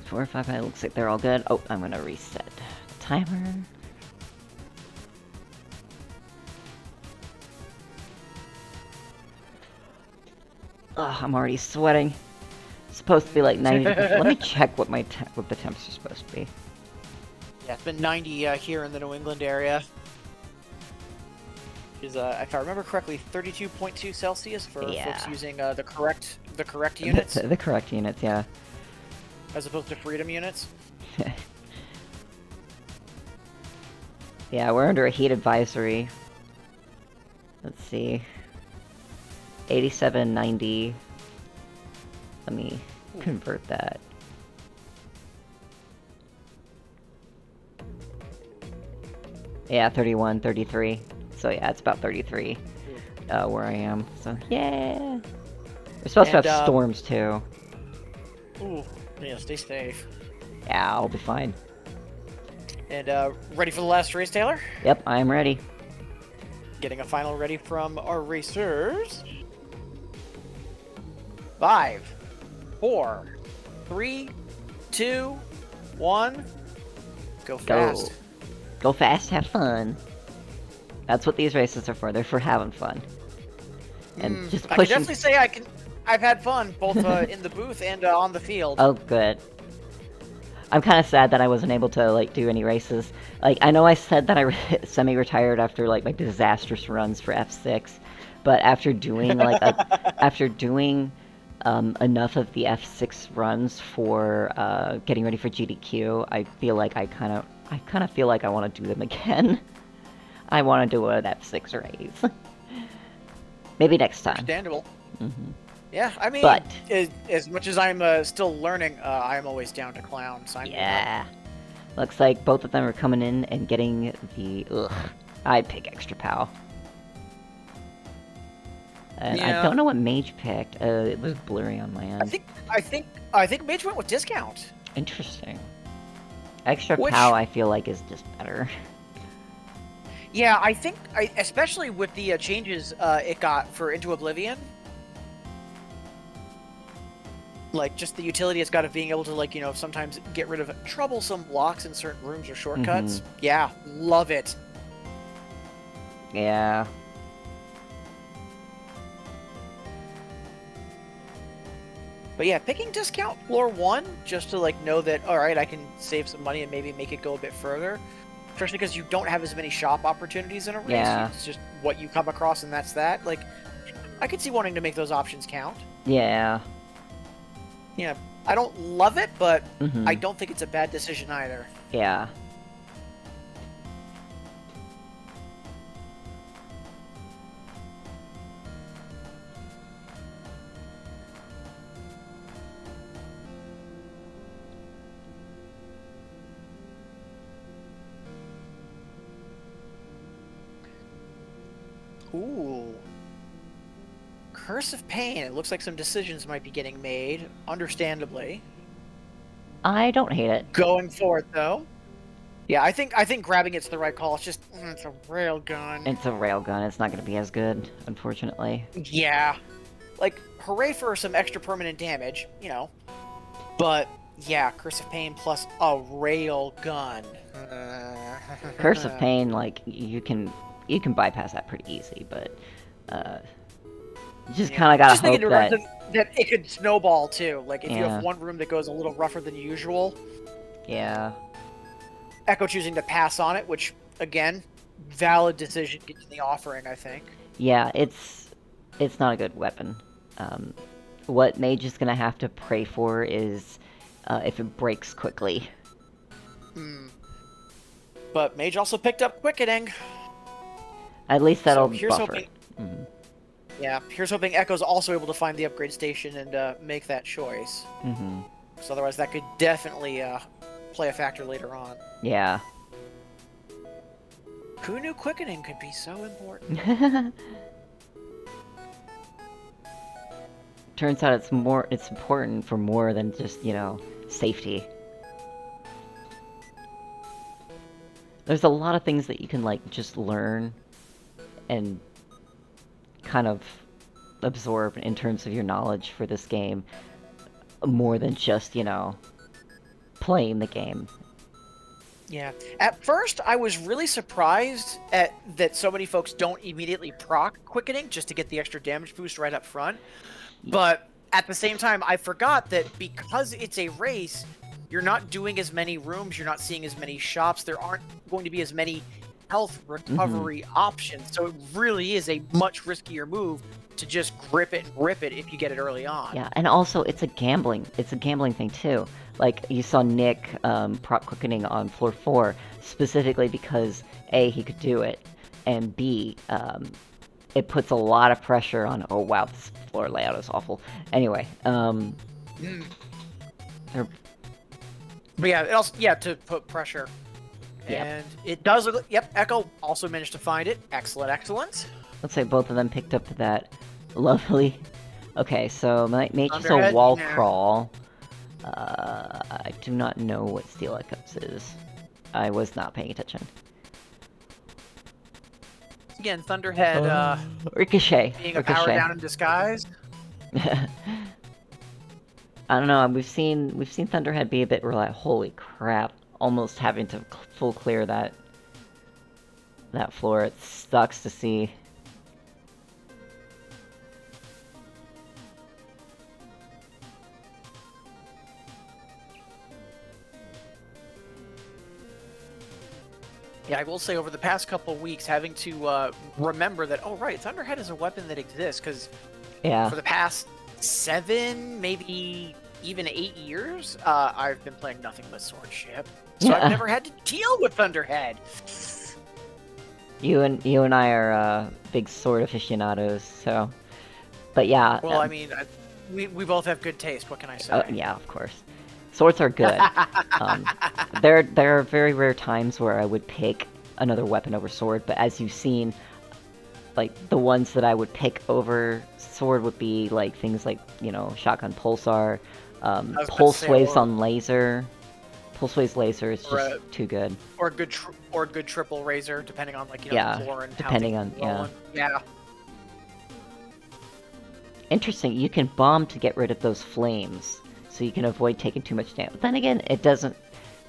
S1: Four or five, it looks like they're all good. Oh, I'm gonna reset the timer. Ugh, I'm already sweating. It's supposed to be like 90 degrees. Let me check what what the temps are supposed to be.
S3: Yeah, it's been 90 here in the New England area. Is if I remember correctly, 32.2 Celsius for folks using the correct units.
S1: The correct units, yeah.
S3: As opposed to freedom units.
S1: Yeah, we're under a heat advisory. Let's see. 87, 90. Let me convert that. Yeah, 31, 33. So yeah, it's about 33 where I am. So yeah. We're supposed to have storms too.
S3: Ooh, yeah, stay safe.
S1: Yeah, I'll be fine.
S3: And ready for the last race, Taylor?
S1: Yep, I am ready.
S3: Getting a final ready from our racers. 5, 4, 3, 2, 1. Go fast.
S1: Go fast, have fun. That's what these races are for. They're for having fun. And just pushing.
S3: I can definitely say I've had fun both in the booth and on the field.
S1: Oh, good. I'm kind of sad that I wasn't able to like do any races. Like I know I said that I semi-retired after like my disastrous runs for F6, but after doing like enough of the F6 runs for getting ready for GDQ, I feel like I kind of feel like I want to do them again. I want to do an F6 race. Maybe next time.
S3: Understandable.
S1: Mm-hmm.
S3: Yeah, I mean,
S1: but
S3: as much as I'm still learning, I'm always down to clown. Sign me up.
S1: Looks like both of them are coming in and getting the. Ugh, I'd pick extra POW. And I don't know what Mage picked. It was blurry on my end.
S3: I think Mage went with discount.
S1: Interesting. Extra POW, I feel like, is just better.
S3: Yeah, I think, especially with the changes it got for Into Oblivion. Like, just the utility it's got of being able to, like, sometimes get rid of troublesome blocks in certain rooms or shortcuts. Mm-hmm. Yeah, love it.
S1: Yeah.
S3: But yeah, picking discount floor 1, just to, like, know that, alright, I can save some money and maybe make it go a bit further. Especially because you don't have as many shop opportunities in a race.
S1: Yeah.
S3: It's just what you come across and that's that. Like, I could see wanting to make those options count.
S1: Yeah.
S3: Yeah, I don't love it, but I don't think it's a bad decision either.
S1: Yeah.
S3: Ooh. Curse of Pain. It looks like some decisions might be getting made, understandably.
S1: I don't hate it.
S3: Going for it, though. Yeah, I think grabbing it's the right call. It's just, it's a railgun.
S1: It's a railgun. It's not going to be as good, unfortunately.
S3: Yeah. Like, hooray for some extra permanent damage, But, yeah, Curse of Pain plus a railgun.
S1: Curse of Pain, like, you can bypass that pretty easy, but, you just kind of gotta hope
S3: that it could snowball too. Like if you have one room that goes a little rougher than usual.
S1: Yeah.
S3: Echo choosing to pass on it, which again, valid decision given the offering, I think.
S1: Yeah, it's not a good weapon. What Mage is gonna have to pray for is if it breaks quickly.
S3: But Mage also picked up quickening.
S1: At least that'll
S3: buffer.
S1: Hoping...
S3: Yeah, here's hoping Echo's also able to find the upgrade station and make that choice. So otherwise that could definitely play a factor later on.
S1: Yeah.
S3: Who knew quickening could be so important?
S1: Turns out it's important for more than just, safety. There's a lot of things that you can, like, just learn and kind of absorb in terms of your knowledge for this game, more than just, playing the game.
S3: Yeah. At first, I was really surprised that so many folks don't immediately proc quickening just to get the extra damage boost right up front. But at the same time, I forgot that because it's a race, you're not doing as many rooms, you're not seeing as many shops, there aren't going to be as many health recovery options. So it really is a much riskier move to just grip it and rip it if you get it early on.
S1: Yeah, and also it's a gambling thing too. Like you saw Nick prop quickening on floor 4 specifically because A, he could do it, and B, it puts a lot of pressure on. Oh wow, this floor layout is awful. Anyway, they're
S3: But yeah, it also, to put pressure.
S1: Yep.
S3: And it does look, yep, Echo also managed to find it. Excellent, excellent.
S1: Looks like both of them picked up that lovely. Okay, so mate just a
S3: Thunderhead,
S1: wall
S3: yeah.
S1: crawl. I do not know what Steel Echoes is. I was not paying attention.
S3: Again, Thunderhead
S1: Ricochet.
S3: being a power down in disguise.
S1: I don't know. We've seen Thunderhead be a bit reliant. Holy crap! Almost having to full clear that floor. It sucks to see.
S3: Yeah, I will say over the past couple weeks, having to remember that, oh right, Thunderhead is a weapon that exists, because
S1: Yeah.
S3: for the past 7, maybe even 8 years, I've been playing nothing but Swordship. So
S1: Yeah.
S3: I've never had to deal with Thunderhead.
S1: You and I are big sword aficionados, so. But yeah.
S3: Well, I mean, we both have good taste. What can I say?
S1: Yeah, of course. Swords are good. There are very rare times where I would pick another weapon over sword, but as you've seen, like the ones that I would pick over sword would be like things like, you know, shotgun pulsar, pulse waves on laser. Pulse waves laser is just too good.
S3: Or a good triple razor, depending on like, you know,
S1: Yeah,
S3: the floor and
S1: depending
S3: how
S1: on-
S3: things are rolling. Yeah.
S1: Interesting, you can bomb to get rid of those flames, so you can avoid taking too much damage. But then again, it doesn't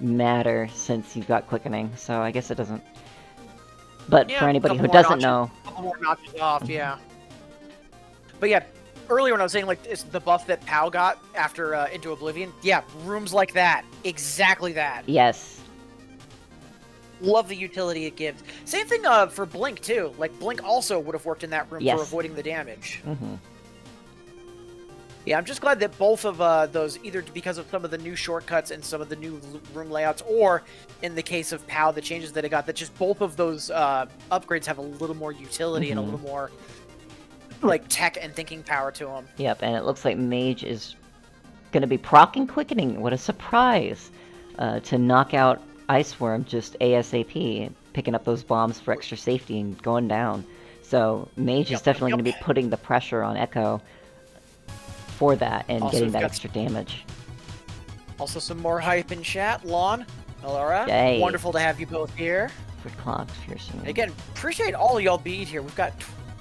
S1: matter since you've got quickening, so I guess it doesn't. But
S3: Yeah,
S1: for anybody who
S3: couple more
S1: doesn't
S3: notches-
S1: know,
S3: couple more notches off, yeah. But yeah, earlier when I was saying like it's the buff that Pow got after Into Oblivion, yeah, rooms like that, exactly that.
S1: yes,
S3: Love the utility it gives. Same thing for Blink too. Like Blink also would have worked in that room
S1: Yes.
S3: for avoiding the damage.
S1: mm-hmm.
S3: Yeah, I'm just glad that both of those, either because of some of the new shortcuts and some of the new room layouts, or in the case of POW, the changes that it got, that just both of those upgrades have a little more utility and a little more like tech and thinking power to them.
S1: Yep, and it looks like Mage is gonna be proccing quickening. What a surprise! To knock out Iceworm just ASAP, picking up those bombs for extra safety and going down. So Mage is definitely gonna be putting the pressure on Echo for that and
S3: Also,
S1: getting
S3: we've
S1: that
S3: got
S1: extra damage.
S3: Also, some more hype in chat. Lon, Melora,
S1: Yay.
S3: wonderful to have you both here.
S1: For clocks piercing.
S3: Again, appreciate all y'all being here. We've got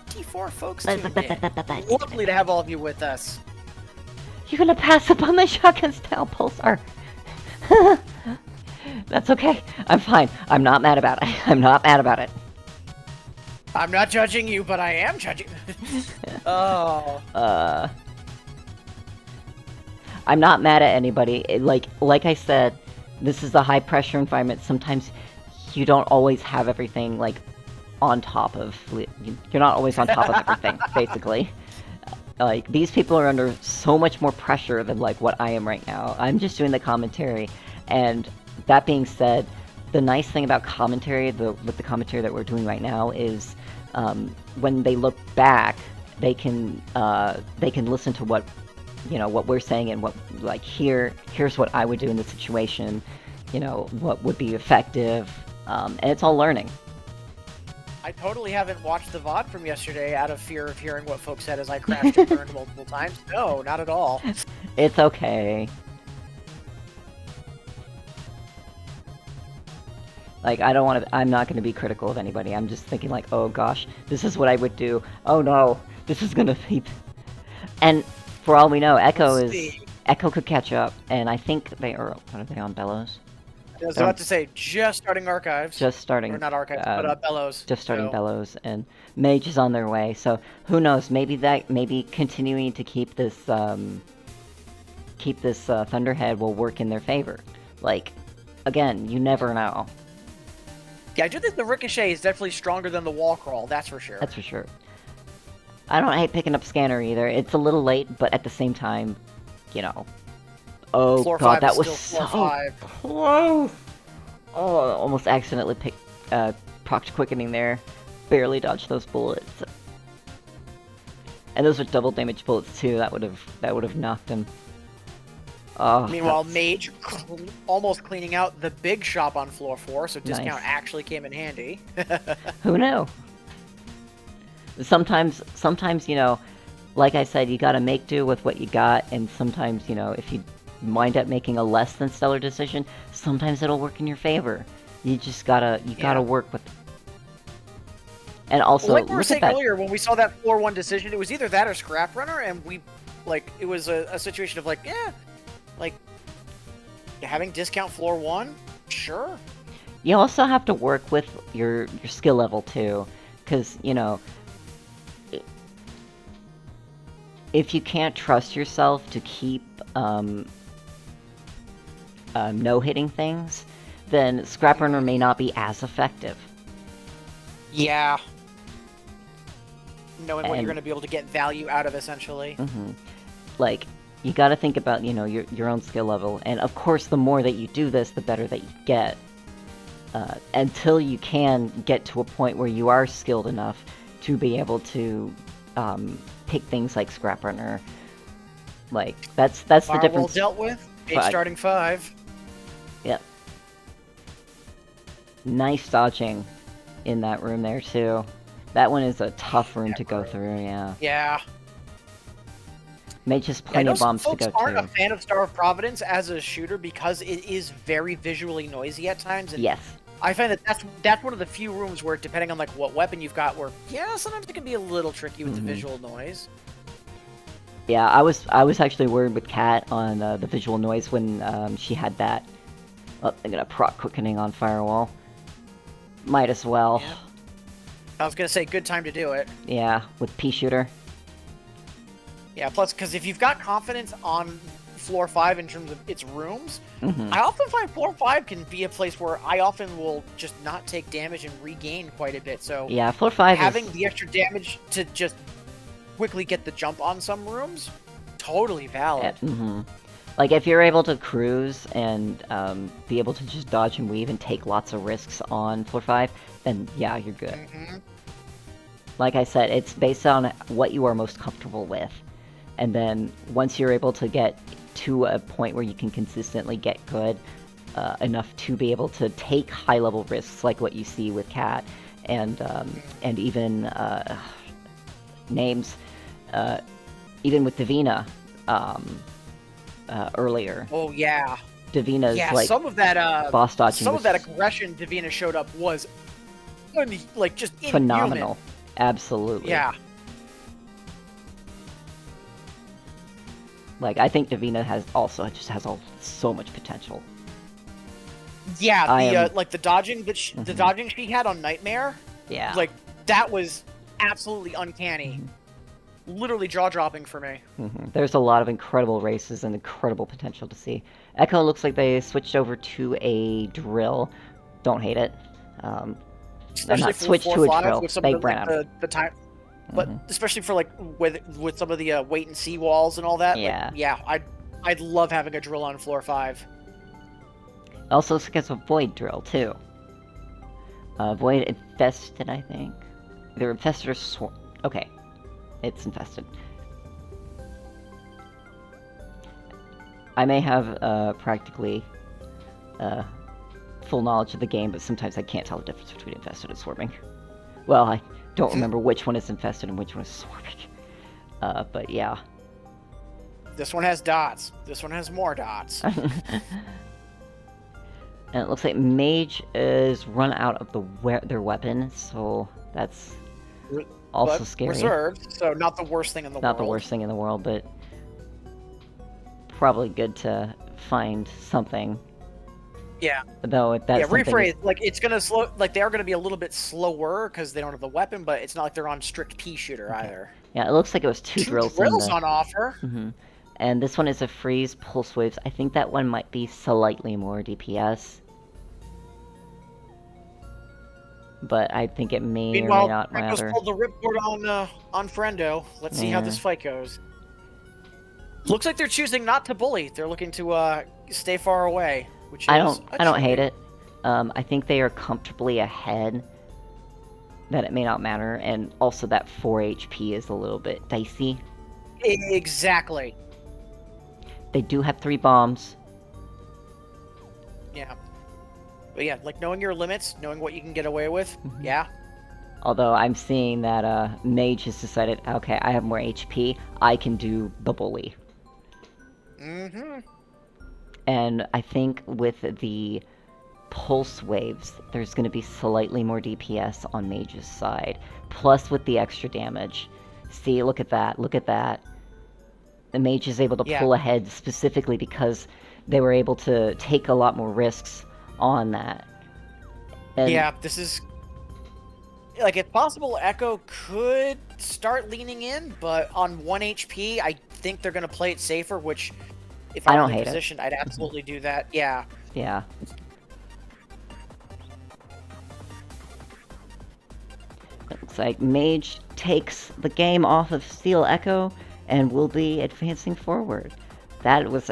S3: 24 folks tuned in. Lovely to have all of you with us.
S1: You're gonna pass up on my shotgun style pulsar. That's okay. I'm fine. I'm not mad about it. I'm not mad about it.
S3: I'm not judging you, but I am judging. Oh.
S1: I'm not mad at anybody. Like I said, this is a high pressure environment. Sometimes you don't always have everything like on top of. You're not always on top of everything, basically. Like these people are under so much more pressure than like what I am right now. I'm just doing the commentary, and that being said, the nice thing about commentary, with the commentary that we're doing right now, is when they look back, they can listen to what we're saying and what here's what I would do in this situation, what would be effective, and it's all learning.
S3: I totally haven't watched the VOD from yesterday out of fear of hearing what folks said as I crashed and burned multiple times. No, not at all.
S1: It's okay. Like, I'm not going to be critical of anybody. I'm just thinking like, oh gosh, this is what I would do. Oh no, this is going to be... And for all we know, Echo could catch up, and I think they are... What are they on, Bellows?
S3: I was about to say, just starting archives.
S1: Just starting.
S3: Or not archives, but Bellows.
S1: Just starting
S3: so.
S1: Bellows, and Mage is on their way. So who knows? Maybe continuing to keep this Thunderhead will work in their favor. Like, again, you never know.
S3: Yeah, I do think the Ricochet is definitely stronger than the Wall Crawl. That's for sure.
S1: That's for sure. I don't hate picking up Scanner either. It's a little late, but at the same time, you know. Oh
S3: Floor
S1: god,
S3: 5
S1: that
S3: is
S1: was
S3: still
S1: so
S3: floor 5.
S1: close! Oh, almost accidentally procced Quickening there. Barely dodged those bullets. And those are double damage bullets too. That would have knocked him. Oh,
S3: Meanwhile, Mage almost cleaning out the big shop on floor 4, so discount
S1: Nice.
S3: actually came in handy.
S1: Who knew? Sometimes, you know, like I said, you gotta make do with what you got, and sometimes, you know, if you wind up making a less than stellar decision, sometimes it'll work in your favor. You just gotta work with. And also,
S3: Well, like we were
S1: look
S3: saying
S1: at that.
S3: earlier, when we saw that floor 1 decision, it was either that or Scrap Runner, and it was a situation of like, yeah, like, having discount floor 1, sure.
S1: You also have to work with your skill level too, because, you know, if you can't trust yourself to keep no-hitting things, then Scrap Runner may not be as effective.
S3: Yeah. Knowing what
S1: And-
S3: you're going to be able to get value out of, essentially.
S1: Like, you gotta think about, you know, your own skill level, and of course the more that you do this, the better that you get. Until you can get to a point where you are skilled enough to be able to pick things like Scrap Runner. Like, that's the
S3: Firewall
S1: difference.
S3: dealt with. Mage
S1: But-
S3: starting 5.
S1: Yep. Nice dodging in that room there, too. That one is a tough room to go through, yeah.
S3: Yeah.
S1: Mage has
S3: I
S1: plenty
S3: know
S1: of bombs to
S3: some
S1: go
S3: folks aren't
S1: to.
S3: a fan of Star of Providence as a shooter because it is very visually noisy at times. And
S1: Yes.
S3: I find that that's one of the few rooms where, depending on like what weapon you've got, where sometimes it can be a little tricky with the visual noise.
S1: Yeah, I was actually worried with Kat on the visual noise when she had that. Oh, I'm gonna proc Quickening on Firewall. Might as well.
S3: Yeah. I was gonna say, good time to do it.
S1: Yeah, with Pea Shooter.
S3: Yeah, plus, because if you've got confidence on floor 5 in terms of its rooms, I often find floor 5 can be a place where I often will just not take damage and regain quite a bit. So
S1: Yeah, floor 5
S3: having
S1: is...
S3: the extra damage to just quickly get the jump on some rooms, totally valid.
S1: Like, if you're able to cruise and be able to just dodge and weave and take lots of risks on floor 5, then yeah, you're good. Like I said, it's based on what you are most comfortable with. And then once you're able to get to a point where you can consistently get good enough to be able to take high-level risks, like what you see with Kat, and even names, even with Davina earlier.
S3: Oh yeah,
S1: Davina's like
S3: some of that
S1: boss dodging
S3: some
S1: was
S3: of that aggression Davina showed up was like just
S1: phenomenal. Absolutely.
S3: Yeah.
S1: Like, I think Davina has so much potential.
S3: Yeah, like the dodging that the dodging she had on Nightmare.
S1: Yeah.
S3: Like that was absolutely uncanny. Literally jaw-dropping for me.
S1: There's a lot of incredible races and incredible potential to see. Echo looks like they switched over to a drill. Don't hate it.
S3: Especially
S1: not
S3: for
S1: switched to a
S3: 4-5
S1: drill.
S3: with some
S1: They
S3: of the, like,
S1: ran
S3: the time. But especially for like with some of the wait and see walls and all that.
S1: Yeah.
S3: Like, yeah, I'd love having a drill on floor 5.
S1: Also gets a Void drill, too. Void Infested, I think. Either Infested or Swarm. Okay. It's Infested. I may have practically full knowledge of the game, but sometimes I can't tell the difference between Infested and Swarming. Well, I don't remember which one is Infested and which one is Swarming. But yeah.
S3: This one has dots. This one has more dots.
S1: And it looks like Mage is run out of their weapon, so that's also
S3: But
S1: scary.
S3: reserved, so not the worst thing in the world.
S1: Not the worst thing in the world, but probably good to find something.
S3: Yeah.
S1: Though that's
S3: Yeah,
S1: something
S3: rephrase. Like it's gonna slow. Like they are gonna be a little bit slower because they don't have the weapon, but it's not like they're on strict P shooter either.
S1: Yeah, it looks like it was two drills in the...
S3: on offer.
S1: And this one is a freeze pulse waves. I think that one might be slightly more DPS. But I think it may or may
S3: Meanwhile,
S1: not
S3: Franco's
S1: matter.
S3: pulled the ripcord on Friendo. Let's see how this fight goes. Looks like they're choosing not to bully. They're looking to stay far away, which is
S1: I don't hate it. I think they are comfortably ahead. That it may not matter, and also that 4 HP is a little bit dicey.
S3: Exactly.
S1: They do have 3 bombs.
S3: Yeah. But yeah, like knowing your limits, knowing what you can get away with, yeah.
S1: Although I'm seeing that Mage has decided, okay, I have more HP, I can do the bully. And I think with the pulse waves, there's going to be slightly more DPS on Mage's side. Plus with the extra damage. See, look at that, look at that. The Mage is able to pull ahead specifically because they were able to take a lot more risks on that. And
S3: yeah, this is... Like, it's possible Echo could start leaning in, but on 1 HP, I think they're going to play it safer, which, if I were in the position, I'd absolutely do that. Yeah.
S1: Yeah. Looks like Mage takes the game off of Steel Echo and will be advancing forward. That was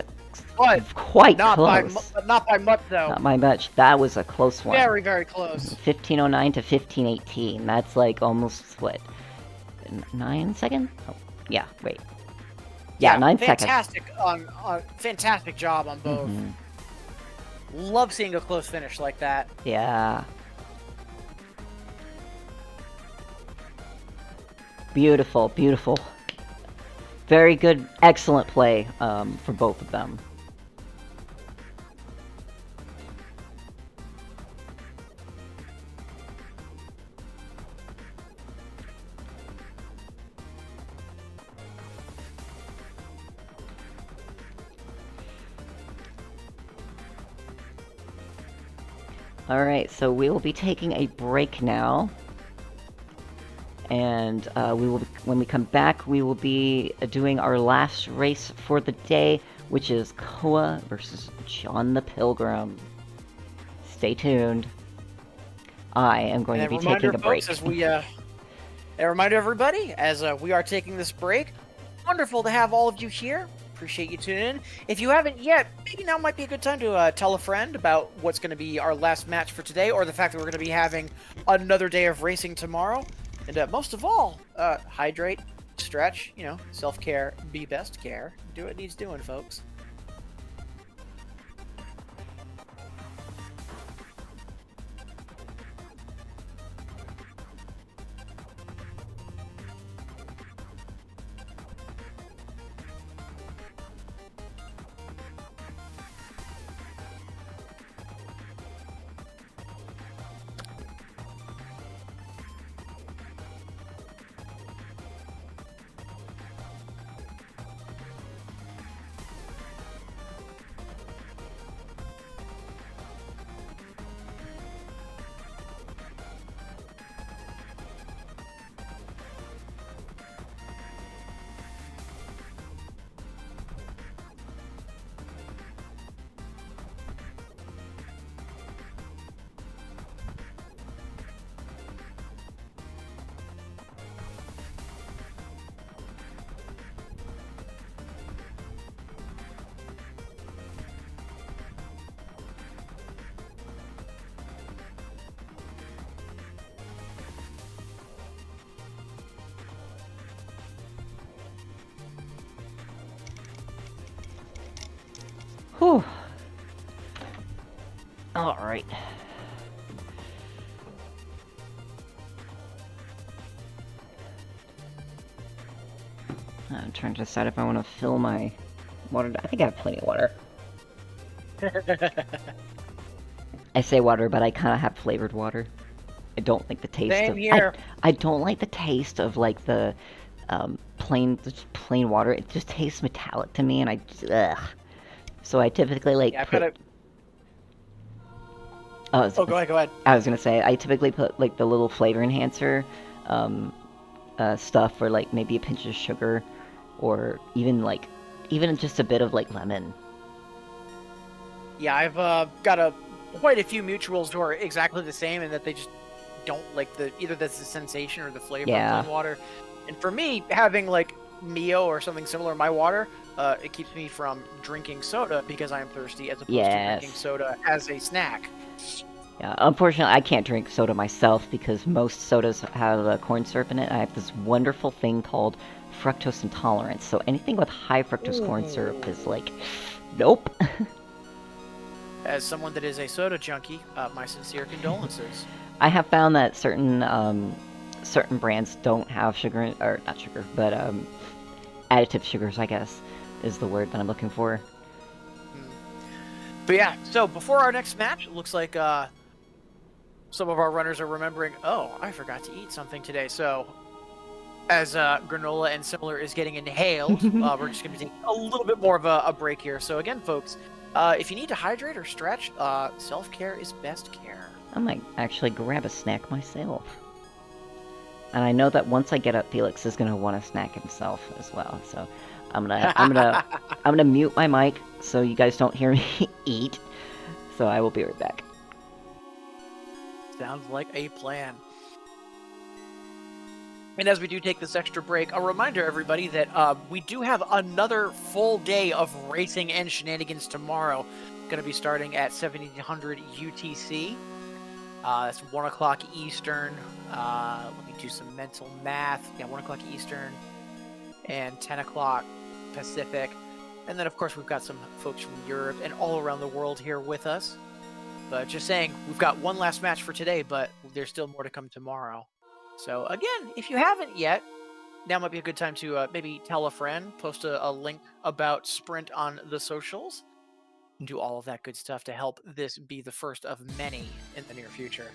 S1: quite close.
S3: Not by much, though.
S1: Not by much. That was a close one.
S3: Very, very close.
S1: 1509 to 1518. That's like almost, what, 9 seconds? Oh, yeah, wait. Yeah, 9 seconds.
S3: Fantastic job on both. Love seeing a close finish like that.
S1: Yeah. Beautiful, beautiful. Very good, excellent play for both of them. Alright, so we will be taking a break now. And when we come back, we will be doing our last race for the day, which is Koa versus John the Pilgrim. Stay tuned. I am going to be taking a break.
S3: Folks, a reminder, everybody, as we are taking this break, wonderful to have all of you here. Appreciate you tuning in. If you haven't yet, maybe now might be a good time to tell a friend about what's going to be our last match for today, or the fact that we're going to be having another day of racing tomorrow. And most of all, hydrate, stretch, self-care, be best care. Do what needs doing, folks.
S1: Whew. Alright. I'm trying to decide if I want to fill my water. I think I have plenty of water. I say water, but I kind of have flavored water. I don't like the taste
S3: Same
S1: of...
S3: here.
S1: I don't like the taste of, like, the plain water. It just tastes metallic to me, and ugh. So I typically like Oh,
S3: Oh, go ahead, go ahead.
S1: I was gonna say I typically put like the little flavor enhancer stuff, or like maybe a pinch of sugar, or even just a bit of like lemon.
S3: Yeah, I've got quite a few mutuals who are exactly the same, and that they just don't like either that's the sensation or the flavor of
S1: Yeah.
S3: plain water. And for me, having like Mio or something similar in my water, it keeps me from drinking soda because I am thirsty, as opposed to drinking
S1: Yes.
S3: soda as a snack.
S1: Yeah, unfortunately, I can't drink soda myself because most sodas have corn syrup in it. I have this wonderful thing called fructose intolerance, so anything with high fructose corn syrup is like, nope.
S3: As someone that is a soda junkie, my sincere condolences.
S1: I have found that certain brands don't have sugar, or not sugar, but additive sugars, I guess, is the word that I'm looking for.
S3: But yeah, so before our next match, it looks like some of our runners are remembering, oh, I forgot to eat something today. So as granola and similar is getting inhaled, we're just going to take a little bit more of a break here. So again, folks, if you need to hydrate or stretch, self-care is best care.
S1: I might actually grab a snack myself. And I know that once I get up, Felix is gonna want to snack himself as well. So I'm gonna mute my mic so you guys don't hear me eat. So I will be right back.
S3: Sounds like a plan. And as we do take this extra break, a reminder, everybody, that we do have another full day of racing and shenanigans tomorrow. Going to be starting at 1700 UTC. That's 1 o'clock Eastern. Let me do some mental math. Yeah, 1 o'clock Eastern and 10 o'clock Pacific. And then, of course, we've got some folks from Europe and all around the world here with us. But just saying, we've got one last match for today, but there's still more to come tomorrow. So again, if you haven't yet, now might be a good time to maybe tell a friend, post a link about Sprint on the socials, and do all of that good stuff to help this be the first of many in the near future.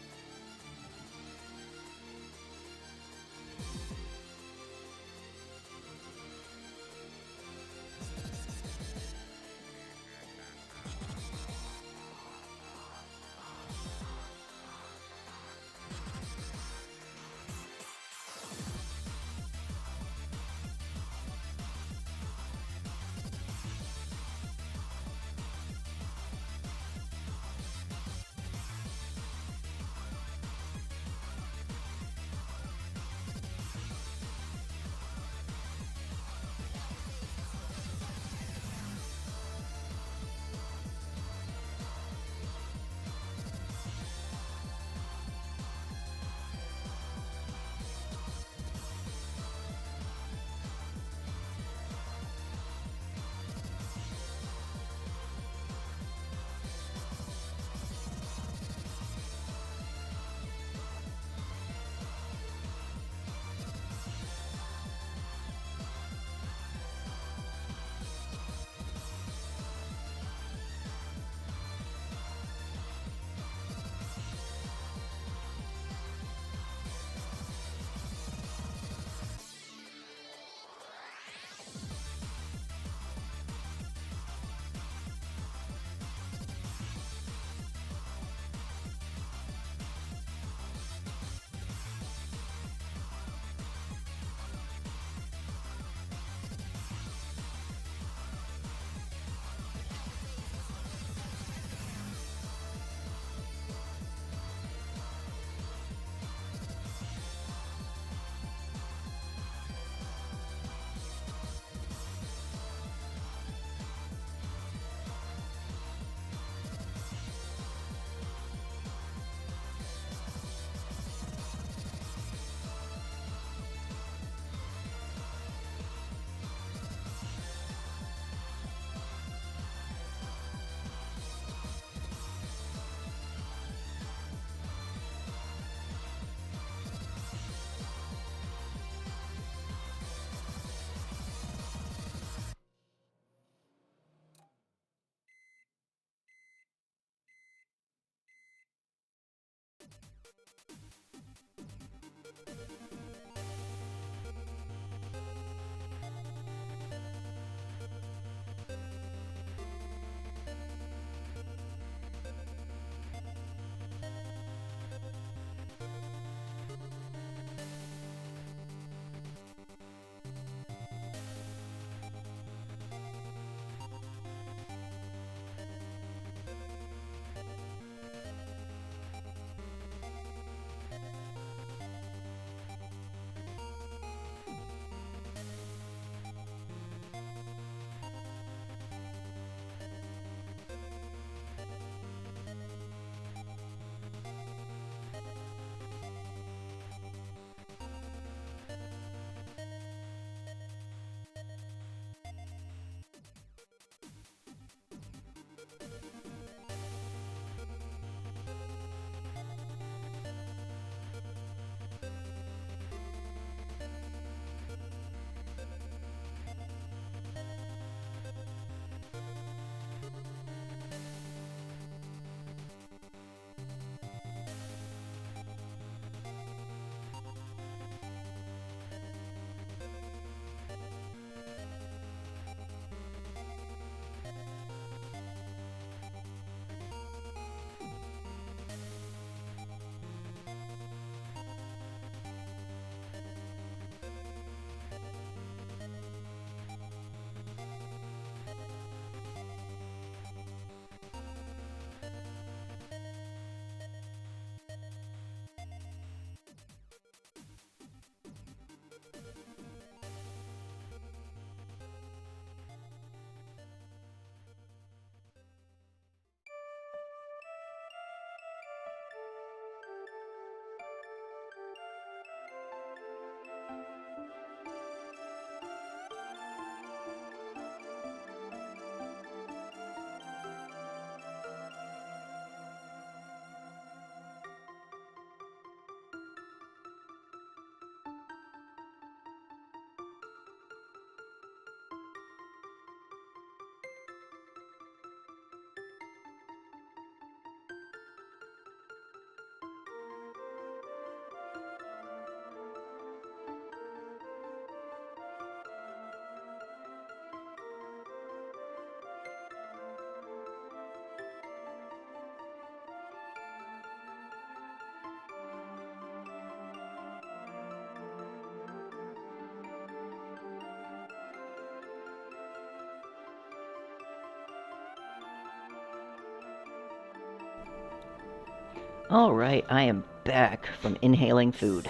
S1: Alright, I am back from inhaling food.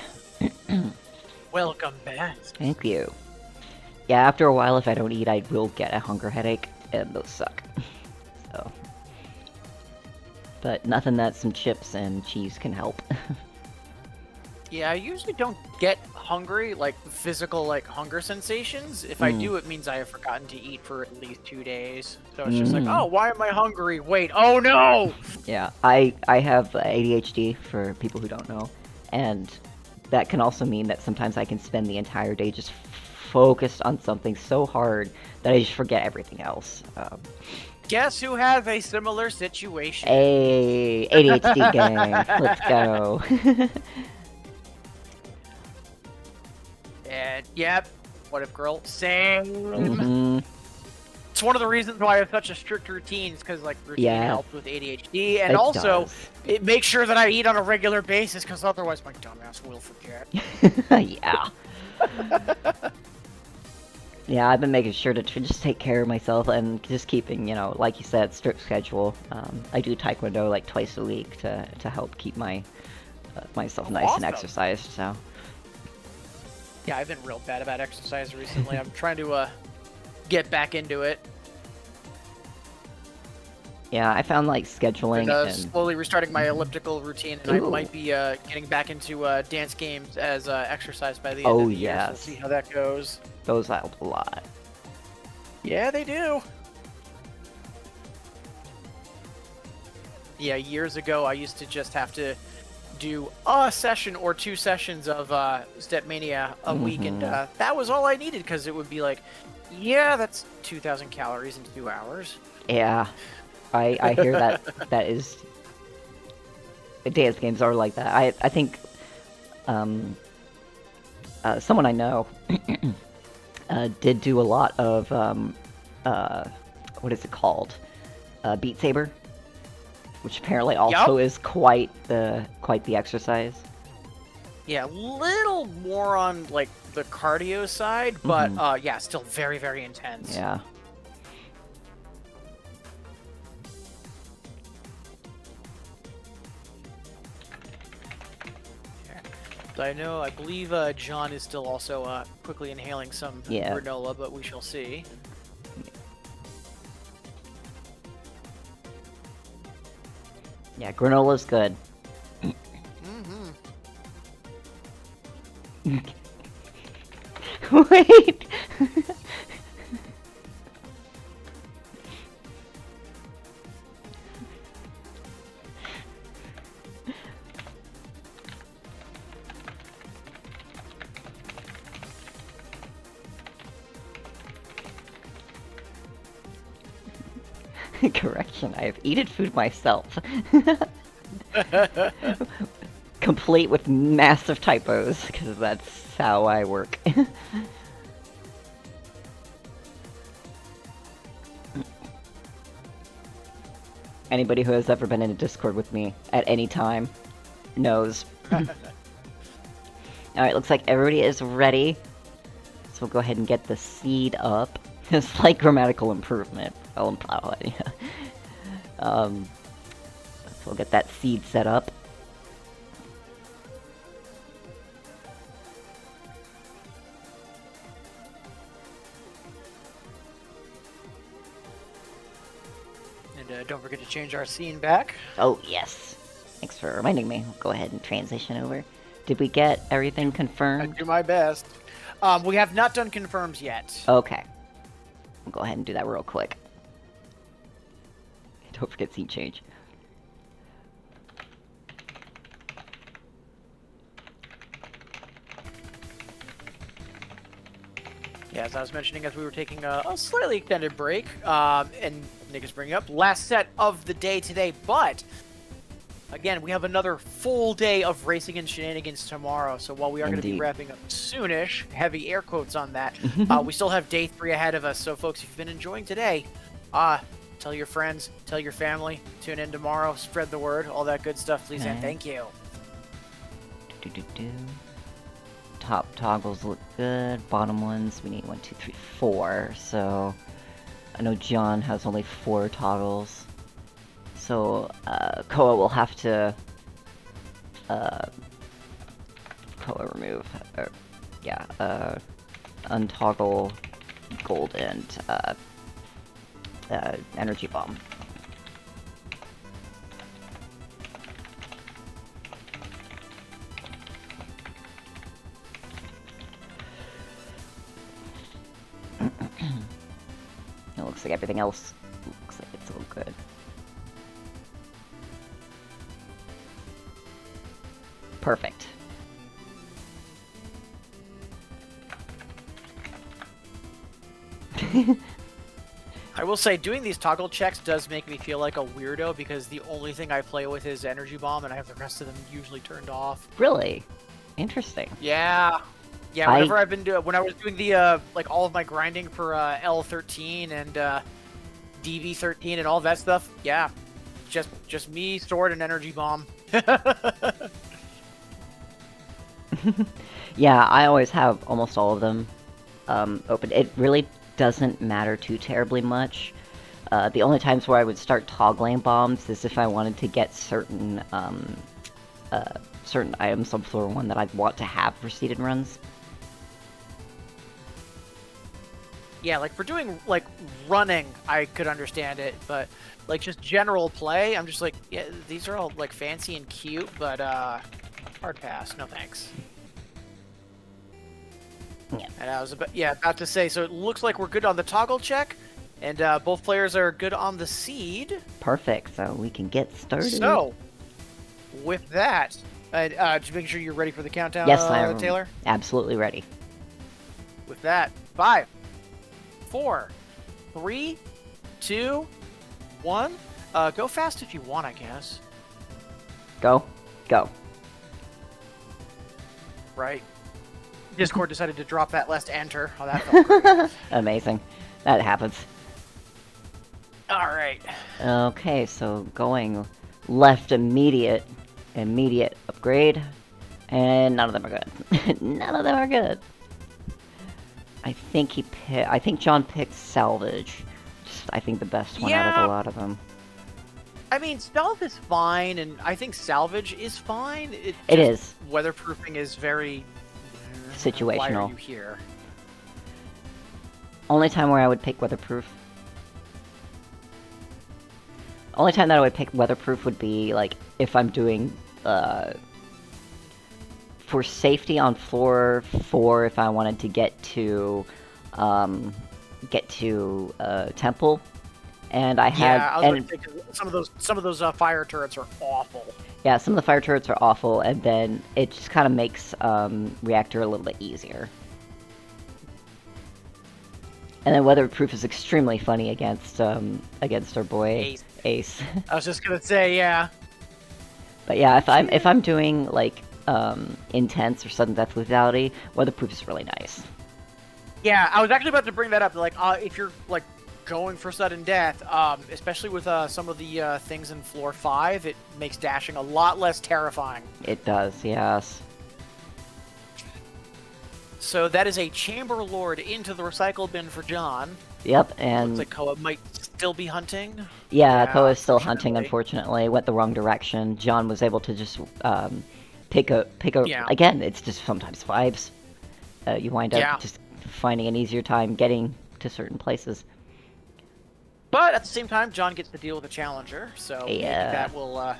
S3: Welcome back.
S1: Thank you. Yeah, after a while, if I don't eat, I will get a hunger headache, and those suck. So. But nothing that some chips and cheese can help.
S3: Yeah, I usually don't get hungry, like physical, like hunger sensations. If I do, it means I have forgotten to eat for at least 2 days. So it's just like, oh, why am I hungry? Wait, oh no!
S1: Yeah, I have ADHD for people who don't know, and that can also mean that sometimes I can spend the entire day just focused on something so hard that I just forget everything else.
S3: Guess who has a similar situation?
S1: Hey, ADHD gang, let's go.
S3: And yep, what if girl? Same.
S1: Mhm.
S3: It's one of the reasons why I have such a strict routine, because like routine
S1: Yeah.
S3: helps with ADHD, and
S1: It
S3: also
S1: does.
S3: it makes sure that I eat on a regular basis, because otherwise my dumbass will forget.
S1: Yeah. Yeah, I've been making sure to just take care of myself and just keeping, you know, like you said, strict schedule. I do taekwondo like twice a week to help keep my myself nice
S3: Awesome.
S1: and exercised. So
S3: Yeah, I've been real bad about exercise recently. I'm trying to get back into it.
S1: yeah, I found like scheduling
S3: And
S1: and
S3: slowly restarting my elliptical routine, and I
S1: Ooh.
S3: might be getting back into dance games as exercise by the end
S1: Oh,
S3: of the year. So we'll
S1: yes.
S3: see how that goes.
S1: those help a lot.
S3: Yeah, they do. Yeah, years ago I used to just have to do a session or 2 sessions of Stepmania a week, and that was all I needed, because it would be like, yeah, that's 2,000 calories in 2 hours.
S1: Yeah, I hear that that is dance games are like that. I think someone I know did do a lot of what is it called? Beat Saber, which apparently also is quite the exercise.
S3: Yeah, little more on like the cardio side, but yeah, still very, very intense.
S1: Yeah.
S3: I believe John is still also quickly inhaling some granola, but we shall see.
S1: Yeah, granola's good. Wait. Correction, I have eaten food myself. Complete with massive typos, because that's how I work. Anybody who has ever been in a Discord with me at any time knows. Alright, looks like everybody is ready. So we'll go ahead and get the seed up. A slight grammatical improvement. So we'll get that seed set up.
S3: And don't forget to change our scene back.
S1: Oh, yes. Thanks for reminding me. I'll go ahead and transition over. Did we get everything
S3: I
S1: confirmed?
S3: do my best. We have not done confirms yet.
S1: Okay. We'll go ahead and do that real quick. Don't forget scene change.
S3: Yeah, as I was mentioning, as we were taking a slightly extended break, and Nick is bringing up last set of the day today, but again, we have another full day of racing and shenanigans tomorrow. So while we are going to be wrapping up soonish, heavy air quotes on that, we still have day 3 ahead of us. So folks, if you've been enjoying today, tell your friends, tell your family, tune in tomorrow, spread the word, all that good stuff, please, and thank you.
S1: Top toggles look good. Bottom ones, we need 1, 2, 3, 4. So I know John has only 4 toggles. So Koa will have to color remove, untoggle gold and energy bomb. It looks like everything else looks like it's all good. Perfect.
S3: I will say, doing these toggle checks does make me feel like a weirdo because the only thing I play with is energy bomb, and I have the rest of them usually turned off.
S1: Really? Interesting.
S3: Yeah. Yeah, whenever I've been doing, when I was doing the, like, all of my grinding for, L13 and, DV13 and all that stuff, yeah. Just me, sword, and energy bomb.
S1: Yeah, I always have almost all of them open. It really doesn't matter too terribly much. The only times where I would start toggling bombs is if I wanted to get certain certain items on floor 1 that I'd want to have for seeded runs.
S3: Yeah, like for doing like running, I could understand it, but like just general play, I'm just like, yeah, these are all like fancy and cute, but hard pass, no thanks.
S1: Yeah.
S3: And I was about to say, so it looks like we're good on the toggle check, and both players are good on the seed.
S1: Perfect. So we can get started.
S3: So, with that, just making sure you're ready for the countdown.
S1: Yes, I am.
S3: Taylor.
S1: Absolutely ready.
S3: With that, 5, 4, 3, 2, 1. Go fast if you want, I guess.
S1: Go. Go.
S3: Right. Discord decided to drop that last enter. Oh, that felt great.
S1: Amazing. That happens.
S3: All right.
S1: Okay, so going left, immediate upgrade, and none of them are good. None of them are good. I think John picked salvage. Just, I think the best one out of a lot of them.
S3: I mean, stealth is fine, and I think salvage is fine.
S1: It is.
S3: Weatherproofing is very
S1: situational.
S3: Why are you here?
S1: Only time where I would pick weatherproof. Only time that I would pick weatherproof would be like if I'm doing for safety on floor 4 if I wanted to get to temple, and I had
S3: some of those fire turrets are awful.
S1: Yeah, some of the fire turrets are awful, and then it just kind of makes reactor a little bit easier. And then weatherproof is extremely funny against our boy Ace.
S3: I was just gonna say, yeah.
S1: But yeah, if I'm doing like intense or sudden death lethality, weatherproof is really nice.
S3: Yeah, I was actually about to bring that up. Like, if you're like going for sudden death, especially with some of the things in floor 5, it makes dashing a lot less terrifying.
S1: It does, yes.
S3: So that is a Chamber Lord into the recycle bin for John.
S1: Yep, and...
S3: Looks like Koa might still be hunting.
S1: Yeah, Koa is still hunting, unfortunately. Went the wrong direction. John was able to just pick a... Again, it's just sometimes vibes. You wind up just finding an easier time getting to certain places.
S3: But at the same time, John gets to deal with a challenger, so maybe that will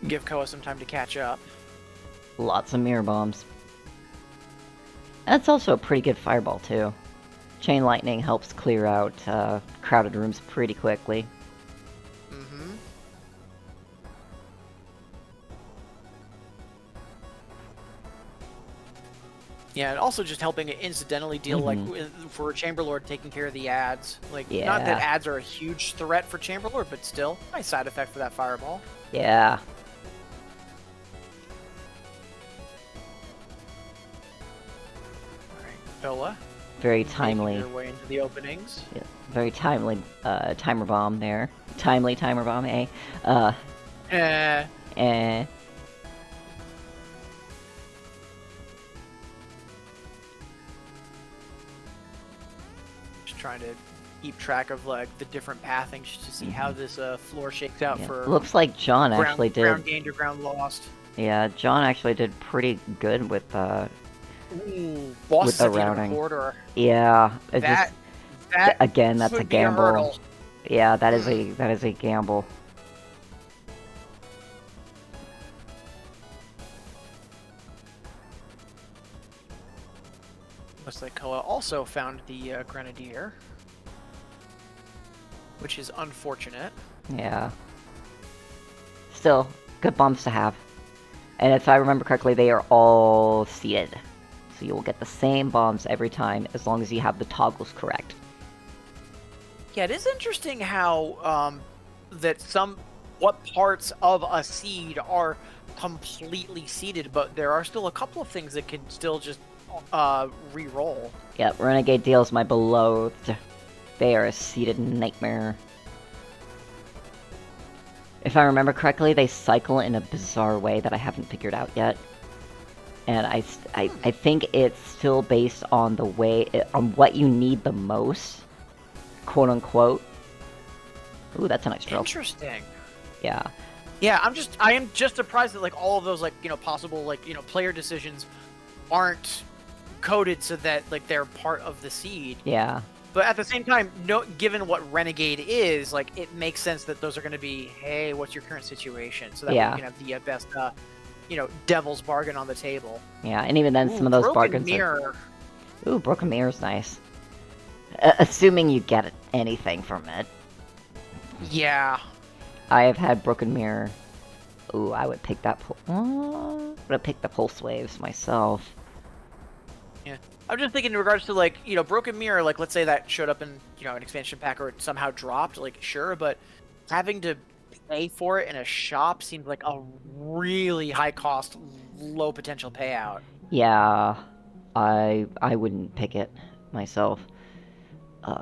S3: give Koa some time to catch up.
S1: Lots of mirror bombs. That's also a pretty good fireball, too. Chain lightning helps clear out crowded rooms pretty quickly.
S3: Mm-hmm. Yeah, and also just helping it incidentally deal, like, for Chamberlord, taking care of the ads. Like, not that ads are a huge threat for Chamberlord, but still, nice side effect for that fireball.
S1: Yeah.
S3: Koa.
S1: Very timely.
S3: Your way into the openings.
S1: Yeah, very timely timer bomb there. Timely timer bomb, eh?
S3: Just trying to keep track of like the different pathings to see how this floor shakes out
S1: Yeah.
S3: for
S1: Looks like John
S3: ground,
S1: actually did.
S3: ground gained or ground lost.
S1: Yeah, John actually did pretty good with
S3: Ooh, boss
S1: with
S3: is
S1: the
S3: at the end of the
S1: routing.
S3: corridor.
S1: Yeah, it
S3: That
S1: just again, that's a
S3: could be a
S1: gamble.
S3: hurdle.
S1: Yeah, that is a gamble.
S3: Looks like Koa also found the Grenadier, which is unfortunate.
S1: Yeah. Still, good bombs to have. And if I remember correctly, they are all seated. So you will get the same bombs every time as long as you have the toggles correct.
S3: Yeah, it is interesting how what parts of a seed are completely seeded, but there are still a couple of things that can still just re-roll.
S1: Yep, Renegade Deals my beloved. They are a seated nightmare. If I remember correctly, they cycle in a bizarre way that I haven't figured out yet. And I think it's still based on the way, on what you need the most, quote unquote. Ooh, that's a nice drill.
S3: Interesting.
S1: Yeah.
S3: Yeah, I am just surprised that like all of those like possible like player decisions aren't coded so that like they're part of the seed.
S1: Yeah.
S3: But at the same time, given what Renegade is, like it makes sense that those are going to be, hey, what's your current situation, so that
S1: Yeah.
S3: we can have the best, devil's bargain on the table.
S1: Yeah, and even then,
S3: Ooh,
S1: some of those
S3: Broken
S1: bargains
S3: Mirror.
S1: are... Ooh, Broken Mirror's nice. Assuming you get anything from it.
S3: Yeah.
S1: I have had Broken Mirror. Ooh, I would pick that... would have picked the Pulse Waves myself.
S3: Yeah. I'm just thinking in regards to, like, Broken Mirror, like, let's say that showed up in, an expansion pack or it somehow dropped, like, sure, but having to pay for it in a shop seems like a really high cost, low potential payout.
S1: Yeah, I wouldn't pick it myself.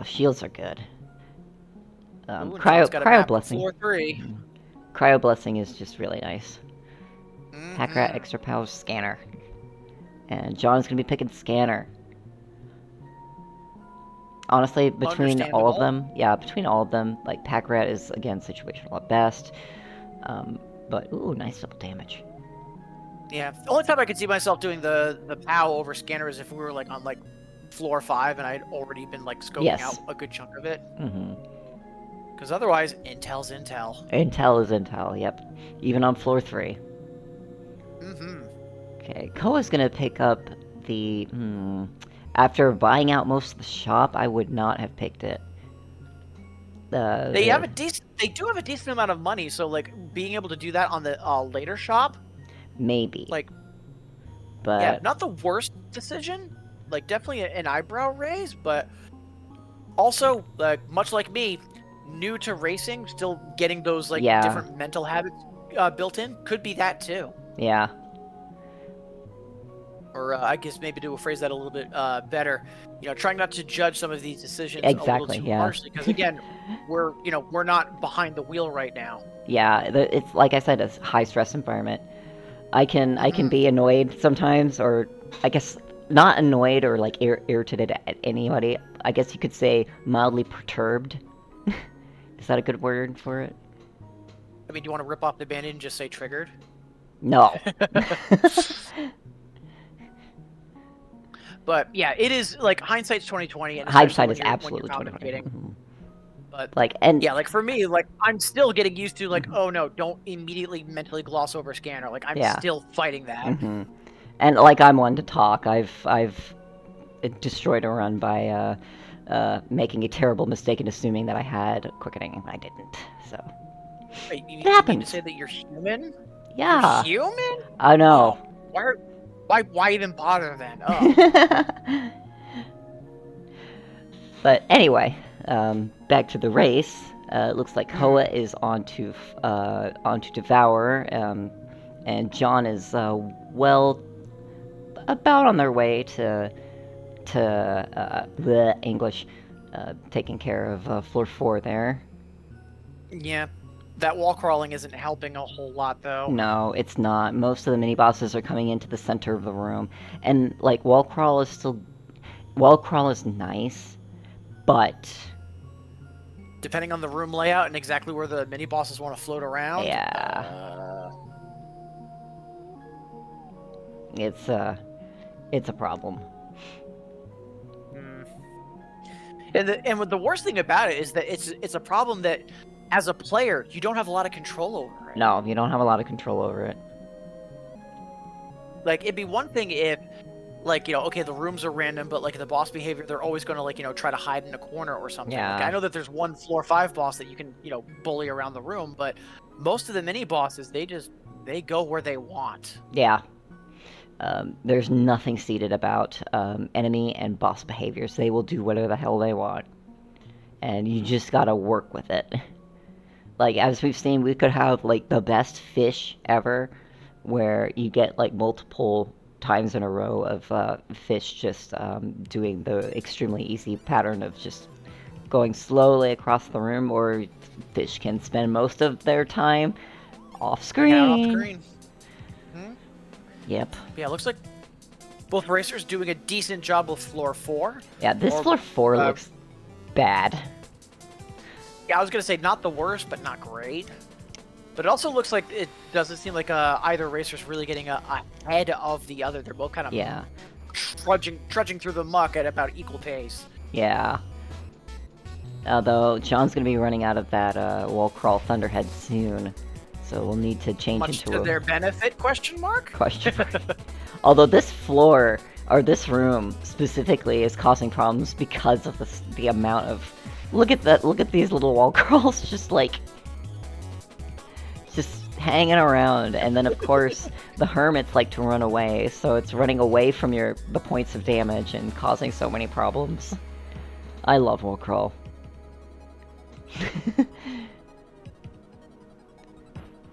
S1: Shields are good.
S3: Ooh,
S1: Cryo Blessing.
S3: Floor 3.
S1: Cryo Blessing is just really nice.
S3: Mm-hmm.
S1: Pack Rat, Extra Power, Scanner. And John's gonna be picking Scanner. Honestly, between all of them, like Pack Rat is again situational at best. But ooh, nice double damage.
S3: Yeah, the only time I could see myself doing the POW over Scanner is if we were like on like floor 5 and I'd already been like scoping out a good chunk of it.
S1: Mm-hmm.
S3: Because otherwise, intel's intel.
S1: Intel is intel, yep. Even on floor 3.
S3: Mm-hmm.
S1: Okay, Koa's gonna pick up the... After buying out most of the shop, I would not have picked it.
S3: They do have a decent amount of money, so like being able to do that on the later shop,
S1: maybe.
S3: like,
S1: but
S3: yeah, not the worst decision. Like definitely an eyebrow raise, but also like much like me, new to racing, still getting those like different mental habits built in. Could be that too.
S1: Yeah.
S3: Or I guess maybe to phrase that a little bit better, trying not to judge some of these decisions
S1: Exactly,
S3: a little too harshly, because again, we're not behind the wheel right now.
S1: Yeah, it's like I said, a high stress environment. I can be annoyed sometimes, or I guess not annoyed or like irritated at anybody. I guess you could say mildly perturbed. Is that a good word for it?
S3: I mean, do you want to rip off the band-aid and just say triggered?
S1: No.
S3: But yeah, it is like hindsight's 2020. And
S1: hindsight is absolutely 2020.
S3: Mm-hmm. But
S1: like, and
S3: yeah, like for me, like I'm still getting used to like, oh no, don't immediately mentally gloss over Scanner. Like I'm still fighting that.
S1: And like I'm one to talk. I've destroyed a run by making a terrible mistake and assuming that I had quickening and I didn't. So
S3: wait, you
S1: happens.
S3: mean to say that you're human?
S1: Yeah.
S3: You're human?
S1: I know.
S3: Oh, why even bother then? Oh.
S1: But anyway, back to the race. It looks like Koa is on to Devour, and John is about on their way to the English, taking care of floor 4 there.
S3: Yeah. That wall crawling isn't helping a whole lot, though.
S1: No, it's not. Most of the mini-bosses are coming into the center of the room. And, like, wall crawl is nice, but
S3: depending on the room layout and exactly where the mini bosses want to float around.
S1: Yeah. It's a problem.
S3: And the worst thing about it is that it's a problem that, as a player, you don't have a lot of control over it.
S1: No, you don't have a lot of control over it.
S3: Like, it'd be one thing if, like, okay, the rooms are random, but, like, the boss behavior, they're always going to, like, try to hide in a corner or something.
S1: Yeah.
S3: Like, I know that there's one floor 5 boss that you can, bully around the room, but most of the mini bosses, they go where they want.
S1: Yeah. There's nothing seated about enemy and boss behaviors. They will do whatever the hell they want. And you just gotta work with it. Like, as we've seen, we could have, like, the best fish ever, where you get, like, multiple times in a row of fish just doing the extremely easy pattern of just going slowly across the room, or fish can spend most of their time off screen.
S3: Yeah, off screen.
S1: Yep.
S3: Yeah, it looks like both racers doing a decent job with floor 4.
S1: Yeah, this floor 4 looks bad.
S3: Yeah, I was gonna say not the worst, but not great. But it also looks like it doesn't seem like either racer's really getting ahead of the other. They're both kind of trudging through the muck at about equal pace.
S1: Yeah. Although John's gonna be running out of that wall crawl thunderhead soon, so we'll need to change
S3: Much
S1: into
S3: to their benefit? Question mark.
S1: Although this floor or this room specifically is causing problems because of the amount of look at these little wall crawls just hanging around, and then of course the hermits like to run away, so it's running away from the points of damage and causing so many problems. I love wall crawl.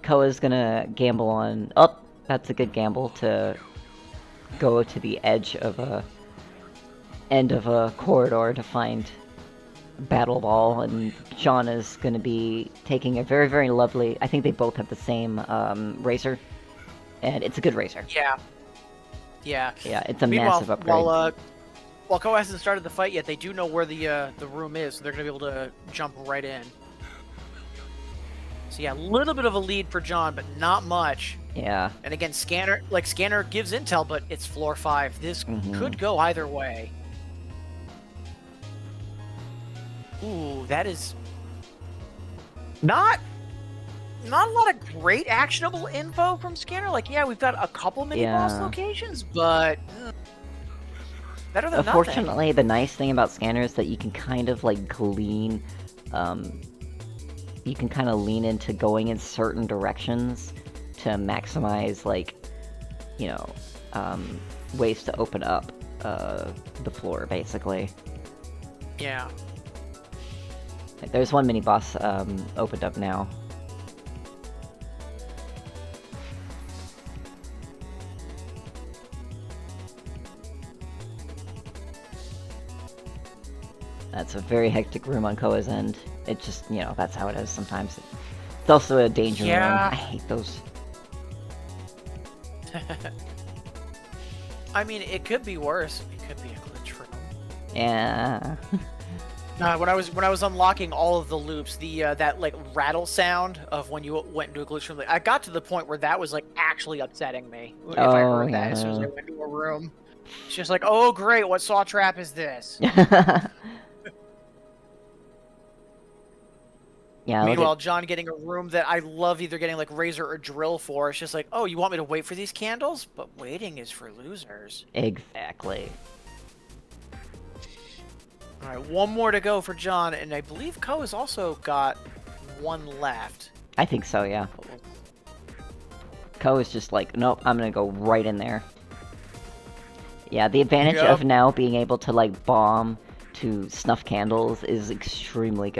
S1: Koa's gonna gamble on... Oh, that's a good gamble to go to the edge of end of a corridor to find Battle Ball, and John is gonna be taking a very, very lovely... I think they both have the same racer, and it's a good racer.
S3: Yeah.
S1: Yeah, it's a massive upgrade.
S3: While Koa hasn't started the fight yet, they do know where the room is, so they're gonna be able to jump right in. So yeah, a little bit of a lead for John, but not much.
S1: Yeah.
S3: And again, Scanner gives intel, but it's floor 5. This could go either way. Ooh, that is not a lot of great actionable info from Scanner. Like, yeah, we've got a couple mini boss locations, but better than nothing.
S1: Unfortunately, the nice thing about Scanner is that you can kind of like glean, you can kind of lean into going in certain directions to maximize, like, ways to open up the floor, basically.
S3: Yeah.
S1: Like, there's one mini boss opened up now. That's a very hectic room on Koa's end. It just, that's how it is sometimes. It's also a danger room. I hate those.
S3: I mean, it could be worse. It could be a glitch room.
S1: Yeah.
S3: When I was unlocking all of the loops, that like rattle sound of when you went into a glitch room, I got to the point where that was like actually upsetting me. If I heard that as soon as I went into a room, it's just like, oh great, what saw trap is this?
S1: Yeah.
S3: Meanwhile, John getting a room that I love either getting like razor or drill for. It's just like, oh, you want me to wait for these candles? But waiting is for losers.
S1: Exactly.
S3: All right, one more to go for John, and I believe Ko has also got one left.
S1: I think so, yeah. Ko is just like, nope, I'm gonna go right in there. Yeah, the advantage of now being able to like bomb to snuff candles is extremely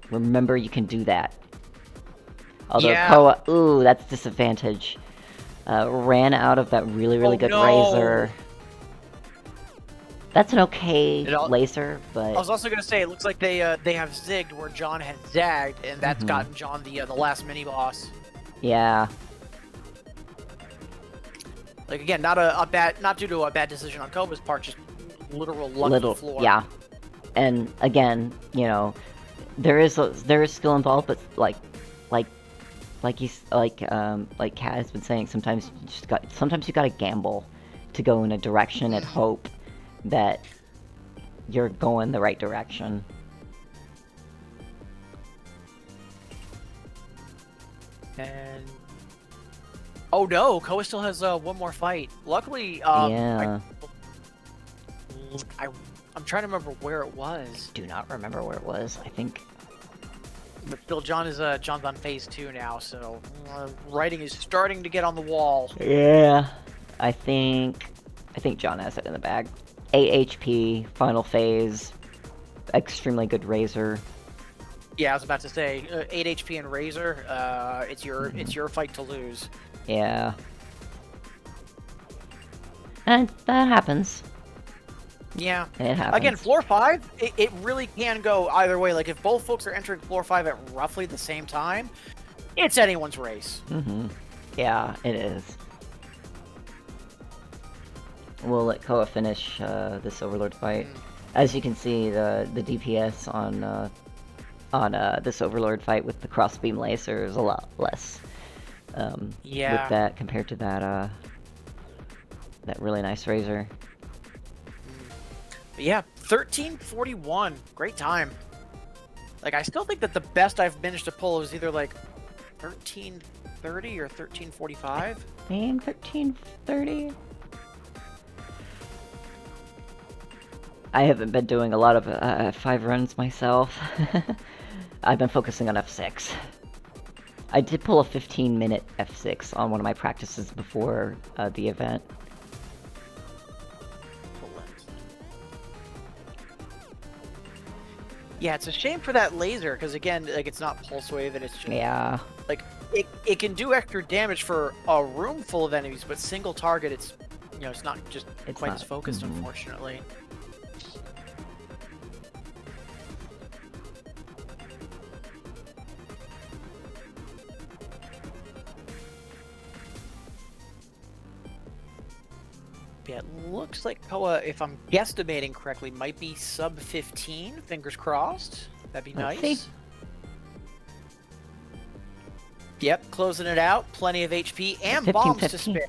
S1: Remember, you can do that. Although Koa, ooh, that's disadvantage. Ran out of that really good razor. That's an okay laser, but...
S3: I was also going to say, it looks like they have zigged where John had zagged, and that's gotten John the last mini-boss.
S1: Yeah.
S3: Like, again, not due to a bad decision on Koba's part, just literal lucky floor.
S1: Yeah. And again, you know, there is skill involved, but like Kat has been saying, sometimes you gotta gamble to go in a direction and hope that you're going the right direction.
S3: And oh no, Koa still has one more fight. Luckily,
S1: Yeah.
S3: I'm trying to remember where it was.
S1: Do not remember where it was. I think.
S3: But still, John's on phase 2 now, so writing is starting to get on the wall.
S1: Yeah. I think John has it in the bag. 8 HP, final phase, extremely good Razor.
S3: Yeah, I was about to say 8 HP and Razor. It's your fight to lose.
S1: Yeah. And that happens.
S3: Yeah.
S1: It happens.
S3: Again, floor 5, it really can go either way. Like, if both folks are entering floor 5 at roughly the same time, it's anyone's race.
S1: Mm-hmm. Yeah, it is. We'll let Koa finish this Overlord fight. As you can see, the DPS on this Overlord fight with the crossbeam laser is a lot less.
S3: Yeah.
S1: With that compared to that that really nice Razor.
S3: But yeah, 1341. Great time. Like, I still think that the best I've managed to pull was either like 1330 or 1345.
S1: I think 1330. I haven't been doing a lot of 5 runs myself. I've been focusing on F6. I did pull a 15-minute F6 on one of my practices before the event.
S3: Yeah, it's a shame for that laser, because again, like, it's not pulse wave, and it's just,
S1: Yeah.
S3: like, it can do extra damage for a room full of enemies, but single target, it's, you know, it's not just quite as focused, unfortunately. Yeah, it looks like Koa, if I'm guesstimating correctly, might be sub 15. Fingers crossed. That'd be
S1: Let's
S3: nice.
S1: see.
S3: Yep, closing it out. Plenty of HP and
S1: 15,
S3: bombs to
S1: 15.
S3: spare.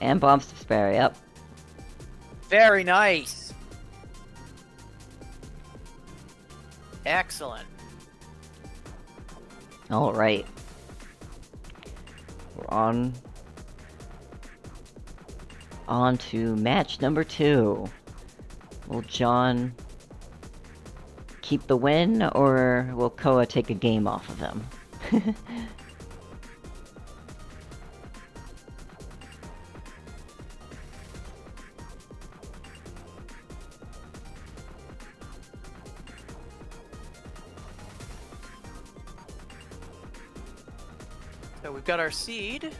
S1: And bombs to spare, yep.
S3: Very nice. Excellent.
S1: Alright. We're on to match number 2. Will John keep the win, or will Koa take a game off of him?
S3: So we've got our seed.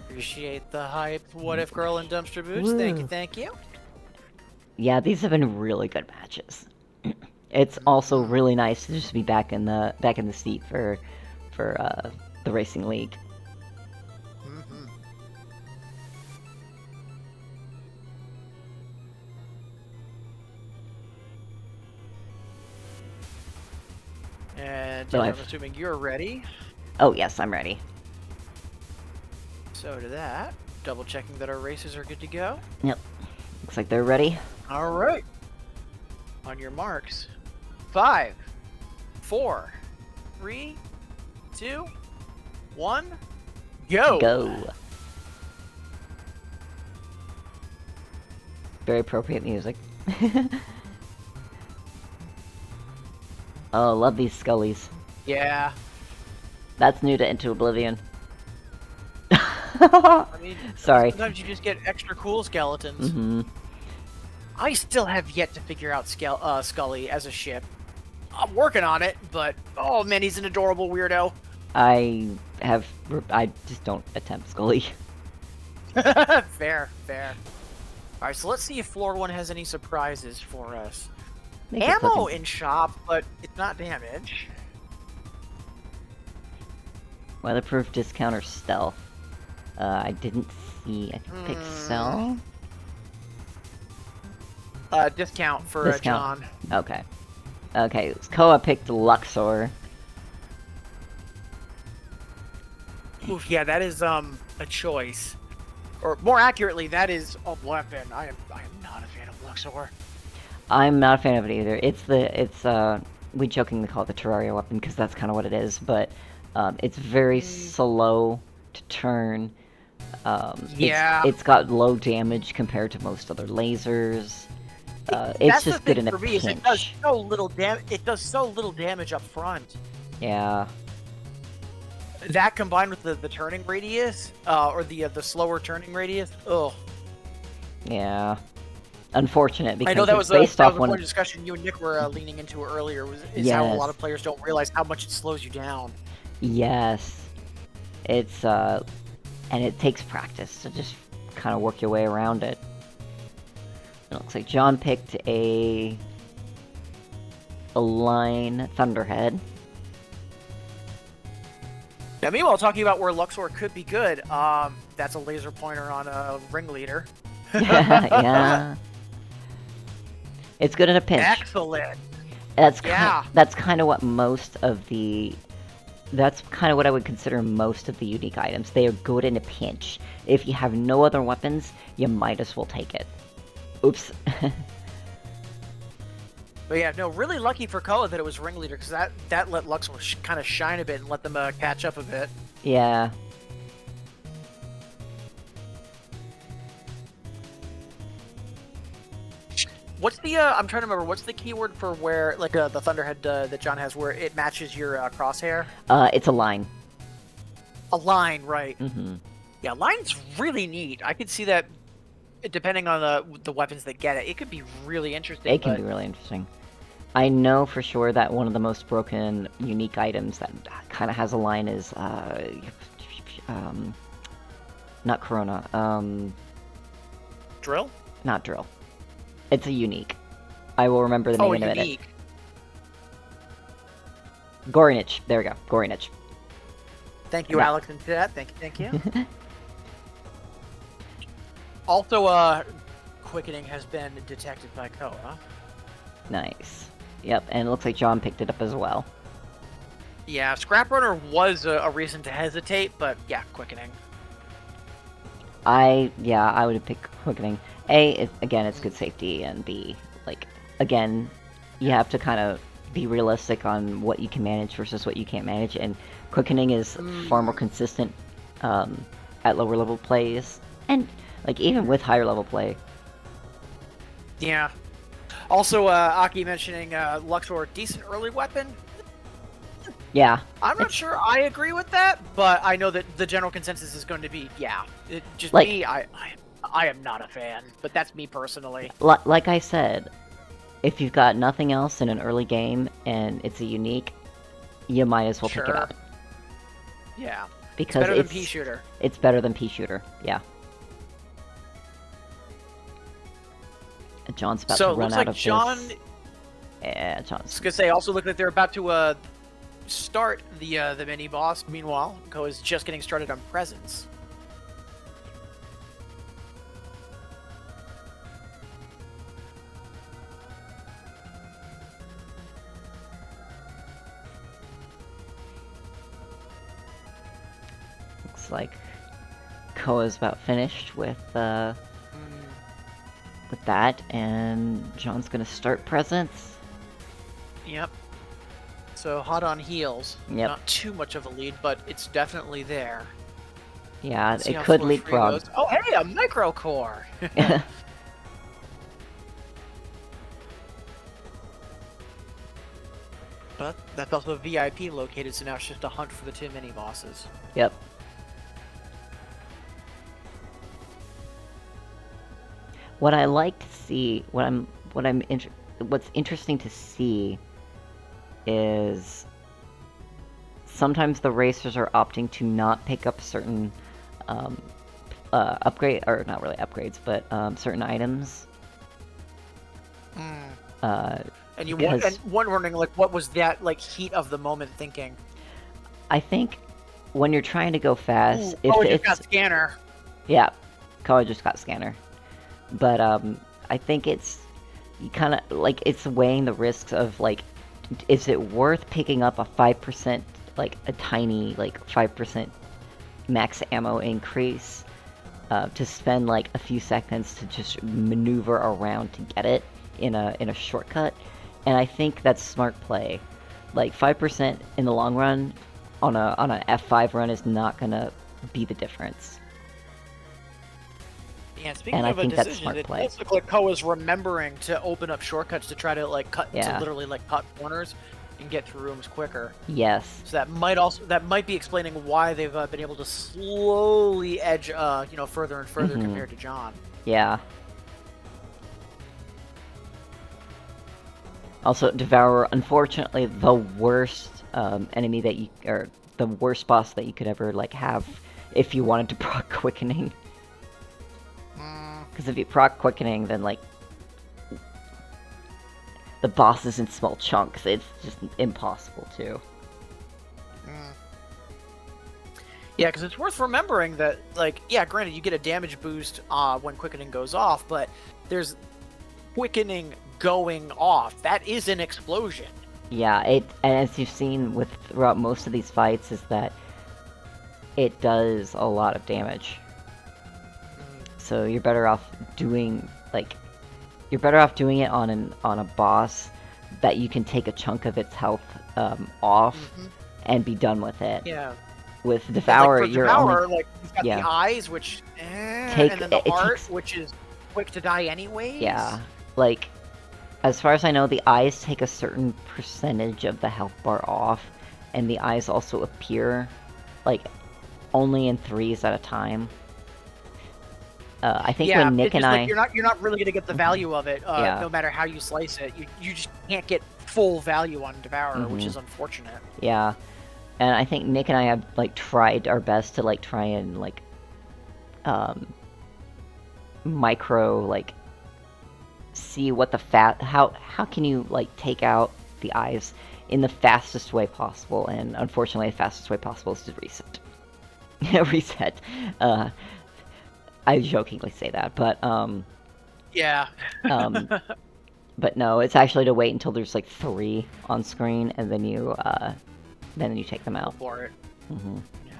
S3: Appreciate the hype. What if girl in dumpster boots? Thank you,
S1: Woo.
S3: thank you.
S1: Yeah, these have been really good matches. It's also really nice to just be back in the seat for the racing league.
S3: Mm-hmm. And
S1: So
S3: I'm
S1: I've-
S3: assuming you're ready.
S1: Oh yes, I'm ready.
S3: So to that, double checking that our races are good to go.
S1: Yep. Looks like they're ready.
S3: All right. On your marks. 5, 4, 3, 2, 1, go.
S1: Go. Very appropriate music. Oh, love these Scullies.
S3: Yeah.
S1: That's new to Into Oblivion.
S3: I mean,
S1: Sorry.
S3: sometimes you just get extra cool skeletons.
S1: Mm-hmm.
S3: I still have yet to figure out Scully as a ship. I'm working on it, but oh man, he's an adorable weirdo.
S1: I just don't attempt Scully.
S3: Fair. All right, so let's see if floor 1 has any surprises for us.
S1: Make it
S3: Ammo
S1: fucking-
S3: in shop, but it's not damage.
S1: Weatherproof, discount, or stealth. I didn't see. I think pick sell.
S3: Discount for
S1: Discount.
S3: John.
S1: Okay. Okay, Koa picked Luxor.
S3: Oof, yeah, that is a choice. Or more accurately, that is a weapon. I am not a fan of Luxor.
S1: I'm not a fan of it either. We jokingly call it the Terraria weapon because that's kind of what it is, but it's very slow to turn.
S3: Yeah.
S1: It's got low damage compared to most other lasers. It's
S3: That's
S1: just
S3: the
S1: good
S3: thing
S1: in a
S3: for me, is
S1: pinch.
S3: it does so little damage up front.
S1: Yeah.
S3: That combined with the turning radius, or the slower turning radius. Ugh.
S1: Yeah. Unfortunate because
S3: I know that
S1: it's
S3: was
S1: based
S3: that
S1: off
S3: was
S1: one.
S3: one discussion you and Nick were leaning into earlier. Is how a
S1: Yes.
S3: lot of players don't realize how much it slows you down.
S1: Yes. It's and it takes practice to just kind of work your way around it. It looks like John picked a line Thunderhead.
S3: Now, meanwhile, talking about where Luxor could be good, that's a laser pointer on a ringleader.
S1: Yeah. It's good in a pinch.
S3: Excellent.
S1: That's
S3: Yeah.
S1: that's kind of what most of the. That's kind of what I would consider most of the unique items. They are good in a pinch. If you have no other weapons, you might as well take it. Oops.
S3: But yeah, no, really lucky for Koa that it was ringleader, because that let Luxor kind of shine a bit and let them catch up a bit.
S1: Yeah.
S3: What's the I'm trying to remember, what's the keyword for where, like, the Thunderhead that John has, where it matches your crosshair?
S1: It's a line.
S3: A line, right.
S1: Mm-hmm.
S3: Yeah, line's really neat. I could see that, depending on the weapons that get it, it could be really interesting.
S1: It can be really interesting. I know for sure that one of the most broken unique items that kind of has a line is not Corona.
S3: Drill?
S1: Not drill. It's a unique. I will remember the name in a minute.
S3: Unique.
S1: Gorinich. There we go. Gorinich.
S3: Thank you,
S1: Yeah.
S3: Alex, and that. Thank you. Also, quickening has been detected by Koa.
S1: Nice. Yep, and it looks like John picked it up as well.
S3: Yeah, Scrap Runner was a reason to hesitate, but yeah, quickening.
S1: I would have picked quickening. Again, it's good safety, and B, like, again, you have to kind of be realistic on what you can manage versus what you can't manage, and quickening is far more consistent at lower level plays, and like even with higher level play.
S3: Yeah. Also, Aki mentioning Luxor, decent early weapon.
S1: Yeah.
S3: I'm not sure I agree with that, but I know that the general consensus is going to be, yeah. It, just
S1: Like-
S3: me, I am not a fan, but that's me personally.
S1: Like I said, if you've got nothing else in an early game and it's a unique, you might as well pick it
S3: Sure.
S1: up.
S3: Yeah.
S1: Because
S3: Better than Pea Shooter.
S1: It's better than Pea Shooter, yeah. John's about
S3: So
S1: to
S3: it
S1: run
S3: looks
S1: out
S3: like
S1: of
S3: John.
S1: this.
S3: I
S1: Yeah,
S3: was
S1: John's.
S3: gonna say, also look like they're about to start the mini boss. Meanwhile, Ko is just getting started on presents.
S1: Looks like Koa's about finished with that, and John's gonna start presents.
S3: Yep. So hot on heels.
S1: Yep.
S3: Not too much of a lead, but it's definitely there.
S1: Yeah,
S3: Let's see
S1: it
S3: how
S1: could
S3: floor three
S1: leapfrog.
S3: goes. Oh, hey, a micro core. But that's also a VIP located, so now it's just a hunt for the two mini bosses.
S1: Yep. What I like to see, what's interesting to see is sometimes the racers are opting to not pick up certain upgrade, or not really upgrades, but certain items.
S3: And you
S1: because-
S3: and wondering like what was that like heat of the moment thinking?
S1: I think when you're trying to go fast,
S3: Ooh,
S1: if
S3: oh, you
S1: it's
S3: got scanner.
S1: yeah, Koa just got scanner, but I think it's you kind of like it's weighing the risks of like, is it worth picking up a 5%, like a tiny like 5% max ammo increase to spend like a few seconds to just maneuver around to get it in a shortcut, and I think that's smart play. Like 5% in the long run on an F5 run is not gonna be the difference.
S3: Yeah, speaking
S1: And I
S3: of a
S1: think that's
S3: decision,
S1: smart
S3: it
S1: play.
S3: does look like Koa's remembering to open up shortcuts to try to like cut to
S1: Yeah.
S3: literally like cut corners and get through rooms quicker.
S1: Yes.
S3: So that might be explaining why they've been able to slowly edge further and further
S1: Mhm.
S3: compared to John.
S1: Yeah. Also, Devourer, unfortunately, the worst enemy that you, or the worst boss that you could ever like have if you wanted to proc quickening. Because if you proc quickening, then like the boss is in small chunks. It's just impossible to.
S3: Yeah, because it's worth remembering that, like, yeah, granted, you get a damage boost when quickening goes off, but there's quickening going off. That is an explosion.
S1: Yeah, and as you've seen with throughout most of these fights, is that it does a lot of damage. So you're better off doing it on a boss that you can take a chunk of its health off and be done with it.
S3: Yeah.
S1: With
S3: Like,
S1: Devourer,
S3: for
S1: you're
S3: Devourer,
S1: only
S3: like, you've got
S1: yeah.
S3: the eyes, which,
S1: Take-
S3: and then the
S1: it
S3: heart,
S1: takes-
S3: which is quick to die anyways.
S1: yeah, like as far as I know, the eyes take a certain percentage of the health bar off, and the eyes also appear like only in 3s at a time. I think
S3: Yeah,
S1: when Nick
S3: it's
S1: and
S3: just
S1: I,
S3: like you're not really gonna get the value of it,
S1: Yeah.
S3: no matter how you slice it. You just can't get full value on Devourer, which is unfortunate.
S1: yeah, and I think Nick and I have like tried our best to like try and like micro like see what the how can you like take out the eyes in the fastest way possible, and unfortunately the fastest way possible is to reset. Reset. I jokingly say that, but
S3: Yeah.
S1: but no, it's actually to wait until there's like 3 on screen, and then you take them out.
S3: For it.
S1: Mhm.
S3: Yeah.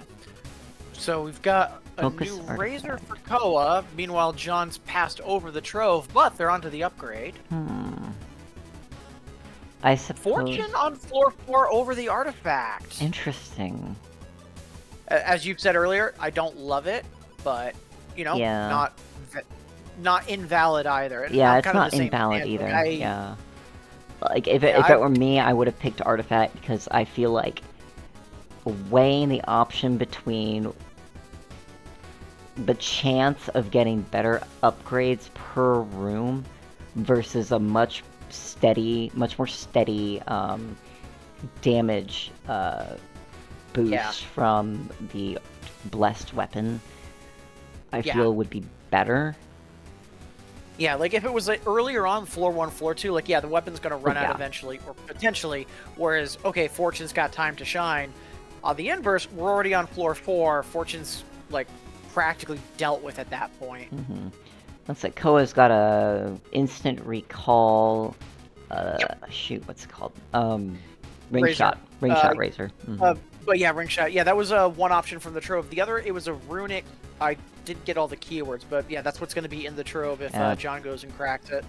S3: So we've got a
S1: Focus
S3: new
S1: artifact.
S3: razor for Koa. Meanwhile, John's passed over the trove, but they're onto the upgrade.
S1: I suppose.
S3: Fortune on floor 4 over the artifact.
S1: Interesting.
S3: As you've said earlier, I don't love it, but
S1: Yeah.
S3: not invalid either. And
S1: Yeah,
S3: I'm
S1: it's
S3: kind of
S1: not
S3: the same
S1: invalid
S3: stance.
S1: either.
S3: Like,
S1: Yeah. Like if
S3: Yeah,
S1: it were me, I would have picked artifact, because I feel like weighing the option between the chance of getting better upgrades per room versus a much more steady damage boost
S3: Yeah.
S1: from the blessed weapon, I
S3: Yeah.
S1: feel would be better.
S3: Yeah, like if it was like earlier on floor 1, floor 2, like yeah, the weapon's gonna run out
S1: Yeah.
S3: eventually, or potentially. Whereas, okay, Fortune's got time to shine. On the inverse, we're already on floor 4. Fortune's like practically dealt with at that point.
S1: Looks like Koa's got a instant recall. Shoot, what's it called? Ring
S3: Razor.
S1: shot. Ring shot razor.
S3: But yeah, ring shot. Yeah, that was one option from the trove. The other, it was a runic. I didn't get all the keywords, but yeah, that's what's going to be in the trove if John goes and cracks it.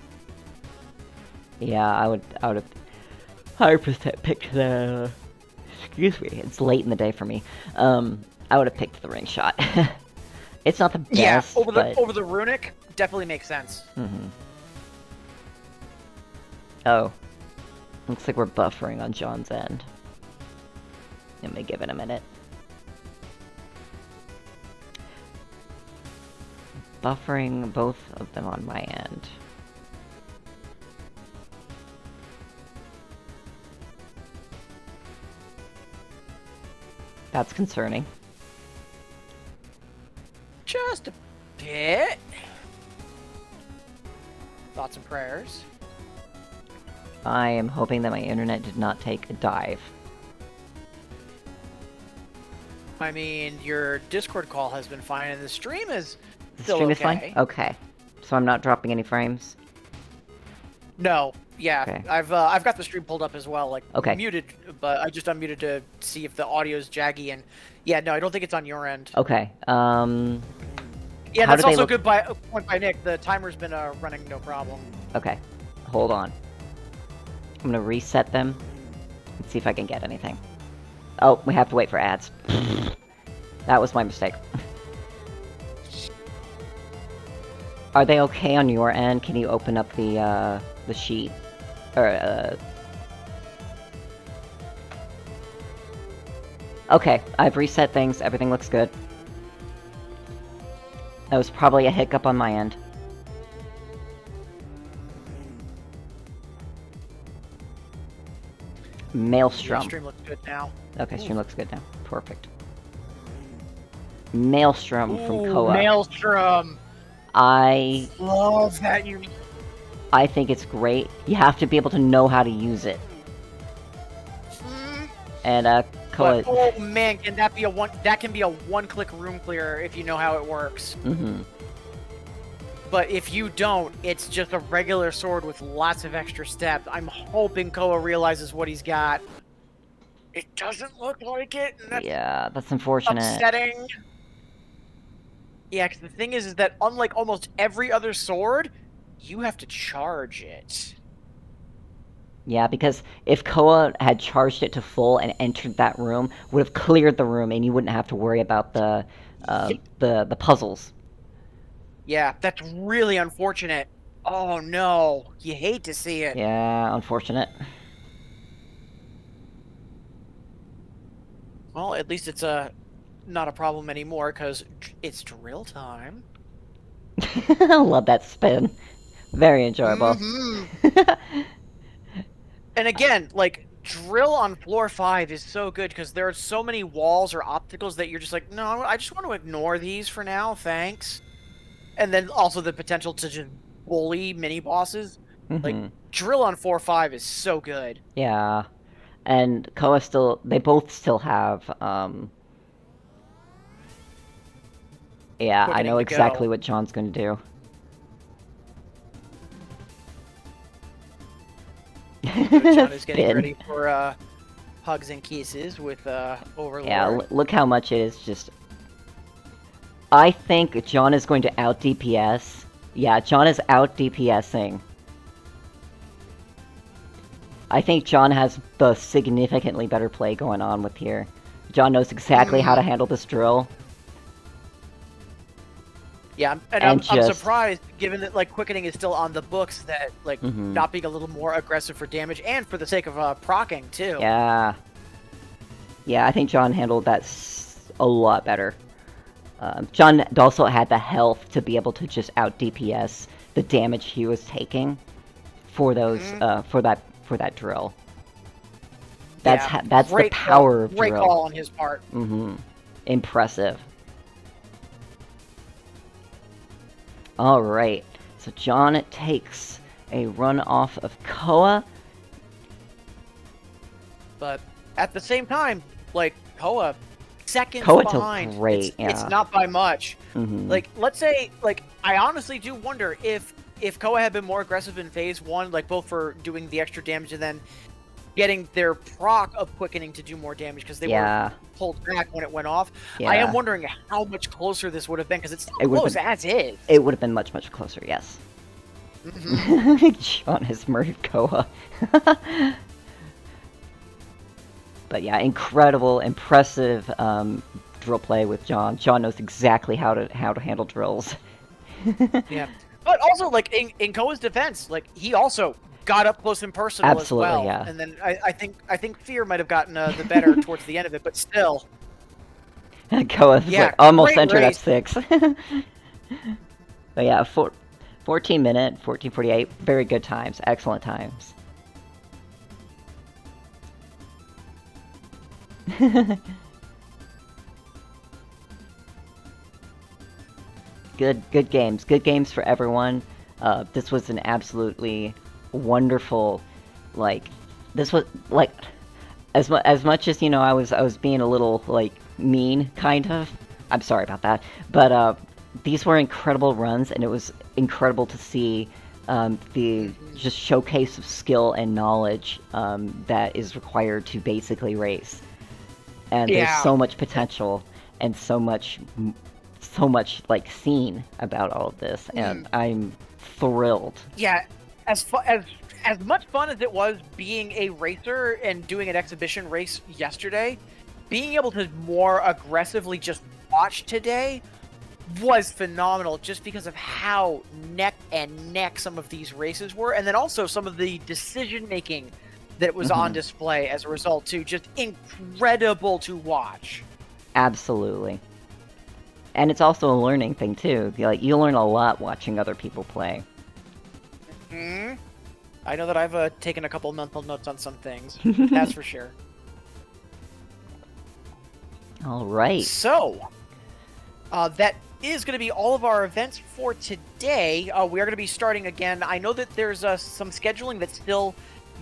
S1: Yeah, I would have 100% picked the. Excuse me, it's late in the day for me. I would have picked the ring shot. It's not the best.
S3: Yeah,
S1: but...
S3: over the runic definitely makes sense.
S1: Oh, looks like we're buffering on John's end. Let me give it a minute. Buffering both of them on my end. That's concerning.
S3: Just a bit. Thoughts and prayers.
S1: I am hoping that my internet did not take a dive.
S3: I mean, your Discord call has been fine, and the stream is
S1: The
S3: still
S1: stream
S3: okay.
S1: is fine? Okay. So I'm not dropping any frames?
S3: No, yeah,
S1: Okay.
S3: I've got the stream pulled up as well, like
S1: Okay.
S3: muted, but I just unmuted to see if the audio is jaggy, and yeah, no, I don't think it's on your end.
S1: Okay,
S3: Yeah,
S1: How
S3: that's
S1: do they
S3: also
S1: look-
S3: good point by Nick. The timer's been running no problem.
S1: Okay. Hold on. I'm gonna reset them and see if I can get anything. Oh, we have to wait for ads. That was my mistake. Are they okay on your end? Can you open up the sheet? Or, Okay, I've reset things. Everything looks good. That was probably a hiccup on my end.
S3: The
S1: Maelstrom.
S3: stream looks good now.
S1: Okay, stream looks good now. Perfect. Maelstrom from
S3: Ooh,
S1: Koa.
S3: Maelstrom.
S1: I
S3: Love that you.
S1: think it's great. You have to be able to know how to use it. And Koa.
S3: But, oh man, can that be a one? That can be a one-click room clear if you know how it works.
S1: Mm-hmm.
S3: But if you don't, it's just a regular sword with lots of extra steps. I'm hoping Koa realizes what he's got. It doesn't look like it, and that's
S1: Yeah, that's unfortunate.
S3: upsetting. Yeah, because the thing is that unlike almost every other sword, you have to charge it.
S1: Yeah, because if Koa had charged it to full and entered that room, would have cleared the room, and you wouldn't have to worry about the puzzles.
S3: Yeah, that's really unfortunate. Oh no, you hate to see it.
S1: Yeah, unfortunate.
S3: Well, at least it's not a problem anymore because it's drill time.
S1: I love that spin. Very enjoyable.
S3: Mhm. And again, like drill on floor 5 is so good because there are so many walls or obstacles that you're just like, no, I just want to ignore these for now, thanks. And then also the potential to just bully mini bosses. Like
S1: Mhm.
S3: drill on 4-5 is so good.
S1: Yeah. And Koa they both still have, yeah, I
S3: Quickening
S1: know
S3: to
S1: exactly
S3: go.
S1: what John's gonna do.
S3: John is getting
S1: Spin.
S3: ready for hugs and kisses with Overlord.
S1: Yeah, look how much it is just... I think John is going to out DPS. Yeah, John is out DPSing. I think John has the significantly better play going on with here. John knows exactly how to handle this drill.
S3: Yeah, and
S1: And
S3: I'm
S1: just-
S3: surprised, given that like quickening is still on the books, that like
S1: Mhm.
S3: not being a little more aggressive for damage and for the sake of proccing too.
S1: Yeah. Yeah, I think John handled that a lot better. John also had the health to be able to just out DPS the damage he was taking for those for that drill. That's
S3: Yeah,
S1: that's the
S3: great
S1: power of
S3: great
S1: drill.
S3: call on his part.
S1: Impressive. All right. So John takes a run off of Koa.
S3: But at the same time, like Koa, seconds
S1: Koa did
S3: behind.
S1: great,
S3: It's
S1: yeah.
S3: not by much.
S1: Mhm.
S3: Like, let's say, like, I honestly do wonder if Koa had been more aggressive in phase 1, like both for doing the extra damage and then getting their proc of quickening to do more damage because they
S1: Yeah.
S3: were pulled back when it went off.
S1: Yeah.
S3: I am wondering how much closer this would have been because it's still
S1: It would've
S3: close
S1: been-
S3: as is.
S1: It would have been much, much closer, yes.
S3: Mhm.
S1: John has murdered Koa. But yeah, incredible, impressive drill play with John. John knows exactly how to handle drills.
S3: Yeah. But also, like, in Koa's defense, like, he also got up close and personal
S1: Absolutely,
S3: as well.
S1: yeah.
S3: And then I think Fear might have gotten the better towards the end of it, but still.
S1: Koa
S3: Yeah,
S1: like almost
S3: great
S1: entered
S3: race.
S1: F6. But yeah, 14 minute, 14:48, very good times, excellent times. good games for everyone. This was an absolutely wonderful, like, this was like, as much as I was being a little like mean, kind of. I'm sorry about that, but these were incredible runs, and it was incredible to see the just showcase of skill and knowledge that is required to basically race. And there's so much potential and so much like scene about all of this, and I'm thrilled.
S3: Yeah, as much fun as it was being a racer and doing an exhibition race yesterday, being able to more aggressively just watch today was phenomenal, just because of how neck and neck some of these races were, and then also some of the decision making that was on display as a result too. Just incredible to watch.
S1: Absolutely. And it's also a learning thing too. Like, you learn a lot watching other people play.
S3: I know that I've taken a couple mental notes on some things. That's for sure.
S1: All right.
S3: So, that is going to be all of our events for today. We are going to be starting again. I know that there's some scheduling that's still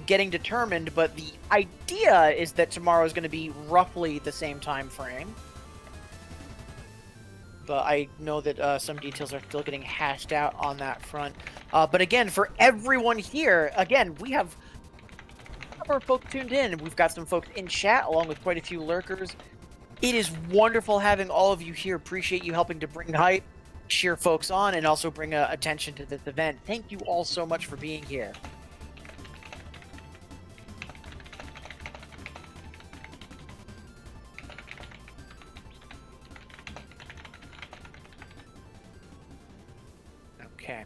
S3: getting determined, but the idea is that tomorrow is going to be roughly the same time frame. But I know that some details are still getting hashed out on that front. But again, for everyone here, again, we have our folks tuned in. We've got some folks in chat, along with quite a few lurkers. It is wonderful having all of you here. Appreciate you helping to bring hype, cheer folks on, and also bring attention to this event. Thank you all so much for being here. Okay.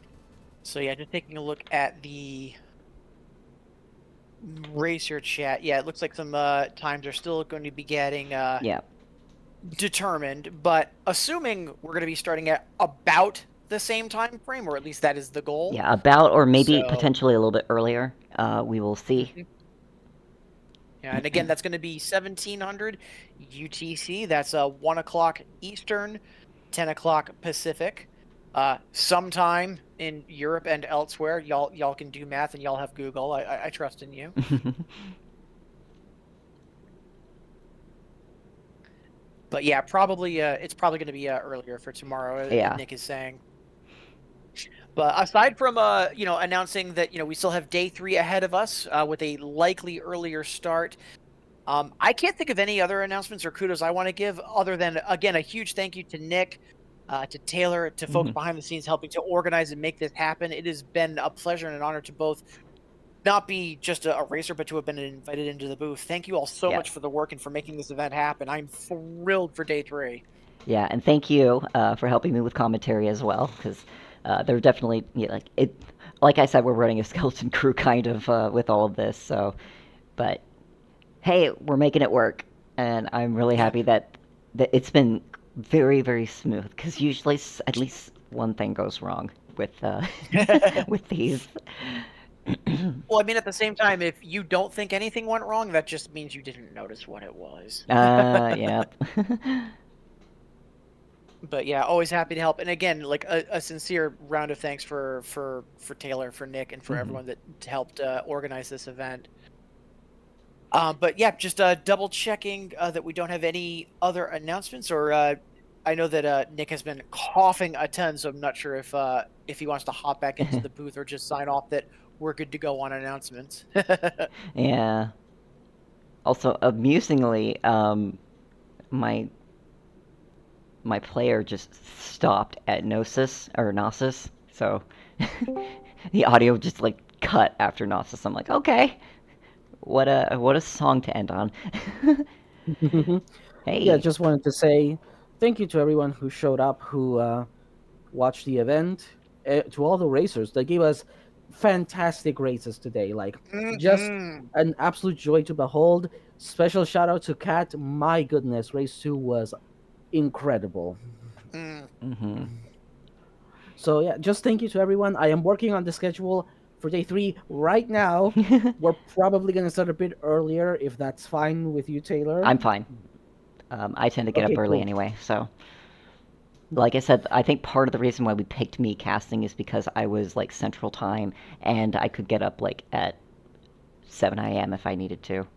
S3: So yeah, just taking a look at the racer chat. Yeah, it looks like some times are still going to be getting determined, but assuming we're going to be starting at about the same time frame, or at least that is the goal.
S1: Yeah, about, or maybe potentially a little bit earlier. We will see.
S3: Yeah, and again, that's going to be 1700 UTC. That's 1 o'clock Eastern, 10 o'clock Pacific. Sometime in Europe and elsewhere, y'all can do math, and y'all have Google. I trust in you. But yeah, probably it's probably going to be earlier for tomorrow, as Nick is saying. But aside from announcing that we still have day 3 ahead of us with a likely earlier start, I can't think of any other announcements or kudos I want to give, other than, again, a huge thank you to Nick, to Taylor, to folks behind the scenes helping to organize and make this happen. It has been a pleasure and an honor to both not be just a racer, but to have been invited into the booth. Thank you all so much for the work and for making this event happen. I'm thrilled for day 3.
S1: Yeah, and thank you for helping me with commentary as well, because they're definitely like I said, we're running a skeleton crew kind of with all of this. So, but hey, we're making it work, and I'm really happy that it's been very, very smooth, because usually at least one thing goes wrong with with these.
S3: Well, I mean, at the same time, if you don't think anything went wrong, that just means you didn't notice what it was.
S1: Yep.
S3: But yeah, always happy to help. And again, like a sincere round of thanks for Taylor, for Nick, and for everyone that helped organize this event. But yeah, just double checking that we don't have any other announcements, or I know that Nick has been coughing a ton, so I'm not sure if he wants to hop back into the booth or just sign off that we're good to go on announcements.
S1: Yeah. Also, amusingly, my player just stopped at Gnosis, so the audio just like cut after Gnosis. I'm like, okay, what a song to end on. Hey.
S2: Yeah, just wanted to say thank you to everyone who showed up, who watched the event, to all the racers that gave us fantastic races today. Like, just an absolute joy to behold. Special shout out to Kat. My goodness, race 2 was incredible. So yeah, just thank you to everyone. I am working on the schedule for day 3 right now. We're probably gonna start a bit earlier, if that's fine with you, Taylor.
S1: I'm fine. I tend to get up early anyway, so. Like I said, I think part of the reason why we picked me casting is because I was like Central Time, and I could get up like at 7 a.m. if I needed to.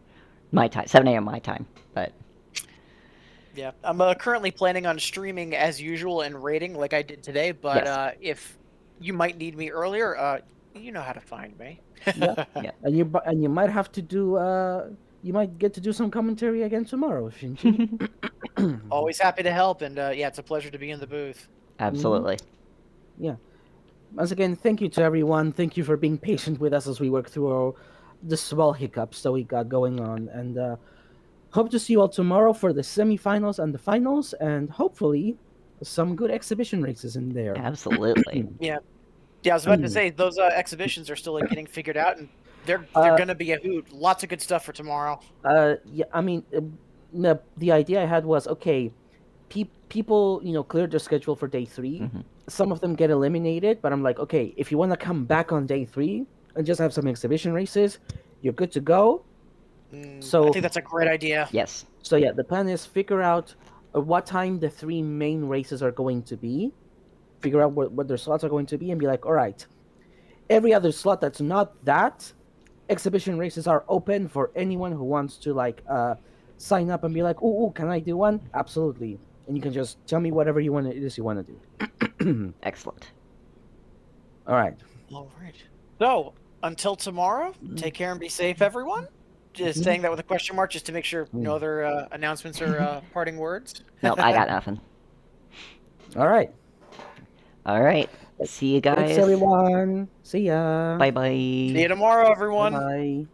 S1: My time, 7 a.m. my time. But
S3: Yeah, I'm currently planning on streaming as usual and raiding like I did today. But
S1: yes,
S3: if you might need me earlier, you know how to find me.
S2: Yeah.
S1: yeah.
S2: And you might have to do you might get to do some commentary again tomorrow, Shinji.
S3: Always happy to help, and yeah, it's a pleasure to be in the booth.
S1: Absolutely.
S2: Yeah. Once again, thank you to everyone. Thank you for being patient with us as we work through the small hiccups that we got going on. And hope to see you all tomorrow for the semifinals and the finals, and hopefully some good exhibition races in there.
S1: Absolutely.
S3: Yeah, yeah. I was about to say those exhibitions are still like getting figured out, and they're
S2: Uh,
S3: gonna be a hoot. Lots of good stuff for tomorrow.
S2: yeah, I mean, the idea I had was okay. People, cleared their schedule for day 3.
S1: Hmm.
S2: Some of them get eliminated, but I'm like, okay, if you want to come back on day 3 and just have some exhibition races, you're good to go.
S3: I
S2: So,
S3: think that's a great idea.
S1: Yes.
S2: so yeah, the plan is figure out what time the 3 main races are going to be, figure out what their slots are going to be, and be like, all right, every other slot that's not that, exhibition races are open for anyone who wants to sign up and be like, ooh, can I do one? Absolutely. And you can just tell me whatever you want to do.
S1: Excellent.
S2: All right.
S3: All right. So until tomorrow, take care and be safe, everyone. Just saying that with a question mark, just to make sure no other announcements or parting words.
S1: Nope, I got nothing.
S2: All right.
S1: All right. See you guys.
S2: Thanks, everyone. See ya.
S1: Bye bye.
S3: See you tomorrow, everyone.
S2: Bye.